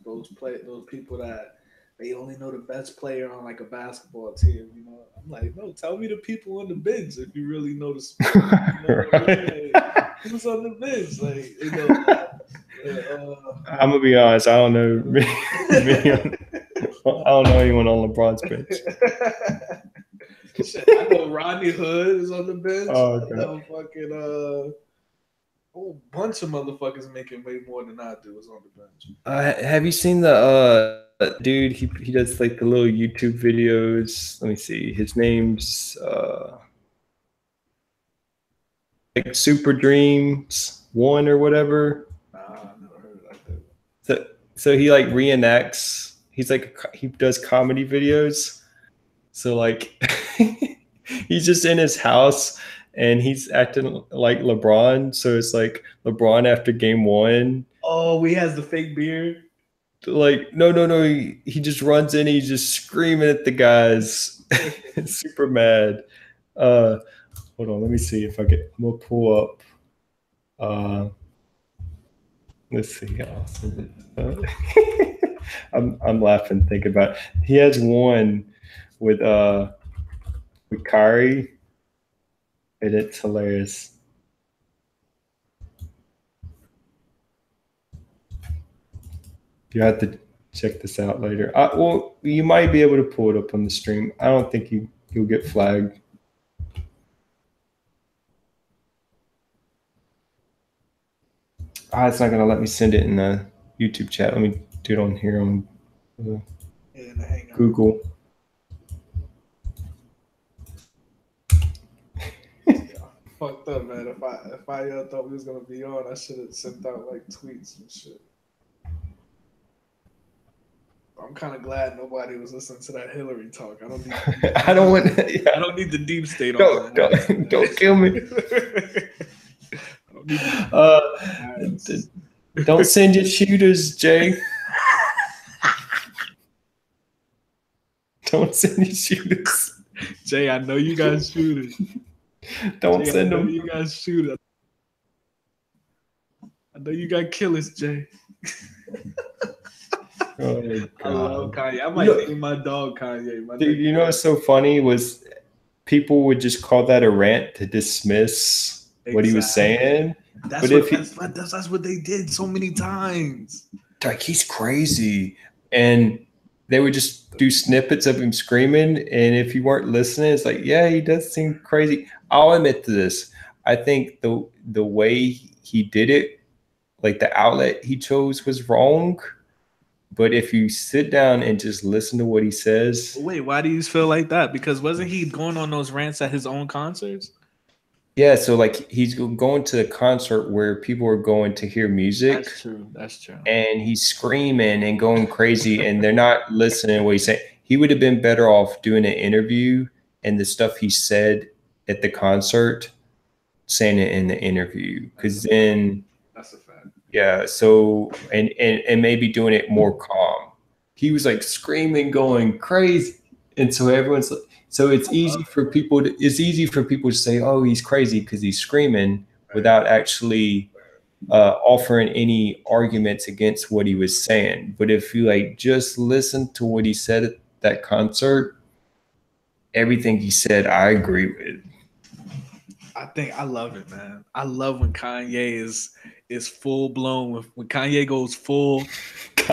[SPEAKER 1] people that they only know the best player on like a basketball team. You know, I'm like, no, tell me the people on the bench if you really know the sport. You know what I mean? Like, who's on the bench? Like, you know,
[SPEAKER 2] I'm gonna be honest. I don't know. I don't know anyone on LeBron's bench.
[SPEAKER 1] Shit, I know Rodney Hood is on the bench.
[SPEAKER 2] Oh
[SPEAKER 1] I
[SPEAKER 2] god.
[SPEAKER 1] know fucking a whole bunch of motherfuckers making way more than I do is on the bench.
[SPEAKER 2] Have you seen the dude? He does like the little YouTube videos. Let me see. His name's like Super Dreams One or whatever.
[SPEAKER 1] Nah, I never heard it like that.
[SPEAKER 2] So he like reenacts. He's like he does comedy videos. So like he's just in his house and he's acting like LeBron. So it's like LeBron after game one.
[SPEAKER 1] Oh, he has the fake beard.
[SPEAKER 2] Like no, he just runs in, he's just screaming at the guys. Super mad. uh Hold on, let me see if I'm gonna pull up let's see. I'm laughing thinking about it. He has one with Kari, and it's hilarious. You have to check this out later. Well, you might be able to pull it up on the stream. I don't think you'll get flagged. It's not gonna let me send it in the YouTube chat. Let me do it on here on Google.
[SPEAKER 1] Fucked up, man. If I thought we was gonna be on, I should have sent out like tweets and shit. I'm kind of glad nobody was listening to that Hillary talk. I don't need.
[SPEAKER 2] I don't want.
[SPEAKER 1] Yeah. I don't need the deep state on.
[SPEAKER 2] Don't kill me. Don't send your shooters, Jay. Don't send your shooters.
[SPEAKER 1] Jay, I know you guys shooters.
[SPEAKER 2] Don't
[SPEAKER 1] Jay,
[SPEAKER 2] send them.
[SPEAKER 1] You guys shooters. I know you got killers, Jay.
[SPEAKER 2] Oh,
[SPEAKER 1] I love Kanye. I might name my dog Kanye.
[SPEAKER 2] Dude, you know what's so funny was people would just call that a rant to dismiss what he was saying.
[SPEAKER 1] That's what they did so many times.
[SPEAKER 2] Like, he's crazy. And they would just do snippets of him screaming. And if you weren't listening, it's like, yeah, he does seem crazy. I'll admit to this. I think the way he did it, like the outlet he chose, was wrong. But if you sit down and just listen to what he says.
[SPEAKER 1] Wait, why do you feel like that? Because wasn't he going on those rants at his own concerts?
[SPEAKER 2] Yeah, so like he's going to a concert where people are going to hear music.
[SPEAKER 1] That's true.
[SPEAKER 2] And he's screaming and going crazy, and they're not listening to what he's saying. He would have been better off doing an interview and the stuff he said at the concert, saying it in the interview. Because then
[SPEAKER 1] that's a fact.
[SPEAKER 2] Yeah, so and maybe doing it more calm. He was like screaming, going crazy, and so everyone's like, so it's easy for people to say, oh, he's crazy because he's screaming, without actually offering any arguments against what he was saying. But if you like just listen to what he said at that concert, everything he said, I agree with.
[SPEAKER 1] I love it, man. I love when Kanye is full blown. When Kanye goes full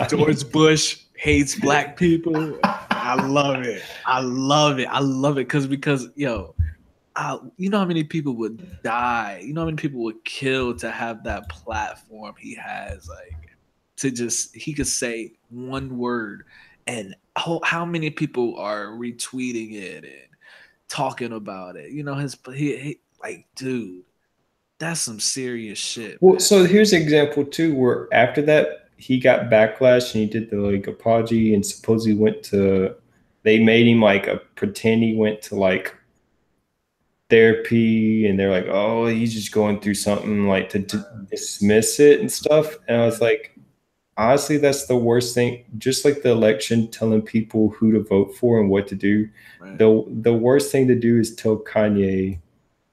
[SPEAKER 1] George Bush hates black people. I love it. I love it because yo, you know how many people would die. You know how many people would kill to have that platform he has. Like, to just, he could say one word, and how many people are retweeting it and talking about it. You know, he like, dude, that's some serious shit.
[SPEAKER 2] Well, man. So here's an example too, where after that he got backlash and he did the like apology, and supposedly they made him like pretend he went to like therapy, and they're like, oh, he's just going through something, like to dismiss it and stuff. And I was like, honestly, that's the worst thing. Just like the election, telling people who to vote for and what to do. Right. The worst thing to do is tell Kanye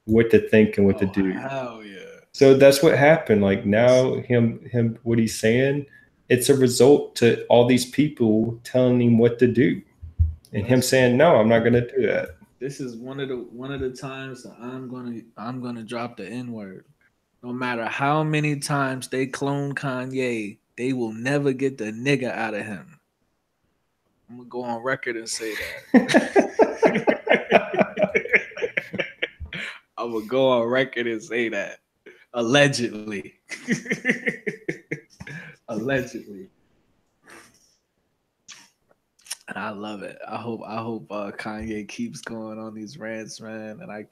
[SPEAKER 2] what to think and what to do.
[SPEAKER 1] Hell yeah.
[SPEAKER 2] So that's what happened. Like now him what he's saying, it's a result to all these people telling him what to do. And him saying, no, I'm not gonna do that.
[SPEAKER 1] This is one of the times that I'm gonna drop the N-word. No matter how many times they clone Kanye, they will never get the nigga out of him. I'm gonna go on record and say that. I'm gonna go on record and say that. Allegedly. Allegedly. And I love it. I hope Kanye keeps going on these rants, man. And I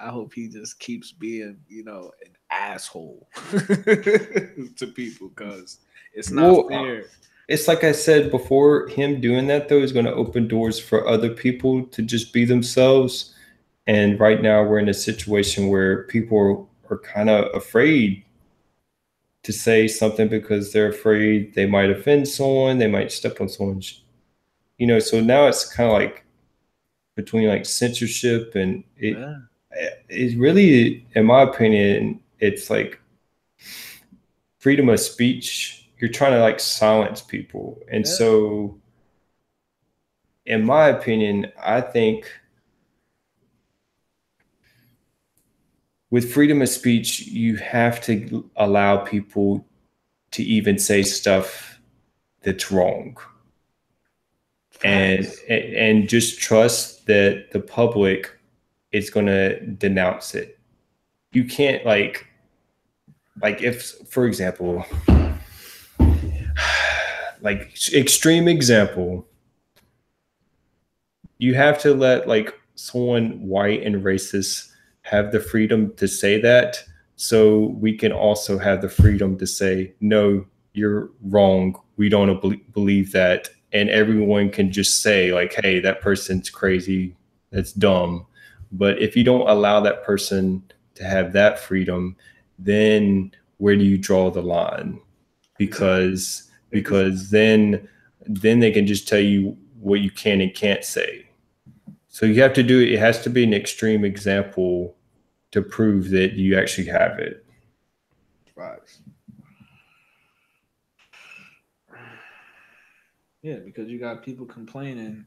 [SPEAKER 1] hope he just keeps being, you know, an asshole to people, because it's not fair.
[SPEAKER 2] It's like I said before, him doing that though is going to open doors for other people to just be themselves. And right now we're in a situation where people are kind of afraid to say something because they're afraid they might offend someone, they might step on someone's, you know. So now it's kind of like between like censorship and it really, in my opinion, it's like freedom of speech. you're trying to like silence people. And
[SPEAKER 1] Yeah.
[SPEAKER 2] so in my opinion, I think with freedom of speech, you have to allow people to even say stuff that's wrong, and
[SPEAKER 1] Facts.
[SPEAKER 2] and just trust that the public is going to denounce it. You can't like if, for example, like extreme example, you have to let like someone white and racist have the freedom to say that, so we can also have the freedom to say no, you're wrong, we don't believe that, and everyone can just say like, hey, that person's crazy, that's dumb. But if you don't allow that person to have that freedom, then where do you draw the line?
[SPEAKER 1] Exactly.
[SPEAKER 2] Because then they can just tell you what you can and can't say. So you have to do it. It has to be an extreme example to prove that you actually have it.
[SPEAKER 1] Facts. Yeah, because you got people complaining,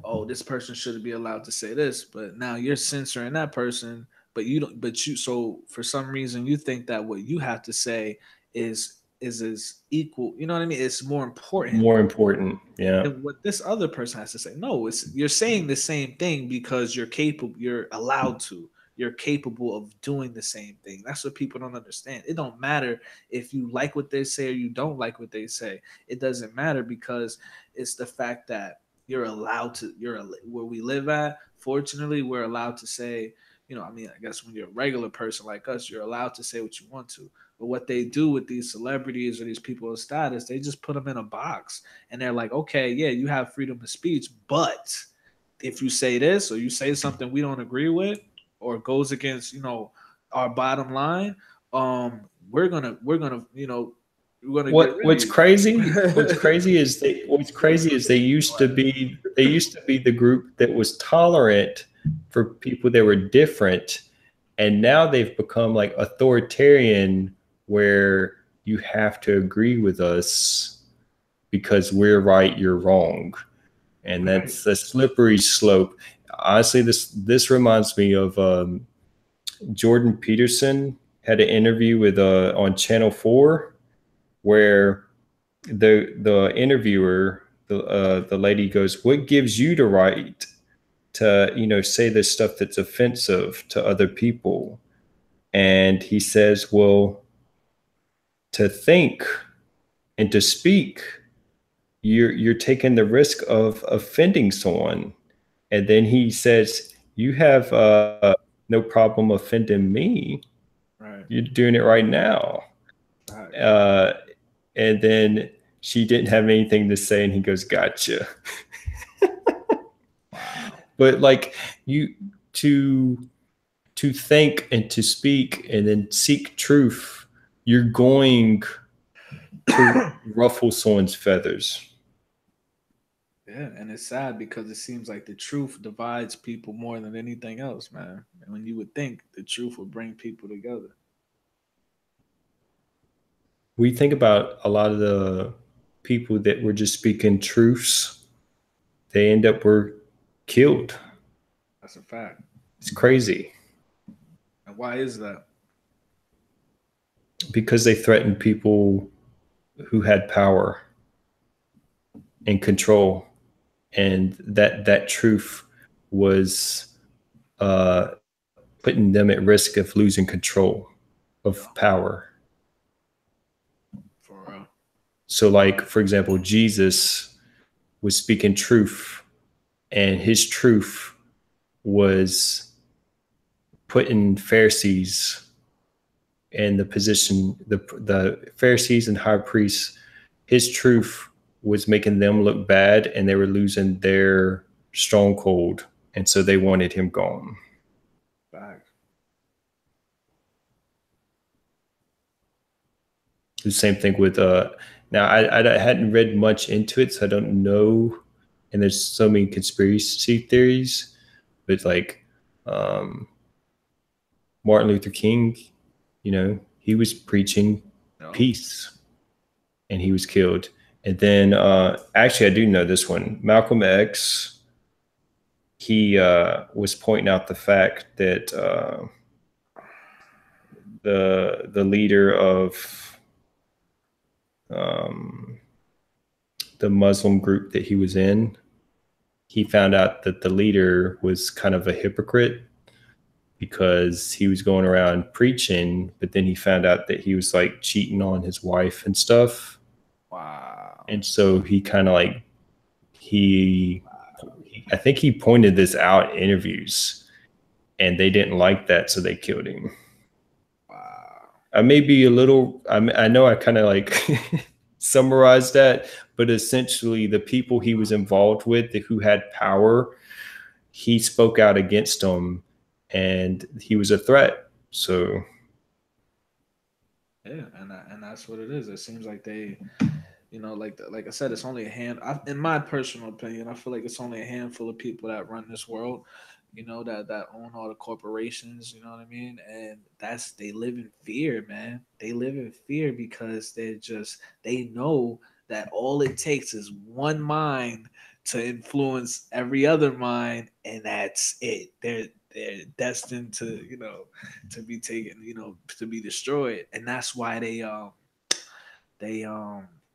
[SPEAKER 1] oh, this person shouldn't be allowed to say this, but now you're censoring that person, but you don't, but you, so for some reason you think that what you have to say is as equal, you know what I mean? It's more important
[SPEAKER 2] More important. Yeah.
[SPEAKER 1] than what this other person has to say. No, it's you're saying the same thing because you're capable, you're allowed to. You're capable of doing the same thing. That's what people don't understand. It don't matter if you like what they say or you don't like what they say. It doesn't matter because it's the fact that you're allowed to. Where we live at. Fortunately, we're allowed to say. I mean, I guess when you're a regular person like us, you're allowed to say what you want to. But what they do with these celebrities or these people of status, they just put them in a box and they're like, okay, yeah, you have freedom of speech, but if you say this or you say something we don't agree with or goes against, our bottom line, um, we're gonna get rid of
[SPEAKER 2] What's
[SPEAKER 1] you.
[SPEAKER 2] crazy? What's crazy is they used to be the group that was tolerant for people that were different, and now they've become like authoritarian, where you have to agree with us because we're right, you're wrong, and
[SPEAKER 1] Right.
[SPEAKER 2] that's a slippery slope. Honestly, this reminds me of Jordan Peterson had an interview with on Channel 4, where the interviewer, the lady goes, "What gives you the right to say this stuff that's offensive to other people?" And he says, "Well, to think and to speak, you're taking the risk of offending someone." And then he says, "You have no problem offending me.
[SPEAKER 1] Right.
[SPEAKER 2] You're doing it right now."
[SPEAKER 1] Facts.
[SPEAKER 2] Uh, and then she didn't have anything to say, and he goes, "Gotcha."
[SPEAKER 1] Wow.
[SPEAKER 2] But like, you to think and to speak and then seek truth, you're going to ruffle someone's feathers.
[SPEAKER 1] Yeah, and it's sad because it seems like the truth divides people more than anything else, man. And when you would think the truth would bring people together.
[SPEAKER 2] We think about a lot of the people that were just speaking truths, they end up were killed.
[SPEAKER 1] That's a fact.
[SPEAKER 2] It's crazy
[SPEAKER 1] And why is that?
[SPEAKER 2] because they threatened people who had power and control, and that truth was putting them at risk of losing control of power.
[SPEAKER 1] For real.
[SPEAKER 2] So, like, for example, Jesus was speaking truth, and his truth was putting Pharisees in the position, the Pharisees and high priests, his truth was making them look bad, and they were losing their stronghold, and so they wanted him gone.
[SPEAKER 1] Facts.
[SPEAKER 2] The same thing with now I hadn't read much into it, so I don't know. And there's so many conspiracy theories, but like um, Martin Luther King, he was preaching
[SPEAKER 1] No.
[SPEAKER 2] peace, and he was killed. And then actually, I do know this one. Malcolm X. He was pointing out the fact that the leader of um, the Muslim group that he was in, he found out that the leader was kind of a hypocrite because he was going around preaching, but then he found out that he was like cheating on his wife and stuff.
[SPEAKER 1] Wow.
[SPEAKER 2] And so he kind of like he I think he pointed this out in interviews, and they didn't like that, so they killed him.
[SPEAKER 1] Wow.
[SPEAKER 2] I may be a little, I know I kind of like summarized that, but essentially the people he was involved with who had power, he spoke out against them, and he was a threat. So
[SPEAKER 1] Yeah, and that's what it is. It seems like they, like I said, it's only a in my personal opinion, I feel like it's only a handful of people that run this world, that own all the corporations. You know what I mean? And they live in fear, man. They live in fear because they know that all it takes is one mind to influence every other mind, and that's it. They're destined to to be taken, to be destroyed, and that's why they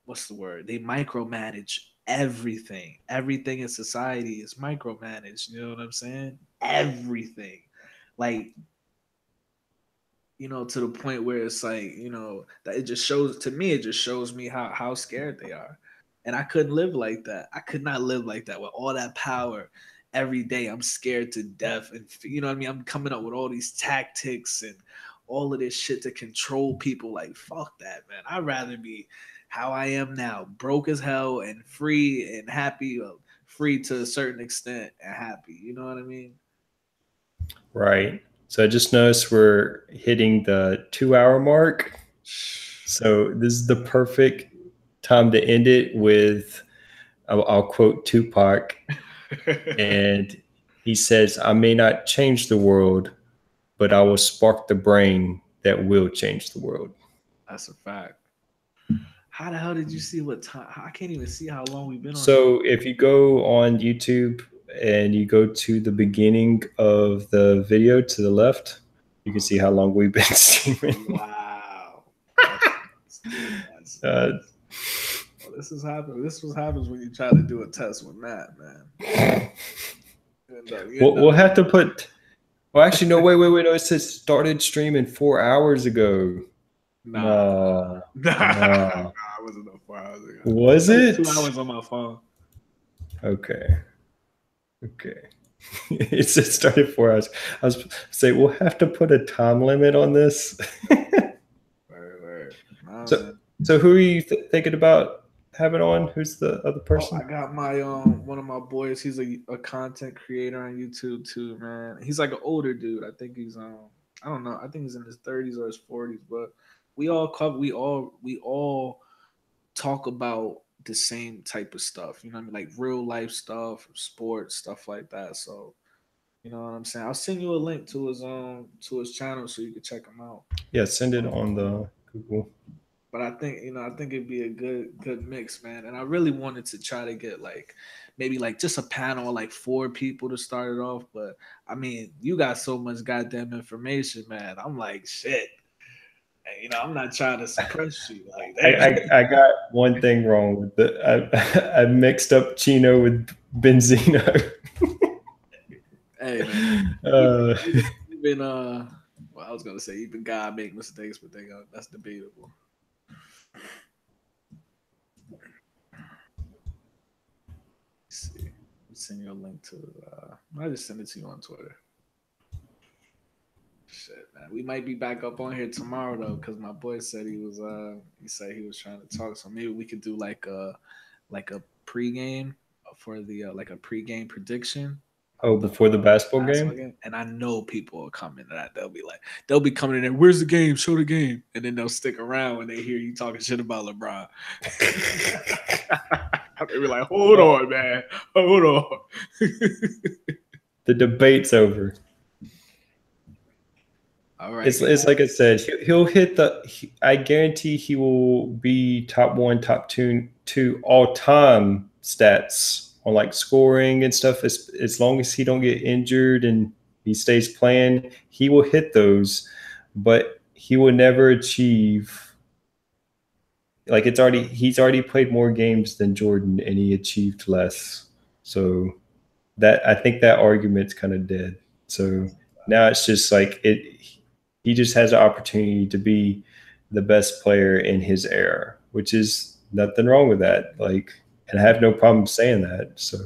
[SPEAKER 1] what's the word? They micromanage everything. Everything in society is micromanaged. You know what I'm saying? Everything, like to the point where it's like that it just shows to me. It just shows me how scared they are, and I couldn't live like that. I could not live like that with all that power. Every day I'm scared to death, and you know what I mean. I'm coming up with all these tactics and all of this shit to control people. Like fuck that, man. I'd rather be how I am now, broke as hell and free and happy, free to a certain extent and happy. You know what I mean?
[SPEAKER 2] right. So I just noticed we're hitting the 2 hour mark. So this is the perfect time to end it with, I'll quote Tupac, and he says, "I may not change the world, but I will spark the brain that will change the world."
[SPEAKER 1] That's a fact. How the hell did you see what time? I can't even see how long we've been on here.
[SPEAKER 2] So if you go on YouTube and you go to the beginning of the video to the left, you can see how long we've been streaming.
[SPEAKER 1] Wow. That's nuts. Well, this is happening. This is what happens when you try to do a test with Matt, man.
[SPEAKER 2] We'll have to put. Well, actually, no. Wait. No, it says started streaming 4 hours ago.
[SPEAKER 1] Nah.
[SPEAKER 2] No.
[SPEAKER 1] I wasn't no 4 hours ago.
[SPEAKER 2] Was it?
[SPEAKER 1] 2 hours on my phone.
[SPEAKER 2] Okay. It said started 4 hours. I was say we'll have to put a time limit on this.
[SPEAKER 1] Right. Nah,
[SPEAKER 2] so who are you thinking about having on? Who's the other person?
[SPEAKER 1] I got my one of my boys. He's a content creator on YouTube too, man. He's like an older dude. I think he's I don't know. I think he's in his 30s or his 40s. But we all talk about the same type of stuff. You know what I mean? Like real life stuff, sports, stuff like that. So you know what I'm saying? I'll send you a link to his channel so you can check him out.
[SPEAKER 2] Yeah, send it on the Google.
[SPEAKER 1] But I think it'd be a good mix, man. And I really wanted to try to get like maybe like just a panel of like 4 people to start it off. But I mean, you got so much goddamn information, man. I'm like shit. And, I'm not trying to suppress you like that.
[SPEAKER 2] I got one thing wrong with it. I mixed up Chino with Benzino.
[SPEAKER 1] Hey man, even well, I was gonna say even God make mistakes, but that's debatable. Let's see, send you a link to. I just send it to you on Twitter. Shit, man, we might be back up on here tomorrow though, because my boy said he said he was trying to talk, so maybe we could do like a pregame for the like a pregame prediction.
[SPEAKER 2] Oh, before the basketball game?
[SPEAKER 1] And I know people will come into that. They'll be coming in there. Where's the game? Show the game, and then they'll stick around when they hear you talking shit about LeBron. They'll be like, "Hold on, man, hold on."
[SPEAKER 2] The debate's over.
[SPEAKER 1] All right,
[SPEAKER 2] it's like I said, he'll hit the. I guarantee he will be top one, top two all time stats on like scoring and stuff. As long as he don't get injured and he stays playing, he will hit those, but he will never achieve. Like he's already played more games than Jordan, and he achieved less. So that I think that argument's kind of dead. So now it's just like it. He just has an opportunity to be the best player in his era, which is nothing wrong with that. Like, and I have no problem saying that. So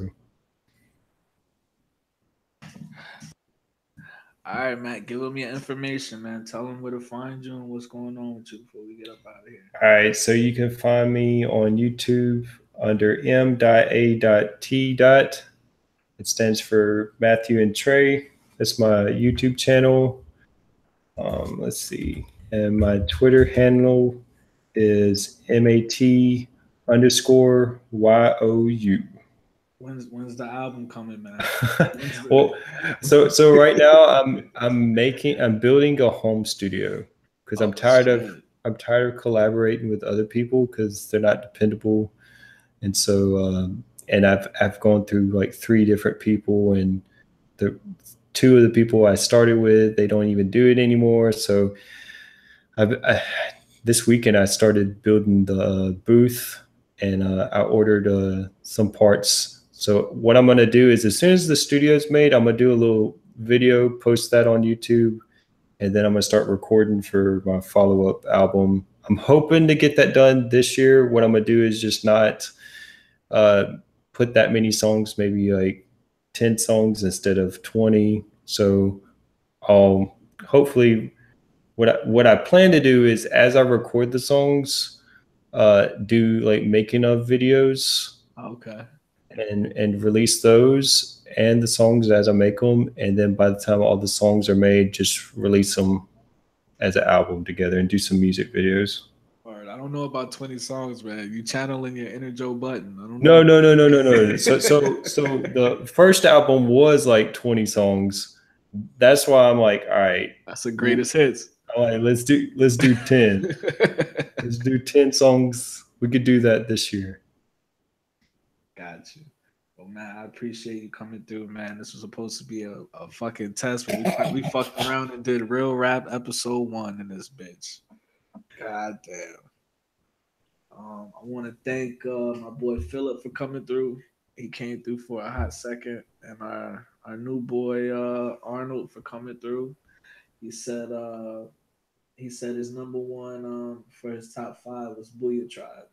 [SPEAKER 1] all right, Matt. Give him your information, man. Tell him where to find you and what's going on with you before we get up out of here.
[SPEAKER 2] all right, so you can find me on YouTube under M.A.T. It stands for Matthew and Trey. That's my YouTube channel. Let's see. And my Twitter handle is MAT underscore YOU.
[SPEAKER 1] When's the album coming, man?
[SPEAKER 2] Well, so right now I'm building a home studio because
[SPEAKER 1] Oh shit.
[SPEAKER 2] I'm tired of collaborating with other people because they're not dependable, and so and I've gone through like three different people, and the two of the people I started with, they don't even do it anymore. So this weekend I started building the booth, and I ordered some parts. So what I'm gonna do is, as soon as the studio's made, I'm gonna do a little video, post that on YouTube, and then I'm gonna start recording for my follow up album. I'm hoping to get that done this year. What I'm gonna do is just not uh, put that many songs, maybe like 10 songs instead of 20. So I'll hopefully what I plan to do is, as I record the songs, do like making of videos
[SPEAKER 1] Okay.
[SPEAKER 2] and release those and the songs as I make them, and then by the time all the songs are made, just release them as an album together and do some music videos.
[SPEAKER 1] All right. I don't know about 20 songs, man. You channeling your inner Joe Button. I don't
[SPEAKER 2] No,
[SPEAKER 1] know.
[SPEAKER 2] no, no, no, no, no. So the first album was like 20 songs. That's why I'm like, all right,
[SPEAKER 1] That's the
[SPEAKER 2] well,
[SPEAKER 1] greatest hits.
[SPEAKER 2] all right, let's do 10. Let's do 10 songs. We could do that this year.
[SPEAKER 1] Got you. Well, man, I appreciate you coming through, man. This was supposed to be a fucking test, but we fucked around and did real rap episode 1 in this bitch. God damn. I want to thank my boy Philip for coming through. He came through for a hot second, and our new boy Arnold for coming through. He said uh he said his number one for his top 5 was Booyah Tribe.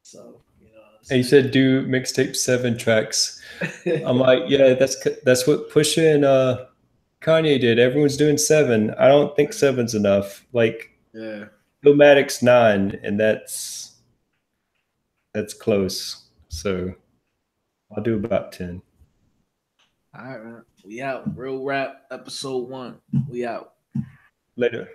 [SPEAKER 1] So you know
[SPEAKER 2] And you said do mixtape 7 tracks.
[SPEAKER 1] what I'm
[SPEAKER 2] I'm like, yeah, that's what Pusha and Kanye did. Everyone's doing 7. I don't think 7's enough. Like
[SPEAKER 1] yeah.
[SPEAKER 2] Illmatic's 9, and that's close. So I'll do about 10.
[SPEAKER 1] All right, man. We out. Real rap episode 1. We out.
[SPEAKER 2] Later.